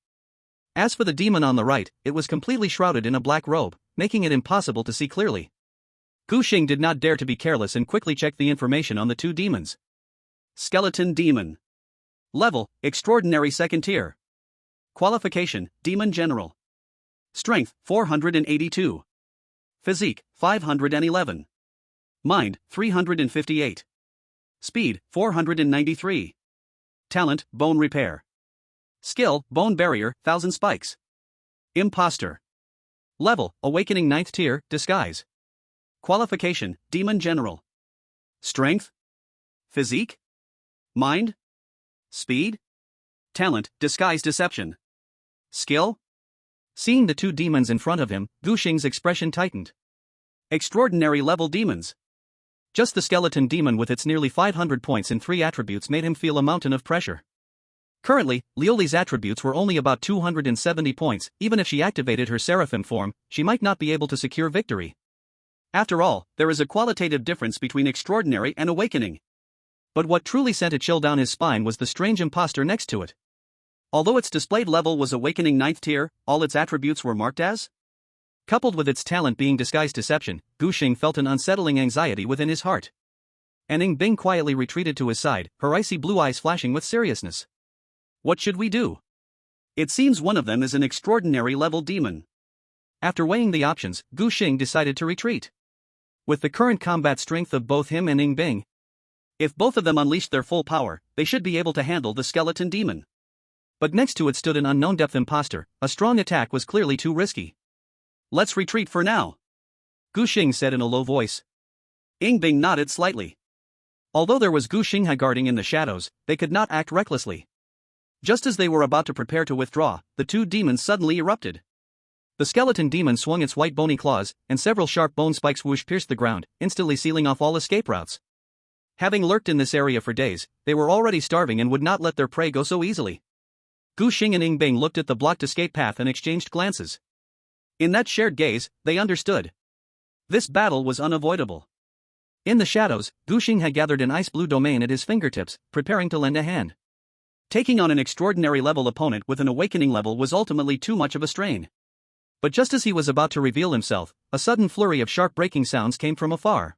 As for the demon on the right, it was completely shrouded in a black robe, making it impossible to see clearly. Gu Xing did not dare to be careless and quickly checked the information on the two demons. Skeleton demon. Level, extraordinary second tier. Qualification, Demon General. Strength, 482. Physique, 511. Mind, 358. Speed, 493. Talent, Bone Repair. Skill, Bone Barrier, 1000 Spikes. Imposter. Level, Awakening 9th Tier, Disguise. Qualification, Demon General. Strength. Physique. Mind. Speed. Talent, Disguise Deception. Skill. Seeing the two demons in front of him, Gu Xing's expression tightened. Extraordinary level demons. Just the skeleton demon with its nearly 500 points in 3 attributes made him feel a mountain of pressure. Currently, Liuli's attributes were only about 270 points, even if she activated her seraphim form, she might not be able to secure victory. After all, there is a qualitative difference between extraordinary and awakening. But what truly sent a chill down his spine was the strange imposter next to it. Although its displayed level was awakening 9th tier, all its attributes were marked as? Coupled with its talent being disguised deception, Gu Xing felt an unsettling anxiety within his heart. and Ing Bing quietly retreated to his side, her icy blue eyes flashing with seriousness. What should we do? It seems one of them is an extraordinary level demon. After weighing the options, Gu Xing decided to retreat. With the current combat strength of both him and Ing Bing, if both of them unleashed their full power, they should be able to handle the skeleton demon. But next to it stood an unknown depth imposter. A strong attack was clearly too risky. Let's retreat for now, Gu Xing said in a low voice. Ing Bing nodded slightly. Although there was Gu Xing guarding in the shadows, they could not act recklessly. Just as they were about to prepare to withdraw, the two demons suddenly erupted. The skeleton demon swung its white bony claws, and several sharp bone spikes whoosh pierced the ground, instantly sealing off all escape routes. Having lurked in this area for days, they were already starving and would not let their prey go so easily. Gu Xing and Ing Bing looked at the blocked escape path and exchanged glances. In that shared gaze, they understood. This battle was unavoidable. In the shadows, Gu Xing had gathered an ice blue domain at his fingertips, preparing to lend a hand. Taking on an extraordinary level opponent with an awakening level was ultimately too much of a strain. But just as he was about to reveal himself, a sudden flurry of sharp breaking sounds came from afar.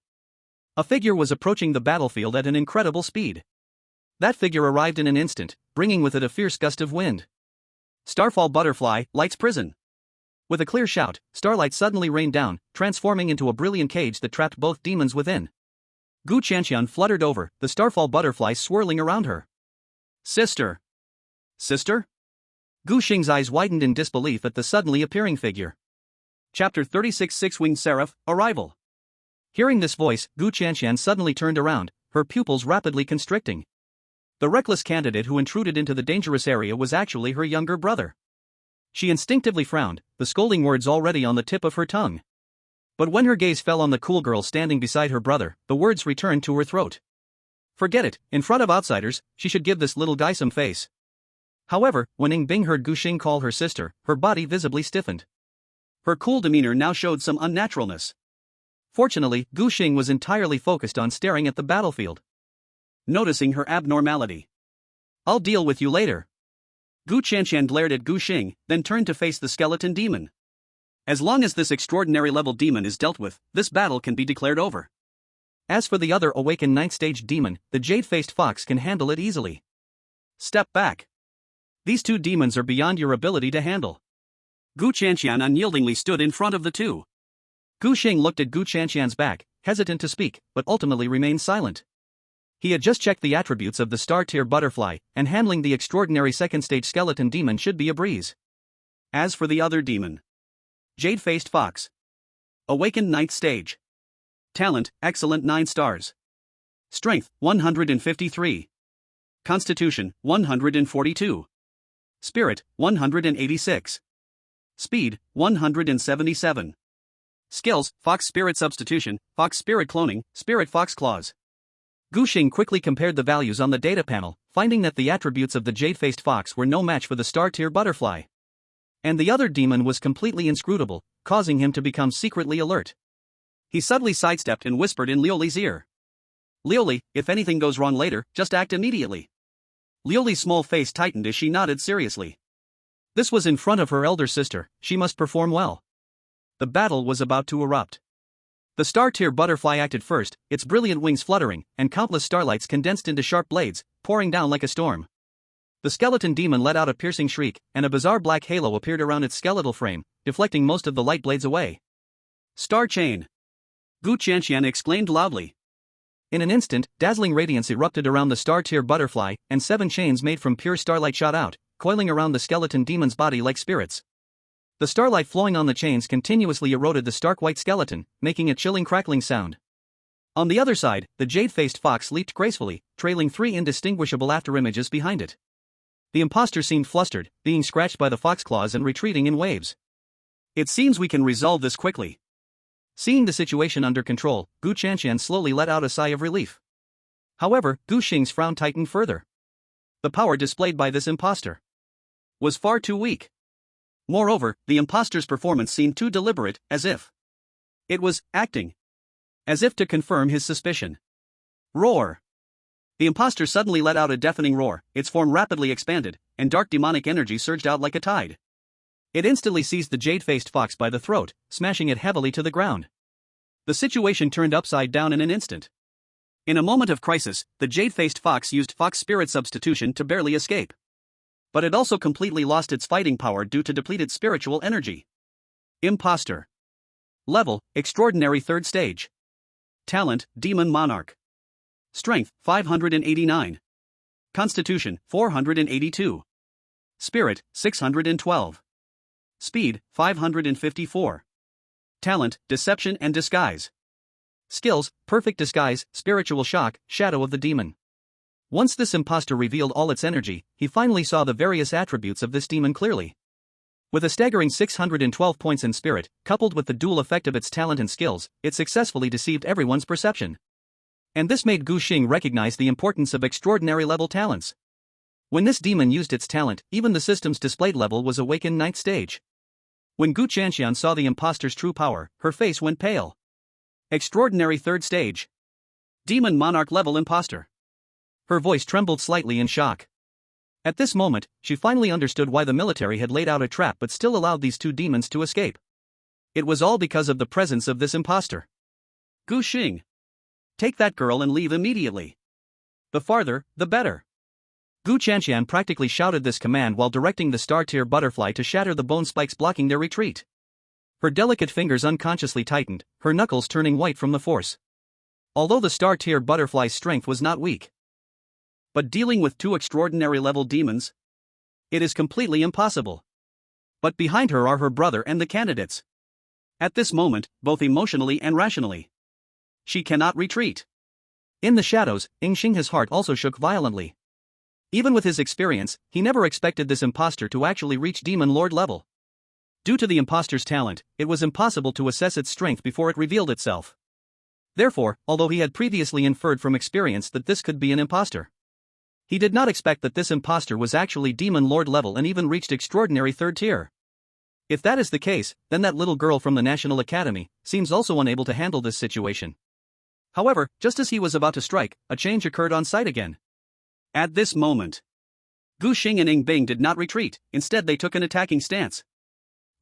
A figure was approaching the battlefield at an incredible speed. That figure arrived in an instant, bringing with it a fierce gust of wind. Starfall Butterfly, Light's Prison. With a clear shout, starlight suddenly rained down, transforming into a brilliant cage that trapped both demons within. Gu Qianqian fluttered over, the starfall butterfly swirling around her. Sister! Sister? Gu Xing's eyes widened in disbelief at the suddenly appearing figure. Chapter 36 Six-Winged Seraph, Arrival. Hearing this voice, Gu Qianqian suddenly turned around, her pupils rapidly constricting. The reckless candidate who intruded into the dangerous area was actually her younger brother. She instinctively frowned, the scolding words already on the tip of her tongue. But when her gaze fell on the cool girl standing beside her brother, the words returned to her throat. Forget it, in front of outsiders, she should give this little guy some face. However, when Ing Bing heard Gu Xing call her sister, her body visibly stiffened. Her cool demeanor now showed some unnaturalness. Fortunately, Gu Xing was entirely focused on staring at the battlefield. Noticing her abnormality. I'll deal with you later. Gu Qianqian glared at Gu Xing, then turned to face the skeleton demon. As long as this extraordinary level demon is dealt with, this battle can be declared over. As for the other awakened 9th stage demon, the jade-faced fox can handle it easily. Step back. These two demons are beyond your ability to handle. Gu Qianqian unyieldingly stood in front of the two. Gu Xing looked at Gu Qianqian's back, hesitant to speak, but ultimately remained silent. He had just checked the attributes of the star-tier butterfly, and handling the extraordinary 2nd stage skeleton demon should be a breeze. As for the other demon, jade-faced fox. Awakened 9th stage. Talent, excellent 9 stars. Strength, 153. Constitution, 142. Spirit, 186. Speed, 177. Skills, Fox Spirit Substitution, Fox Spirit Cloning, Spirit Fox Claws. Gu Xing quickly compared the values on the data panel, finding that the attributes of the jade-faced fox were no match for the star-tier butterfly. And the other demon was completely inscrutable, causing him to become secretly alert. He subtly sidestepped and whispered in Liuli's ear. Liuli, if anything goes wrong later, just act immediately. Liuli's small face tightened as she nodded seriously. This was in front of her elder sister, she must perform well. The battle was about to erupt. The star-tier butterfly acted first, its brilliant wings fluttering, and countless starlights condensed into sharp blades, pouring down like a storm. The skeleton demon let out a piercing shriek, and a bizarre black halo appeared around its skeletal frame, deflecting most of the light blades away. Star Chain! Gu Qianqian exclaimed loudly. In an instant, dazzling radiance erupted around the star-tier butterfly, and 7 chains made from pure starlight shot out, coiling around the skeleton demon's body like spirits. The starlight flowing on the chains continuously eroded the stark white skeleton, making a chilling crackling sound. On the other side, the jade-faced fox leaped gracefully, trailing 3 indistinguishable afterimages behind it. The imposter seemed flustered, being scratched by the fox claws and retreating in waves. It seems we can resolve this quickly. Seeing the situation under control, Gu Qianqian slowly let out a sigh of relief. However, Gu Xing's frown tightened further. The power displayed by this imposter was far too weak. Moreover, the imposter's performance seemed too deliberate, as if it was acting. As if to confirm his suspicion. Roar! The imposter suddenly let out a deafening roar, its form rapidly expanded, and dark demonic energy surged out like a tide. It instantly seized the jade-faced fox by the throat, smashing it heavily to the ground. The situation turned upside down in an instant. In a moment of crisis, the jade-faced fox used fox spirit substitution to barely escape. But it also completely lost its fighting power due to depleted spiritual energy. Imposter. Level, Extraordinary 3rd Stage. Talent, Demon Monarch. Strength, 589. Constitution, 482. Spirit, 612. Speed, 554. Talent, Deception and Disguise. Skills, Perfect Disguise, Spiritual Shock, Shadow of the Demon. Once this imposter revealed all its energy, he finally saw the various attributes of this demon clearly. With a staggering 612 points in spirit, coupled with the dual effect of its talent and skills, it successfully deceived everyone's perception. And this made Gu Xing recognize the importance of extraordinary level talents. When this demon used its talent, even the system's displayed level was awakened 9th stage. When Gu Qianxian saw the imposter's true power, her face went pale. Extraordinary 3rd Stage. Demon Monarch level imposter. Her voice trembled slightly in shock. At this moment, she finally understood why the military had laid out a trap but still allowed these two demons to escape. It was all because of the presence of this imposter. Gu Xing. Take that girl and leave immediately. The farther, the better. Gu Qianxian practically shouted this command while directing the star-tier butterfly to shatter the bone spikes blocking their retreat. Her delicate fingers unconsciously tightened, her knuckles turning white from the force. Although the star-tier butterfly's strength was not weak, but dealing with two extraordinary level demons? It is completely impossible. But behind her are her brother and the candidates. At this moment, both emotionally and rationally, she cannot retreat. In the shadows, Xing's heart also shook violently. Even with his experience, he never expected this imposter to actually reach Demon Lord level. Due to the imposter's talent, it was impossible to assess its strength before it revealed itself. Therefore, although he had previously inferred from experience that this could be an imposter, he did not expect that this imposter was actually Demon Lord level and even reached extraordinary 3rd tier. If that is the case, then that little girl from the National Academy seems also unable to handle this situation. However, just as he was about to strike, a change occurred on site again. At this moment, Gu Xing and Yingbing did not retreat, instead they took an attacking stance.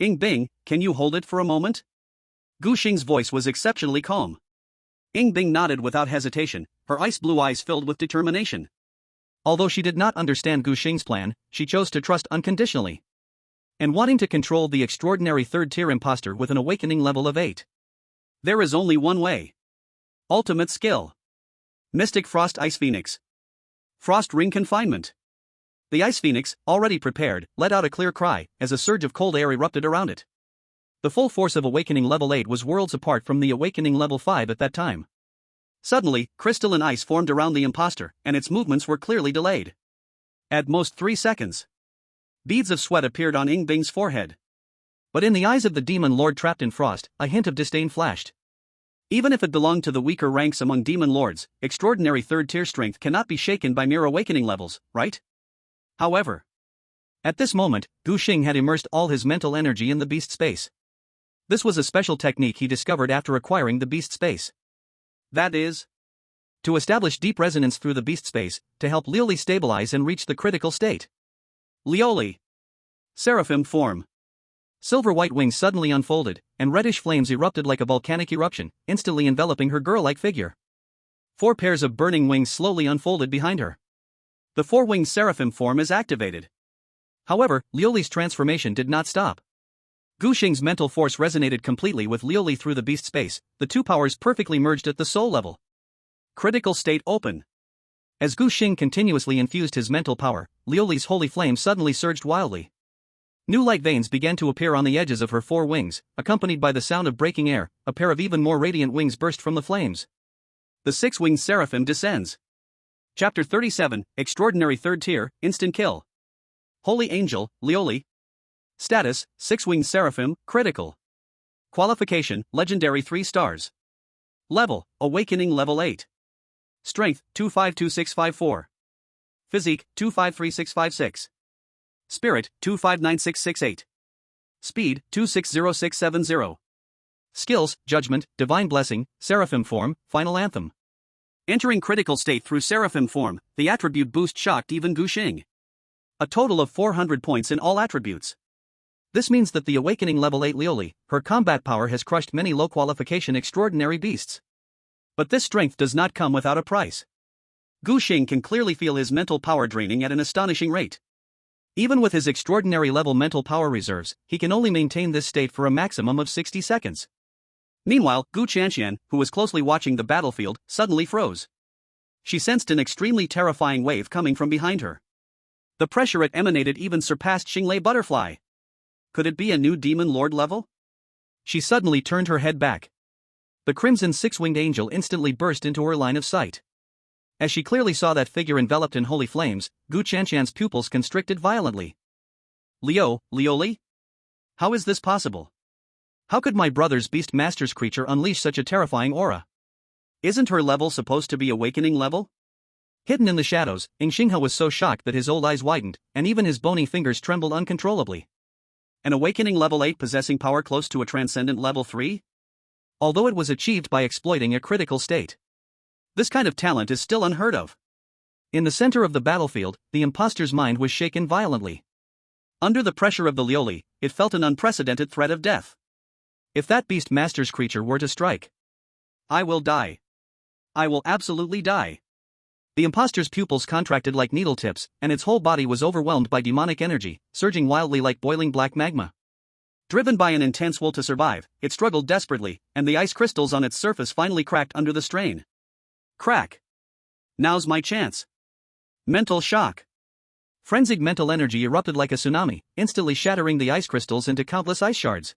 Yingbing, can you hold it for a moment? Gu Xing's voice was exceptionally calm. Yingbing nodded without hesitation, her ice-blue eyes filled with determination. Although she did not understand Gu Xing's plan, she chose to trust unconditionally. And wanting to control the extraordinary 3rd tier imposter with an awakening level of 8. There is only one way. Ultimate skill. Mystic Frost Ice Phoenix. Frost Ring Confinement. The Ice Phoenix, already prepared, let out a clear cry as a surge of cold air erupted around it. The full force of awakening level 8 was worlds apart from the awakening level 5 at that time. Suddenly, crystalline ice formed around the imposter, and its movements were clearly delayed. At most 3 seconds. Beads of sweat appeared on Yingbing's forehead. But in the eyes of the Demon Lord trapped in frost, a hint of disdain flashed. Even if it belonged to the weaker ranks among Demon Lords, extraordinary 3rd tier strength cannot be shaken by mere awakening levels, right? However, at this moment, Gu Xing had immersed all his mental energy in the beast space. This was a special technique he discovered after acquiring the beast space. That is, to establish deep resonance through the beast space, to help Lioli stabilize and reach the critical state. Lioli. Seraphim form. Silver-white wings suddenly unfolded, and reddish flames erupted like a volcanic eruption, instantly enveloping her girl-like figure. 4 pairs of burning wings slowly unfolded behind her. The 4-winged seraphim form is activated. However, Lioli's transformation did not stop. Gu Xing's mental force resonated completely with Lioli through the beast space, the two powers perfectly merged at the soul level. Critical state open. As Gu Xing continuously infused his mental power, Lioli's holy flame suddenly surged wildly. New light veins began to appear on the edges of her 4 wings, accompanied by the sound of breaking air. A pair of even more radiant wings burst from the flames. The 6-winged seraphim descends. Chapter 37, Extraordinary 3rd Tier, Instant Kill. Holy Angel, Lioli. Status, 6-winged seraphim, critical. Qualification, Legendary 3 stars. Level, Awakening level 8. Strength, 252654. Physique, 253656. Spirit, 259668. Speed, 260670. Skills, Judgment, Divine Blessing, Seraphim Form, Final Anthem. Entering critical state through Seraphim Form, the attribute boost shocked even Gu Xing. A total of 400 points in all attributes. This means that the awakening level 8 Lioli, her combat power has crushed many low qualification extraordinary beasts. But this strength does not come without a price. Gu Xing can clearly feel his mental power draining at an astonishing rate. Even with his extraordinary level mental power reserves, he can only maintain this state for a maximum of 60 seconds. Meanwhile, Gu Qianqian, who was closely watching the battlefield, suddenly froze. She sensed an extremely terrifying wave coming from behind her. The pressure it emanated even surpassed Xinglei Butterfly. Could it be a new Demon Lord level? She suddenly turned her head back. The crimson six-winged angel instantly burst into her line of sight. As she clearly saw that figure enveloped in holy flames, Gu Qianqian's pupils constricted violently. Lioli? How is this possible? How could my brother's Beast Master's creature unleash such a terrifying aura? Isn't her level supposed to be awakening level? Hidden in the shadows, Xinghe was so shocked that his old eyes widened, and even his bony fingers trembled uncontrollably. An awakening level 8 possessing power close to a transcendent level 3? Although it was achieved by exploiting a critical state. This kind of talent is still unheard of. In the center of the battlefield, the imposter's mind was shaken violently. Under the pressure of the Lioli, it felt an unprecedented threat of death. If that Beast Master's creature were to strike, I will die. I will absolutely die. The imposter's pupils contracted like needle tips, and its whole body was overwhelmed by demonic energy, surging wildly like boiling black magma. Driven by an intense will to survive, it struggled desperately, and the ice crystals on its surface finally cracked under the strain. Crack. Now's my chance. Mental shock. Frenzied mental energy erupted like a tsunami, instantly shattering the ice crystals into countless ice shards.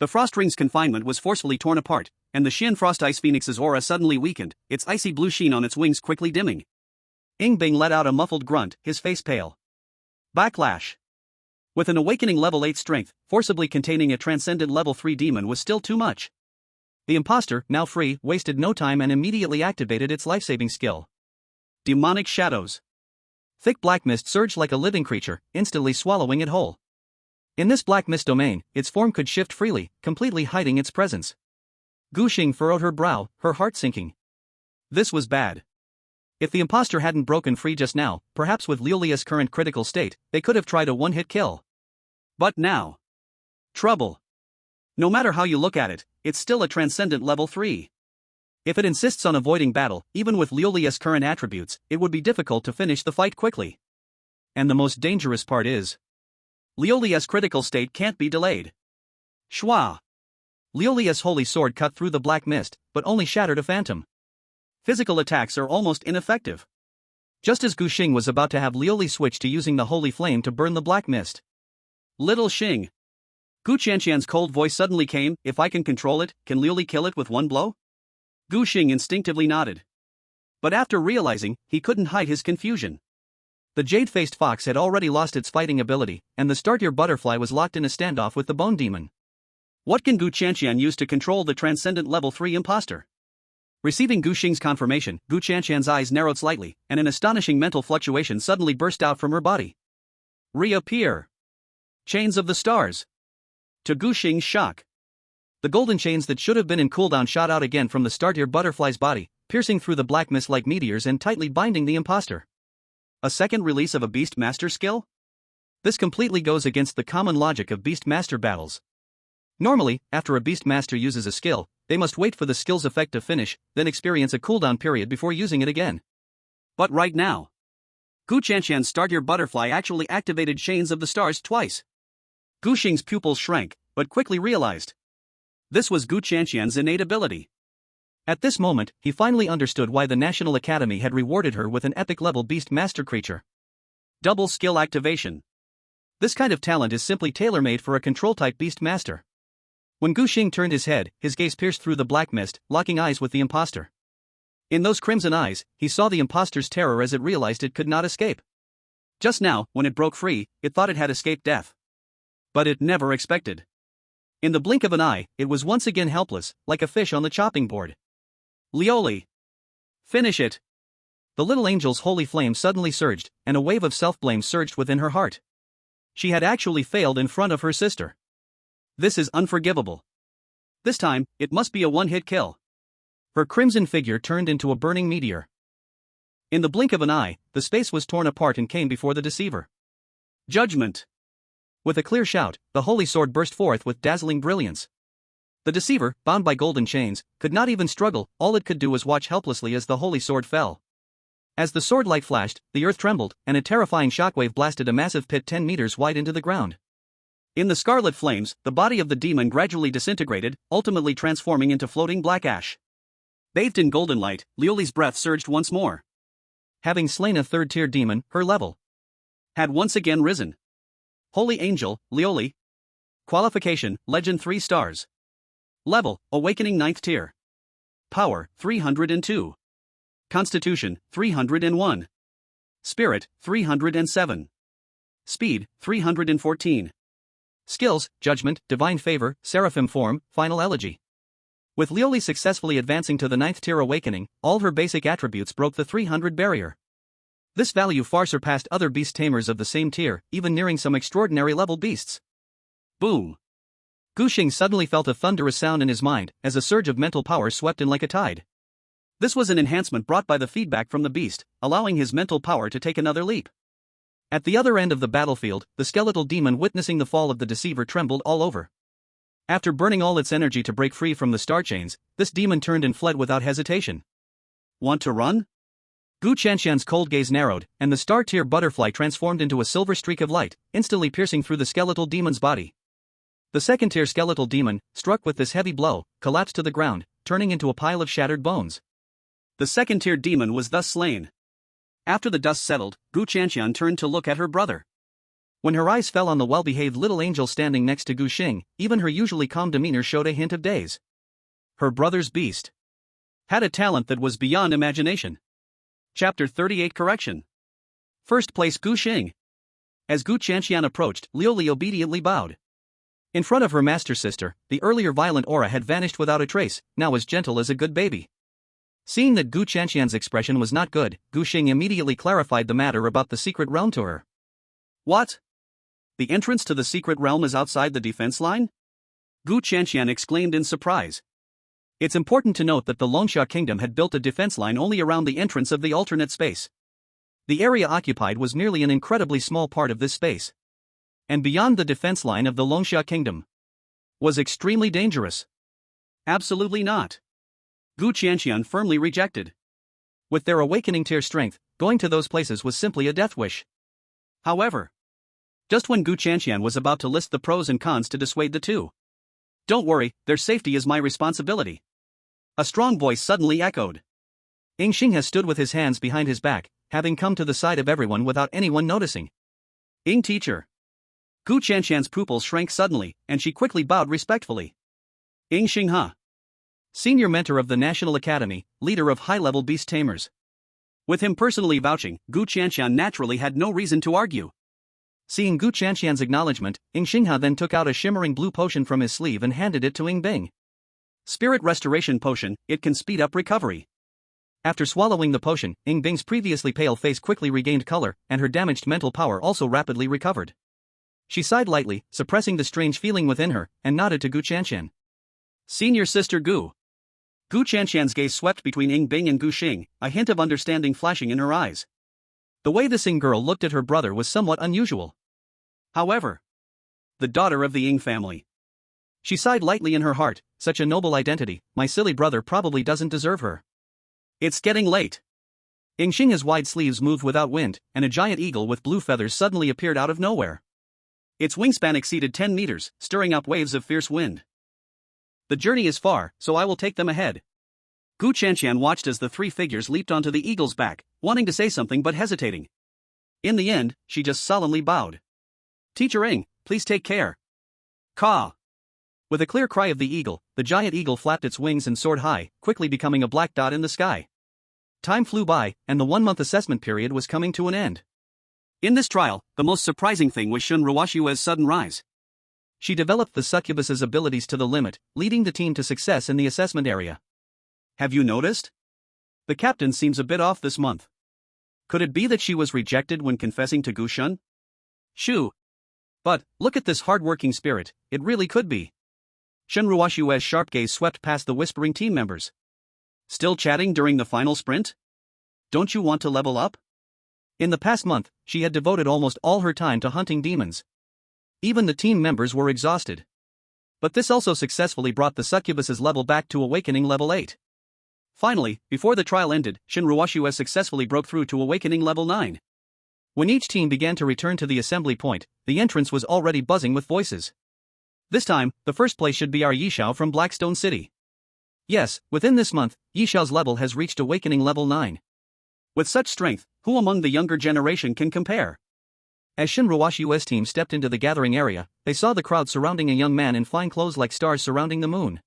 The frost ring's confinement was forcefully torn apart, and the Xian Frost Ice Phoenix's aura suddenly weakened, its icy blue sheen on its wings quickly dimming. Yingbing let out a muffled grunt, his face pale. Backlash. With an awakening level 8 strength, forcibly containing a transcendent level 3 demon was still too much. The imposter, now free, wasted no time and immediately activated its life-saving skill. Demonic shadows. Thick black mist surged like a living creature, instantly swallowing it whole. In this black mist domain, its form could shift freely, completely hiding its presence. Gu Xing furrowed her brow, her heart sinking. This was bad. If the imposter hadn't broken free just now, perhaps with Liolia's current critical state, they could have tried a one-hit kill. But now. Trouble. No matter how you look at it, it's still a transcendent level 3. If it insists on avoiding battle, even with Liolia's current attributes, it would be difficult to finish the fight quickly. And the most dangerous part is, Liolia's critical state can't be delayed. Shwa. Liolia's holy sword cut through the black mist, but only shattered a phantom. Physical attacks are almost ineffective. Just as Gu Xing was about to have Lioli switch to using the holy flame to burn the black mist. Little Xing. Gu Qianqian's cold voice suddenly came, if I can control it, can Lioli kill it with one blow? Gu Xing instinctively nodded. But after realizing, he couldn't hide his confusion. The jade-faced fox had already lost its fighting ability, and the Startier butterfly was locked in a standoff with the bone demon. What can Gu Qianqian use to control the transcendent level 3 imposter? Receiving Gu Xing's confirmation, Gu Qianqian's eyes narrowed slightly, and an astonishing mental fluctuation suddenly burst out from her body. Reappear. Chains of the stars. To Gu Xing's shock, the golden chains that should have been in cooldown shot out again from the Startier butterfly's body, piercing through the black mist like meteors and tightly binding the imposter. A second release of a Beast Master skill? This completely goes against the common logic of Beast Master battles. Normally, after a Beast Master uses a skill, they must wait for the skill's effect to finish, then experience a cooldown period before using it again. But right now, Gu Qianqian's Startier butterfly actually activated Chains of the Stars twice. Gu Xing's pupils shrank, but quickly realized. This was Gu Qianqian's innate ability. At this moment, he finally understood why the National Academy had rewarded her with an epic-level Beast Master creature. Double skill activation. This kind of talent is simply tailor-made for a control-type Beast Master. When Gu Xing turned his head, his gaze pierced through the black mist, locking eyes with the imposter. In those crimson eyes, he saw the imposter's terror as it realized it could not escape. Just now, when it broke free, it thought it had escaped death. But it never expected. In the blink of an eye, it was once again helpless, like a fish on the chopping board. Lioli. Finish it. The little angel's holy flame suddenly surged, and a wave of self-blame surged within her heart. She had actually failed in front of her sister. This is unforgivable. This time, it must be a one-hit kill. Her crimson figure turned into a burning meteor. In the blink of an eye, the space was torn apart and came before the deceiver. Judgment. With a clear shout, the holy sword burst forth with dazzling brilliance. The deceiver, bound by golden chains, could not even struggle, all it could do was watch helplessly as the holy sword fell. As the sword light flashed, the earth trembled, and a terrifying shockwave blasted a massive pit 10 meters wide into the ground. In the scarlet flames, the body of the demon gradually disintegrated, ultimately transforming into floating black ash. Bathed in golden light, Lioli's breath surged once more. Having slain a third-tier demon, her level had once again risen. Holy Angel, Lioli. Qualification, Legend 3 stars. Level, Awakening 9th tier. Power, 302. Constitution, 301. Spirit, 307. Speed, 314. Skills, Judgment, Divine Favor, Seraphim Form, Final Elegy. With Lioli successfully advancing to the 9th tier awakening, all her basic attributes broke the 300 barrier. This value far surpassed other beast tamers of the same tier, even nearing some extraordinary level beasts. Boom! Gu Xing suddenly felt a thunderous sound in his mind, as a surge of mental power swept in like a tide. This was an enhancement brought by the feedback from the beast, allowing his mental power to take another leap. At the other end of the battlefield, the skeletal demon witnessing the fall of the deceiver trembled all over. After burning all its energy to break free from the star chains, this demon turned and fled without hesitation. Want to run? Gu Qianqian's cold gaze narrowed, and the star-tier butterfly transformed into a silver streak of light, instantly piercing through the skeletal demon's body. The second-tier skeletal demon, struck with this heavy blow, collapsed to the ground, turning into a pile of shattered bones. The second-tier demon was thus slain. After the dust settled, Gu Qianqian turned to look at her brother. When her eyes fell on the well-behaved little angel standing next to Gu Xing, even her usually calm demeanor showed a hint of daze. Her brother's beast had a talent that was beyond imagination. Chapter 38 Correction. First place Gu Xing. As Gu Qianqian approached, Lioli obediently bowed. In front of her master sister, the earlier violent aura had vanished without a trace, now as gentle as a good baby. Seeing that Gu Qianqian's expression was not good, Gu Xing immediately clarified the matter about the secret realm to her. What? The entrance to the secret realm is outside the defense line? Gu Qianqian exclaimed in surprise. It's important to note that the Longsha kingdom had built a defense line only around the entrance of the alternate space. The area occupied was merely an incredibly small part of this space. And beyond the defense line of the Longsha kingdom was extremely dangerous. Absolutely not. Gu Qianqian firmly rejected. With their awakening tier strength, going to those places was simply a death wish. However, just when Gu Qianqian was about to list the pros and cons to dissuade the two. Don't worry, their safety is my responsibility. A strong voice suddenly echoed. Ying Xing has stood with his hands behind his back, having come to the side of everyone without anyone noticing. Ying teacher. Gu Qianqian's pupils shrank suddenly, and she quickly bowed respectfully. Ying Xing Ha. Senior mentor of the National Academy, leader of high-level beast tamers. With him personally vouching, Gu Qianqian naturally had no reason to argue. Seeing Gu Qianqian's acknowledgement, Ying Xingha then took out a shimmering blue potion from his sleeve and handed it to Ying Bing. Spirit Restoration Potion, it can speed up recovery. After swallowing the potion, Ying Bing's previously pale face quickly regained color, and her damaged mental power also rapidly recovered. She sighed lightly, suppressing the strange feeling within her, and nodded to Gu Qianqian. Senior Sister Gu. Gu Qianqian's gaze swept between Ying Bing and Gu Xing, a hint of understanding flashing in her eyes. The way this Ying girl looked at her brother was somewhat unusual. However, the daughter of the Ying family. She sighed lightly in her heart, such a noble identity, my silly brother probably doesn't deserve her. It's getting late. Ying Xing's wide sleeves moved without wind, and a giant eagle with blue feathers suddenly appeared out of nowhere. Its wingspan exceeded 10 meters, stirring up waves of fierce wind. The journey is far, so I will take them ahead. Gu Qianqian watched as the three figures leaped onto the eagle's back, wanting to say something but hesitating. In the end, she just solemnly bowed. Teacher Ying, please take care. Caw. With a clear cry of the eagle, the giant eagle flapped its wings and soared high, quickly becoming a black dot in the sky. Time flew by, and the 1-month assessment period was coming to an end. In this trial, the most surprising thing was Shun Ruoshua's sudden rise. She developed the succubus's abilities to the limit, leading the team to success in the assessment area. Have you noticed? The captain seems a bit off this month. Could it be that she was rejected when confessing to Gu Shun? Shoo. But, look at this hard-working spirit, it really could be. Shun Ruoshua's sharp gaze swept past the whispering team members. Still chatting during the final sprint? Don't you want to level up? In the past month, she had devoted almost all her time to hunting demons. Even the team members were exhausted. But this also successfully brought the Succubus's level back to Awakening level 8. Finally, before the trial ended, Shin Ruoxue successfully broke through to Awakening level 9. When each team began to return to the assembly point, the entrance was already buzzing with voices. This time, the first place should be our Yishao from Blackstone City. Yes, within this month, Yishao's level has reached Awakening level 9. With such strength, who among the younger generation can compare? As Shin Ruoxue's team stepped into the gathering area, they saw the crowd surrounding a young man in fine clothes like stars surrounding the moon.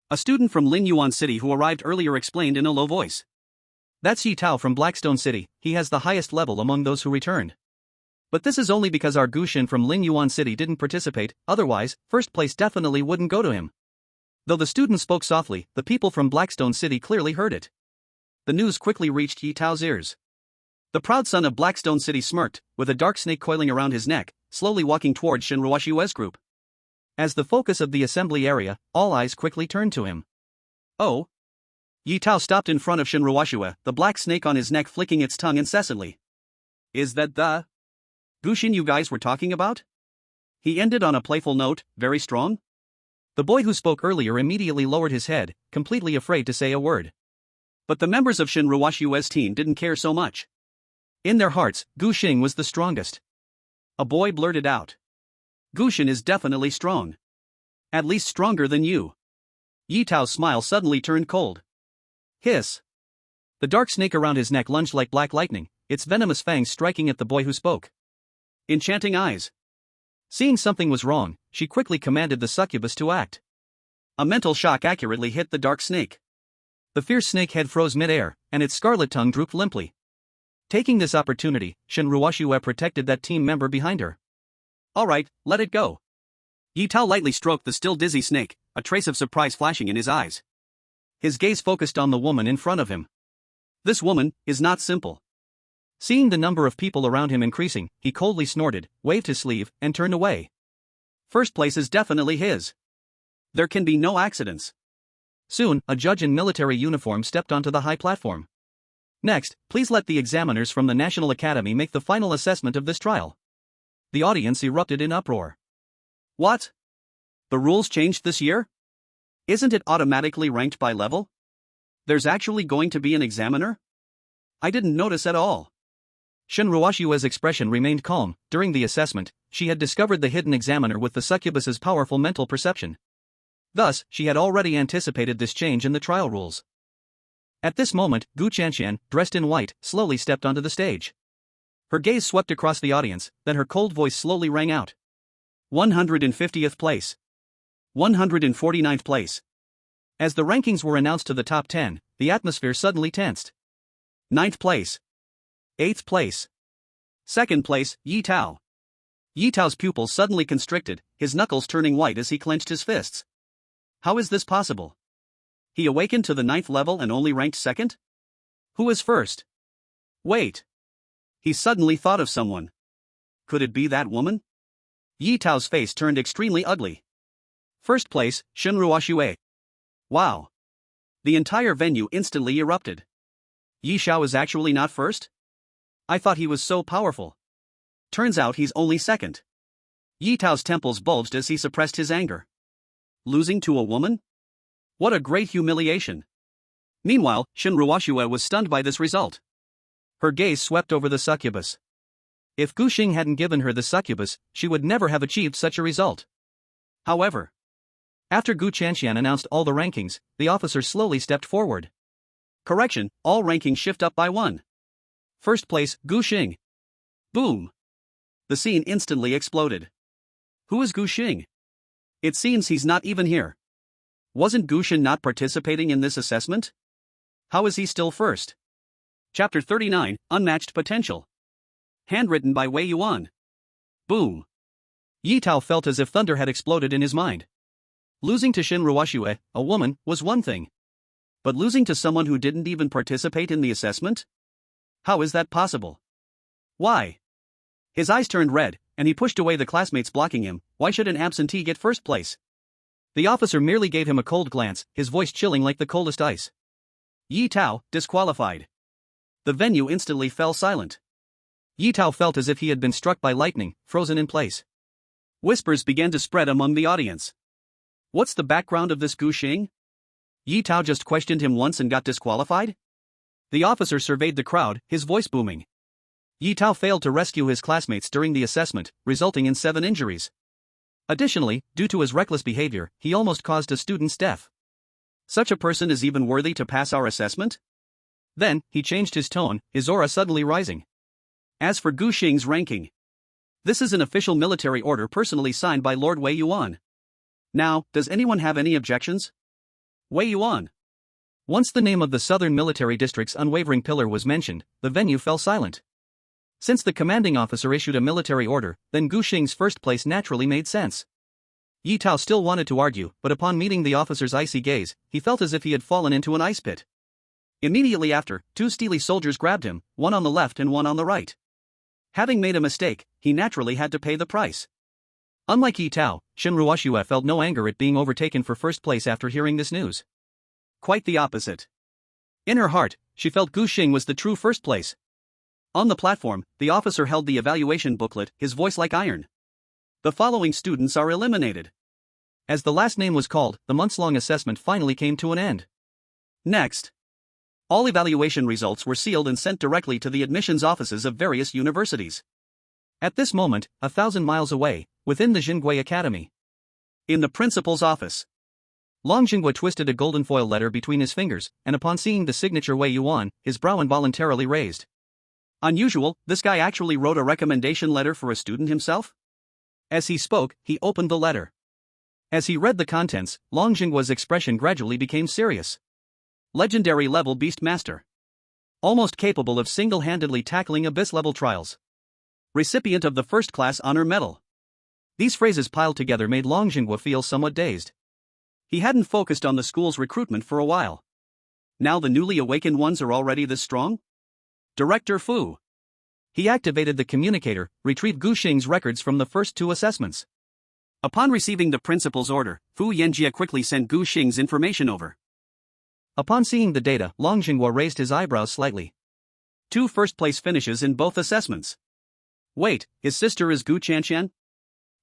A student from Lingyuan City who arrived earlier explained in a low voice. That's Yi Tao from Blackstone City, he has the highest level among those who returned. But this is only because our Gu Xin from Lingyuan City didn't participate, otherwise, first place definitely wouldn't go to him. Though the student spoke softly, the people from Blackstone City clearly heard it. The news quickly reached Yi Tao's ears. The proud son of Blackstone City smirked, with a dark snake coiling around his neck, slowly walking towards Shin Ruoxue's group. As the focus of the assembly area, all eyes quickly turned to him. Oh! Yi Tao stopped in front of Shin Ruoxue, the black snake on his neck flicking its tongue incessantly. Is that the Gu Xin you guys were talking about? He ended on a playful note, very strong? The boy who spoke earlier immediately lowered his head, completely afraid to say a word. But the members of Shin Ruoxue's team didn't care so much. In their hearts, Gu Xing was the strongest. A boy blurted out. Gu Xin is definitely strong. At least stronger than you. Yi Tao's smile suddenly turned cold. Hiss. The dark snake around his neck lunged like black lightning, its venomous fangs striking at the boy who spoke. Enchanting eyes. Seeing something was wrong, she quickly commanded the succubus to act. A mental shock accurately hit the dark snake. The fierce snake head froze mid-air, and its scarlet tongue drooped limply. Taking this opportunity, Shin Ruoxue protected that team member behind her. Alright, let it go. Yi Tao lightly stroked the still dizzy snake, a trace of surprise flashing in his eyes. His gaze focused on the woman in front of him. This woman is not simple. Seeing the number of people around him increasing, he coldly snorted, waved his sleeve, and turned away. First place is definitely his. There can be no accidents. Soon, a judge in military uniform stepped onto the high platform. Next, please let the examiners from the National Academy make the final assessment of this trial. The audience erupted in uproar. What? The rules changed this year? Isn't it automatically ranked by level? There's actually going to be an examiner? I didn't notice at all. Shin Ruoxue's expression remained calm. During the assessment, she had discovered the hidden examiner with the succubus's powerful mental perception. Thus, she had already anticipated this change in the trial rules. At this moment, Gu Qianxian, dressed in white, slowly stepped onto the stage. Her gaze swept across the audience, then her cold voice slowly rang out. 150th place. 149th place. As the rankings were announced to the top 10, the atmosphere suddenly tensed. 9th place. 8th place. 2nd place, Yi Tao. Yi Tao's pupils suddenly constricted, his knuckles turning white as he clenched his fists. How is this possible? He awakened to the 9th level and only ranked 2nd? Who is first? Wait. He suddenly thought of someone. Could it be that woman? Yi Tao's face turned extremely ugly. First place, Shin Ruoxue. Wow. The entire venue instantly erupted. Yi Xiao is actually not first? I thought he was so powerful. Turns out he's only 2nd. Yi Tao's temples bulged as he suppressed his anger. Losing to a woman? What a great humiliation. Meanwhile, Shin Ruoxue was stunned by this result. Her gaze swept over the succubus. If Gu Xing hadn't given her the succubus, she would never have achieved such a result. However, after Gu Qianxian announced all the rankings, the officer slowly stepped forward. Correction, all rankings shift up by 1. First place, Gu Xing. Boom. The scene instantly exploded. Who is Gu Xing? It seems he's not even here. Wasn't Gu Xin not participating in this assessment? How is he still first? Chapter 39, Unmatched Potential. Handwritten by Wei Yuan. Boom. Yi Tao felt as if thunder had exploded in his mind. Losing to Shin Ruoxue, a woman, was one thing. But losing to someone who didn't even participate in the assessment? How is that possible? Why? His eyes turned red, and he pushed away the classmates blocking him. Why should an absentee get first place? The officer merely gave him a cold glance, his voice chilling like the coldest ice. Yi Tao, disqualified. The venue instantly fell silent. Yi Tao felt as if he had been struck by lightning, frozen in place. Whispers began to spread among the audience. What's the background of this Gu Xing? Yi Tao just questioned him once and got disqualified? The officer surveyed the crowd, his voice booming. Yi Tao failed to rescue his classmates during the assessment, resulting in 7 injuries. Additionally, due to his reckless behavior, he almost caused a student's death. Such a person is even worthy to pass our assessment? Then, he changed his tone, his aura suddenly rising. As for Gu Xing's ranking, this is an official military order personally signed by Lord Wei Yuan. Now, does anyone have any objections? Wei Yuan. Once the name of the Southern Military District's unwavering pillar was mentioned, the venue fell silent. Since the commanding officer issued a military order, then Gu Xing's first place naturally made sense. Yi Tao still wanted to argue, but upon meeting the officer's icy gaze, he felt as if he had fallen into an ice pit. Immediately after, 2 steely soldiers grabbed him, one on the left and one on the right. Having made a mistake, he naturally had to pay the price. Unlike Yi Tao, Shen Ruoxue felt no anger at being overtaken for first place after hearing this news. Quite the opposite. In her heart, she felt Gu Xing was the true first place. On the platform, the officer held the evaluation booklet, his voice like iron. The following students are eliminated. As the last name was called, the months-long assessment finally came to an end. Next. All evaluation results were sealed and sent directly to the admissions offices of various universities. At this moment, 1,000 miles away, within the Jingui Academy. In the principal's office. Long Jingui twisted a golden foil letter between his fingers, and upon seeing the signature Wei Yuan, his brow involuntarily raised. Unusual, this guy actually wrote a recommendation letter for a student himself? As he spoke, he opened the letter. As he read the contents, Long Jinggui's expression gradually became serious. Legendary level beast master. Almost capable of single-handedly tackling abyss-level trials. Recipient of the first-class honor medal. These phrases piled together made Long Jingui feel somewhat dazed. He hadn't focused on the school's recruitment for a while. Now the newly awakened ones are already this strong? Director Fu. He activated the communicator, retrieved Gu Xing's records from the first 2 assessments. Upon receiving the principal's order, Fu Yanjie quickly sent Gu Xing's information over. Upon seeing the data, Long Jingui raised his eyebrows slightly. 2 first-place finishes in both assessments. Wait, his sister is Gu Qianqian?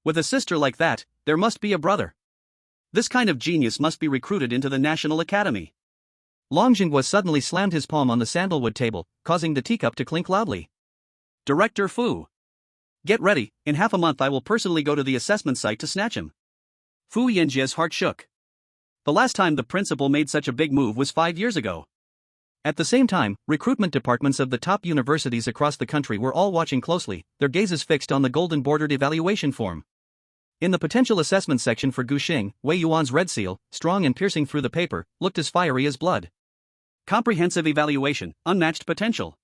With a sister like that, there must be a brother. This kind of genius must be recruited into the National Academy. Long Jingui suddenly slammed his palm on the sandalwood table, causing the teacup to clink loudly. Director Fu. Get ready, in half a month I will personally go to the assessment site to snatch him. Fu Yanjie's heart shook. The last time the principal made such a big move was 5 years ago. At the same time, recruitment departments of the top universities across the country were all watching closely, their gazes fixed on the golden-bordered evaluation form. In the potential assessment section for Gu Xing, Wei Yuan's red seal, strong and piercing through the paper, looked as fiery as blood. Comprehensive evaluation, unmatched potential.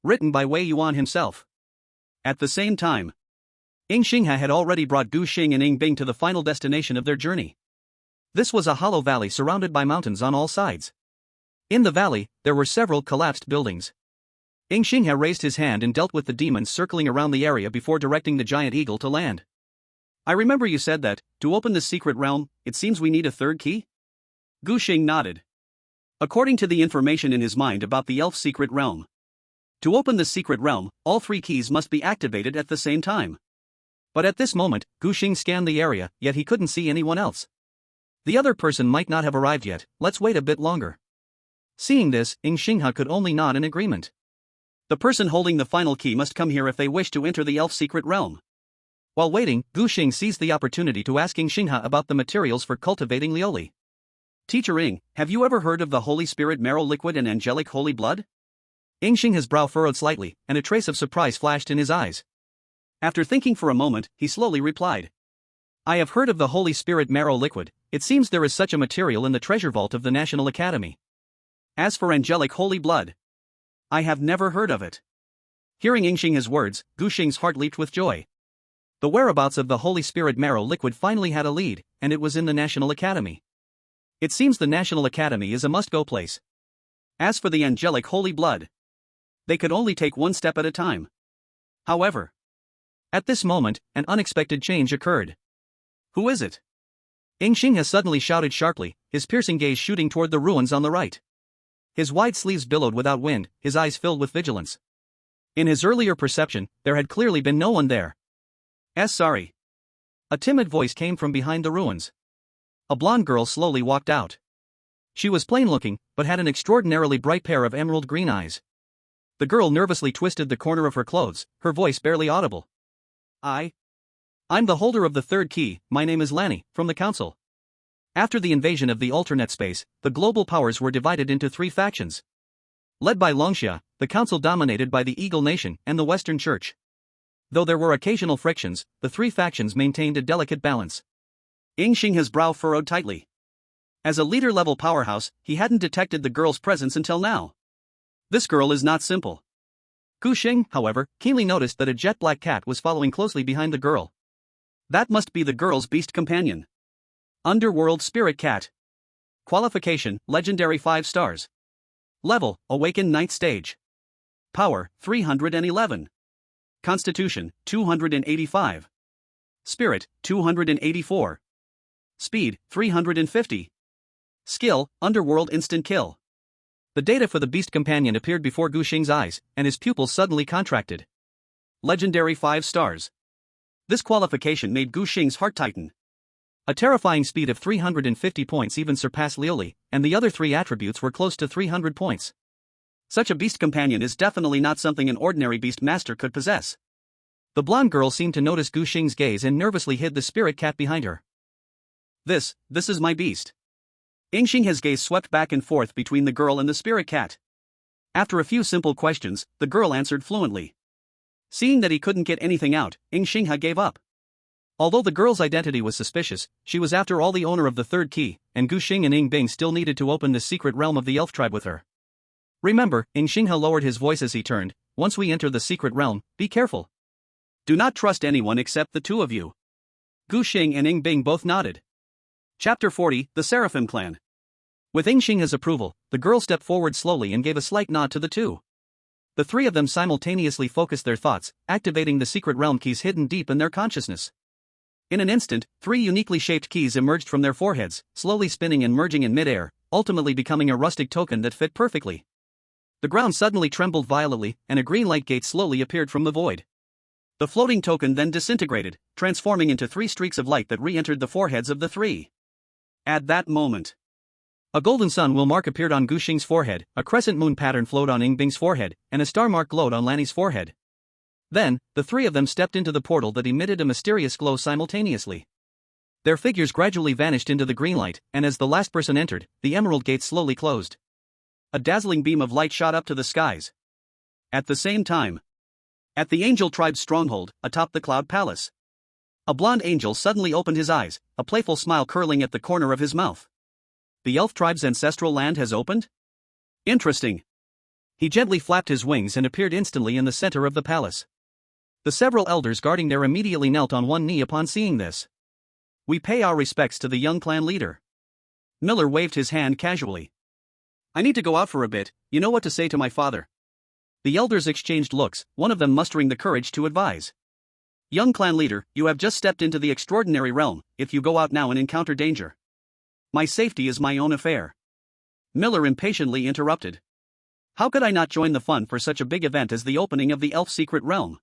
Written by Wei Yuan himself. At the same time, Ying Xinghe had already brought Gu Xing and Ying Bing to the final destination of their journey. This was a hollow valley surrounded by mountains on all sides. In the valley, there were several collapsed buildings. Ying Xinghe raised his hand and dealt with the demons circling around the area before directing the giant eagle to land. I remember you said that, to open the secret realm, it seems we need a 3rd key? Gu Xing nodded. According to the information in his mind about the elf secret realm. To open the secret realm, all 3 keys must be activated at the same time. But at this moment, Gu Xing scanned the area, yet he couldn't see anyone else. The other person might not have arrived yet, let's wait a bit longer. Seeing this, Ying Xinghe could only nod in agreement. The person holding the final key must come here if they wish to enter the elf secret realm. While waiting, Gu Xing seized the opportunity to ask Ying Xinghe about the materials for cultivating lioli. Teacher Ying, have you ever heard of the Holy Spirit marrow liquid and angelic holy blood? Ying Xinghe's brow furrowed slightly, and a trace of surprise flashed in his eyes. After thinking for a moment, he slowly replied. I have heard of the Holy Spirit marrow liquid, it seems there is such a material in the treasure vault of the National Academy. As for angelic holy blood, I have never heard of it. Hearing Ying Xinghe's words, Gu Xing's heart leaped with joy. The whereabouts of the Holy Spirit marrow liquid finally had a lead, and it was in the National Academy. It seems the National Academy is a must-go place. As for the angelic holy blood, they could only take one step at a time. However, at this moment, an unexpected change occurred. Who is it? Ying Xinghe suddenly shouted sharply, his piercing gaze shooting toward the ruins on the right. His wide sleeves billowed without wind, his eyes filled with vigilance. In his earlier perception, there had clearly been no one there. Sorry. A timid voice came from behind the ruins. A blonde girl slowly walked out. She was plain-looking, but had an extraordinarily bright pair of emerald green eyes. The girl nervously twisted the corner of her clothes, her voice barely audible. I'm the holder of the third key, my name is Lanny, from the Council. After the invasion of the alternate space, the global powers were divided into three factions. Led by Longxia, the Council dominated by the Eagle Nation and the Western Church. Though there were occasional frictions, the three factions maintained a delicate balance. Yingxing's brow furrowed tightly. As a leader-level powerhouse, he hadn't detected the girl's presence until now. This girl is not simple. Gu Xing, however, keenly noticed that a jet-black cat was following closely behind the girl. That must be the girl's beast companion. Underworld Spirit Cat. Qualification, Legendary 5 stars. Level, Awakened 9th stage. Power, 311. Constitution, 285. Spirit, 284. Speed, 350. Skill, Underworld Instant Kill. The data for the beast companion appeared before Gu Xing's eyes, and his pupils suddenly contracted. Legendary 5 stars. This qualification made Gu Xing's heart tighten. A terrifying speed of 350 points even surpassed Liuli, and the other three attributes were close to 300 points. Such a beast companion is definitely not something an ordinary beast master could possess. The blonde girl seemed to notice Gu Xing's gaze and nervously hid the spirit cat behind her. This is my beast. Yingxing's gaze swept back and forth between the girl and the spirit cat. After a few simple questions, the girl answered fluently. Seeing that he couldn't get anything out, Yingxing gave up. Although the girl's identity was suspicious, she was after all the owner of the third key, and Gu Xing and Yingbing still needed to open the secret realm of the elf tribe with her. Remember, Yingxing lowered his voice as he turned, once we enter the secret realm, be careful. Do not trust anyone except the two of you. Gu Xing and Yingbing both nodded. Chapter 40, The Seraphim Clan. With Yingxing's approval, the girl stepped forward slowly and gave a slight nod to the two. The three of them simultaneously focused their thoughts, activating the secret realm keys hidden deep in their consciousness. In an instant, three uniquely shaped keys emerged from their foreheads, slowly spinning and merging in midair, ultimately becoming a rustic token that fit perfectly. The ground suddenly trembled violently, and a green light gate slowly appeared from the void. The floating token then disintegrated, transforming into three streaks of light that re-entered the foreheads of the three. At that moment, a golden sun will mark appeared on Gu Xing's forehead, a crescent moon pattern flowed on Yingbing's forehead, and a star mark glowed on Lanny's forehead. Then, the three of them stepped into the portal that emitted a mysterious glow simultaneously. Their figures gradually vanished into the green light, and as the last person entered, the emerald gate slowly closed. A dazzling beam of light shot up to the skies. At the same time, at the angel tribe's stronghold, atop the cloud palace, a blonde angel suddenly opened his eyes, a playful smile curling at the corner of his mouth. The elf tribe's ancestral land has opened? Interesting. He gently flapped his wings and appeared instantly in the center of the palace. The several elders guarding there immediately knelt on one knee upon seeing this. We pay our respects to the young clan leader. Miller waved his hand casually. I need to go out for a bit, you know what to say to my father. The elders exchanged looks, one of them mustering the courage to advise. Young clan leader, you have just stepped into the extraordinary realm, if you go out now and encounter danger. My safety is my own affair. Miller impatiently interrupted. How could I not join the fun for such a big event as the opening of the elf secret realm?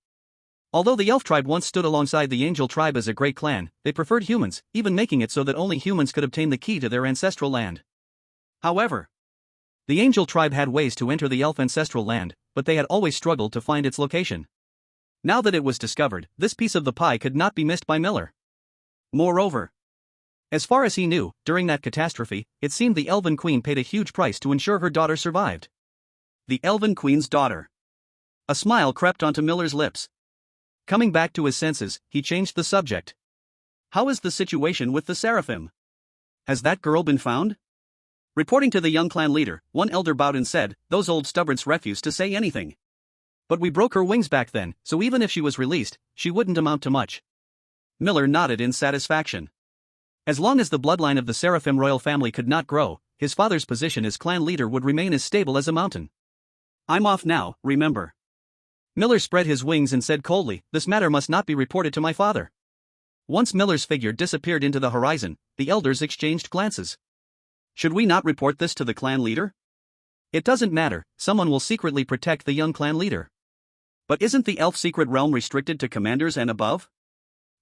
Although the elf tribe once stood alongside the angel tribe as a great clan, they preferred humans, even making it so that only humans could obtain the key to their ancestral land. However, the angel tribe had ways to enter the elf ancestral land, but they had always struggled to find its location. Now that it was discovered, this piece of the pie could not be missed by Miller. Moreover, as far as he knew, during that catastrophe, it seemed the Elven Queen paid a huge price to ensure her daughter survived. The Elven Queen's daughter. A smile crept onto Miller's lips. Coming back to his senses, he changed the subject. How is the situation with the Seraphim? Has that girl been found? Reporting to the young clan leader, one elder bowed and said, those old stubborns refused to say anything. But we broke her wings back then, so even if she was released, she wouldn't amount to much. Miller nodded in satisfaction. As long as the bloodline of the Seraphim royal family could not grow, his father's position as clan leader would remain as stable as a mountain. I'm off now, remember. Miller spread his wings and said coldly, this matter must not be reported to my father. Once Miller's figure disappeared into the horizon, the elders exchanged glances. Should we not report this to the clan leader? It doesn't matter, someone will secretly protect the young clan leader. But isn't the elf secret realm restricted to commanders and above?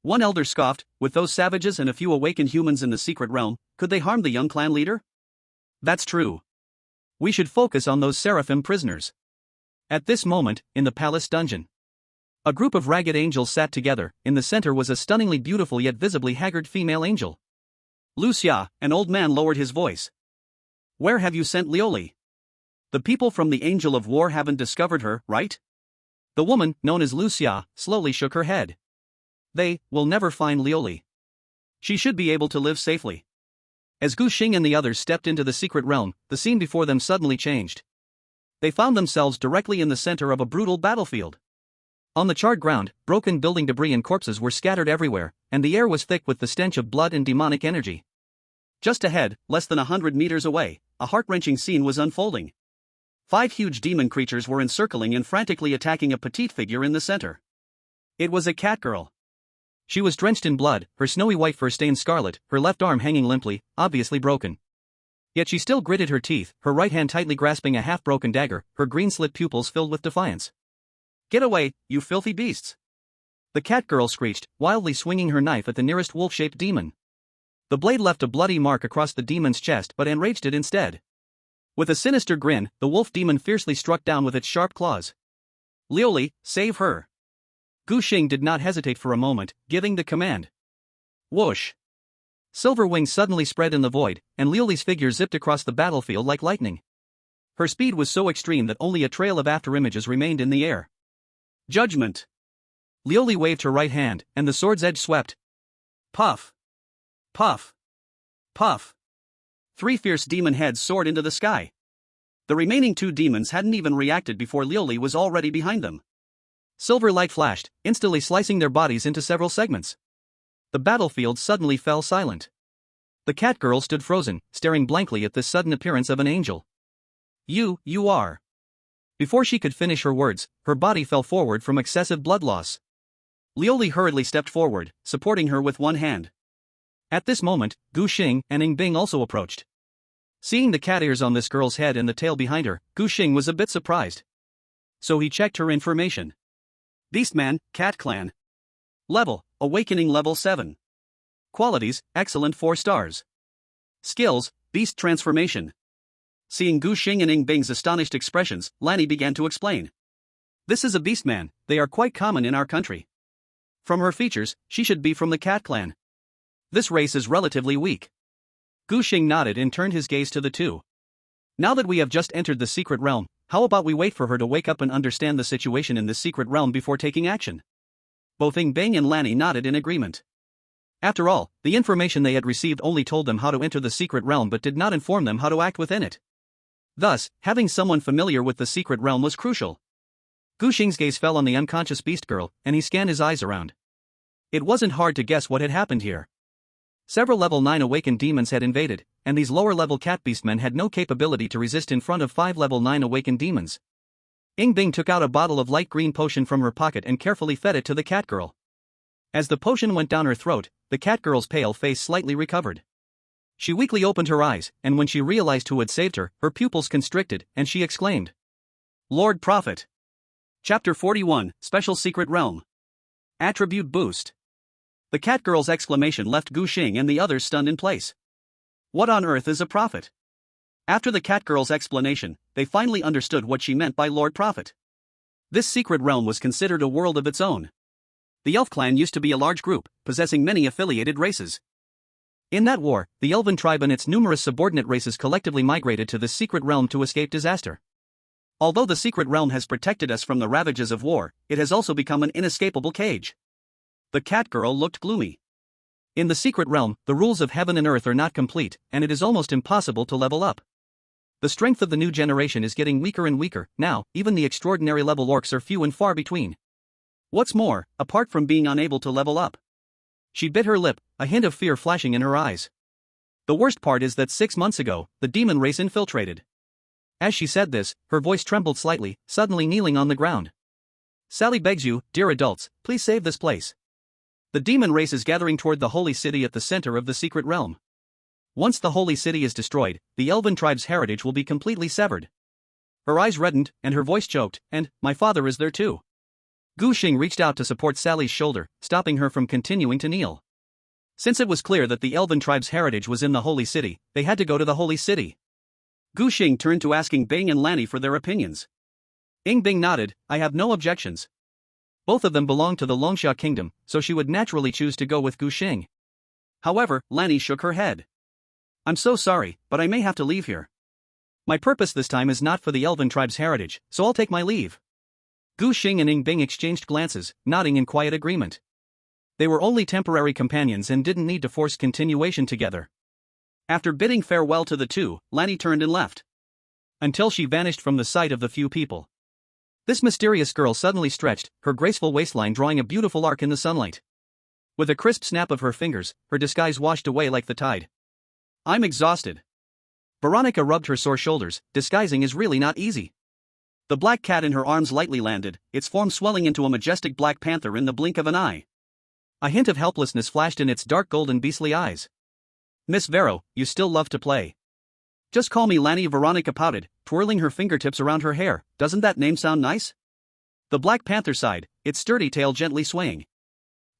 One elder scoffed, with those savages and a few awakened humans in the secret realm, could they harm the young clan leader? That's true. We should focus on those seraphim prisoners. At this moment, in the palace dungeon, a group of ragged angels sat together. In the center was a stunningly beautiful yet visibly haggard female angel. Lucia, an old man, lowered his voice. Where have you sent Lioli? The people from the Angel of War haven't discovered her, right? The woman, known as Lucia, slowly shook her head. They will never find Lioli. She should be able to live safely. As Gu Xing and the others stepped into the secret realm, the scene before them suddenly changed. They found themselves directly in the center of a brutal battlefield. On the charred ground, broken building debris and corpses were scattered everywhere, and the air was thick with the stench of blood and demonic energy. Just ahead, less than 100 meters away, a heart-wrenching scene was unfolding. 5 huge demon creatures were encircling and frantically attacking a petite figure in the center. It was a cat girl. She was drenched in blood, her snowy white fur stained scarlet, her left arm hanging limply, obviously broken. Yet she still gritted her teeth, her right hand tightly grasping a half-broken dagger, her green-slit pupils filled with defiance. Get away, you filthy beasts! The cat girl screeched, wildly swinging her knife at the nearest wolf-shaped demon. The blade left a bloody mark across the demon's chest but enraged it instead. With a sinister grin, the wolf demon fiercely struck down with its sharp claws. Lioli, save her! Gu Xing did not hesitate for a moment, giving the command. Whoosh! Silver wings suddenly spread in the void, and Lioli's figure zipped across the battlefield like lightning. Her speed was so extreme that only a trail of afterimages remained in the air. Judgment! Lioli waved her right hand, and the sword's edge swept. Puff! Puff! Puff! 3 fierce demon heads soared into the sky. The remaining 2 demons hadn't even reacted before Lioli was already behind them. Silver light flashed, instantly slicing their bodies into several segments. The battlefield suddenly fell silent. The cat girl stood frozen, staring blankly at this sudden appearance of an angel. You are. Before she could finish her words, her body fell forward from excessive blood loss. Lioli hurriedly stepped forward, supporting her with one hand. At this moment, Gu Xing and Ing Bing also approached. Seeing the cat ears on this girl's head and the tail behind her, Gu Xing was a bit surprised. So he checked her information. Beastman, Cat Clan. Level, Awakening Level 7. Qualities, Excellent 4 stars. Skills, Beast Transformation. Seeing Gu Xing and Ing Bing's astonished expressions, Lanny began to explain. This is a beastman, they are quite common in our country. From her features, she should be from the Cat Clan. This race is relatively weak. Gu Xing nodded and turned his gaze to the two. Now that we have just entered the secret realm, how about we wait for her to wake up and understand the situation in this secret realm before taking action? Both Ing Bing and Lanny nodded in agreement. After all, the information they had received only told them how to enter the secret realm but did not inform them how to act within it. Thus, having someone familiar with the secret realm was crucial. Gu Xing's gaze fell on the unconscious beast girl, and he scanned his eyes around. It wasn't hard to guess what had happened here. Several level 9 awakened demons had invaded, and these lower-level cat beastmen had no capability to resist in front of 5 level 9 awakened demons. Ing Bing took out a bottle of light green potion from her pocket and carefully fed it to the cat girl. As the potion went down her throat, the cat girl's pale face slightly recovered. She weakly opened her eyes, and when she realized who had saved her, her pupils constricted, and she exclaimed. Lord Prophet! Chapter 41, Special Secret Realm. Attribute Boost. The cat girl's exclamation left Gu Xing and the others stunned in place. What on earth is a prophet? After the cat girl's explanation, they finally understood what she meant by Lord Prophet. This secret realm was considered a world of its own. The elf clan used to be a large group, possessing many affiliated races. In that war, the elven tribe and its numerous subordinate races collectively migrated to this secret realm to escape disaster. Although the secret realm has protected us from the ravages of war, it has also become an inescapable cage. The cat girl looked gloomy. In the secret realm, the rules of heaven and earth are not complete, and it is almost impossible to level up. The strength of the new generation is getting weaker and weaker. Now, even the extraordinary level orcs are few and far between. What's more, apart from being unable to level up. She bit her lip, a hint of fear flashing in her eyes. The worst part is that 6 months ago, the demon race infiltrated. As she said this, her voice trembled slightly, suddenly kneeling on the ground. Sally begs you, dear adults, please save this place. The demon race is gathering toward the holy city at the center of the secret realm. Once the holy city is destroyed, the elven tribe's heritage will be completely severed. Her eyes reddened, and her voice choked, and, my father is there too. Gu Xing reached out to support Sally's shoulder, stopping her from continuing to kneel. Since it was clear that the Elven tribe's heritage was in the Holy City, they had to go to the Holy City. Gu Xing turned to asking Bing and Lanny for their opinions. Bing nodded, I have no objections. Both of them belonged to the Longsha kingdom, so she would naturally choose to go with Gu Xing. However, Lanny shook her head. I'm so sorry, but I may have to leave here. My purpose this time is not for the Elven tribe's heritage, so I'll take my leave. Gu Xing and Bing exchanged glances, nodding in quiet agreement. They were only temporary companions and didn't need to force continuation together. After bidding farewell to the two, Lanny turned and left. Until she vanished from the sight of the few people. This mysterious girl suddenly stretched, her graceful waistline drawing a beautiful arc in the sunlight. With a crisp snap of her fingers, her disguise washed away like the tide. I'm exhausted. Veronica rubbed her sore shoulders, disguising is really not easy. The black cat in her arms lightly landed, its form swelling into a majestic black panther in the blink of an eye. A hint of helplessness flashed in its dark golden beastly eyes. Miss Vero, you still love to play. Just call me Lanny, Veronica pouted, twirling her fingertips around her hair. Doesn't that name sound nice? The black panther sighed, its sturdy tail gently swaying.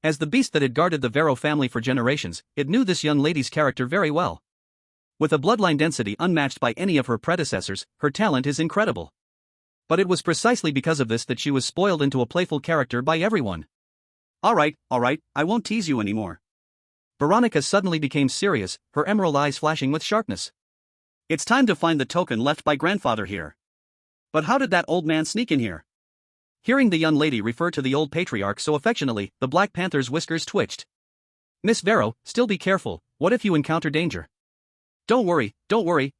As the beast that had guarded the Vero family for generations, it knew this young lady's character very well. With a bloodline density unmatched by any of her predecessors, her talent is incredible. But it was precisely because of this that she was spoiled into a playful character by everyone. All right, I won't tease you anymore. Veronica suddenly became serious, her emerald eyes flashing with sharpness. It's time to find the token left by grandfather here. But how did that old man sneak in here? Hearing the young lady refer to the old patriarch so affectionately, the Black Panther's whiskers twitched. Miss Vero, still be careful, what if you encounter danger? Don't worry,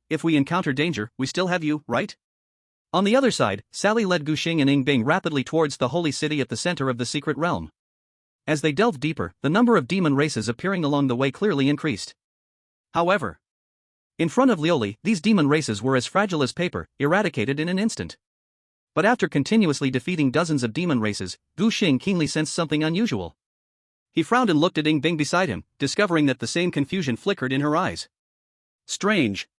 if we encounter danger, we still have you, right? On the other side, Sally led Gu Xing and Bing rapidly towards the holy city at the center of the secret realm. As they delved deeper, the number of demon races appearing along the way clearly increased. However, in front of Lioli, these demon races were as fragile as paper, eradicated in an instant. But after continuously defeating dozens of demon races, Gu Xing keenly sensed something unusual. He frowned and looked at Bing beside him, discovering that the same confusion flickered in her eyes. Strange.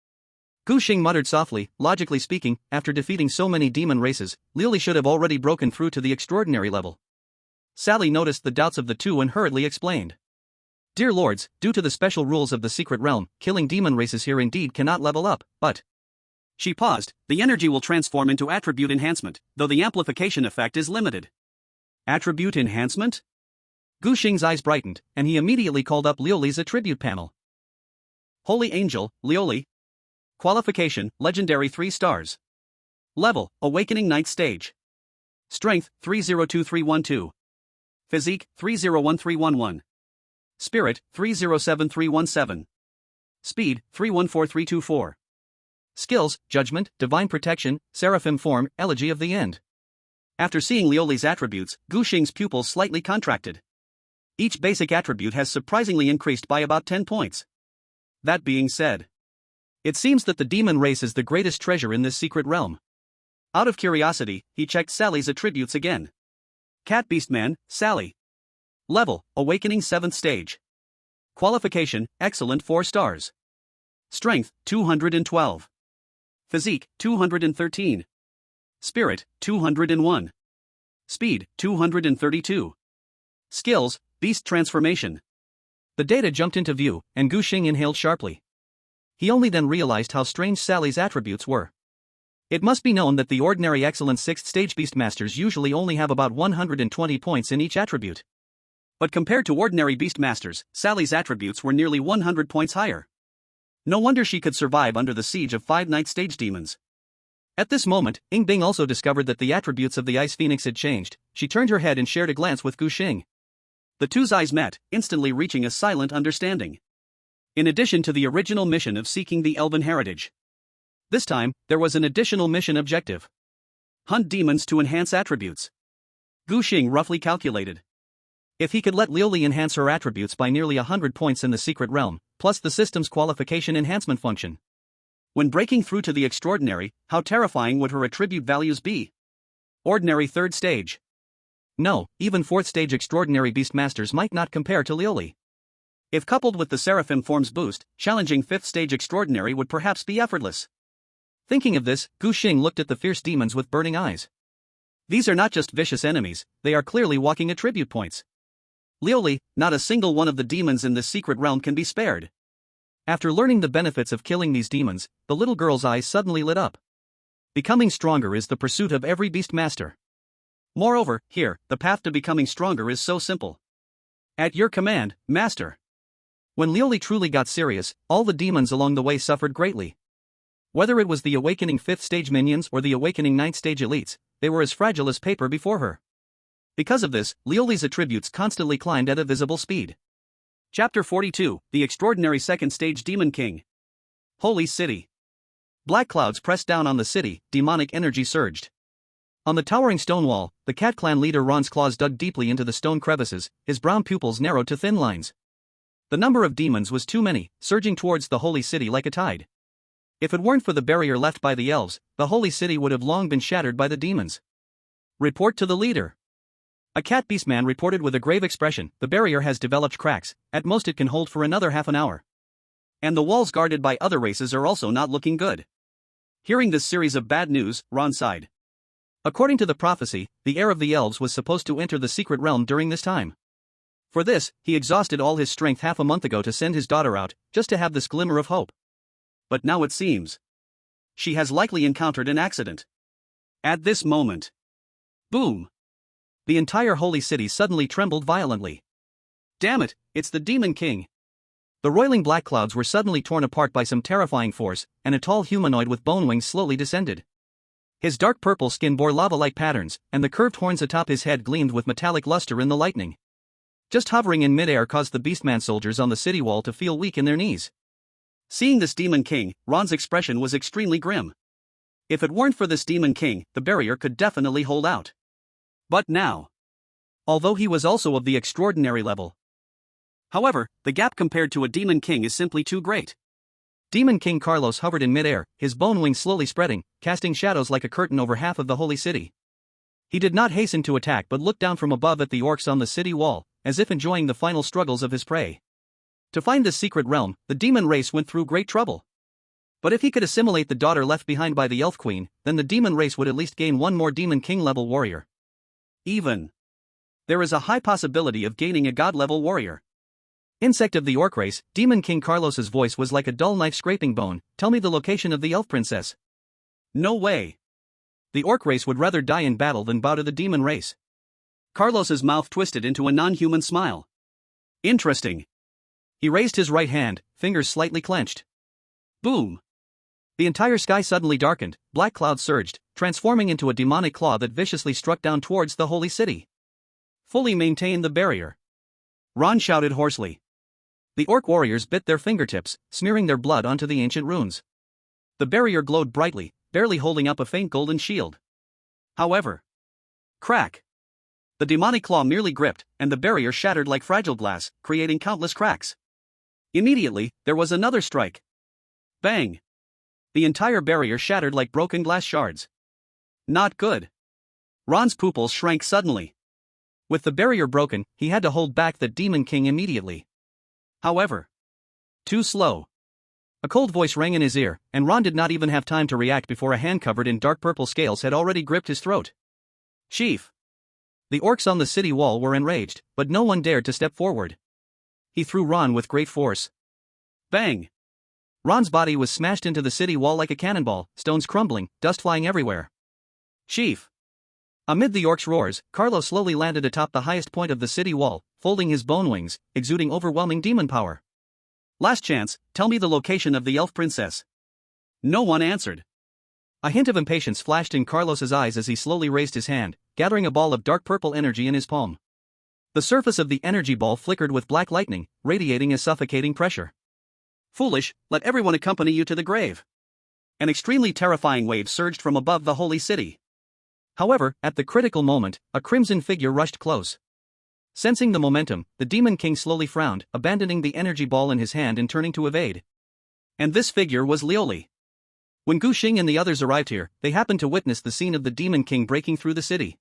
Gu Xing muttered softly, logically speaking, after defeating so many demon races, Lioli should have already broken through to the extraordinary level. Sally noticed the doubts of the two and hurriedly explained. Dear lords, due to the special rules of the secret realm, killing demon races here indeed cannot level up, but... She paused, the energy will transform into attribute enhancement, though the amplification effect is limited. Attribute enhancement? Gu Xing's eyes brightened, and he immediately called up Lioli's attribute panel. Holy Angel, Lioli. Qualification, Legendary 3 stars. Level, Awakening 9th stage. Strength, 302312. Physique, 301311. Spirit, 307317. Speed, 314324. Skills, Judgment, Divine Protection, Seraphim Form, Elegy of the End. After seeing Lioli's attributes, Gu Xing's pupils slightly contracted. Each basic attribute has surprisingly increased by about 10 points. That being said, it seems that the demon race is the greatest treasure in this secret realm. Out of curiosity, he checked Sally's attributes again. Cat Beastman, Sally. Level, Awakening 7th stage. Qualification, Excellent 4 stars. Strength, 212. Physique, 213. Spirit, 201. Speed, 232. Skills, Beast Transformation. The data jumped into view, and Gu Xing inhaled sharply. He only then realized how strange Sally's attributes were. It must be known that the ordinary excellent 6th stage Beastmasters usually only have about 120 points in each attribute. But compared to ordinary Beastmasters, Sally's attributes were nearly 100 points higher. No wonder she could survive under the siege of 5 9th stage demons. At this moment, Bing also discovered that the attributes of the Ice Phoenix had changed. She turned her head and shared a glance with Gu Xing. The two's eyes met, instantly reaching a silent understanding. In addition to the original mission of seeking the Elven heritage, this time, there was an additional mission objective. Hunt demons to enhance attributes. Gu Xing roughly calculated. If he could let Lioli enhance her attributes by nearly 100 points in the secret realm, plus the system's qualification enhancement function. When breaking through to the extraordinary, how terrifying would her attribute values be? Ordinary 3rd stage. No, even 4th stage extraordinary Beastmasters might not compare to Lioli. If coupled with the Seraphim Form's boost, challenging 5th stage extraordinary would perhaps be effortless. Thinking of this, Gu Xing looked at the fierce demons with burning eyes. These are not just vicious enemies, they are clearly walking attribute points. Liuli, not a single one of the demons in this secret realm can be spared. After learning the benefits of killing these demons, the little girl's eyes suddenly lit up. Becoming stronger is the pursuit of every beast master. Moreover, here, the path to becoming stronger is so simple. At your command, master. When Liuli truly got serious, all the demons along the way suffered greatly. Whether it was the awakening 5th stage minions or the awakening 9th stage elites, they were as fragile as paper before her. Because of this, Liuli's attributes constantly climbed at a visible speed. Chapter 42, The Extraordinary 2nd Stage Demon King. Holy City. Black clouds pressed down on the city, demonic energy surged. On the towering stone wall, the Cat Clan leader Ron's claws dug deeply into the stone crevices, his brown pupils narrowed to thin lines. The number of demons was too many, surging towards the holy city like a tide. If it weren't for the barrier left by the elves, the holy city would have long been shattered by the demons. Report to the leader. A cat beastman reported with a grave expression, the barrier has developed cracks, at most it can hold for another half an hour. And the walls guarded by other races are also not looking good. Hearing this series of bad news, Ron sighed. According to the prophecy, the heir of the elves was supposed to enter the secret realm during this time. For this, he exhausted all his strength half a month ago to send his daughter out, just to have this glimmer of hope. But now it seems she has likely encountered an accident. At this moment, boom! The entire holy city suddenly trembled violently. Damn it, it's the Demon King! The roiling black clouds were suddenly torn apart by some terrifying force, and a tall humanoid with bone wings slowly descended. His dark purple skin bore lava-like patterns, and the curved horns atop his head gleamed with metallic luster in the lightning. Just hovering in midair caused the beastman soldiers on the city wall to feel weak in their knees. Seeing this Demon King, Ron's expression was extremely grim. If it weren't for this Demon King, the barrier could definitely hold out. But now, although he was also of the extraordinary level. However, the gap compared to a Demon King is simply too great. Demon King Carlos hovered in midair, his bone wings slowly spreading, casting shadows like a curtain over half of the holy city. He did not hasten to attack but looked down from above at the orcs on the city wall, as if enjoying the final struggles of his prey. To find this secret realm, the demon race went through great trouble. But if he could assimilate the daughter left behind by the elf queen, then the demon race would at least gain one more Demon King level warrior. Even there is a high possibility of gaining a god level warrior. Insect of the orc race, Demon King Carlos's voice was like a dull knife scraping bone. Tell me the location of the elf princess. No way. The orc race would rather die in battle than bow to the demon race. Carlos's mouth twisted into a non-human smile. Interesting. He raised his right hand, fingers slightly clenched. Boom! The entire sky suddenly darkened, black clouds surged, transforming into a demonic claw that viciously struck down towards the holy city. Fully maintain the barrier. Ron shouted hoarsely. The orc warriors bit their fingertips, smearing their blood onto the ancient runes. The barrier glowed brightly, barely holding up a faint golden shield. However, crack! The demonic claw merely gripped, and the barrier shattered like fragile glass, creating countless cracks. Immediately, there was another strike. Bang! The entire barrier shattered like broken glass shards. Not good. Ron's pupils shrank suddenly. With the barrier broken, he had to hold back the Demon King immediately. However, too slow. A cold voice rang in his ear, and Ron did not even have time to react before a hand covered in dark purple scales had already gripped his throat. Chief! The orcs on the city wall were enraged, but no one dared to step forward. He threw Ron with great force. Bang! Ron's body was smashed into the city wall like a cannonball, stones crumbling, dust flying everywhere. Chief! Amid the orcs' roars, Carlos slowly landed atop the highest point of the city wall, folding his bone wings, exuding overwhelming demon power. Last chance, tell me the location of the elf princess. No one answered. A hint of impatience flashed in Carlos's eyes as he slowly raised his hand, gathering a ball of dark purple energy in his palm. The surface of the energy ball flickered with black lightning, radiating a suffocating pressure. Foolish, let everyone accompany you to the grave. An extremely terrifying wave surged from above the holy city. However, at the critical moment, a crimson figure rushed close. Sensing the momentum, the Demon King slowly frowned, abandoning the energy ball in his hand and turning to evade. And this figure was Liuli. When Gu Xing and the others arrived here, they happened to witness the scene of the Demon King breaking through the city.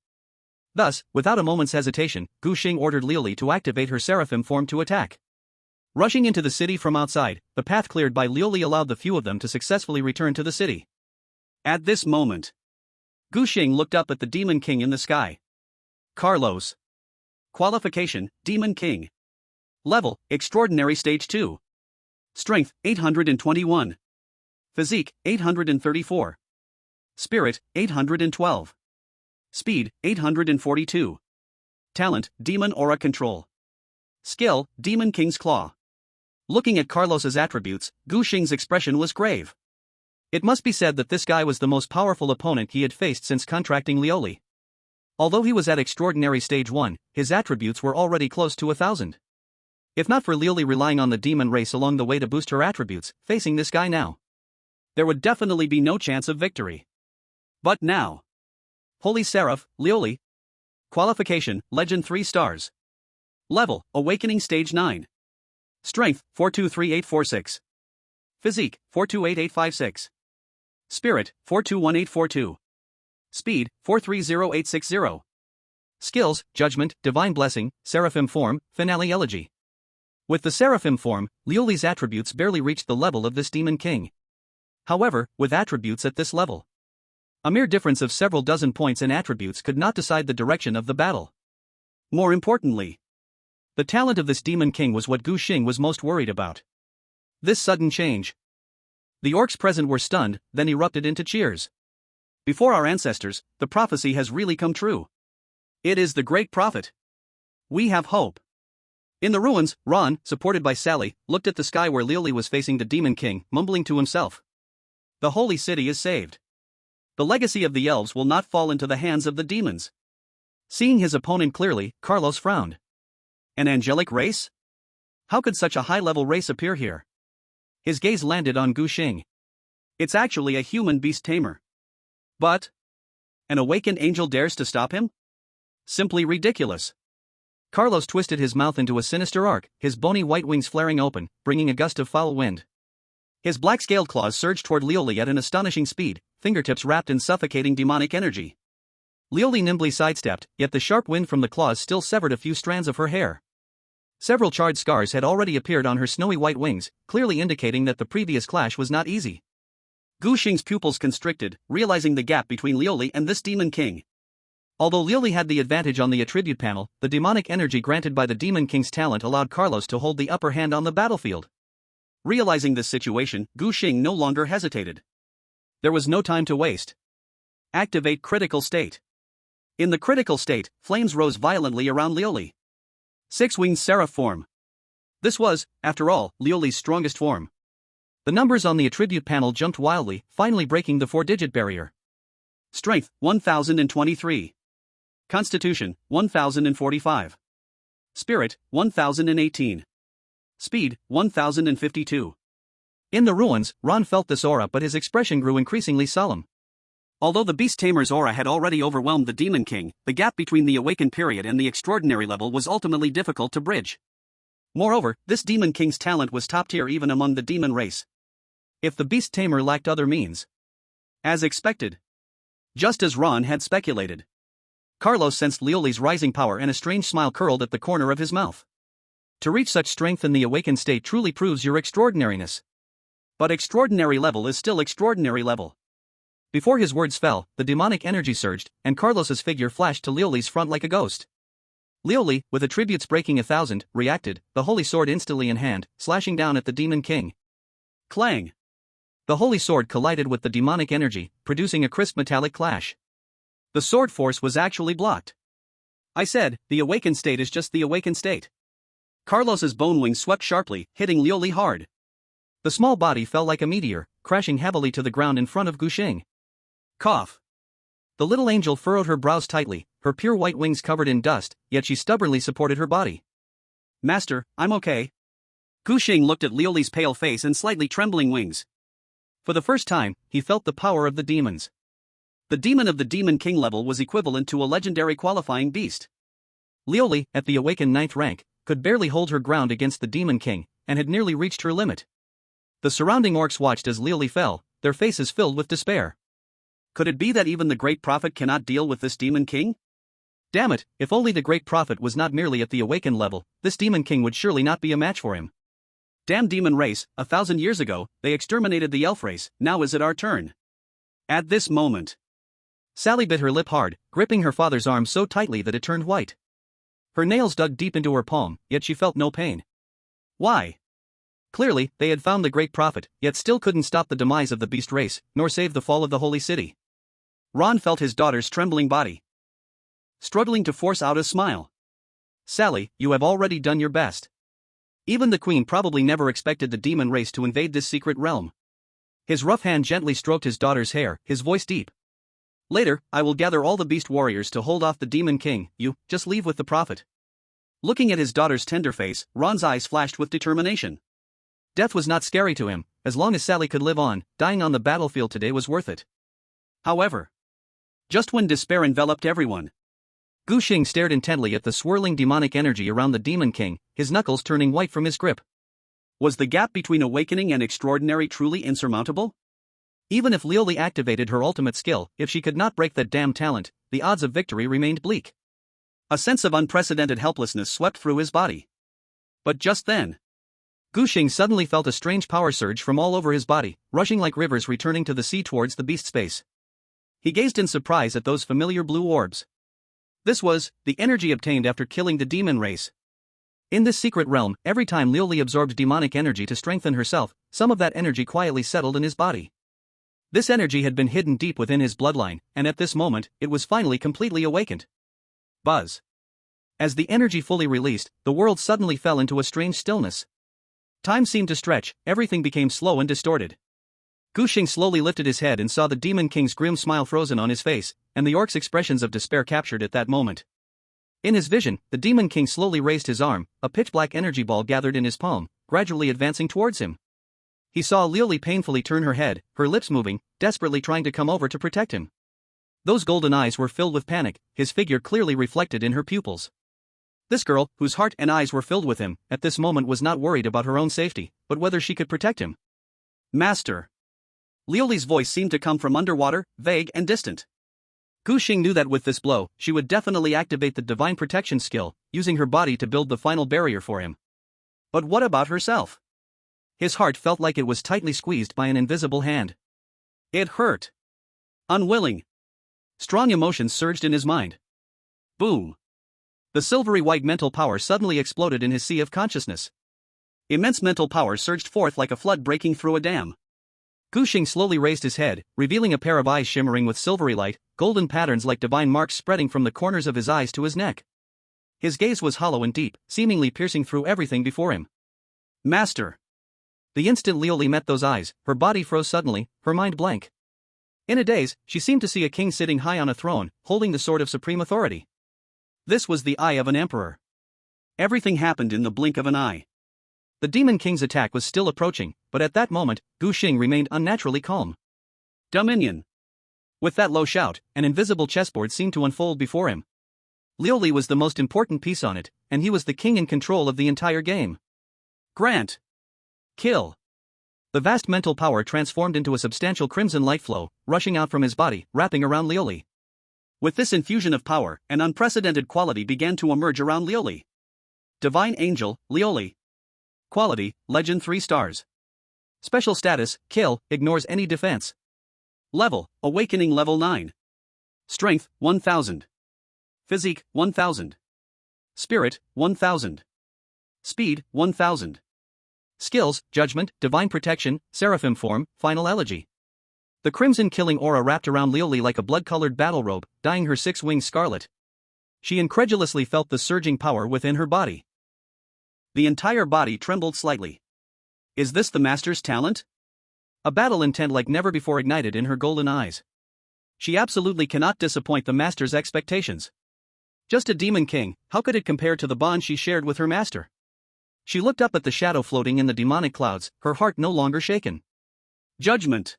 Thus, without a moment's hesitation, Gu Xing ordered Liuli to activate her seraphim form to attack. Rushing into the city from outside, the path cleared by Liuli allowed the few of them to successfully return to the city. At this moment, Gu Xing looked up at the Demon King in the sky. Carlos. Qualification, Demon King. Level, Extraordinary Stage 2. Strength, 821. Physique, 834. Spirit, 812. Speed, 842. Talent, Demon Aura Control. Skill, Demon King's Claw. Looking at Carlos's attributes, Gu Xing's expression was grave. It must be said that this guy was the most powerful opponent he had faced since contracting Lioli. Although he was at Extraordinary Stage 1, his attributes were already close to 1,000. If not for Lioli relying on the demon race along the way to boost her attributes, facing this guy now, there would definitely be no chance of victory. But now. Holy Seraph, Lioli. Qualification, Legend 3 stars. Level, Awakening Stage 9. Strength, 423846. Physique, 428856. Spirit, 421842. Speed, 430860. Skills, Judgment, Divine Blessing, Seraphim Form, Finale Elegy. With the Seraphim Form, Lioli's attributes barely reached the level of this Demon King. However, with attributes at this level, a mere difference of several dozen points in attributes could not decide the direction of the battle. More importantly, the talent of this Demon King was what Gu Xing was most worried about. This sudden change. The orcs present were stunned, then erupted into cheers. Before our ancestors, the prophecy has really come true. It is the great prophet. We have hope. In the ruins, Ron, supported by Sally, looked at the sky where Lioli was facing the Demon King, mumbling to himself. The holy city is saved. The legacy of the elves will not fall into the hands of the demons. Seeing his opponent clearly, Carlos frowned. An angelic race? How could such a high-level race appear here? His gaze landed on Gu Xing. It's actually a human beast tamer. But an awakened angel dares to stop him? Simply ridiculous. Carlos twisted his mouth into a sinister arc, his bony white wings flaring open, bringing a gust of foul wind. His black-scaled claws surged toward Lioli at an astonishing speed, fingertips wrapped in suffocating demonic energy. Lioli nimbly sidestepped, yet the sharp wind from the claws still severed a few strands of her hair. Several charred scars had already appeared on her snowy white wings, clearly indicating that the previous clash was not easy. Gu Xing's pupils constricted, realizing the gap between Lioli and this Demon King. Although Lioli had the advantage on the attribute panel, the demonic energy granted by the Demon King's talent allowed Carlos to hold the upper hand on the battlefield. Realizing this situation, Gu Xing no longer hesitated. There was no time to waste. Activate Critical State. In the critical state, flames rose violently around Lioli. Six-winged Seraph Form. This was, after all, Lioli's strongest form. The numbers on the attribute panel jumped wildly, finally breaking the 4-digit barrier. Strength, 1023. Constitution, 1045. Spirit, 1018. Speed, 1052. In the ruins, Ron felt this aura, but his expression grew increasingly solemn. Although the Beast Tamer's aura had already overwhelmed the Demon King, the gap between the awakened period and the extraordinary level was ultimately difficult to bridge. Moreover, this Demon King's talent was top tier even among the demon race. If the Beast Tamer lacked other means. As expected. Just as Ron had speculated. Carlos sensed Lioli's rising power and a strange smile curled at the corner of his mouth. To reach such strength in the awakened state truly proves your extraordinariness. But extraordinary level is still extraordinary level. Before his words fell, the demonic energy surged, and Carlos's figure flashed to Lioli's front like a ghost. Lioli, with attributes breaking 1,000, reacted, the holy sword instantly in hand, slashing down at the Demon King. Clang! The holy sword collided with the demonic energy, producing a crisp metallic clash. The sword force was actually blocked. I said, the awakened state is just the awakened state. Carlos's bone wings swept sharply, hitting Lioli hard. The small body fell like a meteor, crashing heavily to the ground in front of Gu Xing. Cough. The little angel furrowed her brows tightly, her pure white wings covered in dust, yet she stubbornly supported her body. Master, I'm okay. Gu Xing looked at Lioli's pale face and slightly trembling wings. For the first time, he felt the power of the demons. The demon of the Demon King level was equivalent to a legendary qualifying beast. Lioli, at the awakened 9th rank, could barely hold her ground against the Demon King, and had nearly reached her limit. The surrounding orcs watched as Lioli fell, their faces filled with despair. Could it be that even the Great Prophet cannot deal with this Demon King? Damn it, if only the Great Prophet was not merely at the awakened level, this Demon King would surely not be a match for him. Damn demon race, 1,000 years ago, they exterminated the elf race, now is it our turn? At this moment, Sally bit her lip hard, gripping her father's arm so tightly that it turned white. Her nails dug deep into her palm, yet she felt no pain. Why? Clearly, they had found the great prophet, yet still couldn't stop the demise of the beast race, nor save the fall of the holy city. Ron felt his daughter's trembling body, struggling to force out a smile. Sally, you have already done your best. Even the queen probably never expected the demon race to invade this secret realm. His rough hand gently stroked his daughter's hair, his voice deep. Later, I will gather all the beast warriors to hold off the demon king, you, just leave with the prophet. Looking at his daughter's tender face, Ron's eyes flashed with determination. Death was not scary to him, as long as Sally could live on, dying on the battlefield today was worth it. However, just when despair enveloped everyone, Gu Xing stared intently at the swirling demonic energy around the demon king, his knuckles turning white from his grip. Was the gap between awakening and extraordinary truly insurmountable? Even if Lioli activated her ultimate skill, if she could not break that damn talent, the odds of victory remained bleak. A sense of unprecedented helplessness swept through his body. But just then, Gu Xing suddenly felt a strange power surge from all over his body, rushing like rivers returning to the sea towards the beast space. He gazed in surprise at those familiar blue orbs. This was the energy obtained after killing the demon race. In this secret realm, every time Lioli absorbed demonic energy to strengthen herself, some of that energy quietly settled in his body. This energy had been hidden deep within his bloodline, and at this moment, it was finally completely awakened. Buzz. As the energy fully released, the world suddenly fell into a strange stillness. Time seemed to stretch, everything became slow and distorted. Gu Xing slowly lifted his head and saw the demon king's grim smile frozen on his face, and the orc's expressions of despair captured at that moment. In his vision, the demon king slowly raised his arm, a pitch-black energy ball gathered in his palm, gradually advancing towards him. He saw Lioli painfully turn her head, her lips moving, desperately trying to come over to protect him. Those golden eyes were filled with panic, his figure clearly reflected in her pupils. This girl, whose heart and eyes were filled with him, at this moment was not worried about her own safety, but whether she could protect him. Master. Lioli's voice seemed to come from underwater, vague and distant. Gu Xing knew that with this blow, she would definitely activate the divine protection skill, using her body to build the final barrier for him. But what about herself? His heart felt like it was tightly squeezed by an invisible hand. It hurt. Unwilling. Strong emotions surged in his mind. Boom. The silvery white mental power suddenly exploded in his sea of consciousness. Immense mental power surged forth like a flood breaking through a dam. Gu Xing slowly raised his head, revealing a pair of eyes shimmering with silvery light, golden patterns like divine marks spreading from the corners of his eyes to his neck. His gaze was hollow and deep, seemingly piercing through everything before him. Master. The instant Lioli met those eyes, her body froze suddenly, her mind blank. In a daze, she seemed to see a king sitting high on a throne, holding the sword of supreme authority. This was the eye of an emperor. Everything happened in the blink of an eye. The demon king's attack was still approaching, but at that moment, Gu Xing remained unnaturally calm. Dominion. With that low shout, an invisible chessboard seemed to unfold before him. Lioli was the most important piece on it, and he was the king in control of the entire game. Grant. Kill. The vast mental power transformed into a substantial crimson light flow, rushing out from his body, wrapping around Lioli. With this infusion of power, an unprecedented quality began to emerge around Lioli. Divine Angel, Lioli. Quality, Legend 3 stars. Special status, Kill, ignores any defense. Level, Awakening Level 9. Strength, 1000. Physique, 1000. Spirit, 1000. Speed, 1000. Skills, Judgment, Divine Protection, Seraphim Form, Final Elegy. The crimson killing aura wrapped around Lioli like a blood-colored battle robe, dyeing her 6 wings scarlet. She incredulously felt the surging power within her body. The entire body trembled slightly. Is this the master's talent? A battle intent like never before ignited in her golden eyes. She absolutely cannot disappoint the master's expectations. Just a demon king, how could it compare to the bond she shared with her master? She looked up at the shadow floating in the demonic clouds, her heart no longer shaken. Judgment.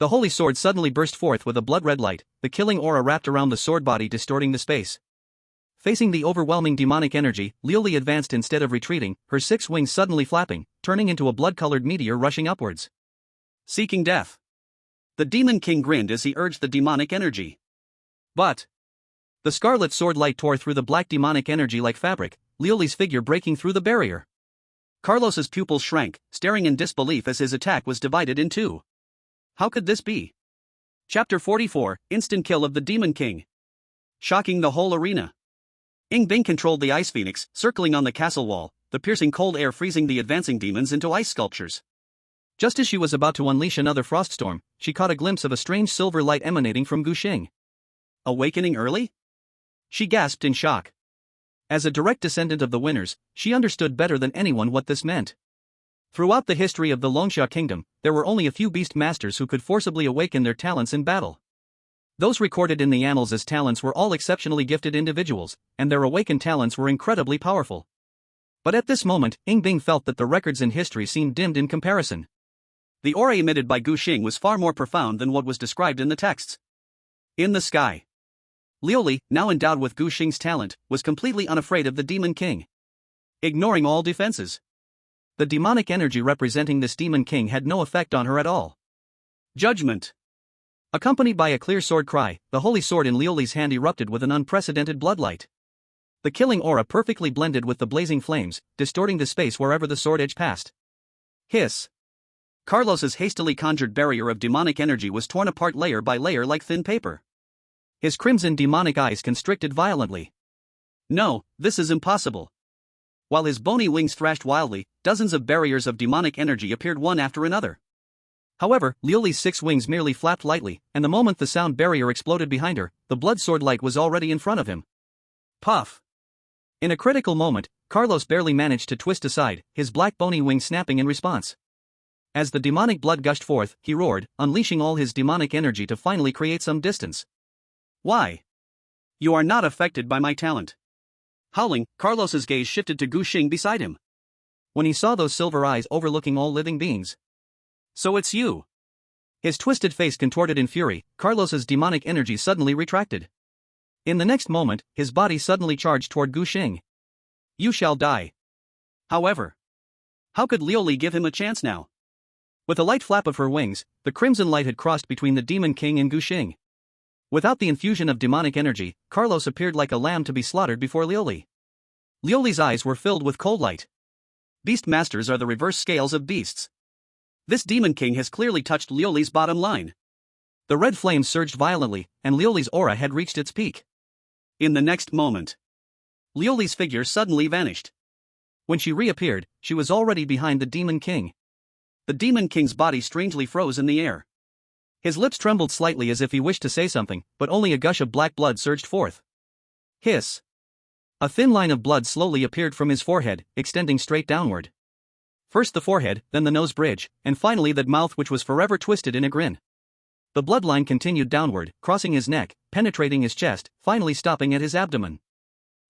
The holy sword suddenly burst forth with a blood-red light, the killing aura wrapped around the sword body distorting the space. Facing the overwhelming demonic energy, Lioli advanced instead of retreating, her 6 wings suddenly flapping, turning into a blood-colored meteor rushing upwards. Seeking death. The demon king grinned as he urged the demonic energy. But the scarlet sword light tore through the black demonic energy like fabric, Lioli's figure breaking through the barrier. Carlos's pupils shrank, staring in disbelief as his attack was divided in two. How could this be? Chapter 44, Instant Kill of the Demon King. Shocking the whole arena. Bing controlled the Ice Phoenix, circling on the castle wall, the piercing cold air freezing the advancing demons into ice sculptures. Just as she was about to unleash another froststorm, she caught a glimpse of a strange silver light emanating from Qingqing. Awakening early? She gasped in shock. As a direct descendant of the winners, she understood better than anyone what this meant. Throughout the history of the Longsha kingdom, there were only a few beast masters who could forcibly awaken their talents in battle. Those recorded in the annals as talents were all exceptionally gifted individuals, and their awakened talents were incredibly powerful. But at this moment, Bing felt that the records in history seemed dimmed in comparison. The aura emitted by Qingqing was far more profound than what was described in the texts. In the sky, Liuli, now endowed with Qingqing's talent, was completely unafraid of the Demon King. Ignoring all defenses, the demonic energy representing this Demon King had no effect on her at all. Judgment. Accompanied by a clear sword cry, the holy sword in Liuli's hand erupted with an unprecedented bloodlight. The killing aura perfectly blended with the blazing flames, distorting the space wherever the sword edge passed. Hiss. Carlos's hastily conjured barrier of demonic energy was torn apart layer by layer like thin paper. His crimson demonic eyes constricted violently. No, this is impossible. While his bony wings thrashed wildly, dozens of barriers of demonic energy appeared one after another. However, Liuli's 6 wings merely flapped lightly, and the moment the sound barrier exploded behind her, the blood sword light was already in front of him. Puff! In a critical moment, Carlos barely managed to twist aside, his black bony wing snapping in response. As the demonic blood gushed forth, he roared, unleashing all his demonic energy to finally create some distance. Why? You are not affected by my talent. Howling, Carlos's gaze shifted to Qingqing beside him. When he saw those silver eyes overlooking all living beings. So it's you. His twisted face contorted in fury, Carlos's demonic energy suddenly retracted. In the next moment, his body suddenly charged toward Qingqing. You shall die. However, how could Liuli give him a chance now? With a light flap of her wings, the crimson light had crossed between the Demon King and Qingqing. Without the infusion of demonic energy, Carlos appeared like a lamb to be slaughtered before Liuli. Liuli's eyes were filled with cold light. Beast masters are the reverse scales of beasts. This Demon King has clearly touched Liuli's bottom line. The red flames surged violently, and Liuli's aura had reached its peak. In the next moment, Liuli's figure suddenly vanished. When she reappeared, she was already behind the Demon King. The Demon King's body strangely froze in the air. His lips trembled slightly as if he wished to say something, but only a gush of black blood surged forth. Hiss. A thin line of blood slowly appeared from his forehead, extending straight downward. First the forehead, then the nose bridge, and finally that mouth which was forever twisted in a grin. The bloodline continued downward, crossing his neck, penetrating his chest, finally stopping at his abdomen.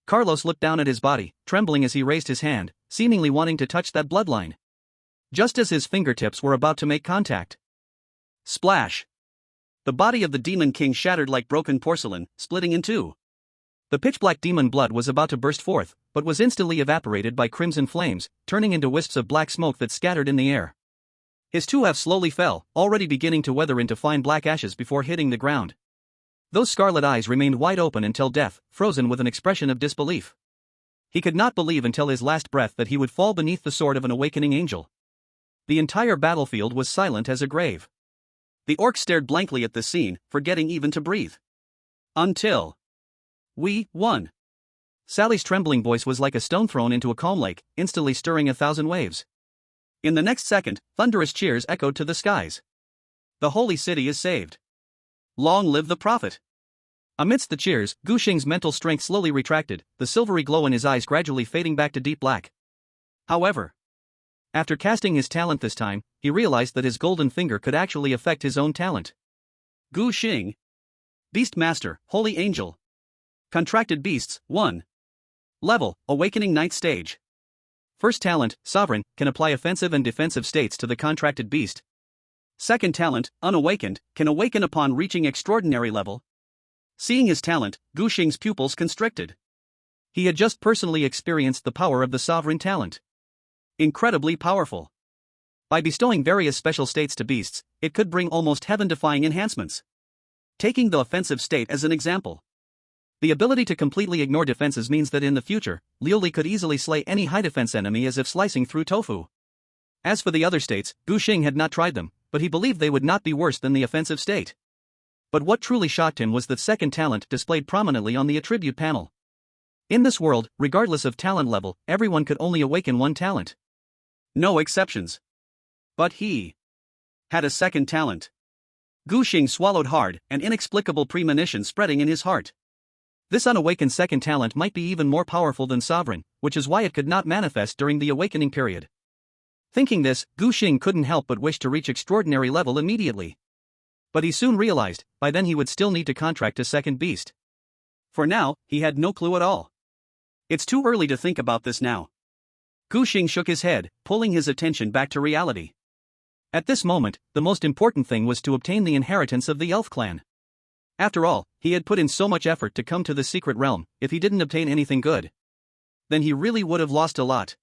Carlos looked down at his body, trembling as he raised his hand, seemingly wanting to touch that bloodline. Just as his fingertips were about to make contact. Splash! The body of the Demon King shattered like broken porcelain, splitting in two. The pitch-black demon blood was about to burst forth, but was instantly evaporated by crimson flames, turning into wisps of black smoke that scattered in the air. His two halves slowly fell, already beginning to weather into fine black ashes before hitting the ground. Those scarlet eyes remained wide open until death, frozen with an expression of disbelief. He could not believe until his last breath that he would fall beneath the sword of an awakening angel. The entire battlefield was silent as a grave. The orcs stared blankly at the scene, forgetting even to breathe. Until we won. Sally's trembling voice was like a stone thrown into a calm lake, instantly stirring 1,000 waves. In the next second, thunderous cheers echoed to the skies. The holy city is saved. Long live the prophet. Amidst the cheers, Qingqing's mental strength slowly retracted, the silvery glow in his eyes gradually fading back to deep black. However, after casting his talent this time, he realized that his golden finger could actually affect his own talent. Qingqing. Beast Master, Holy Angel. Contracted Beasts, 1. Level, Awakening Ninth Stage. First talent, Sovereign, can apply offensive and defensive states to the contracted beast. Second talent, Unawakened, can awaken upon reaching extraordinary level. Seeing his talent, Qingqing's pupils constricted. He had just personally experienced the power of the Sovereign talent. Incredibly powerful. By bestowing various special states to beasts, it could bring almost heaven-defying enhancements. Taking the offensive state as an example. The ability to completely ignore defenses means that in the future, Liuli could easily slay any high-defense enemy as if slicing through tofu. As for the other states, Qingqing had not tried them, but he believed they would not be worse than the offensive state. But what truly shocked him was the second talent displayed prominently on the attribute panel. In this world, regardless of talent level, everyone could only awaken one talent. No exceptions. But he had a second talent. Gu Xing swallowed hard, an inexplicable premonition spreading in his heart. This unawakened second talent might be even more powerful than Sovereign, which is why it could not manifest during the awakening period. Thinking this, Gu Xing couldn't help but wish to reach extraordinary level immediately. But he soon realized, by then he would still need to contract a second beast. For now, he had no clue at all. It's too early to think about this now. Gu Xing shook his head, pulling his attention back to reality. At this moment, the most important thing was to obtain the inheritance of the elf clan. After all, he had put in so much effort to come to the secret realm. If he didn't obtain anything good, then he really would have lost a lot.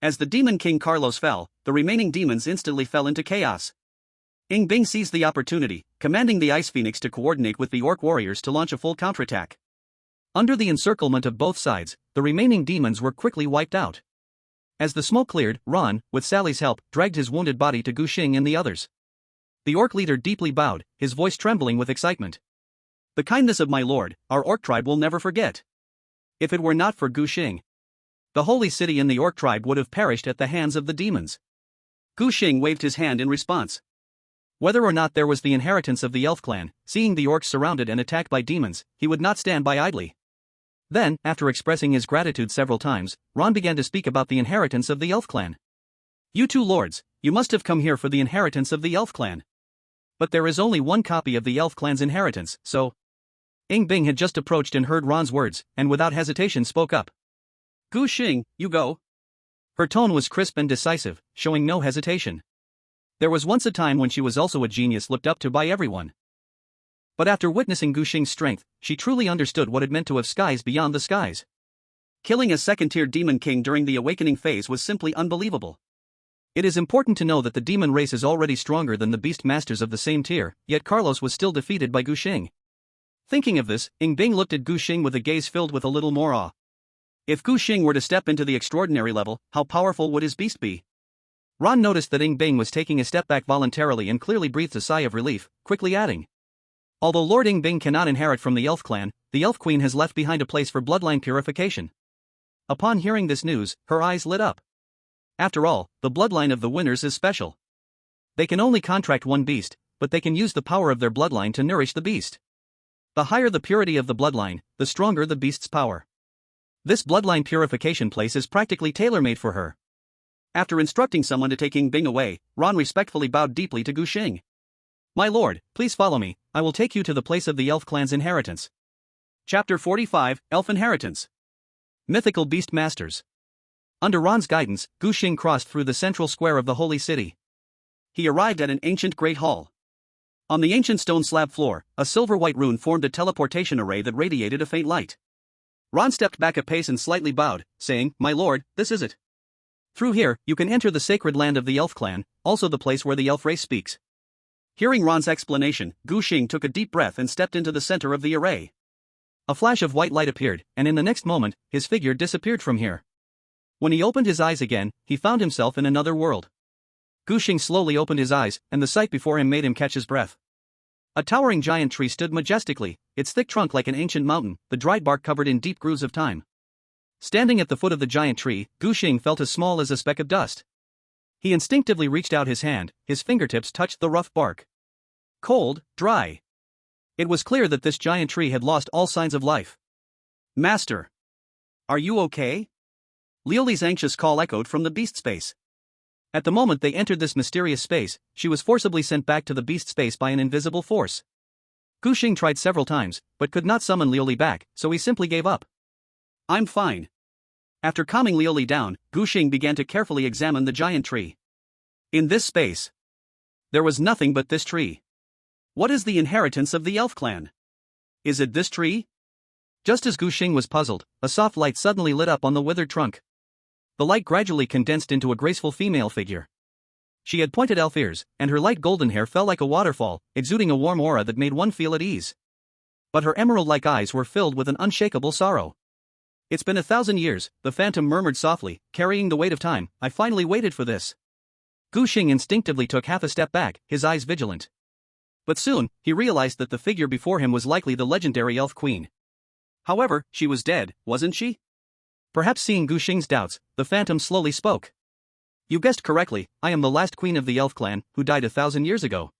As the demon king Carlos fell, the remaining demons instantly fell into chaos. Ing Bing seized the opportunity, commanding the Ice Phoenix to coordinate with the Orc warriors to launch a full counterattack. Under the encirclement of both sides, the remaining demons were quickly wiped out. As the smoke cleared, Ron, with Sally's help, dragged his wounded body to Gu Xing and the others. The Orc leader deeply bowed, his voice trembling with excitement. The kindness of my lord, our Orc tribe will never forget. If it were not for Gu Xing, the holy city and the Orc tribe would have perished at the hands of the demons. Gu Xing waved his hand in response. Whether or not there was the inheritance of the elf clan, seeing the Orcs surrounded and attacked by demons, he would not stand by idly. Then, after expressing his gratitude several times, Ron began to speak about the inheritance of the elf clan. You two lords, you must have come here for the inheritance of the elf clan. But there is only one copy of the elf clan's inheritance, so... Ing Bing had just approached and heard Ron's words, and without hesitation spoke up. Gu Xing, you go. Her tone was crisp and decisive, showing no hesitation. There was once a time when she was also a genius looked up to by everyone. But after witnessing Gu Xing's strength, she truly understood what it meant to have skies beyond the skies. Killing a second-tier demon king during the awakening phase was simply unbelievable. It is important to know that the demon race is already stronger than the beast masters of the same tier, yet Carlos was still defeated by Gu Xing. Thinking of this, Ing Bing looked at Gu Xing with a gaze filled with a little more awe. If Gu Xing were to step into the extraordinary level, how powerful would his beast be? Ron noticed that Ing Bing was taking a step back voluntarily and clearly breathed a sigh of relief, quickly adding. Although Lord Ing Bing cannot inherit from the elf clan, the elf queen has left behind a place for bloodline purification. Upon hearing this news, her eyes lit up. After all, the bloodline of the winners is special. They can only contract one beast, but they can use the power of their bloodline to nourish the beast. The higher the purity of the bloodline, the stronger the beast's power. This bloodline purification place is practically tailor-made for her. After instructing someone to take Ing Bing away, Ron respectfully bowed deeply to Gu Xing. My lord, please follow me, I will take you to the place of the elf clan's inheritance. Chapter 45, Elf Inheritance. Mythical Beast Masters. Under Ron's guidance, Gu Xing crossed through the central square of the holy city. He arrived at an ancient great hall. On the ancient stone slab floor, a silver-white rune formed a teleportation array that radiated a faint light. Ron stepped back a pace and slightly bowed, saying, My lord, this is it. Through here, you can enter the sacred land of the elf clan, also the place where the elf race speaks. Hearing Ron's explanation, Gu Xing took a deep breath and stepped into the center of the array. A flash of white light appeared, and in the next moment, his figure disappeared from here. When he opened his eyes again, he found himself in another world. Gu Xing slowly opened his eyes, and the sight before him made him catch his breath. A towering giant tree stood majestically, its thick trunk like an ancient mountain, the dried bark covered in deep grooves of time. Standing at the foot of the giant tree, Gu Xing felt as small as a speck of dust. He instinctively reached out his hand, his fingertips touched the rough bark. Cold, dry. It was clear that this giant tree had lost all signs of life. Master! Are you okay? Liuli's anxious call echoed from the beast space. At the moment they entered this mysterious space, she was forcibly sent back to the beast space by an invisible force. Gu Xing tried several times, but could not summon Liuli back, so he simply gave up. I'm fine. After calming Liuli down, Gu Xing began to carefully examine the giant tree. In this space, there was nothing but this tree. What is the inheritance of the elf clan? Is it this tree? Just as Gu Xing was puzzled, a soft light suddenly lit up on the withered trunk. The light gradually condensed into a graceful female figure. She had pointed elf ears, and her light golden hair fell like a waterfall, exuding a warm aura that made one feel at ease. But her emerald-like eyes were filled with an unshakable sorrow. It's been 1,000 years, the phantom murmured softly, carrying the weight of time. I finally waited for this. Gu Xing instinctively took half a step back, his eyes vigilant. But soon, he realized that the figure before him was likely the legendary elf queen. However, she was dead, wasn't she? Perhaps seeing Gu Xing's doubts, the phantom slowly spoke. You guessed correctly, I am the last queen of the elf clan, who died 1,000 years ago.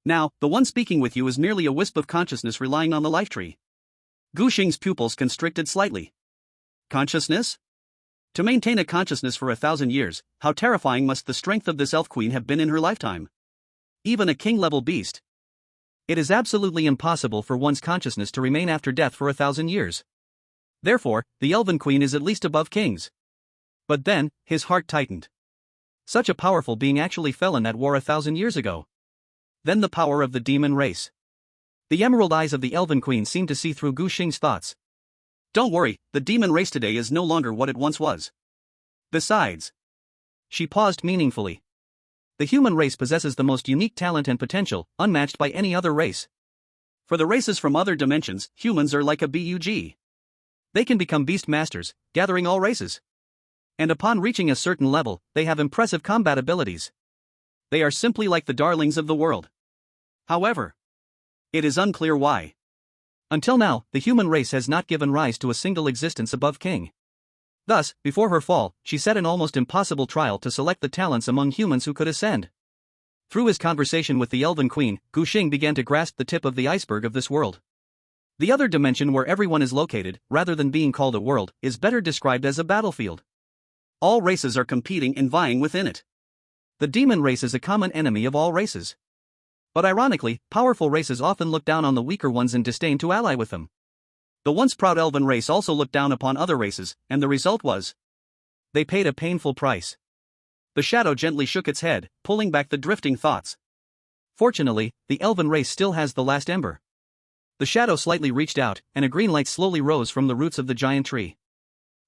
Now, the one speaking with you is merely a wisp of consciousness relying on the life tree. Gu Xing's pupils constricted slightly. Consciousness? To maintain a consciousness for 1,000 years, how terrifying must the strength of this elf queen have been in her lifetime? Even a king-level beast. It is absolutely impossible for one's consciousness to remain after death for 1,000 years. Therefore, the elven queen is at least above kings. But then, his heart tightened. Such a powerful being actually fell in that war 1,000 years ago. Then the power of the demon race. The emerald eyes of the elven queen seemed to see through Gu Xing's thoughts. Don't worry, the demon race today is no longer what it once was. Besides, she paused meaningfully. The human race possesses the most unique talent and potential, unmatched by any other race. For the races from other dimensions, humans are like a bug. They can become beast masters, gathering all races. And upon reaching a certain level, they have impressive combat abilities. They are simply like the darlings of the world. However, it is unclear why. Until now, the human race has not given rise to a single existence above king. Thus, before her fall, she set an almost impossible trial to select the talents among humans who could ascend. Through his conversation with the elven queen, Gu Xing began to grasp the tip of the iceberg of this world. The other dimension where everyone is located, rather than being called a world, is better described as a battlefield. All races are competing and vying within it. The demon race is a common enemy of all races. But ironically, powerful races often look down on the weaker ones and disdain to ally with them. The once proud elven race also looked down upon other races, and the result was, they paid a painful price. The shadow gently shook its head, pulling back the drifting thoughts. Fortunately, the elven race still has the last ember. The shadow slightly reached out, and a green light slowly rose from the roots of the giant tree.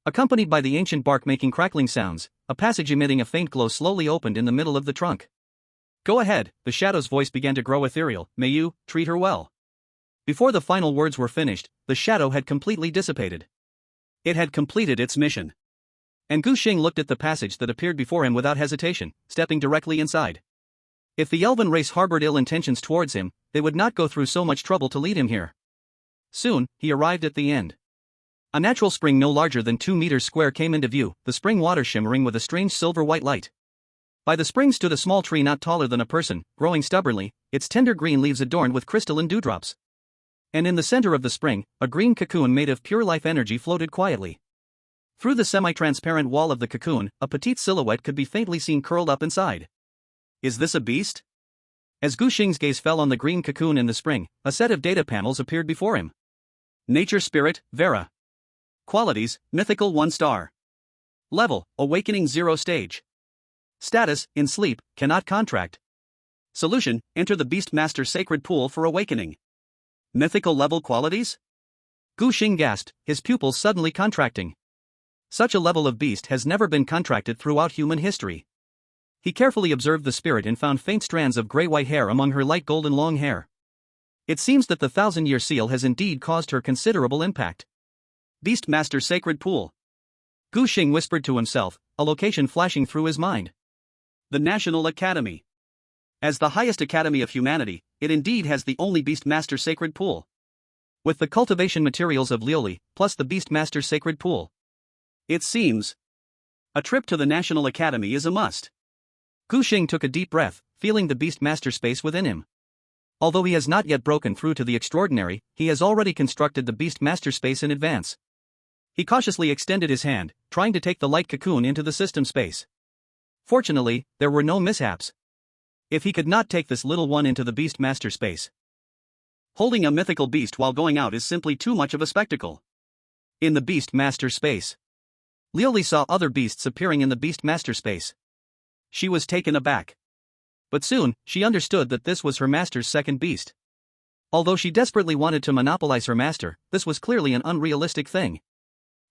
Accompanied by the ancient bark making crackling sounds, a passage emitting a faint glow slowly opened in the middle of the trunk. Go ahead, the shadow's voice began to grow ethereal, may you treat her well. Before the final words were finished, the shadow had completely dissipated. It had completed its mission. And Gu Xing looked at the passage that appeared before him without hesitation, stepping directly inside. If the elven race harbored ill intentions towards him, they would not go through so much trouble to lead him here. Soon, he arrived at the end. A natural spring no larger than 2 meters square came into view, the spring water shimmering with a strange silver-white light. By the spring stood a small tree not taller than a person, growing stubbornly, its tender green leaves adorned with crystalline dewdrops. And in the center of the spring, a green cocoon made of pure life energy floated quietly. Through the semi-transparent wall of the cocoon, a petite silhouette could be faintly seen curled up inside. Is this a beast? As Gu Xing's gaze fell on the green cocoon in the spring, a set of data panels appeared before him. Nature Spirit, Vera. Qualities, Mythical 1 star. Level, Awakening 0 stage. Status, in sleep, cannot contract. Solution, enter the Beastmaster Sacred Pool for awakening. Mythical level qualities? Gu Xing gasped, his pupils suddenly contracting. Such a level of beast has never been contracted throughout human history. He carefully observed the spirit and found faint strands of gray-white hair among her light golden long hair. It seems that the 1,000-year seal has indeed caused her considerable impact. Beastmaster Sacred Pool. Gu Xing whispered to himself, a location flashing through his mind. The National Academy. As the highest academy of humanity, it indeed has the only Beastmaster Sacred Pool. With the cultivation materials of Liuli, plus the Beastmaster Sacred Pool. It seems a trip to the National Academy is a must. Gu Xing took a deep breath, feeling the Beastmaster space within him. Although he has not yet broken through to the extraordinary, he has already constructed the Beastmaster space in advance. He cautiously extended his hand, trying to take the light cocoon into the system space. Fortunately, there were no mishaps. If he could not take this little one into the Beastmaster space, holding a mythical beast while going out is simply too much of a spectacle. In the Beastmaster space, Liuli saw other beasts appearing in the Beastmaster space. She was taken aback. But soon, she understood that this was her master's second beast. Although she desperately wanted to monopolize her master, this was clearly an unrealistic thing.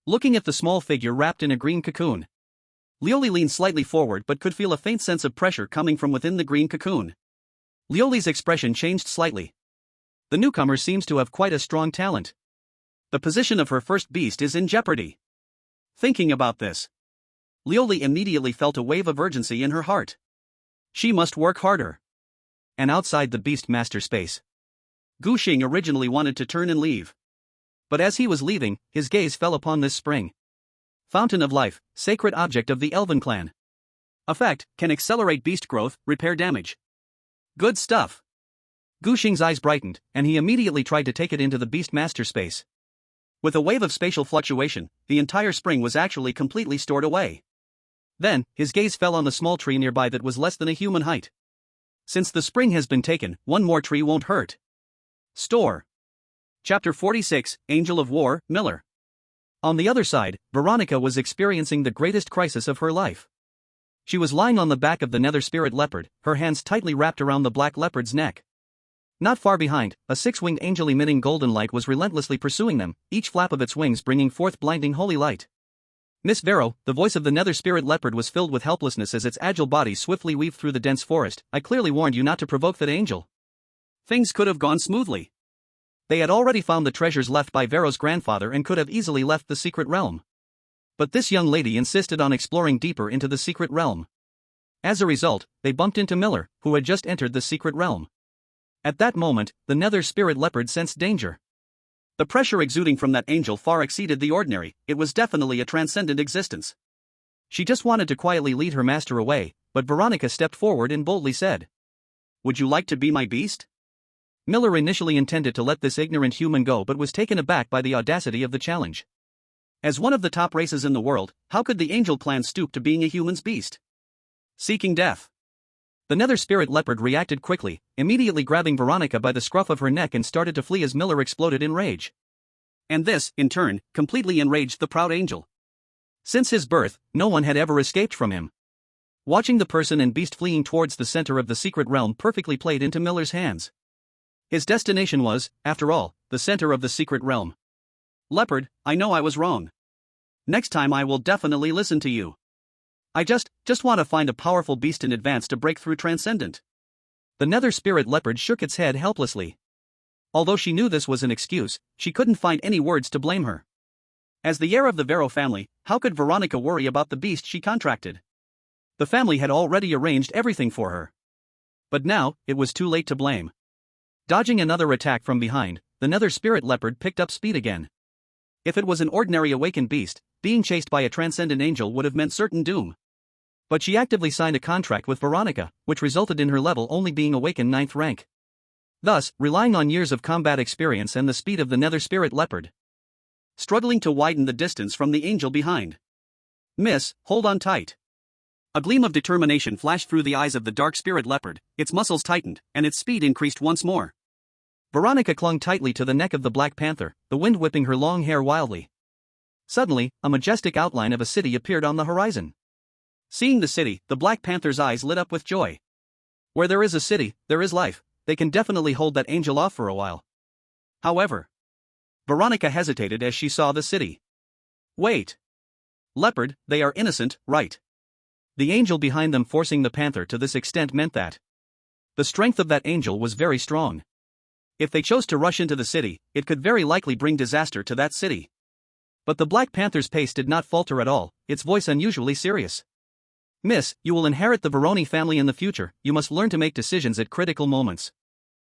Looking at the small figure wrapped in a green cocoon, Liuli leaned slightly forward but could feel a faint sense of pressure coming from within the green cocoon. Liuli's expression changed slightly. The newcomer seems to have quite a strong talent. The position of her first beast is in jeopardy. Thinking about this, Liuli immediately felt a wave of urgency in her heart. She must work harder. and outside the Beast Master space. Gu Xing originally wanted to turn and leave. But as he was leaving, his gaze fell upon this spring. Fountain of Life, sacred object of the Elven clan. Effect, can accelerate beast growth, repair damage. Good stuff. Gu Xing's eyes brightened, and he immediately tried to take it into the Beast Master space. With a wave of spatial fluctuation, the entire spring was actually completely stored away. Then, his gaze fell on the small tree nearby that was less than a human height. Since the spring has been taken, one more tree won't hurt. Store. Chapter 46, Angel of War, Miller. On the other side, Veronica was experiencing the greatest crisis of her life. She was lying on the back of the nether spirit leopard, her hands tightly wrapped around the black leopard's neck. Not far behind, a six-winged angel emitting golden light was relentlessly pursuing them, each flap of its wings bringing forth blinding holy light. Miss Vero, the voice of the nether spirit leopard was filled with helplessness as its agile body swiftly weaved through the dense forest. I clearly warned you not to provoke that angel. Things could have gone smoothly. They had already found the treasures left by Vero's grandfather and could have easily left the secret realm. But this young lady insisted on exploring deeper into the secret realm. As a result, they bumped into Miller, who had just entered the secret realm. At that moment, the nether spirit leopard sensed danger. The pressure exuding from that angel far exceeded the ordinary, it was definitely a transcendent existence. She just wanted to quietly lead her master away, but Veronica stepped forward and boldly said, "Would you like to be my beast?" Miller initially intended to let this ignorant human go but was taken aback by the audacity of the challenge. As one of the top races in the world, how could the angel clan stoop to being a human's beast? Seeking death. The nether spirit leopard reacted quickly, immediately grabbing Veronica by the scruff of her neck and started to flee as Miller exploded in rage. And this, in turn, completely enraged the proud angel. Since his birth, no one had ever escaped from him. Watching the person and beast fleeing towards the center of the secret realm perfectly played into Miller's hands. His destination was, after all, the center of the secret realm. Leopard, I know I was wrong. Next time I will definitely listen to you. I just want to find a powerful beast in advance to break through transcendent. The nether spirit leopard shook its head helplessly. Although she knew this was an excuse, she couldn't find any words to blame her. As the heir of the Vero family, how could Veronica worry about the beast she contracted? The family had already arranged everything for her. But now, it was too late to blame. Dodging another attack from behind, the nether spirit leopard picked up speed again. If it was an ordinary awakened beast, being chased by a transcendent angel would have meant certain doom. But she actively signed a contract with Veronica, which resulted in her level only being awakened 9th rank. Thus, relying on years of combat experience and the speed of the nether spirit leopard. Struggling to widen the distance from the angel behind. Miss, hold on tight. A gleam of determination flashed through the eyes of the dark spirit leopard, its muscles tightened, and its speed increased once more. Veronica clung tightly to the neck of the Black Panther, the wind whipping her long hair wildly. Suddenly, a majestic outline of a city appeared on the horizon. Seeing the city, the Black Panther's eyes lit up with joy. Where there is a city, there is life. They can definitely hold that angel off for a while. However, Veronica hesitated as she saw the city. Wait. Leopard, they are innocent, right? The angel behind them forcing the panther to this extent meant that the strength of that angel was very strong. If they chose to rush into the city, it could very likely bring disaster to that city. But the Black Panther's pace did not falter at all, its voice unusually serious. Miss, you will inherit the Veroni family in the future, you must learn to make decisions at critical moments.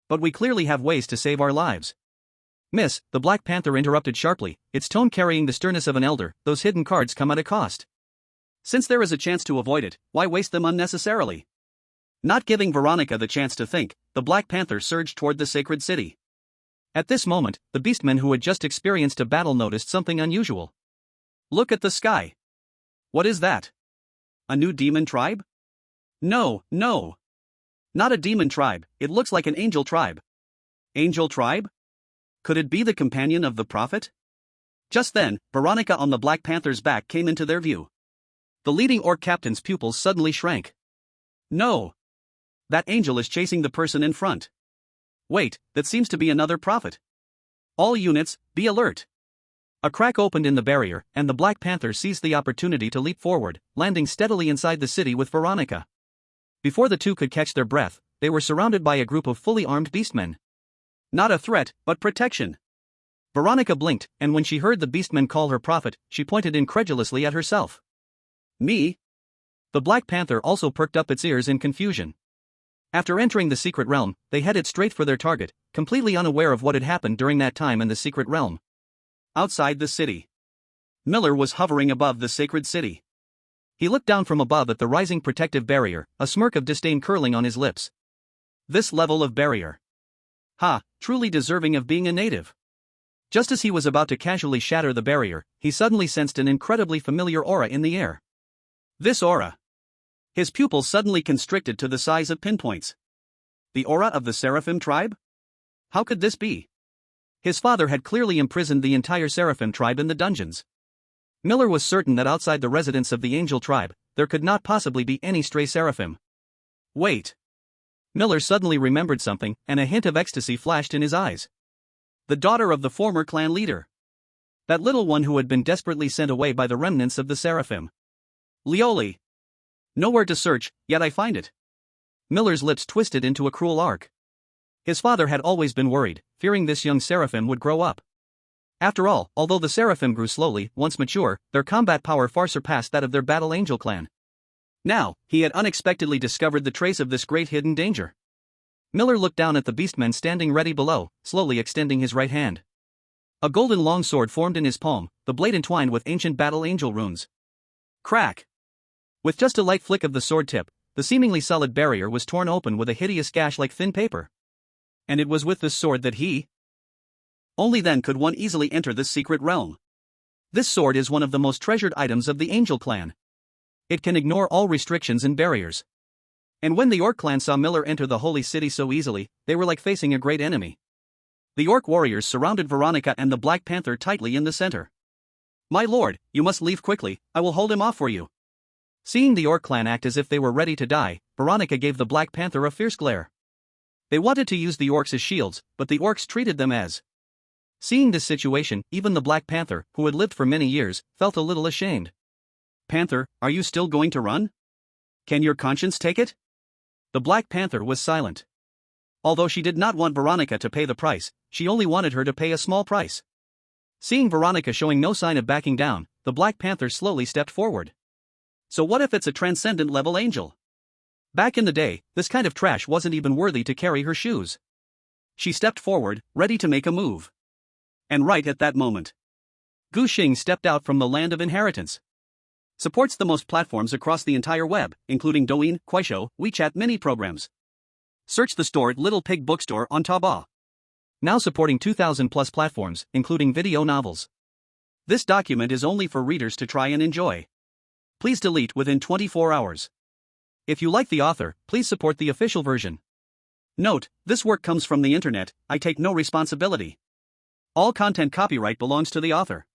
But we clearly have ways to save our lives. Miss, the Black Panther interrupted sharply, its tone carrying the sternness of an elder, those hidden cards come at a cost. Since there is a chance to avoid it, why waste them unnecessarily? Not giving Veronica the chance to think, the Black Panther surged toward the sacred city. At this moment, the beastmen who had just experienced a battle noticed something unusual. Look at the sky. What is that? A new demon tribe? No. Not a demon tribe, it looks like an angel tribe. Angel tribe? Could it be the companion of the prophet? Just then, Veronica on the Black Panther's back came into their view. The leading orc captain's pupils suddenly shrank. No. That angel is chasing the person in front. Wait, that seems to be another prophet. All units, be alert. A crack opened in the barrier, and the Black Panther seized the opportunity to leap forward, landing steadily inside the city with Veronica. Before the two could catch their breath, they were surrounded by a group of fully armed beastmen. Not a threat, but protection. Veronica blinked, and when she heard the beastmen call her prophet, she pointed incredulously at herself. Me? The Black Panther also perked up its ears in confusion. After entering the secret realm, they headed straight for their target, completely unaware of what had happened during that time in the secret realm. Outside the city, Miller was hovering above the sacred city. He looked down from above at the rising protective barrier, a smirk of disdain curling on his lips. This level of barrier. Ha, truly deserving of being a native. Just as he was about to casually shatter the barrier, he suddenly sensed an incredibly familiar aura in the air. This aura. His pupils suddenly constricted to the size of pinpoints. The aura of the Seraphim tribe? How could this be? His father had clearly imprisoned the entire Seraphim tribe in the dungeons. Miller was certain that outside the residence of the Angel tribe, there could not possibly be any stray Seraphim. Wait. Miller suddenly remembered something, and a hint of ecstasy flashed in his eyes. The daughter of the former clan leader. That little one who had been desperately sent away by the remnants of the Seraphim. Lioli. Nowhere to search, yet I find it. Miller's lips twisted into a cruel arc. His father had always been worried, fearing this young Seraphim would grow up. After all, although the Seraphim grew slowly, once mature, their combat power far surpassed that of their Battle Angel clan. Now, he had unexpectedly discovered the trace of this great hidden danger. Miller looked down at the beastmen standing ready below, slowly extending his right hand. A golden longsword formed in his palm, the blade entwined with ancient Battle Angel runes. Crack! With just a light flick of the sword tip, the seemingly solid barrier was torn open with a hideous gash like thin paper. And it was with this sword that he... Only then could one easily enter this secret realm. This sword is one of the most treasured items of the Angel clan. It can ignore all restrictions and barriers. And when the Orc clan saw Miller enter the holy city so easily, they were like facing a great enemy. The Orc warriors surrounded Veronica and the Black Panther tightly in the center. My lord, you must leave quickly, I will hold him off for you. Seeing the Orc clan act as if they were ready to die, Veronica gave the Black Panther a fierce glare. They wanted to use the Orcs as shields, but the Orcs treated them as... Seeing this situation, even the Black Panther, who had lived for many years, felt a little ashamed. Panther, are you still going to run? Can your conscience take it? The Black Panther was silent. Although she did not want Veronica to pay the price, she only wanted her to pay a small price. Seeing Veronica showing no sign of backing down, the Black Panther slowly stepped forward. So what if it's a transcendent level angel? Back in the day, this kind of trash wasn't even worthy to carry her shoes. She stepped forward, ready to make a move. And right at that moment, Gu Xing stepped out from the land of inheritance. Supports the most platforms across the entire web, including Douyin, Kuaishou, WeChat mini programs. Search the store Little Pig Bookstore on Taobao. Now supporting 2,000 plus platforms, including video novels. This document is only for readers to try and enjoy. Please delete within 24 hours. If you like the author, please support the official version. Note, this work comes from the internet, I take no responsibility. All content copyright belongs to the author.